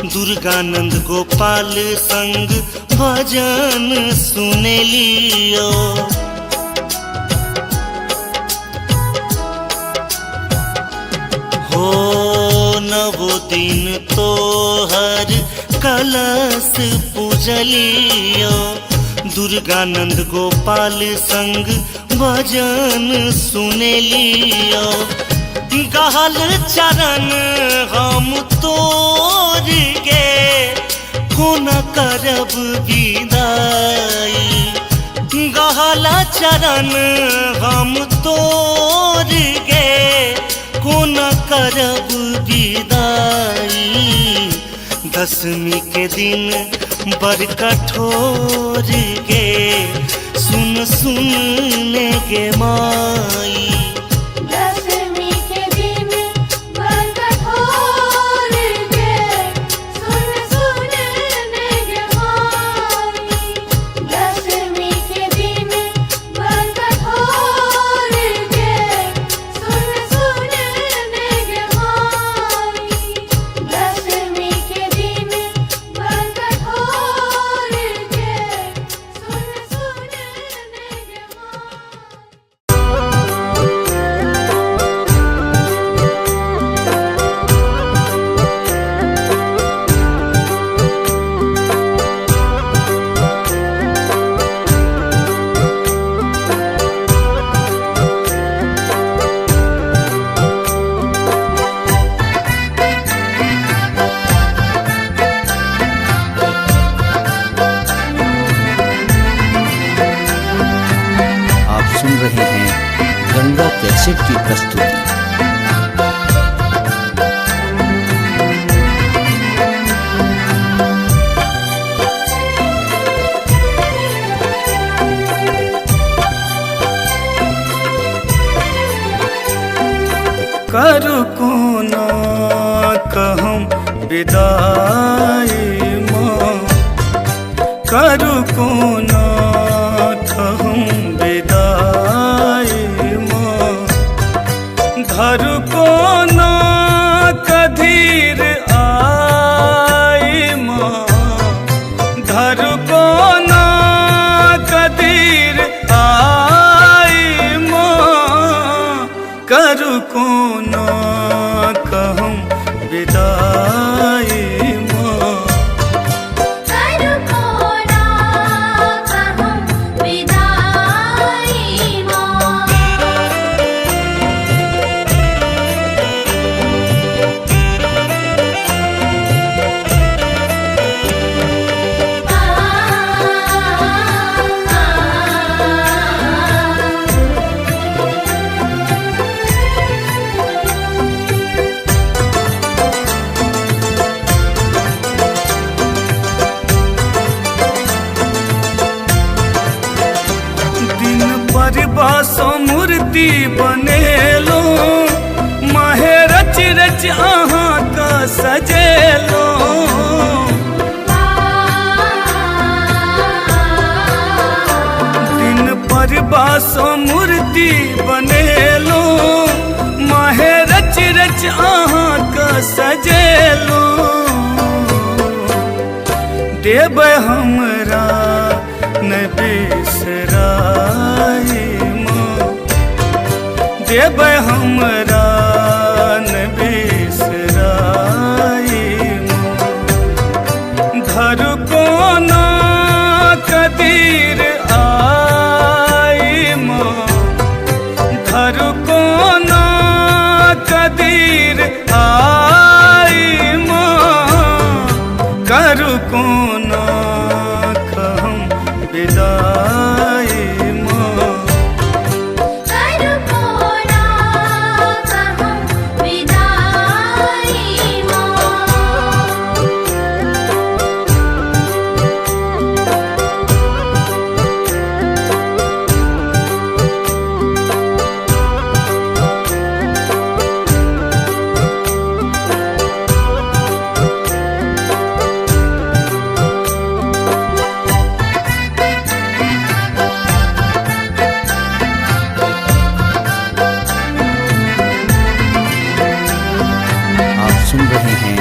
दुर्गानंद गोपाल संग भजन सुनेलियो। हो नवो दिन तोहर कलश पूजलियो, दुर्गानंद गोपाल संग भजन सुनेलियो। गहल चरण हम तोर गे, कोन करब विदाई। गहल चरण हम तोर गे, कोन करब विदाई। दशमी के दिन बड़ कठोर गे, सुन सुन ने गे माई। दशमी के दिन बड़ कठोर गे, सुन सुन ने गे माई। दशमी के दिन बड़ कठोर गे, सुन सुन ने गे माई। दशमी के दिन बड़ कठोर गे, सुन सुन ने गे माई। कैसेट की प्रस्तुति। करू को ना कहूँ विदाई माँ, करू को ना कहूँ विदाई माँ, धरू को ना कधीर आई माँ, धरू को ना कधीर आई माँ, करू को ना कहूँ विदाई माँ। करू को ना कहूँ विदाई माँ। दिन पर बासो मूर्ति बनेलो, माहे रच रच अहाँ का सजेलो। दिन पर बासो मूर्ति बनेलो, माहे रच रच अहाँ का सजेलो। देव हमरा न बिसराई माँ, देव हमरा न बिसराई माँ, घर को ना कदीर आई माँ, घर को ना कदीर आई माँ, कर को ना कहूँ विदाई माँ। करू को ना कहूँ विदाई माँ। आप सुन रहे हैं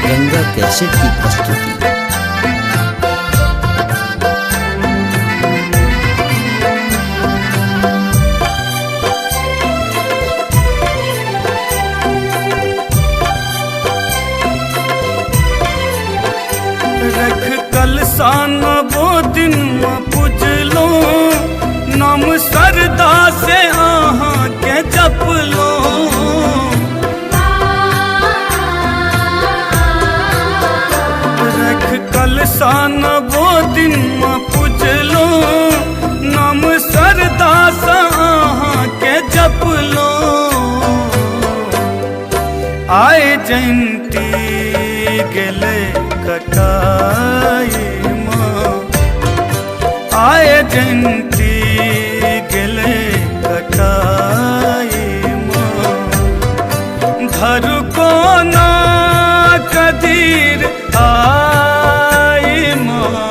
गंगा कैसेट की प्रस्तुति। रख कलसान वो दिन में पूजलो, नाम सरदा से आहाँ के जपलो। रख कलसान वो दिन में पूजलो, नाम सरदा से आहाँ के जपलो। आए जयंती गेले कटाई माँ, आए जयंती गेले कटाई माँ, घर को ना कदीर आई माँ,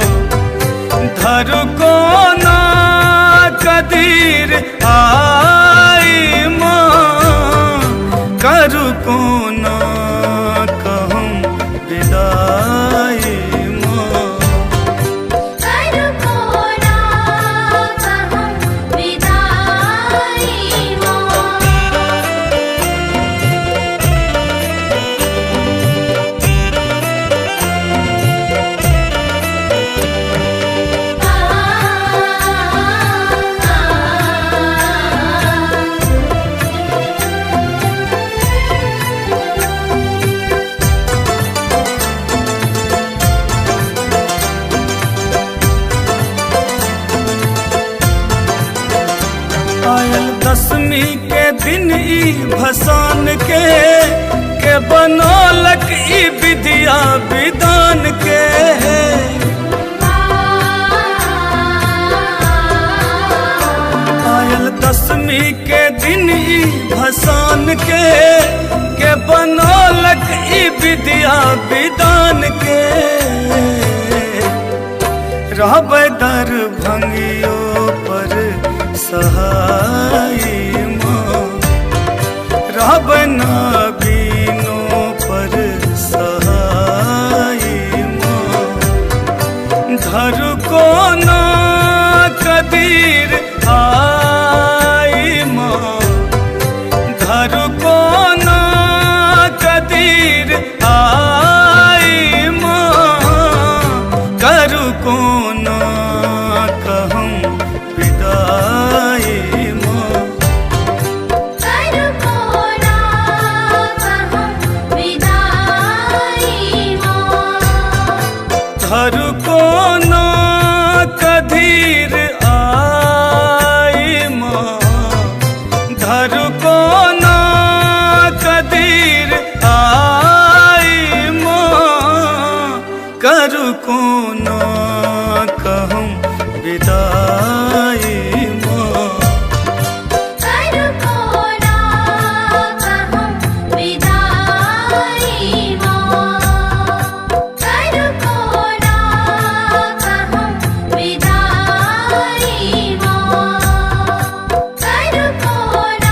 घर को ना कदीर आई माँ, कर को ना कहूँ विदाई माँ। करू को ना कहूँ विदाई माँ। आयल दसवीं के दिन ई भसान के बनौलक ई विद्या विधान के। आयल दसवीं के दिन ई भसान के बनौलक ई विद्या विधान के। रहबै दरभंगियो पर सहाय माँ, रहबै नबीनो पर सहाय माँ। धर को ना कदीर आई माँ, धर को ना कदीर आई माँ। करू को ना कहूँ विदाई माँ, करू को ना कहूँ विदाई माँ। धर को ना कदीर आई माँ, धर को ना कदीर आई माँ। करू को ना कहूँ विदाई माँ, करू को ना कहूँ विदाई माँ। करू को ना कहूँ विदाई माँ। करू को ना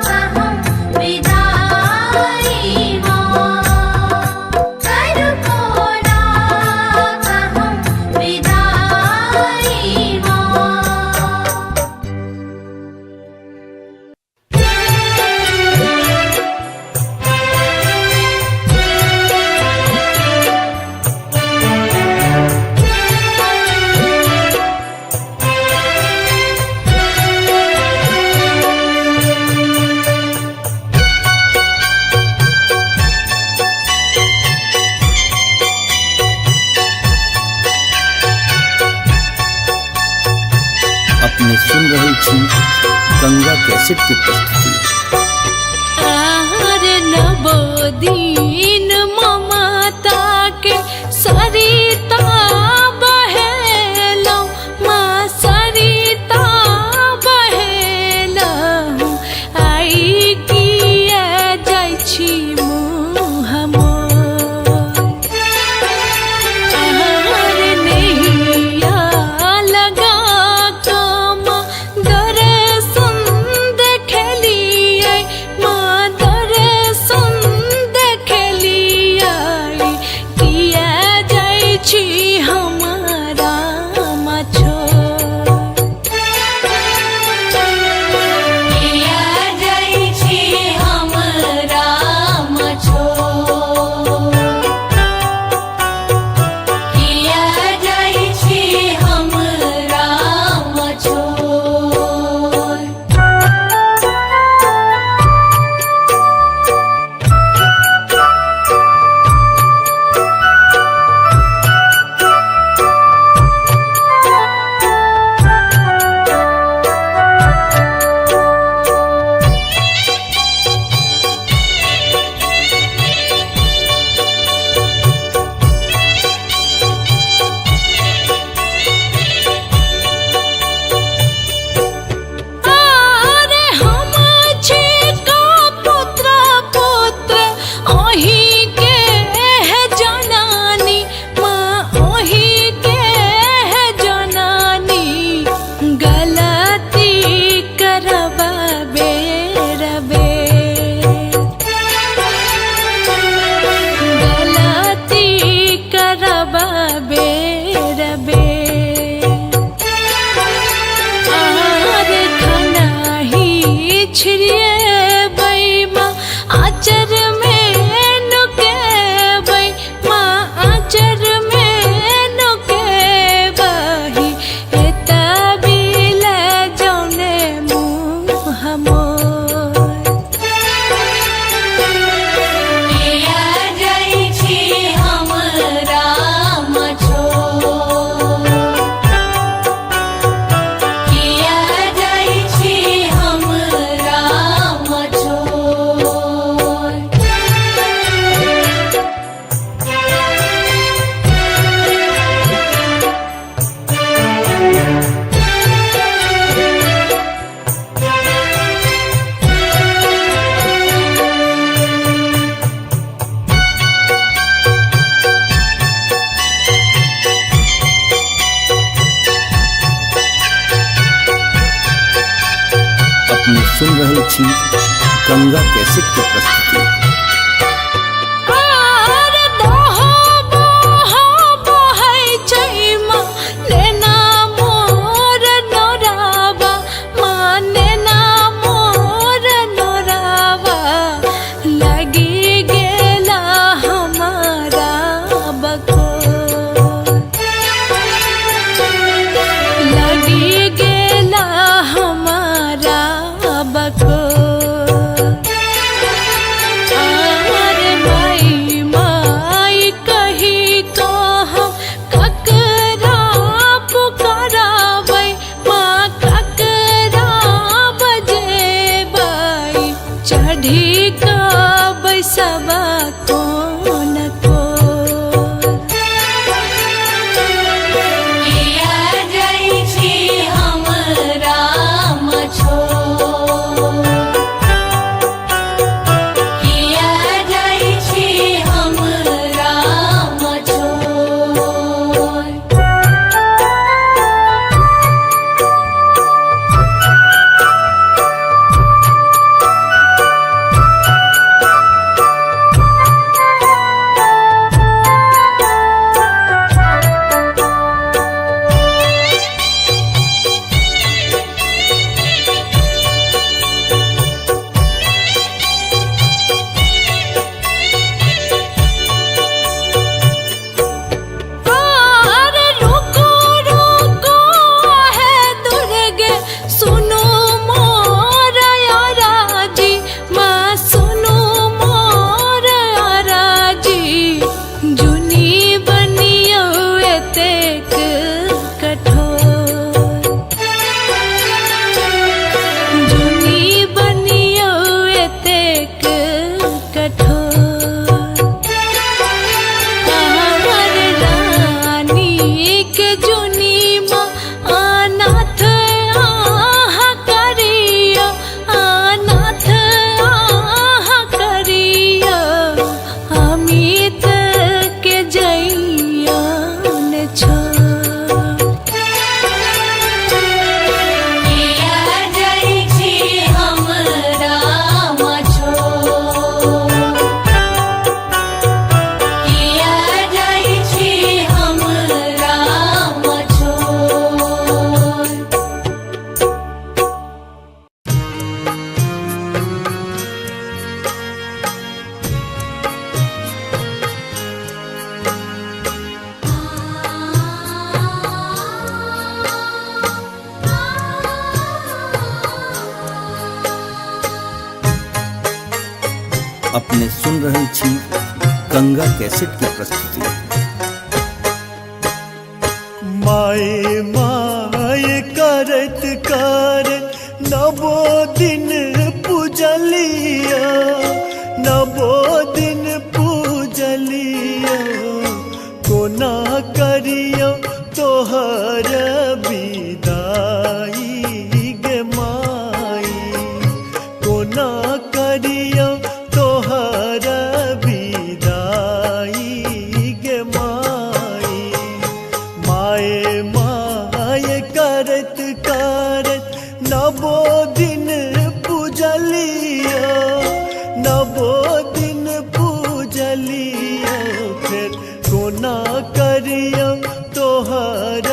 कहूँ विदाई माँ। करू को ना कहूँ विदाई माँ। अपने सुन रहे छी गंगा कैसेट की प्रस्तुति। आहार नवोदीन ममता के सरिता बहेलौं, माँ सरिता बहेलौं। आई किया जाइ छी मुँह मोर, आहार नैया लगा कम दर्शन देखलियै, माँ दर्शन देखलियै। किया जाइ छी हमारा मछोर, किया जाइ छी हमरा मछोर। किया जाइ छी हमरा मछोर। आरे हम छी का पुत्र पुत्र ओही के है जनानी, माँ ओही के है जनानी। गलती करबा बेरबे, गलती करबा बेरबे। आहार खाना ही छिड़िए बै माँ, आचर में नुकेबै, माँ आचर में नुकेबै। एता बिल जौने मुँह मोर, किया जाइ छी हमरा मछोर। किया जाइ छी अपने सुन रहल छी गंगा कैसेट के प्रस्तुति। अपने सुन रहल छी गंगा कैसेट के प्रस्तुति। माए माए करत करत नवो दिन पूजलिया, नवो दिन पूजलिया, कोना करियो तोहर विदाई गे माई, कोना करियो तोहर विदाई गे माई। माए माए करत करत नवो दिन पूजलिया, नवो दिन पूजलिया, फिर कोना करियो तोहर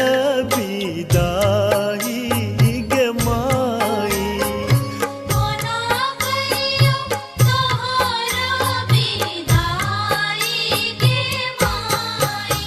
विदाई गे माई। कोना करियो तोहर विदाई गे माई।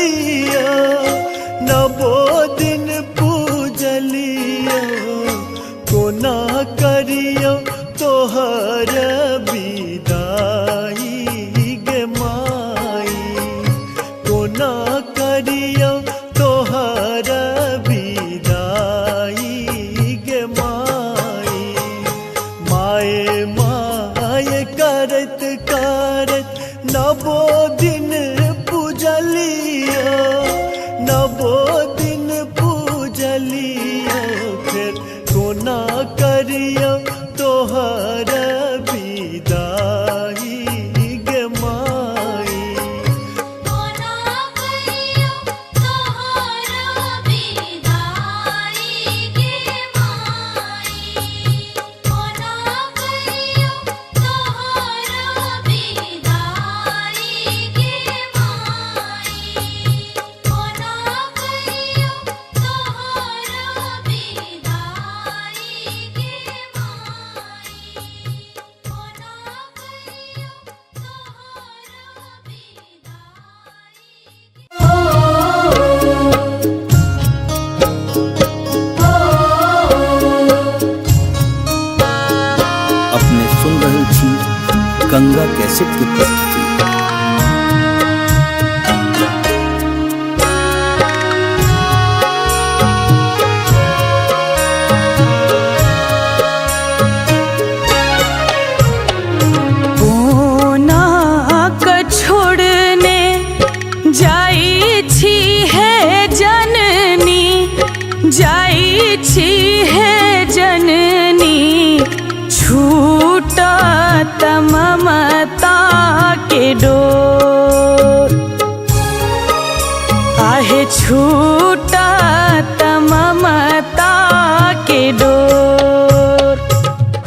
पूजलिया नवो दिन पूजलिया कोना करियो तोहर विदाई गे माई कोना करियो तोहर विदाई गे माई माए माए करत करत नवो दिन पूजलिया नवो दिन पूजलिया फिर कोना करियो तोहर विदाई गे माई कोना करियो तोहर विदाई गे माई कोना करियो तोहर विदाई गे माई कोना करियो तोहर विदाई गे अपने सुन रहल छी गंगा कैसेट की प्रस्तुति। कोना क छोड़ने जाई छी है जननी जाई छी है जननी छूटा ममता के डोर आहे छूटा ममता के डोर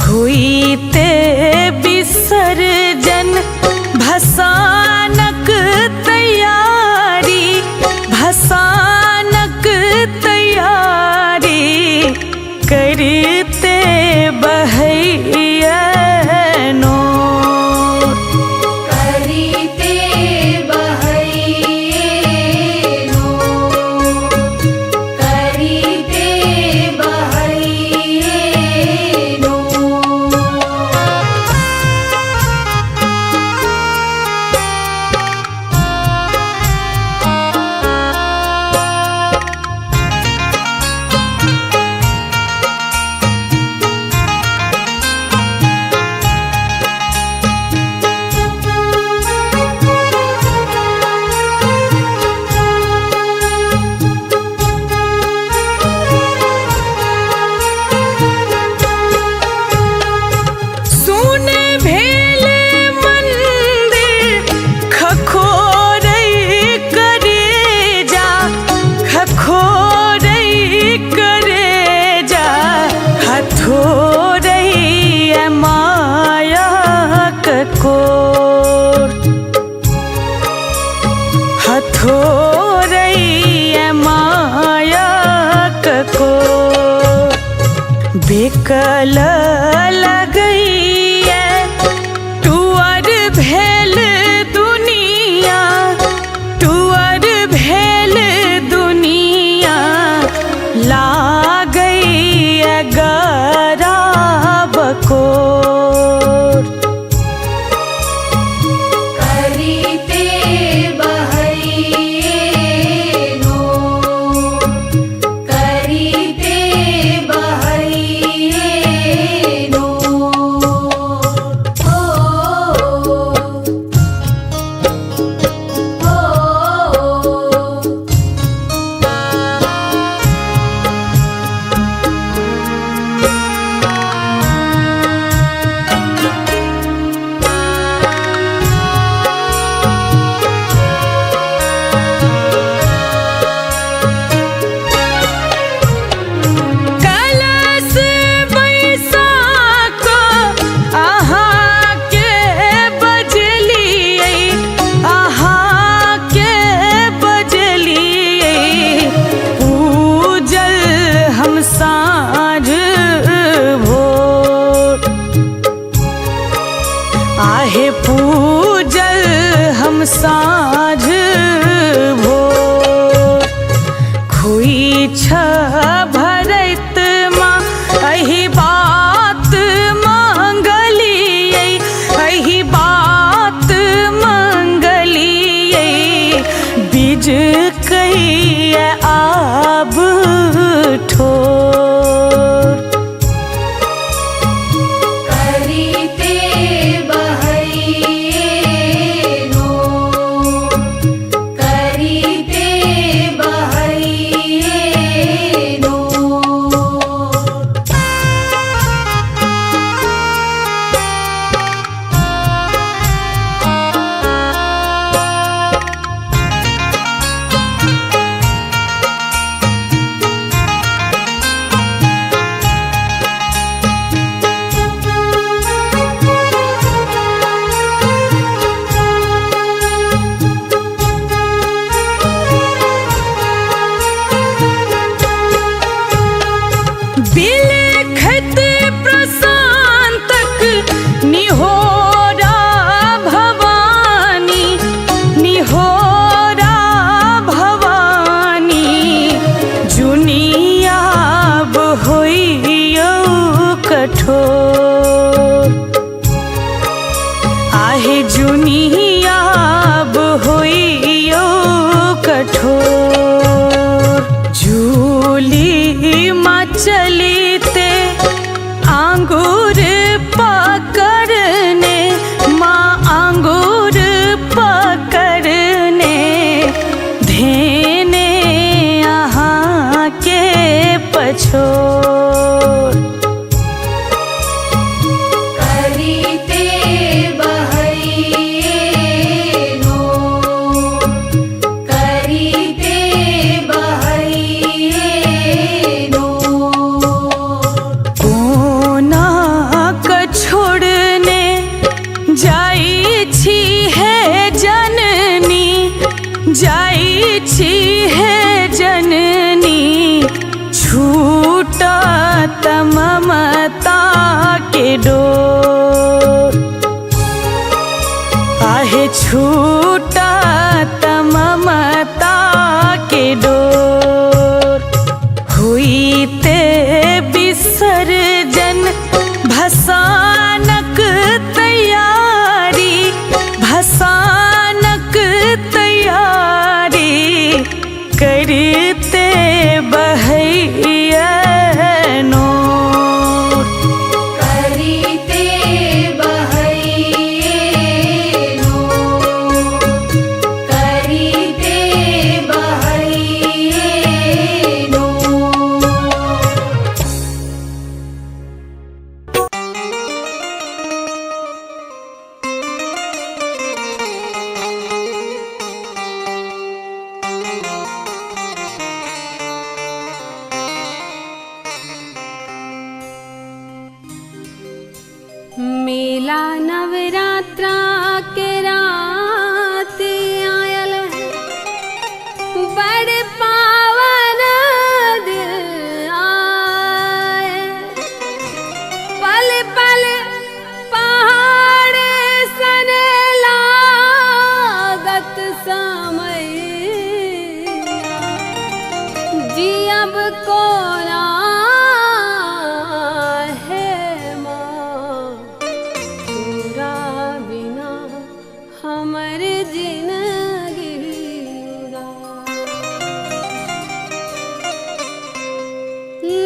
हुई ते विसर्जन भसानक तैयारी भसानक तैयारी करते बहैया नोर करीते बहैये नो करीते बहैये नो सुने भेले मंदिर खखोरई करे जा खखोरई करे जा हथोरई माया ककोर हथोरई माया ककोर बेकल लगई टुअर भेल दुनिया टुअर भेल दुनिया लागई गरा बकोर करीते बहैये नो करीते बहैये बिलखत प्रशांतक निहोरा भवानी, निहोरा भवानी, जुनियाब होइयो कठोर, आहे जुनियाब होइयो कठोर। झूली माँ चलीते आंगूर पकड़ने, माँ आंगूर पकड़ने, धेने यहाँ के पछोर। करीते बहैनो, करीते बहैनो। कोना क छोड़ने जाई छी है जननी, जाई छी है जननी, छूटा ममता के डोर, आहे छूटा ममता के डोर। हुईते विसर्जन भसानक तैयारी, भसानक तैयारी, करते बहैनो। करीते बहैनो, करीते बहैनो। मेला नवरात्रा के रात आयल है, बड़ पावन दिन आए। पल पल पहाड़ सन लागत समय, जियब कोरा है माँ, तोरा बिना हमर जिंदगी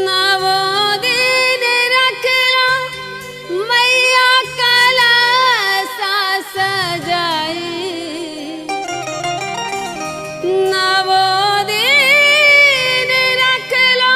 नवो दिन रखला मैया कलसा सजाई। नवो दिन रखला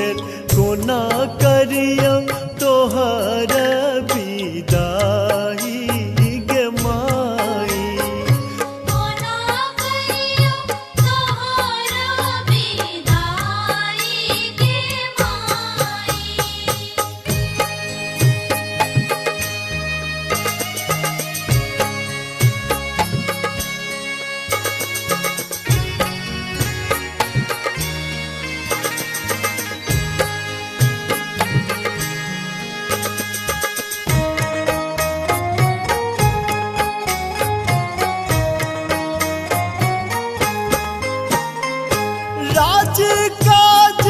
फिर कोना करियो तोहर विदाई गे माई। कोना करियो तोहर विदाई गे माई। राज काज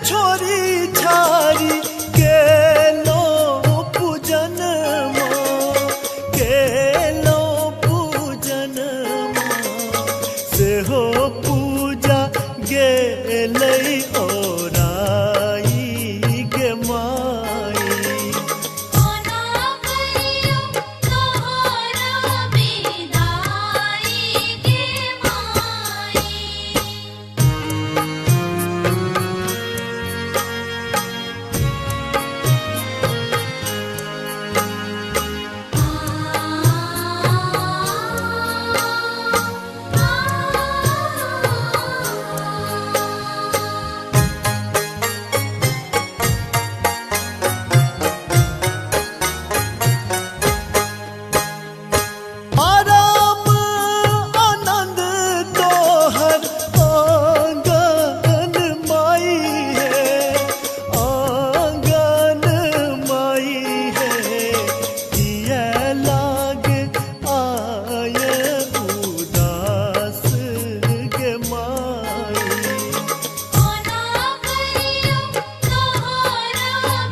छोरी छारी केलो पूजन केलो पूजन से हो पूजा गेलै ओराई गे माई। कोना करियो तोहर विदाई गे माई। आराम आनंद तोहर आंगन माई है, आंगन माई है। किया लाग आय उदास गे माई। कोना करियो तोहर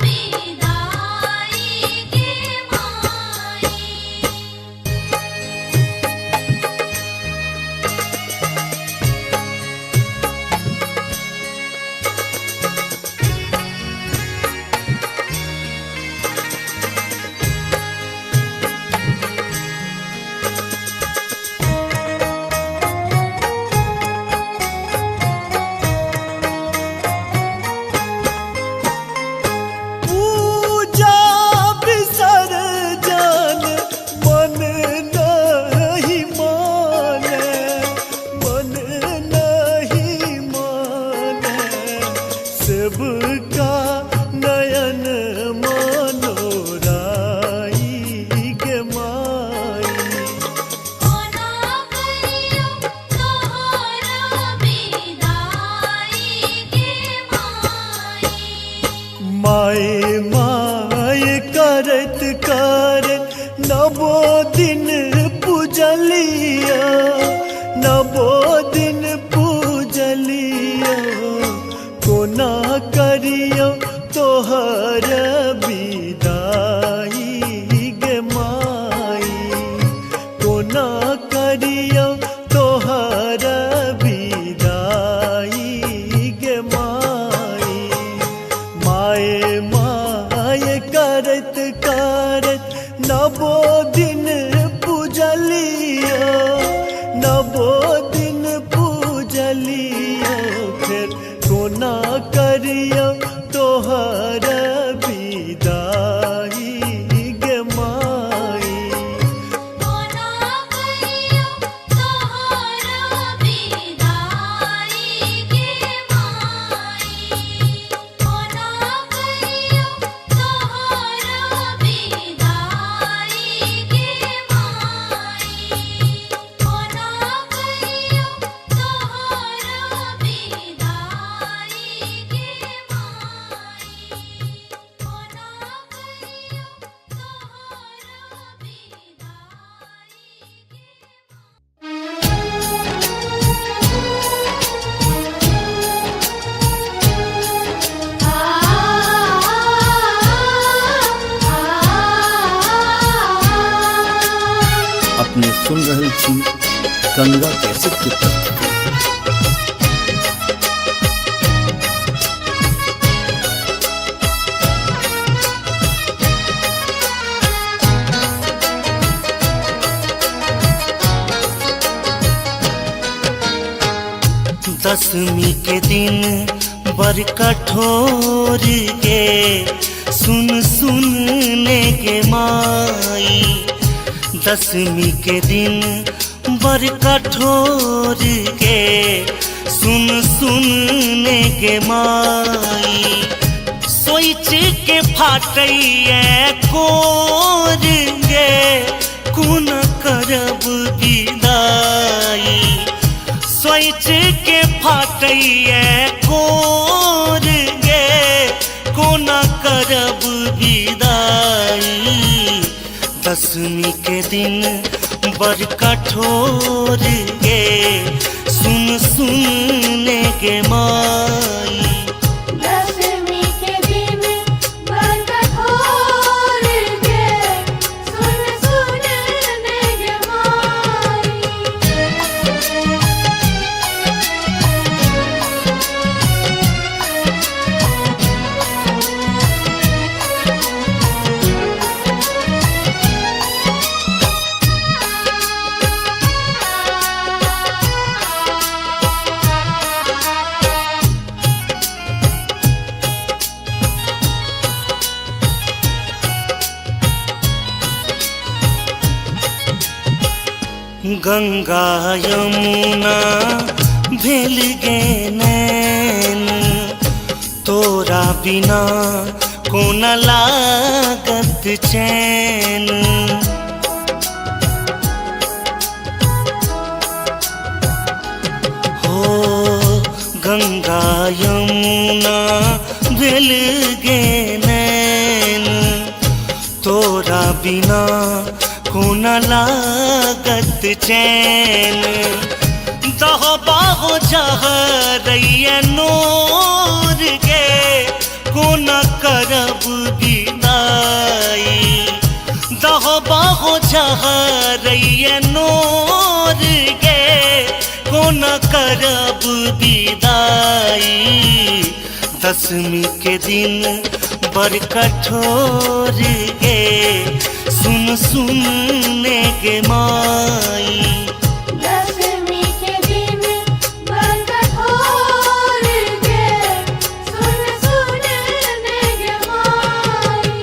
विदाई गे माई। पूजा विसर्जन मन नहीं माने, मन नहीं माने। सबका नयन मनोराई गे माई। कोना करियो तोहर विदाई गे माई। माय माय करत करत नवो दिन पूजलिया, नवो दिन पूजलिया। कोना करियो तोहर विदाई गे माई। कोना करियो तोहर विदाई गे माई। माय माय करत करत नवो दिन पूजलिया, नवो दिन पूजलिया। फिर कोना करियो तोहर विदाई गे माई। कोना करियो तोहर विदाई गे माई। कोना करियो तोहर विदाई गे माई। कोना करियो तोहर विदाई गे अपने सुन रहल छी गंगा कैसेट की प्रस्तुति। दसवीं के दिन बर कठोर गे सुन सुनने के माई। दसवीं के दिन बर कठोर गे सुन सुनने के माई। सोच के फाटैया कोर गे कुन करब विदाई। सोच के फाटैया कोर गे कुन करब विदाई। दसवीं के दिन बर कठोर गे सुन सुनने के माई। दसवीं के दिन बर कठोर गे सुन सुनने के माई। गंगा यमुना भेल गे नैन तोरा बिना कोन लागत चैन। हो गंगा यमुना भेल गे नैन तोरा बिना कोन लागत चैन। दह बाहो जहरैया नोर गे कोन करब विदाई। दह बाहो जहरैया नोर गे कोन करब विदाई। दसवीं के दिन बर कठोर गे सुन सुनने के माई। दसवीं के दिन बर कठोर गे सुन सुनने के माई।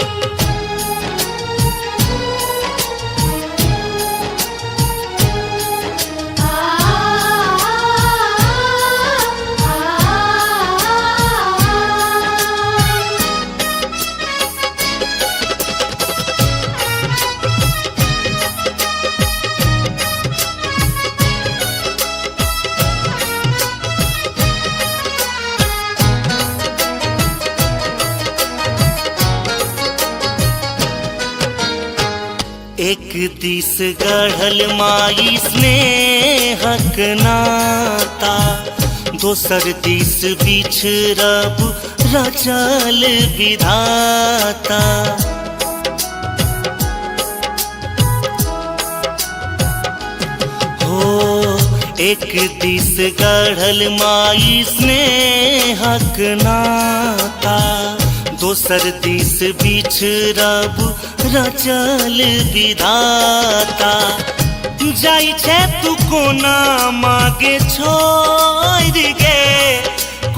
एक दिस गढ़ल माई स्नेहक नाता। दोसर दिस बिछड़ब रचल विधाता। हो एक दिस गढ़ल माई स्नेहक नाता। दोसर दिस बिछड़ब रचल विधाता। जाई छे तू कोना मागे छोड़ गे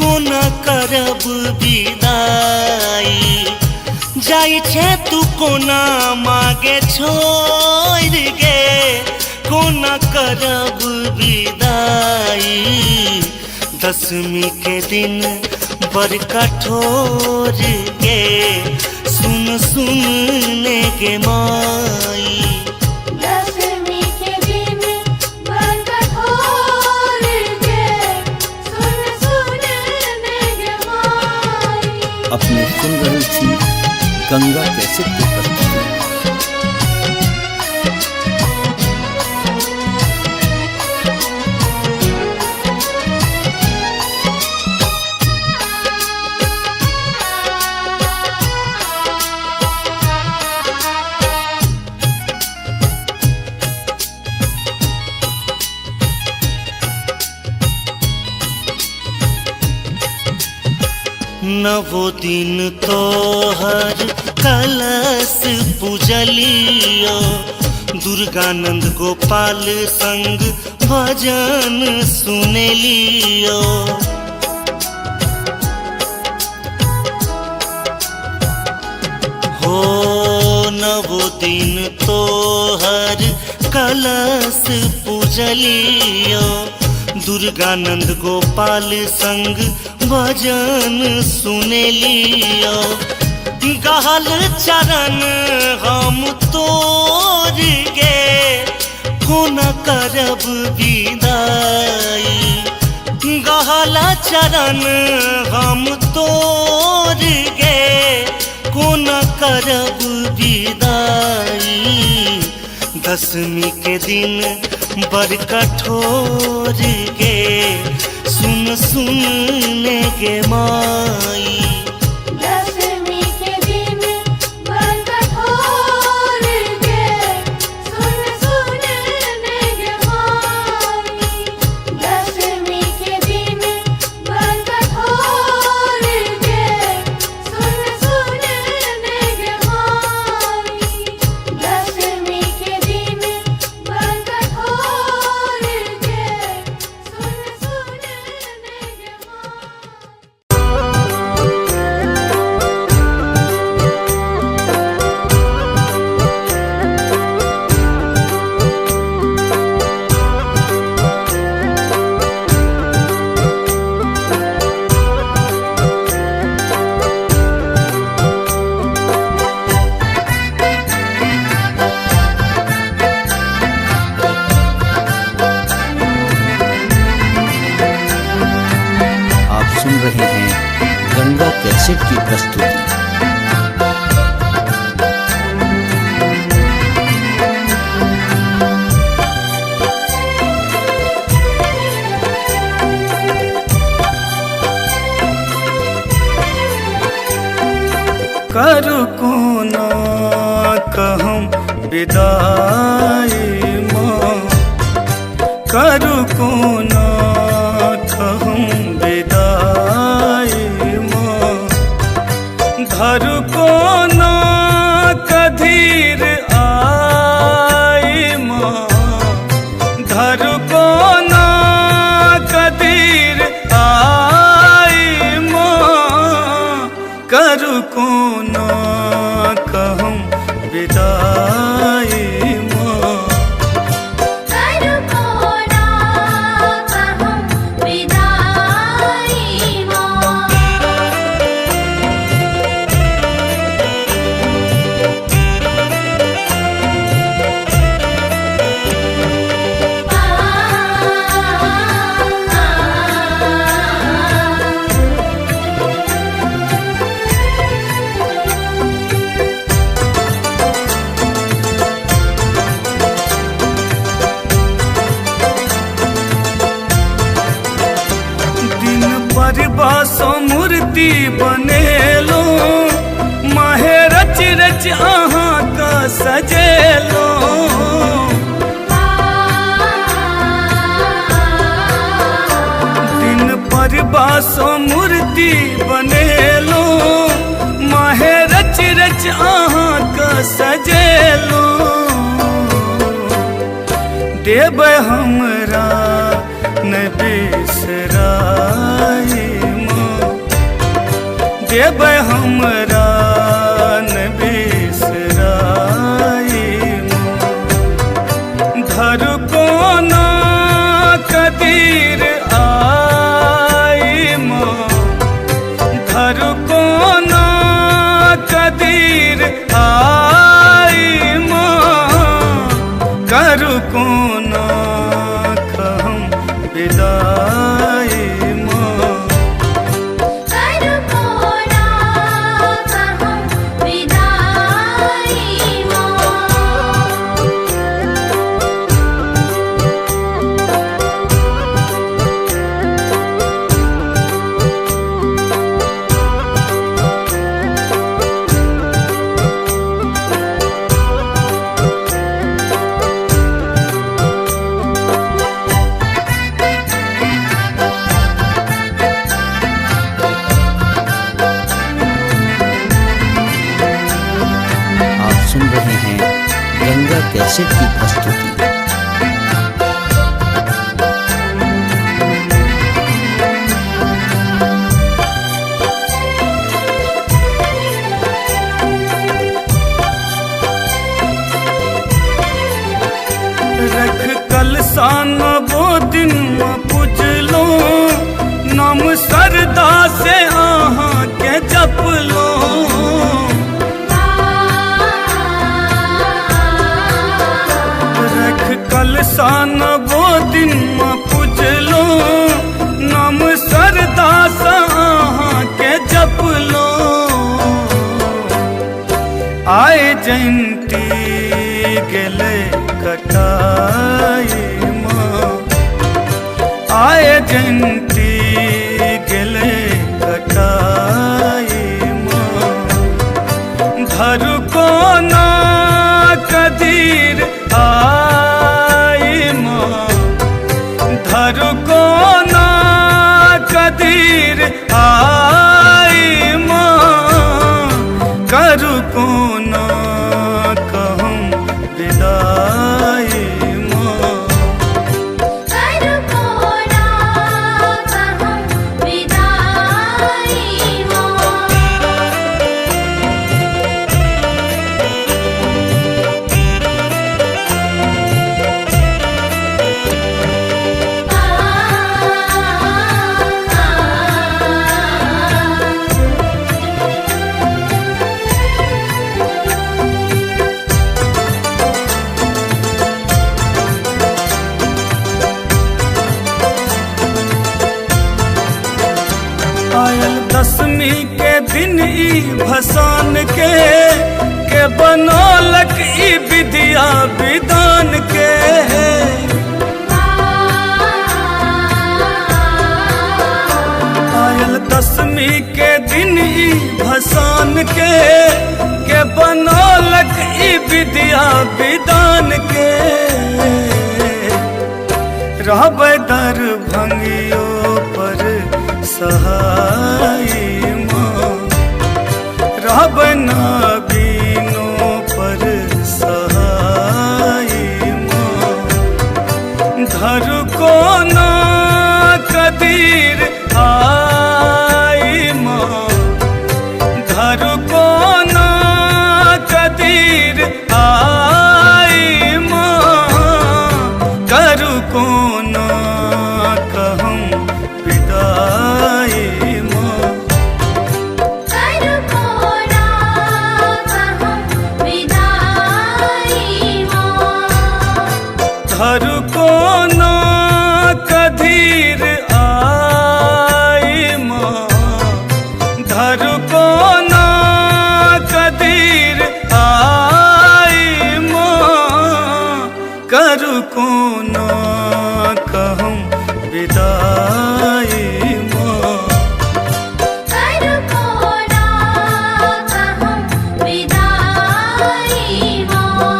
कोना करब विदाई। जाई छे तू कोना मागे छोड़ गे कोना करब विदाई। दसवीं के दिन बर कठोर गे सुन सुनने के माई। दसवीं के दिन बर कठोर गे सुन सुनने के माई। अपने सुन रहल छी गंगा कैसेट के प्रस्तुति। नवो दिन तोहर कलश पूजलियो। दुर्गानंद गोपाल संग भजन सुनलियो। नवो दिन तोहर कलश पूजलियो दुर्गानंद गोपाल संग भजन सुनेलियो गहल चरण हम तोर गे कोना करब विदाई गहला चरण हम तोर गे कोना करब विदाई दशमी के दिन बड़ कठोर गे सुन सुन ने गे माई दशमी के दिन बड़ कठोर गे सुन सुन ने गे माई दशमी के दिन बड़ कठोर गे सुन सुन ने गे माई दशमी के दिन बड़ कठोर गे सुन सुन ने गे माई आप सुन रहे हैं गंगा कैसेट की प्रस्तुति। करू कोना कहम विदाई माँ करू कोना कहम विदाई माँ धरू कोना कधीर आई माँ धरू कोना कधीर आई माँ करू कोना कहम विदाई माँ करू कोना कहम विदाई माँ दिन पर बासो मूर्ति बनेलो माहे रच रच अहाँ का सजेलो दिन पर बासो मूर्ति बनेलो माहे रच रच अहाँ का सजेलो देव हमरा न बिसराई माँ देव हमरा न बिसराई माँ धरू कोना कदीर आई माँ धरू कोना कदीर आई माँ करू कोना कहम विदाई माँ करू कोना कहम विदाई माँ आप सुन रहे हैं गंगा कैसेट की प्रस्तुति। सान वो दिन में पूजलो नाम सरदा से आहाँ के जपलो रख कल सान वो दिन में पूजलो नाम सरदा से आहाँ के जपलो आए जयंती गेले कटाई माँ आए जयंती गेले कटाई माँ धर को ना कदीर आई माँ धर को ना कदीर आई माँ करू को ना कहूँ विदाई माँ करू कोना कहूँ विदाई माँ आयल दसवीं के दिन ई भसान के बनौलक ई विद्या विधान के आयल दसवीं के दिन ई भसान के बनौलक ई विद्या विधान के रहबै दर भंगियो पर सहाय माँ रहबै ना बीनो पर सहाय माँ धर को ना कदीर आई माँ धर को ना कदीर आई माँ करू को ना कहूँ विदाई माँ करू कोना कहूँ विदाई माँ धर को ना कदीर आई माँ धर को ना कदीर आई माँ करू को ना कहूँ विदाई माँ करू कोना कहूँ विदाई माँ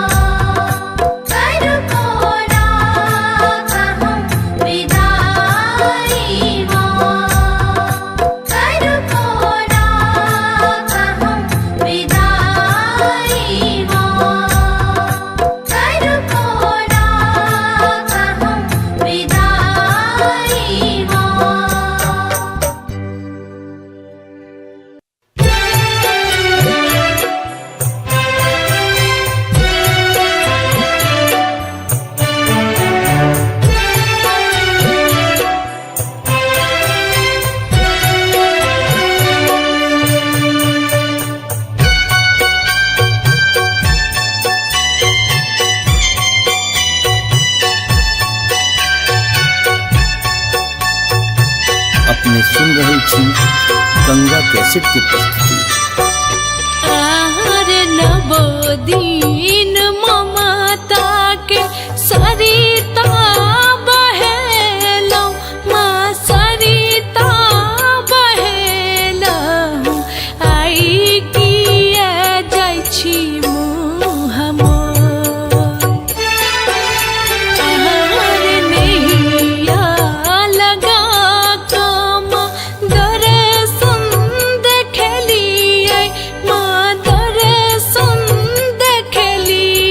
करू कोना कहूँ विदाई माँ करू कोना कहूँ विदाई माँ करू कोना कहूँ विदाई माँ अपने सुन रहे छी गंगा कैसेट की प्रस्तुति। आहार नवोदीन ममता के सरिता बहेलौ माँ सरिता बहेलौ आई किया जाइ छी मुँह मोर आहार नैया लगा कम दर्शन देखलियै माँ दर्शन देखलियै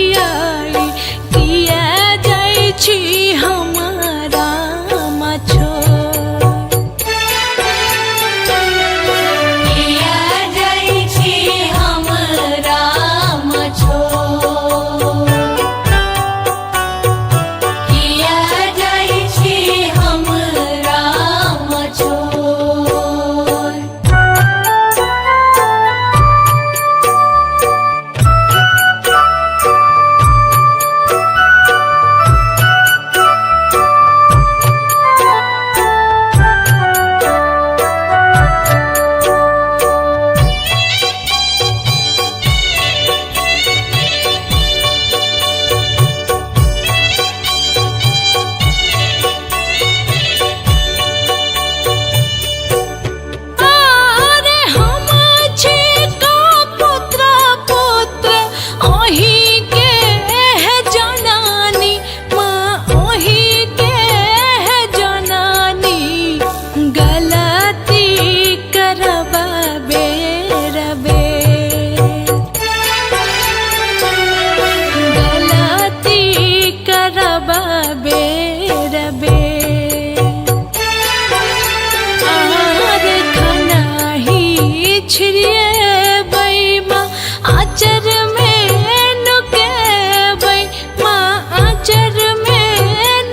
आचर में नुकेबै माँ आचर में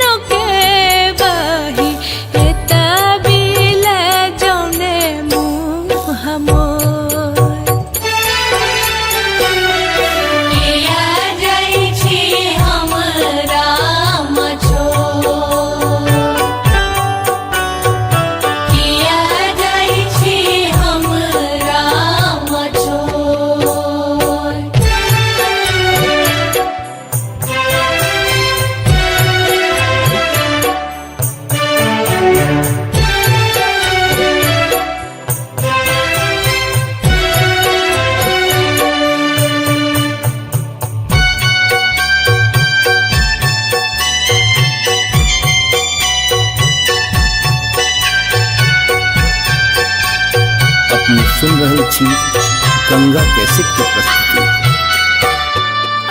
नुकेबै एता बिल जौने मुँह मोर किया जाइ छी हमरा मछोर किया जाइ छी हमरा मछोर अपने सुन रहल छी गंगा कैसेट के प्रस्तुति।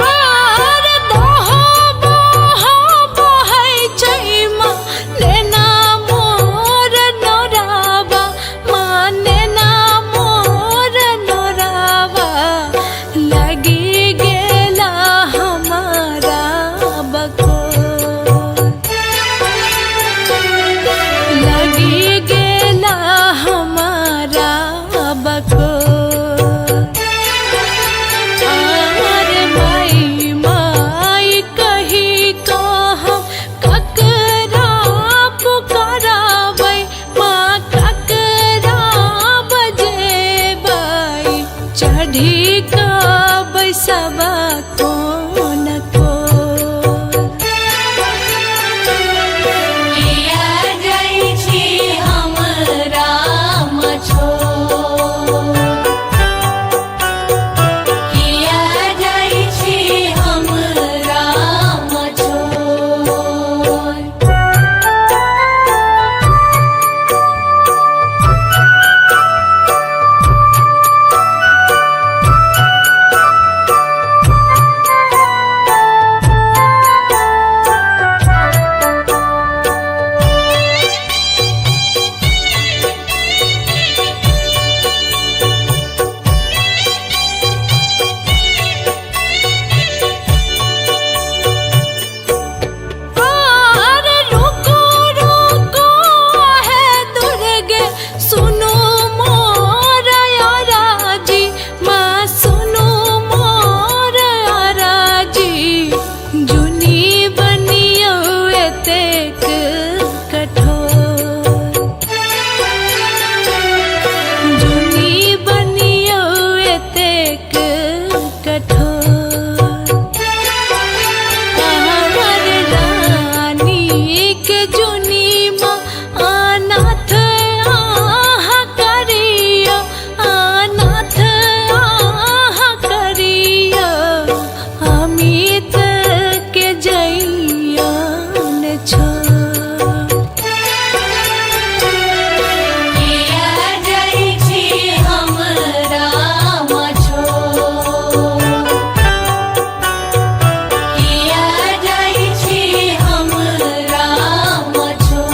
आर दोहो बोहो बहै छै माँ नेना मोर नोरावा माँ नेना मोर नोरावा लगी गेला हमारा बकोर लगी गेला हमारा बकोर आर माई माई कही तो हम ककरा पुकाराबै माँ ककरा बजेबै चढ़ी कऽ बैसबा कोन कोर किया जाइ छी हमरा मछोर किया जाइ छी हमरा मछोर आर रुको रुको है दुर्गे सुनो मोर याराजी माँ सुनो मोर याराजी जुनी बनियो एतेक कठोर जुनी बनियो एतेक कठोर हमर रानी के जुनी माँ अनाथ आहा करियो अनाथ आहा करियो अमित के जइयन छोड़ किया जाइ छी हमरा मछोर किया जाइ छी हमरा मछोर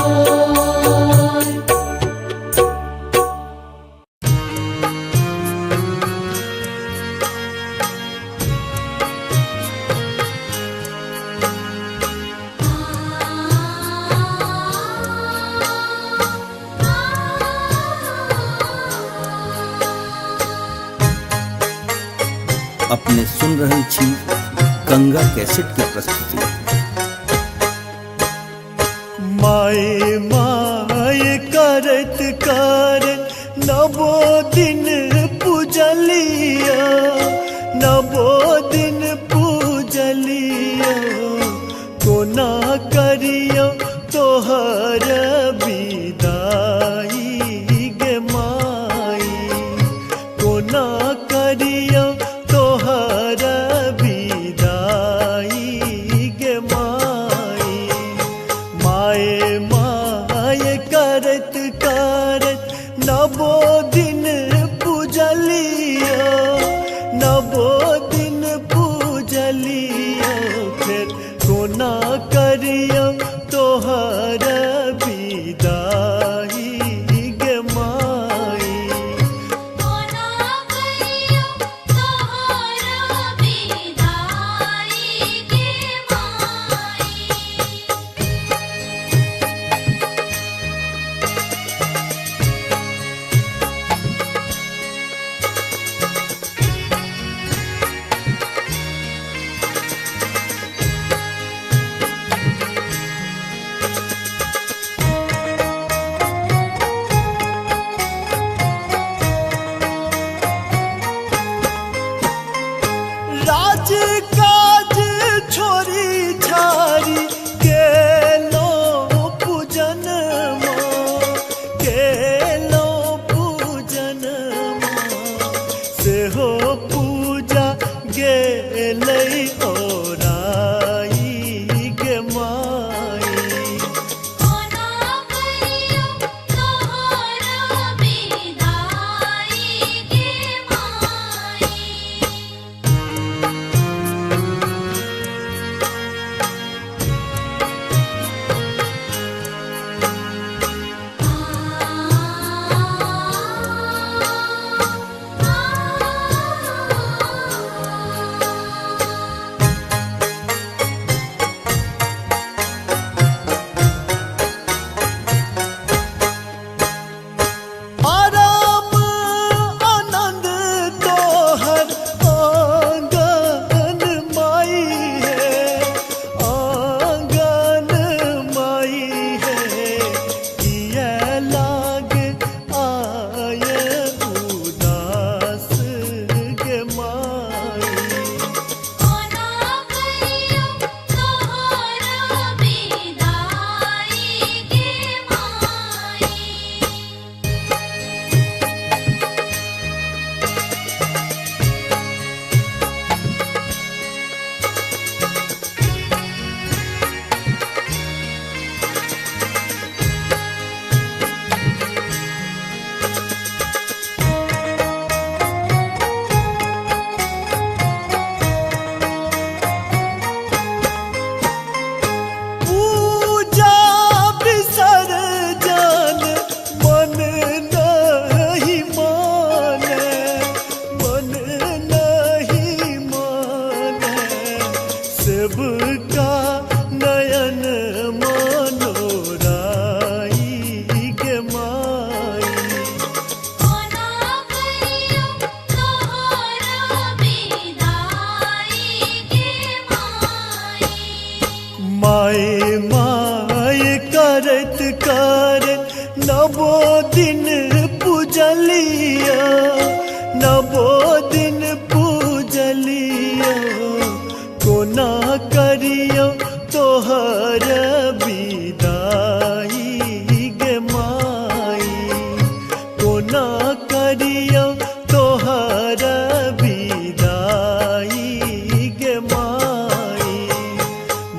अपने सुन रहल छी गंगा कैसेट के प्रस्तुति। माए माए करत करत नवो दिन पूजलिया नवो दिन पूजलिया कोना करियो तोहर विदाई गे माई कोना करियो तोहर विदाई गे माई माए माए करत करत नवो दिन पूजलिया नवो दिन पूजलिया फिर कोना करियो तोहर विदाई गे माई कोना करियो हो पूजा गेलै ओराई गे माई। कोना करियो तोहर विदाई गे माई। आराम आनंद तोहर आंगन माई है, आंगन माई है। किया लाग आय उदास गे माई। कोना करियो तोहर विदाई गे माई। पूजा विसर्जन मन नहीं माने, मन नहीं माने। सेवका नयन मनोराई गे माई। कोना करियो तोहर विदाई गे माई। माय माय करत करत नवो दिन पूजलिया, नवो दिन पूजलिया। कोना करियो तोहर विदाई गे माई। कोना करियो तोहर विदाई गे माई।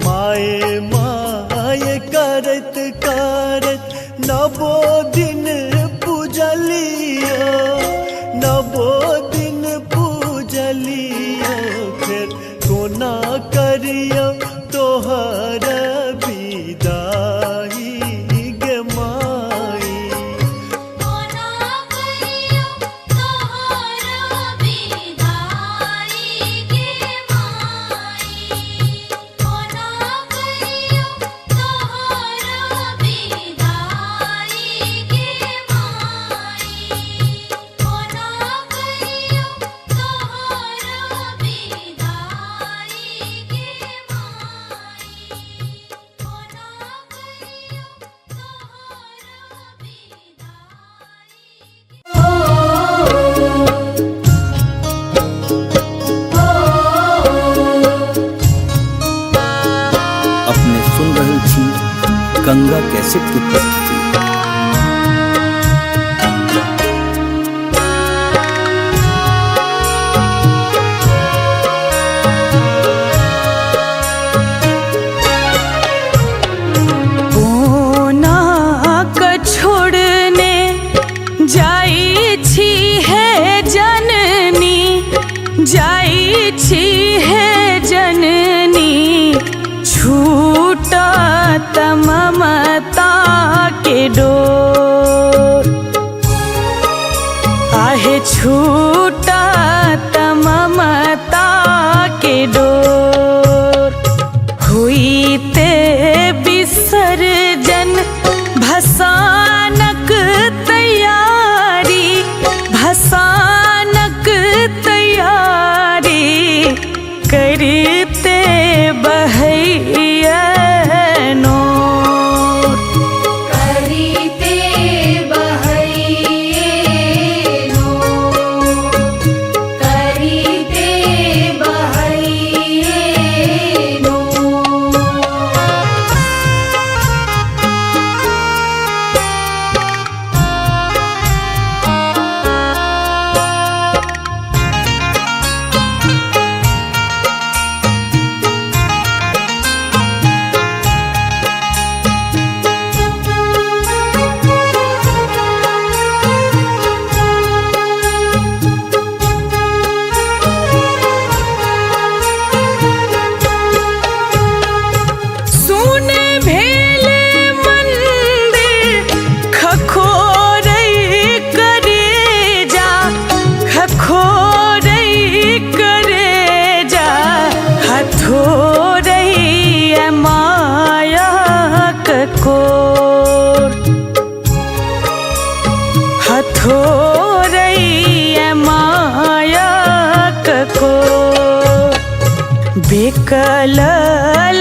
माय माय करत करत नवो दिन पूजलिया, नवो दिन पूजलिया। फिर कोना करियो तोहर विदाई गे माई। कोना करियो तोहर विदाई गे माई। कोना करियो तोहर विदाई गे माई। कोना करियो तोहर विदाई गे अपने सुन रहल छी गंगा कैसेट की प्रस्तुति। कोना क छोड़ने जाई छी है जननी, जाई छी है जननी। छूटा ममता के डोर, आहे छूटा ममता के डोर। हुई ते विसर्जन भसानक तैयारी, भसानक तैयारी। करते बहैया नोर, करीते बहैये नोर। झुकल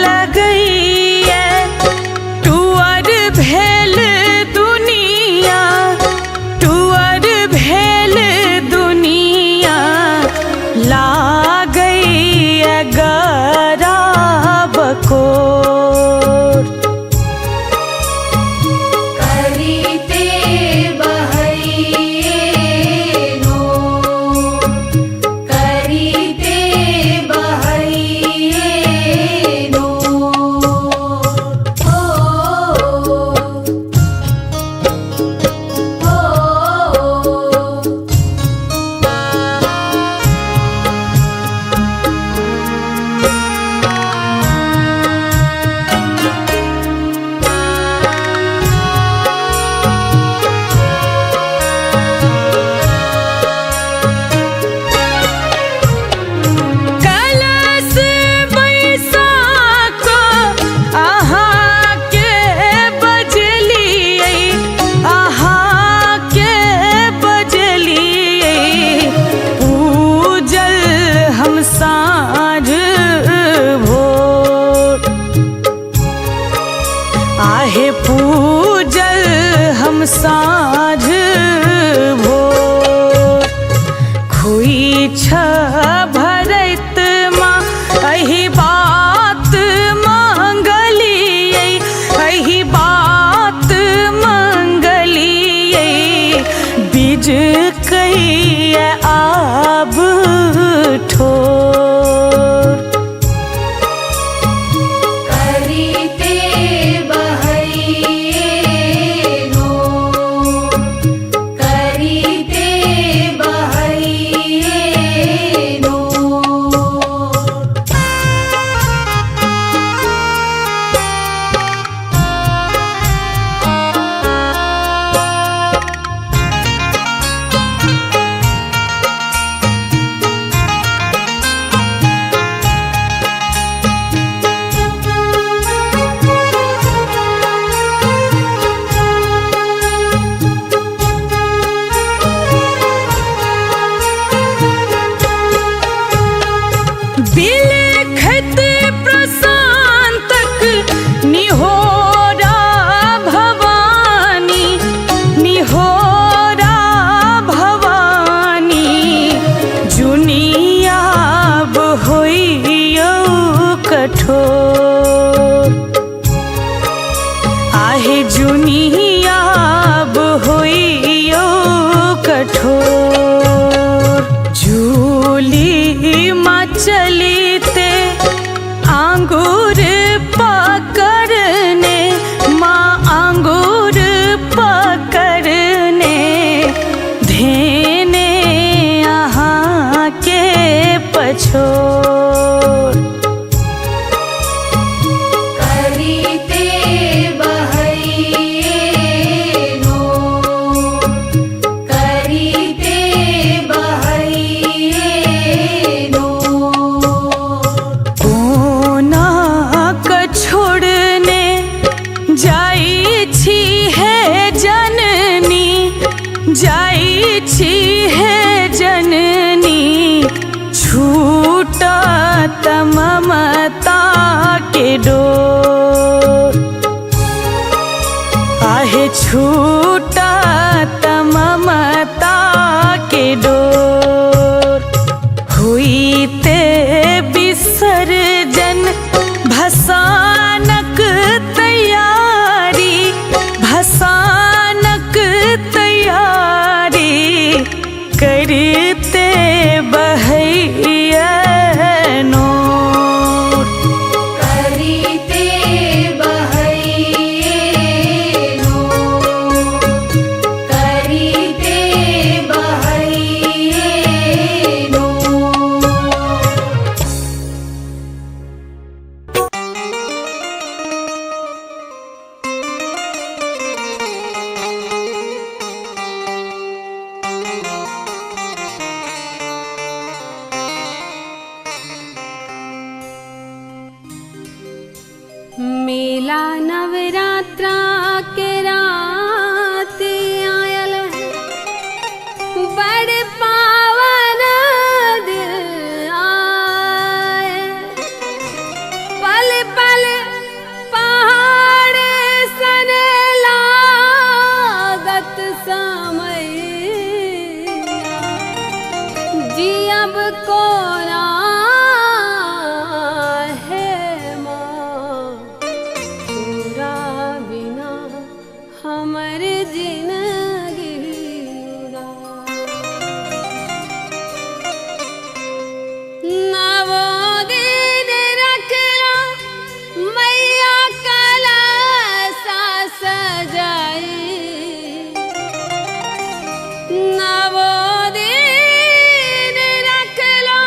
लगैया टुअर भेल दुनिया, टुअर भेल दुनिया लागैया गराब को करीते बहैनो करीते बहैनो ओ कलश बैसाख अहाँ के बजलियै, अहाँ के बजलियै पूजल हम साँझ भोर, आहे पूजल हम साँझ भोर खुइछ भरत माँ अहि बात मंगलियै, अहि बात मंगलियै बीज कहिए आब ठोर करीते बहैनो करीते बहैनो बिलखत प्रशांतक निहोरा भवानी, निहोरा भवानी जुनियाब होइयौ कठोर, आहे जुनियाब होइयौ कठोर झूली माँ चलीते आंगूर पकड़ने, माँ आंगूर पकड़ने धेने अहाँ के पछोर करीते बहैनो करीते बहैनो कोना क छोड़ने जाई छी है जननी, जाई छी है जननी छूटत ममता के डोर, आहे छूटत ममता के डोर हुईते विसर्जन भसानक तैयारी, भसानक तैयारी करते बहैनो करीते बहैनो करीते बहैनो मेला नवरात्रा के रात आयल है, बड़ पावन दिन आए अब कोना है माँ तोरा बिना हमर जिंदगी नवो दिन रखला मैया कलसा सजाई नवो दिन रख लो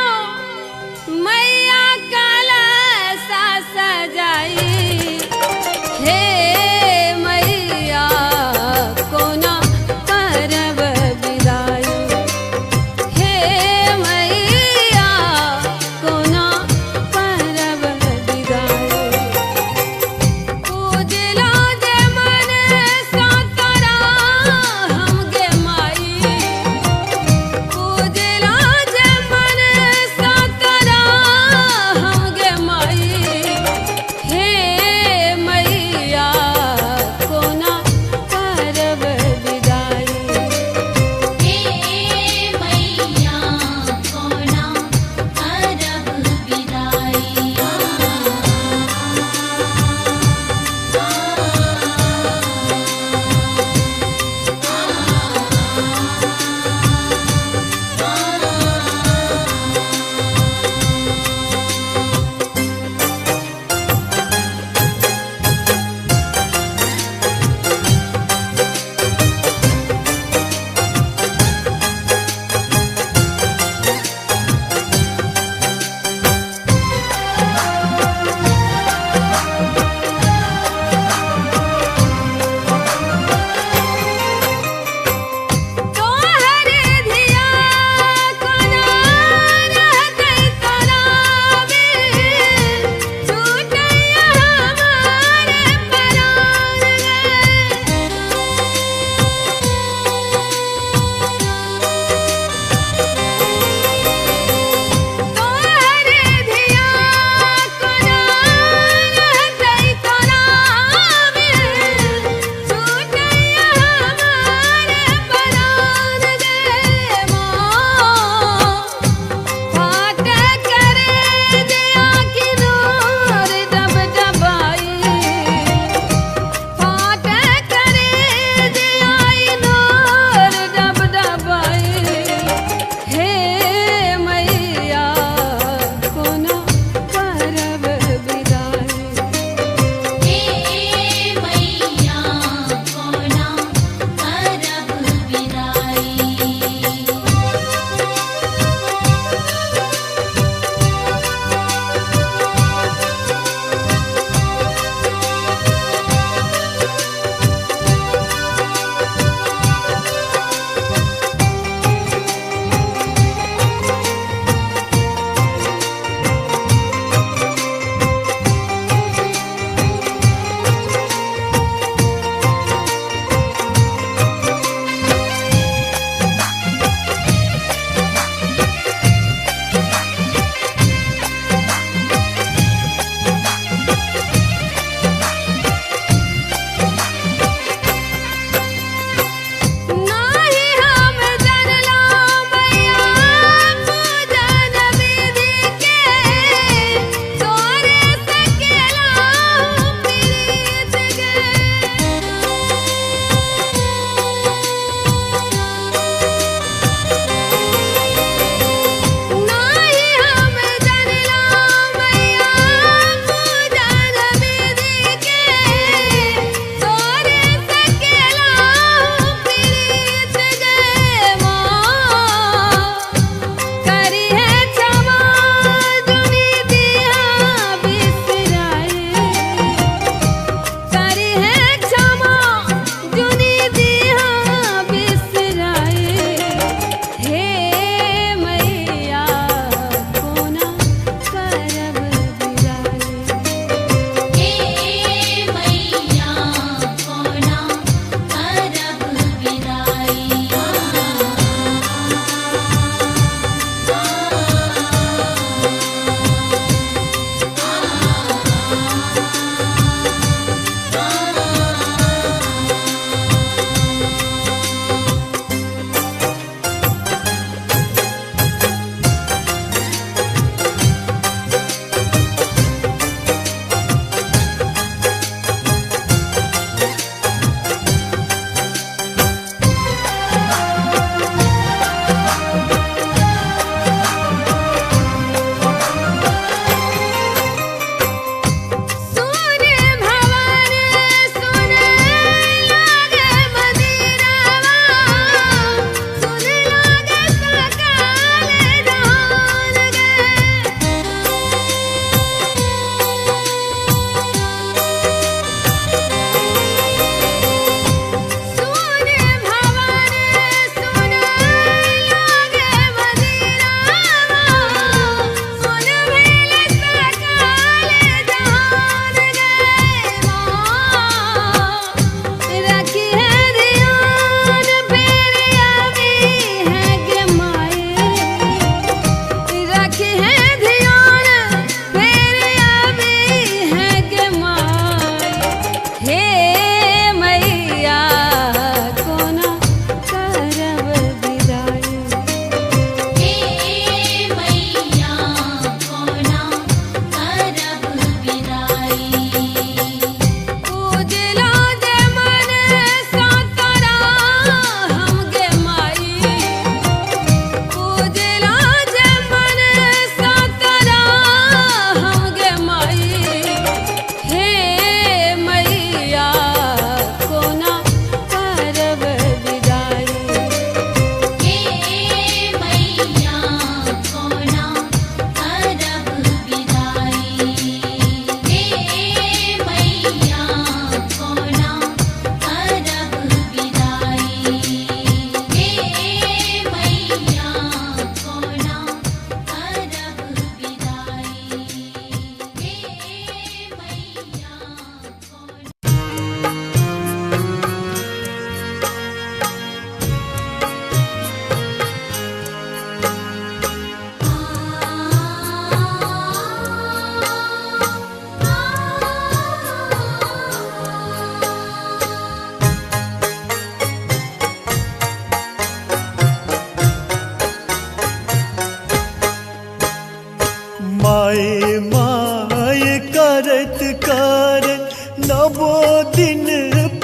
माए माए करत करत नवो दिन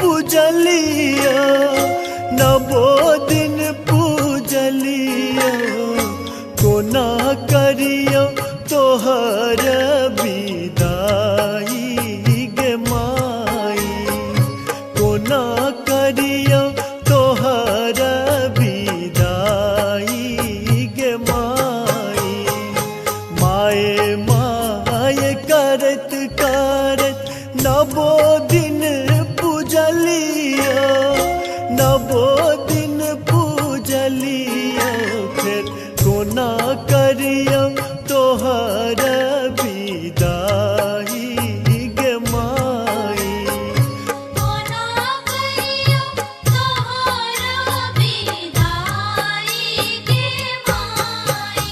पूजलिया, नवो दिन पूजलिया, कोना करियो तोहर विदाई गे माई, कोना करियो तोहर विदाई गे माई। माए माए करत करत नवो दिन पूजलिया, नवो दिन पूजलिया, फिर कोना करियो तोहर विदाई गे माई। कोना करियो तोहर विदाई गे माई।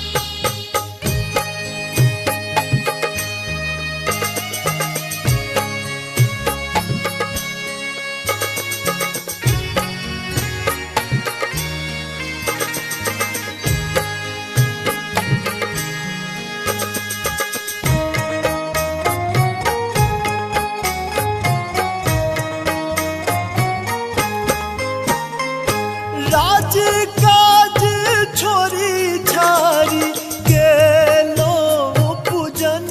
राज काज छोरी छारी गेलो पूजन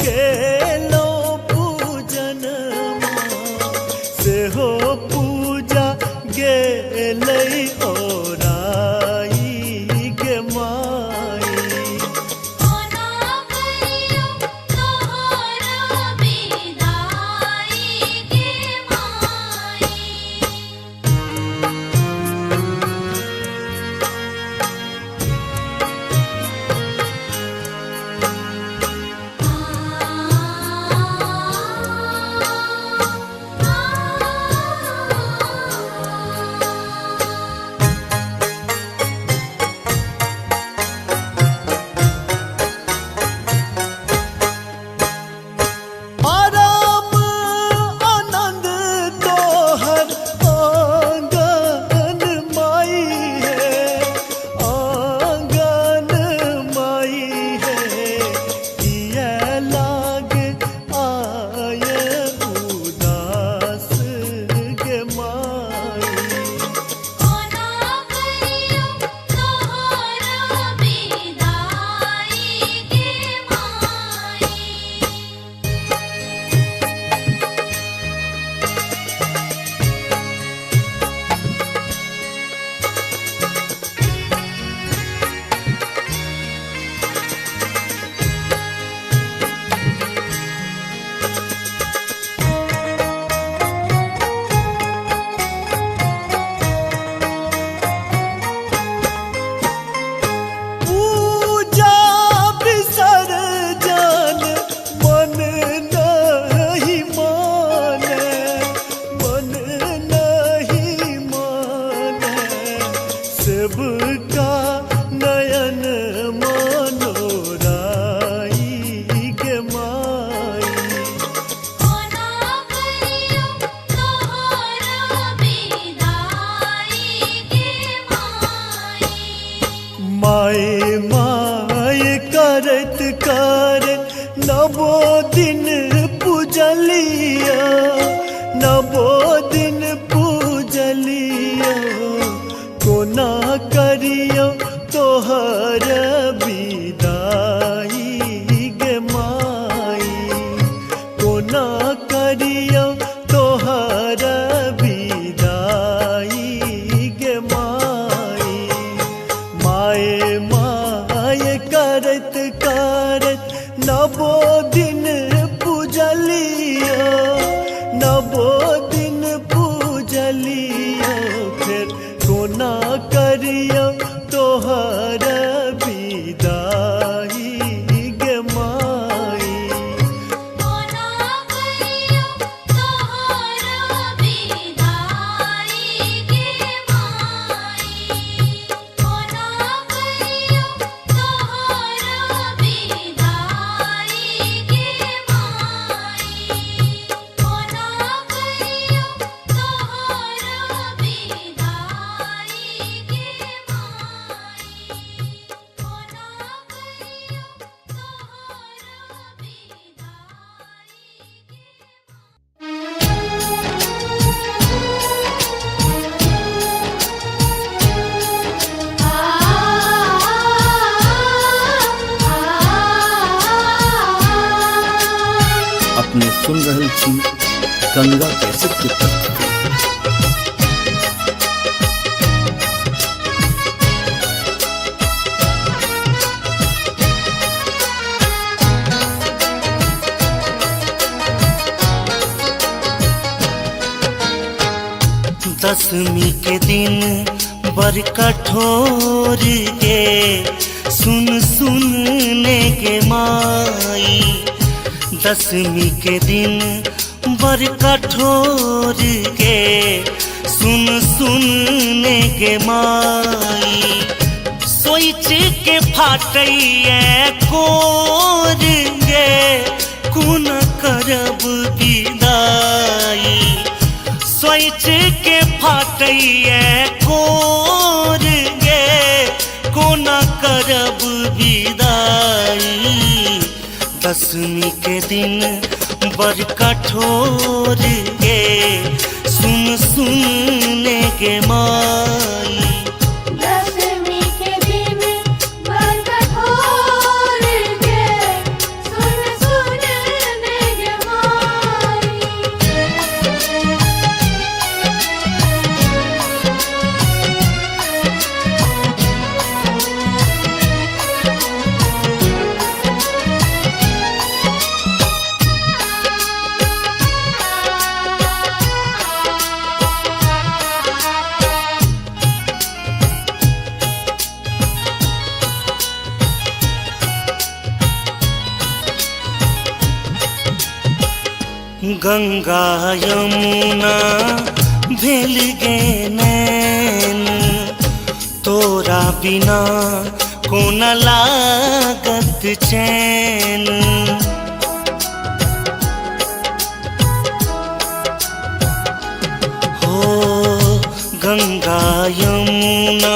गेलो पूजन सेहो पूजा गेलै ओराई गे माई। कोना करियो तोहर विदाई गे माई। आराम आनंद तोहर आंगन माई है, आंगन माई है, किया लाग आय उदास गे माई। कोना करियो तोहर विदाई गे माई। पूजा विसर्जन मन नहीं माने, मन नहीं माने, सबका नयन मनोराई गे माई। कोना करियो तोहर विदाई गे माई। माए माए करत करत नवो दिन पूजलिया, नवो दिन पूजलिया, कोना करियो तोहर विदाई गे माई, कोना करियो तोहर विदाई गे माई। माए माए करत करत नवो दिन पूजलिया, नवो दिन पूजलिया, फिर कोना करियो तोहर विदाई गे माई। कोना करियो तोहर विदाई गे माई। कोना करियो तोहर विदाई गे माई। कोना करियो तोहर विदाई गे माई। छी गंगा कैसेट की प्रस्तुति। दसवीं के दिन बर कठोर के सुन सुनने के माई। दसवीं के दिन बर कठोर के सुन सुनने के माई। सोच के फाटैया कोर गे कुन करब विदाई। सोच के फाटैया कोर गे कोना करब विदाई। दसवीं के दिन बर कठोर गे सुन सुनने के माई। दसवीं के दिन बर कठोर गे सुन सुनने के माई। गंगा यमुना भेल गे नैन तोरा बिना कोन लागत चैन। हो गंगा यमुना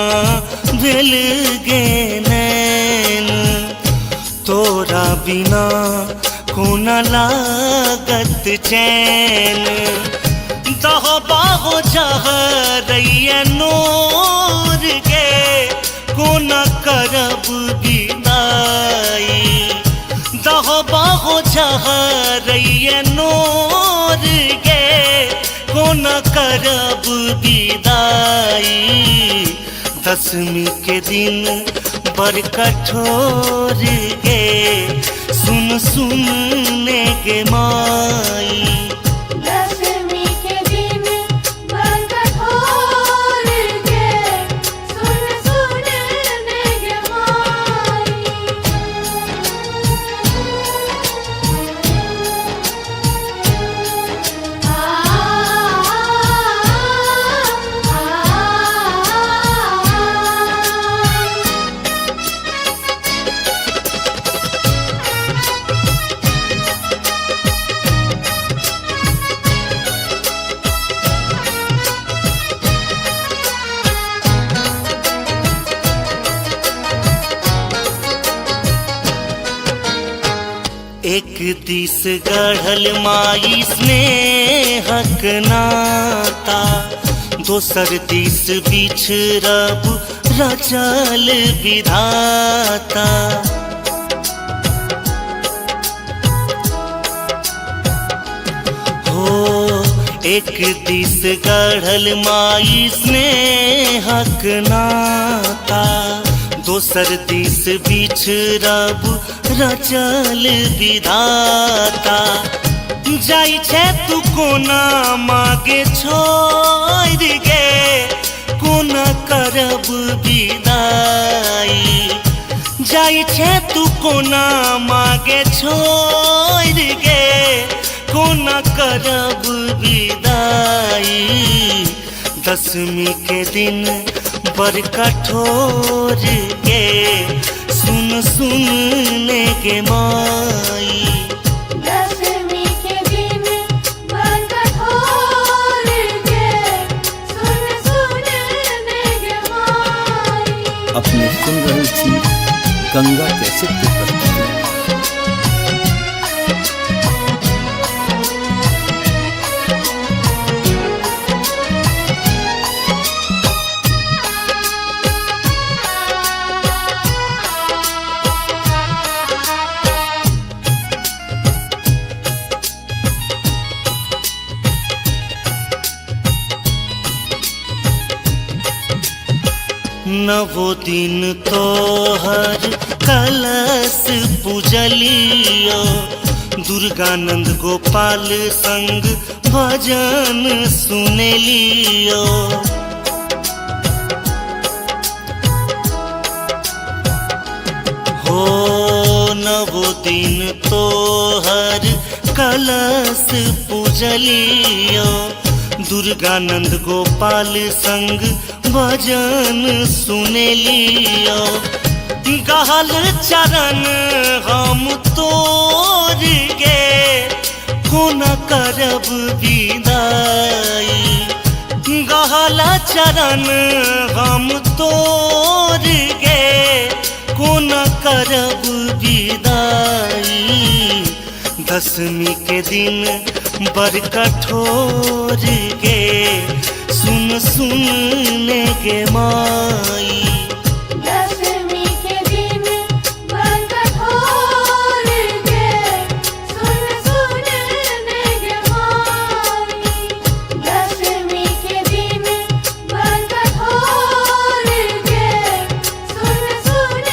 भेल गे नैन तोरा बिना कोन लागत चैन। दहो बाहो जहरैया नोर गे कोन करब विदाई। दहो बाहो जहरैया नोर गे कोन करब विदाई। दसवीं के दिन बर कठोर गे सुन सुनने के माई। दसवीं के दिन बर कठोर गे सुन सुनने के माई। एक दिस गढ़ल माई स्नेहक नाता दोसर दिस बिछड़ब रचल विधाता। हो एक दिस गढ़ल माई स्नेहक नाता दोसर दिस बिछड़ब रचल विधाता। जाई छे तू कोना मागे छोड़ गे कोना करब विदाई। जाई छे तू कोना मागे छोड़ गे कोना करब विदाई। दसवीं के दिन बर कठोर गे सुन सुनने के माई। दसवीं के दिन बर कठोर गे सुन सुनने के माई। अपने सुन रहे छी गंगा कैसेट की प्रस्तुति। नवो दिन तोहर कलश पूजलियो दुर्गानंद गोपाल संग भजन सुनेलियो हो नवो दिन तोहर कलश पूजलियो दुर्गानंद गोपाल संग भजन सुनेलियो गहल चरण हम तोर गे कोना करब विदाई गहल चरण हम तोर गे कोना करब विदाई दशमी के दिन बड़ कठोर गे सुन सुन ने गे माई दशमी के दिन बड़ कठोर गे सुन सुन ने गे माई दशमी के दिन बड़ कठोर गे सुन सुन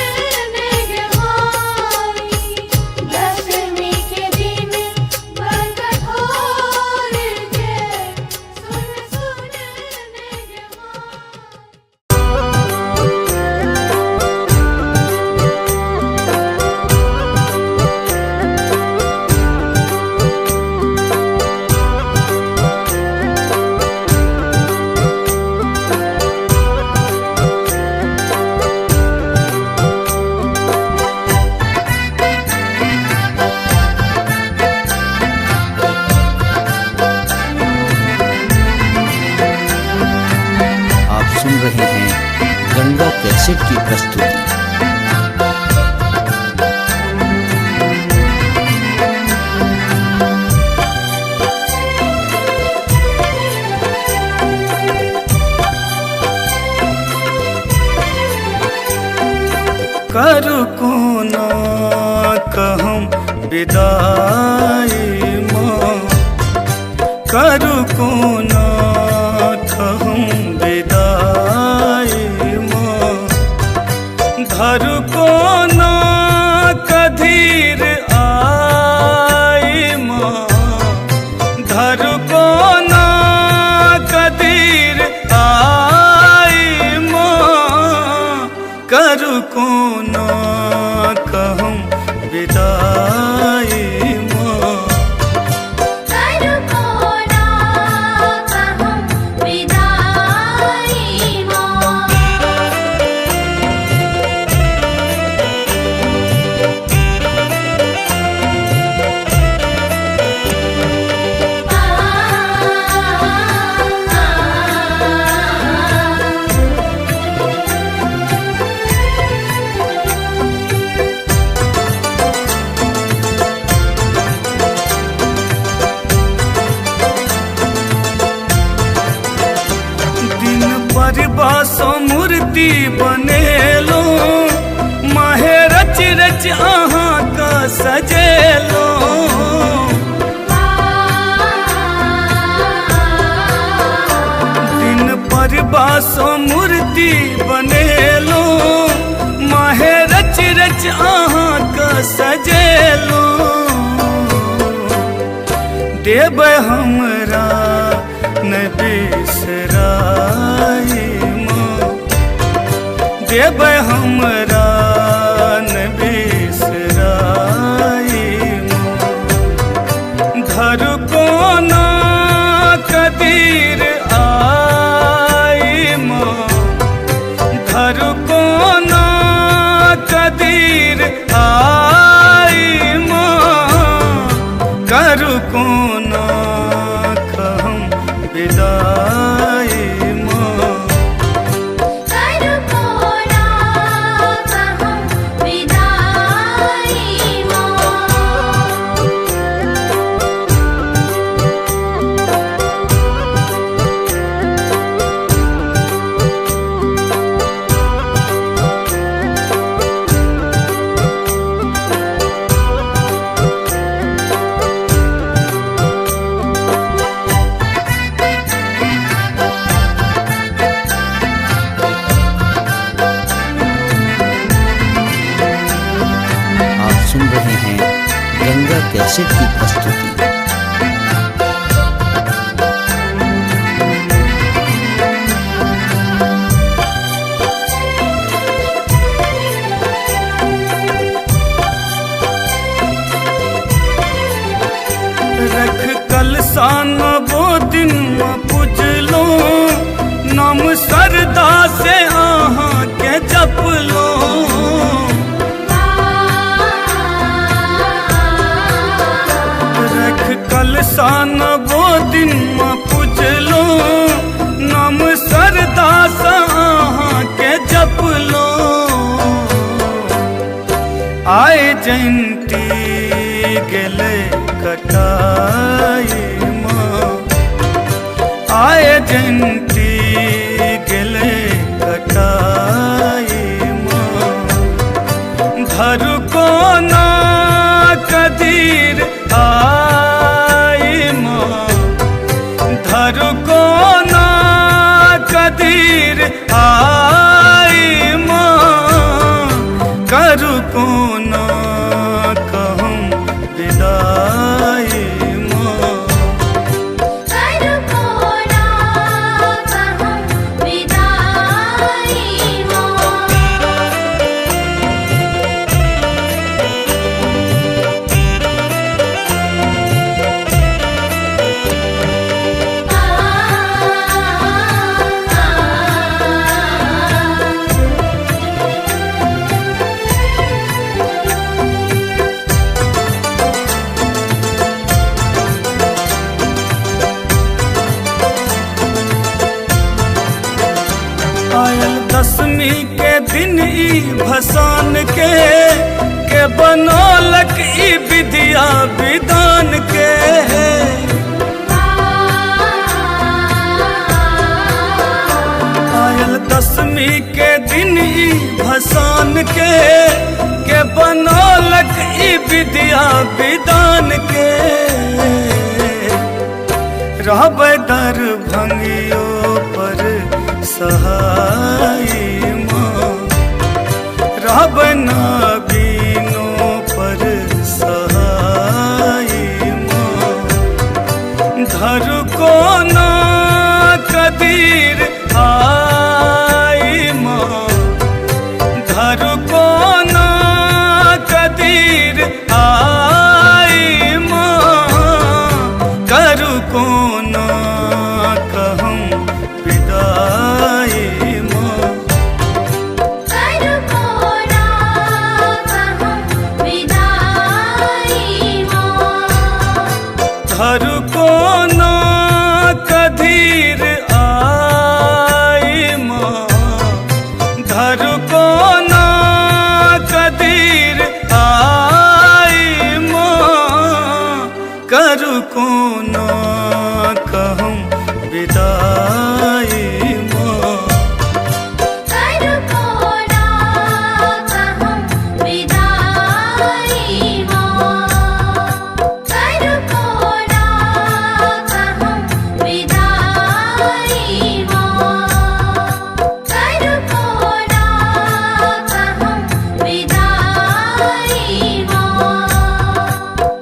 ने गे माई दशमी के दिन बड़ कठोर गे सुन सुन ने गे माई आप सुन रहे हैं गंगा कैसेट की प्रस्तुति। करू कोना कहम विदाई माँ करू कोना कहम विदाई माँ धरू कोना कधीर आई माँ धरू कोना कधीर आई माँ करू कोना कहम विदाई माँ करू कोना कहम विदाई माँ दिन पर बासो मूर्ति बनेलो माहे रच रच अहाँ का सजेलो दिन पर बासो मूर्ति बनेलो माहे रच रच अहाँ का सजेलो देव हमरा न बिसराई माँ देव हमरा न बिसराई माँ धरू कोना कदीर आई माँ धरू कोना कदीर आई माँ करू कोना कहम विदाई माँ करू कोना कहम सुन रहे हैं गंगा कैसेट की प्रस्तुति। रख कलसा नवो दिन में पूजलो, नाम सरदा से आहाँ के जप लो। रख कलसा नवो दिन में पूजलो, नाम सरदा से आहाँ के जप लो। आए जयंती गेले कटाई माँ, आए जयंती गेले कटाई माँ। धरु को ना कदीर आई माँ, धरु को ना कदीर आई माँ। करु को ना कहूँ विदाई माँ, करु को ना कहूँ विदाई माँ। आयल दसवीं के दिन ई भसान के बनौलक ई विद्या विधान के। आयल दसवीं के दिन ई भसान के बनौलक ई विद्या विधान के। रहबै दरभंगियो पर सहाय माँ, रहबै नाबिनो पर सहाय माँ। धरु को ना कदीर आई माँ, धरु को ना कदीर आई माँ। करु को ना कहूँ विदाई माँ, करु को ना कहूँ विदाई माँ। धरु को ना कदीर आई माँ, धरु को ना कदीर आई माँ। करु को ना कहूँ विदाई माँ, करु को ना कहूँ विदाई माँ। करु को ना कहूँ विदाई माँ। करु को ना कहूँ विदाई माँ।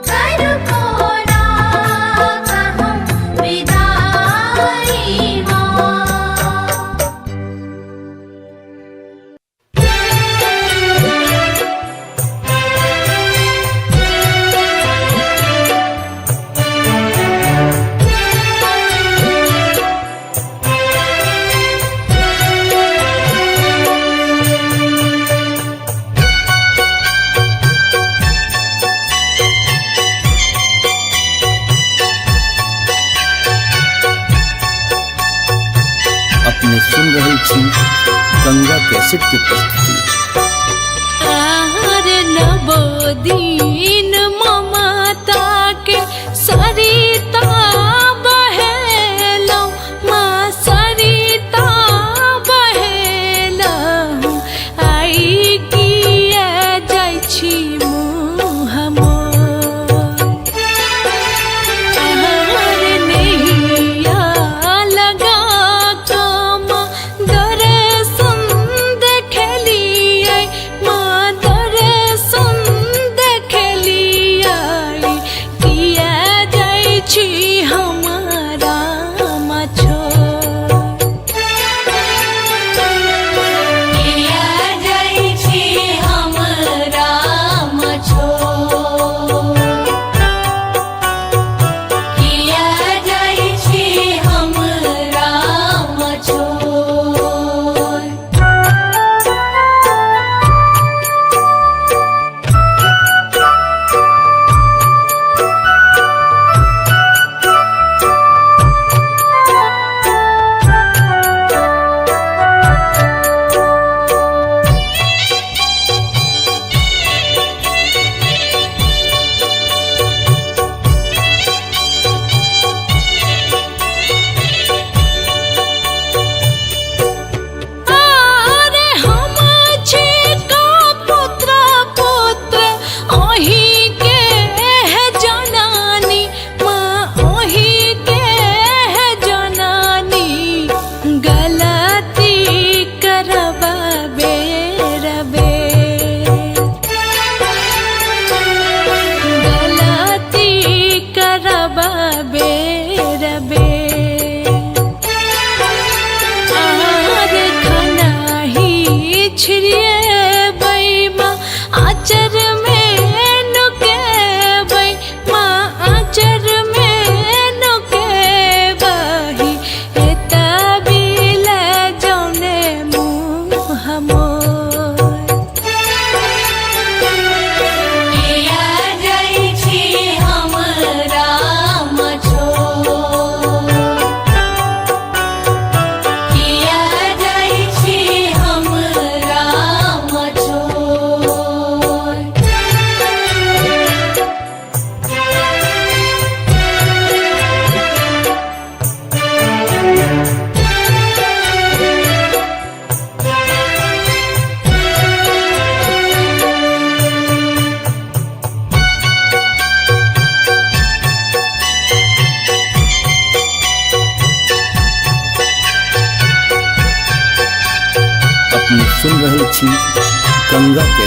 करु को ना कहूँ विदाई माँ। अपने सुन रहे छी गंगा कैसेट की प्रस्तुति। आहार नवो दिन ममता के सरिता बहेलौ, माँ सरिता बहेलौ। आई किया जाइ छी मुँह मोर। आहार नैया लगा कम दर्शन देखलियै, माँ दर्शन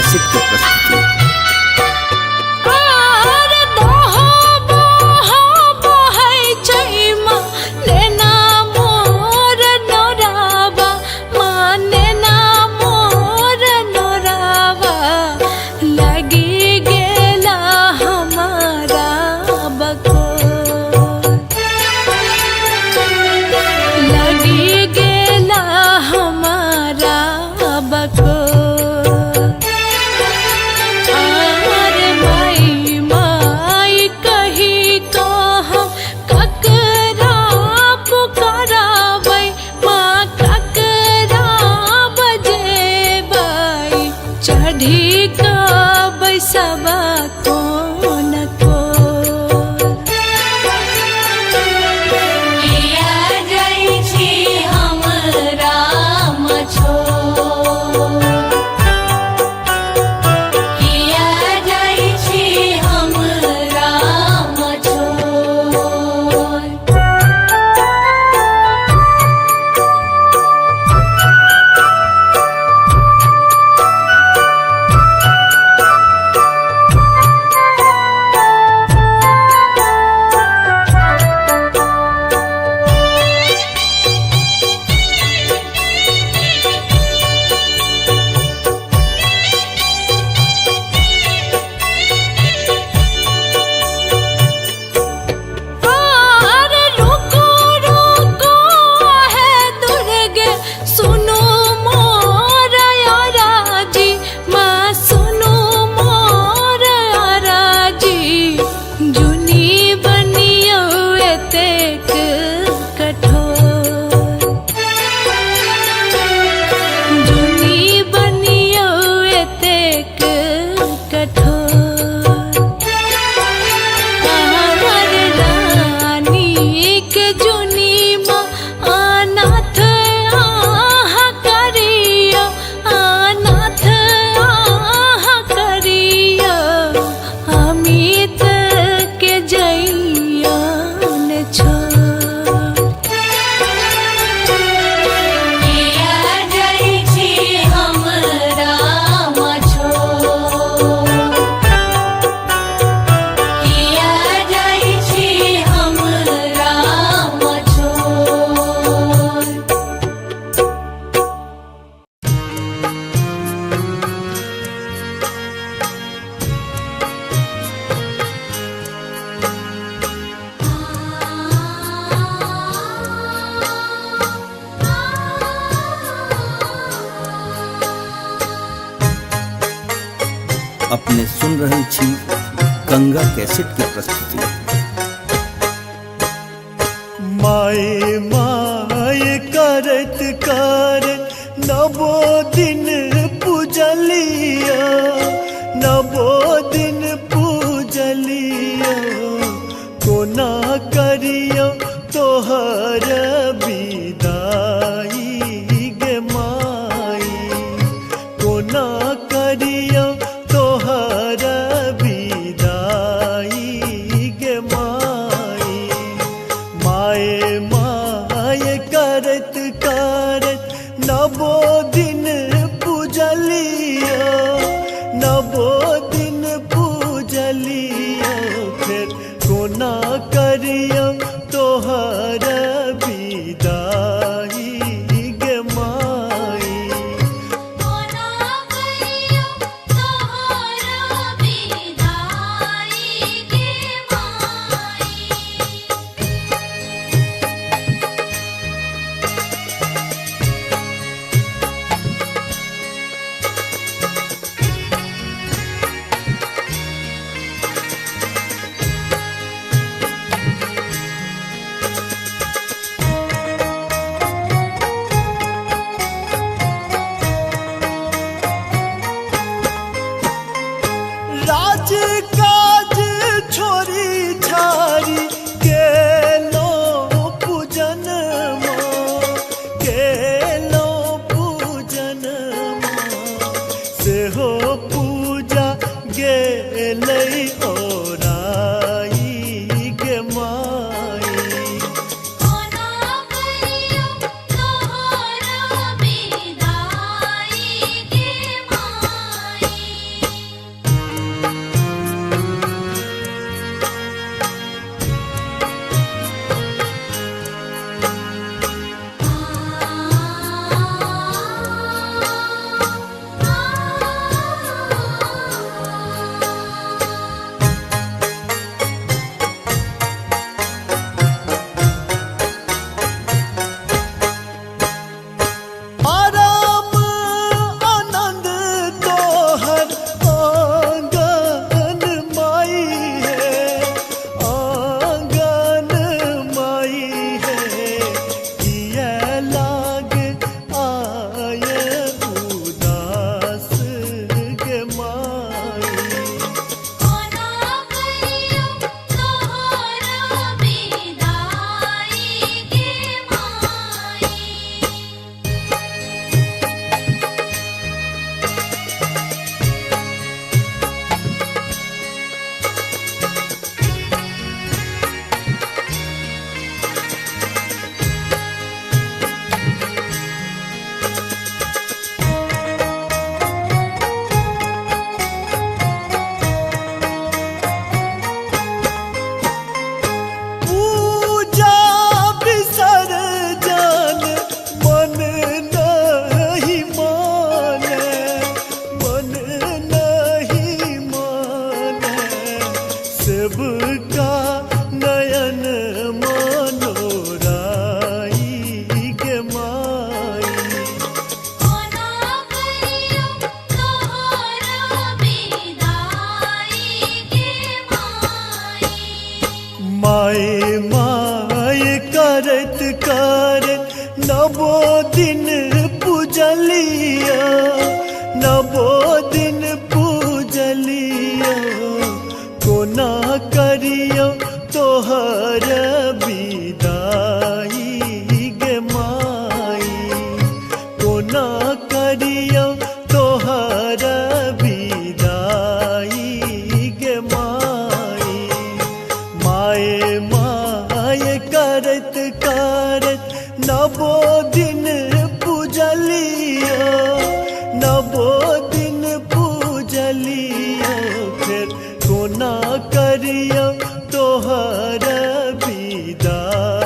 कैसेट की प्रस्तुति। आर दोहो बोहो बोहै छैमा नेना मोर नोरावा माँ नेना मोर नोरावा लगी गेला हमारा बको लगी गेला हमारा बको चढ़ी कब सबा कोन को किया जाइ छी हमरा मछो किया जाइ छी हमरा मछो अपने सुन रहल छी गंगा कैसेट की प्रस्तुति। माए माए करत करत नवो दिन पूजलिया नवो दिन पूजलिया कोना करियो तोहर विदाई गे माई कोना करियो तोहर विदाई गे माई माए माए करत करत नवो दिन पूजलिया नवो दिन पूजलिया फिर कोना करियो तोहर विदाई गे माई कोना करियो तोहरा विदाई गे माई राज काज छोरी छारी गेलो पूजन गेलो पूजन सेहो पूजा गेलै ओराई गे माई कोना करियो तोहरा विदाई गे माई नवो दिन पूजलिया नवो दिन पूजलिया कोना करियो तोहर विदाई गे माई कोना करियो तोहर विदाई गे माई माए माए करत करत नवो दिन पूजलिया नवो दिन पूजलिया फिर कोना करियो तोहर विदाई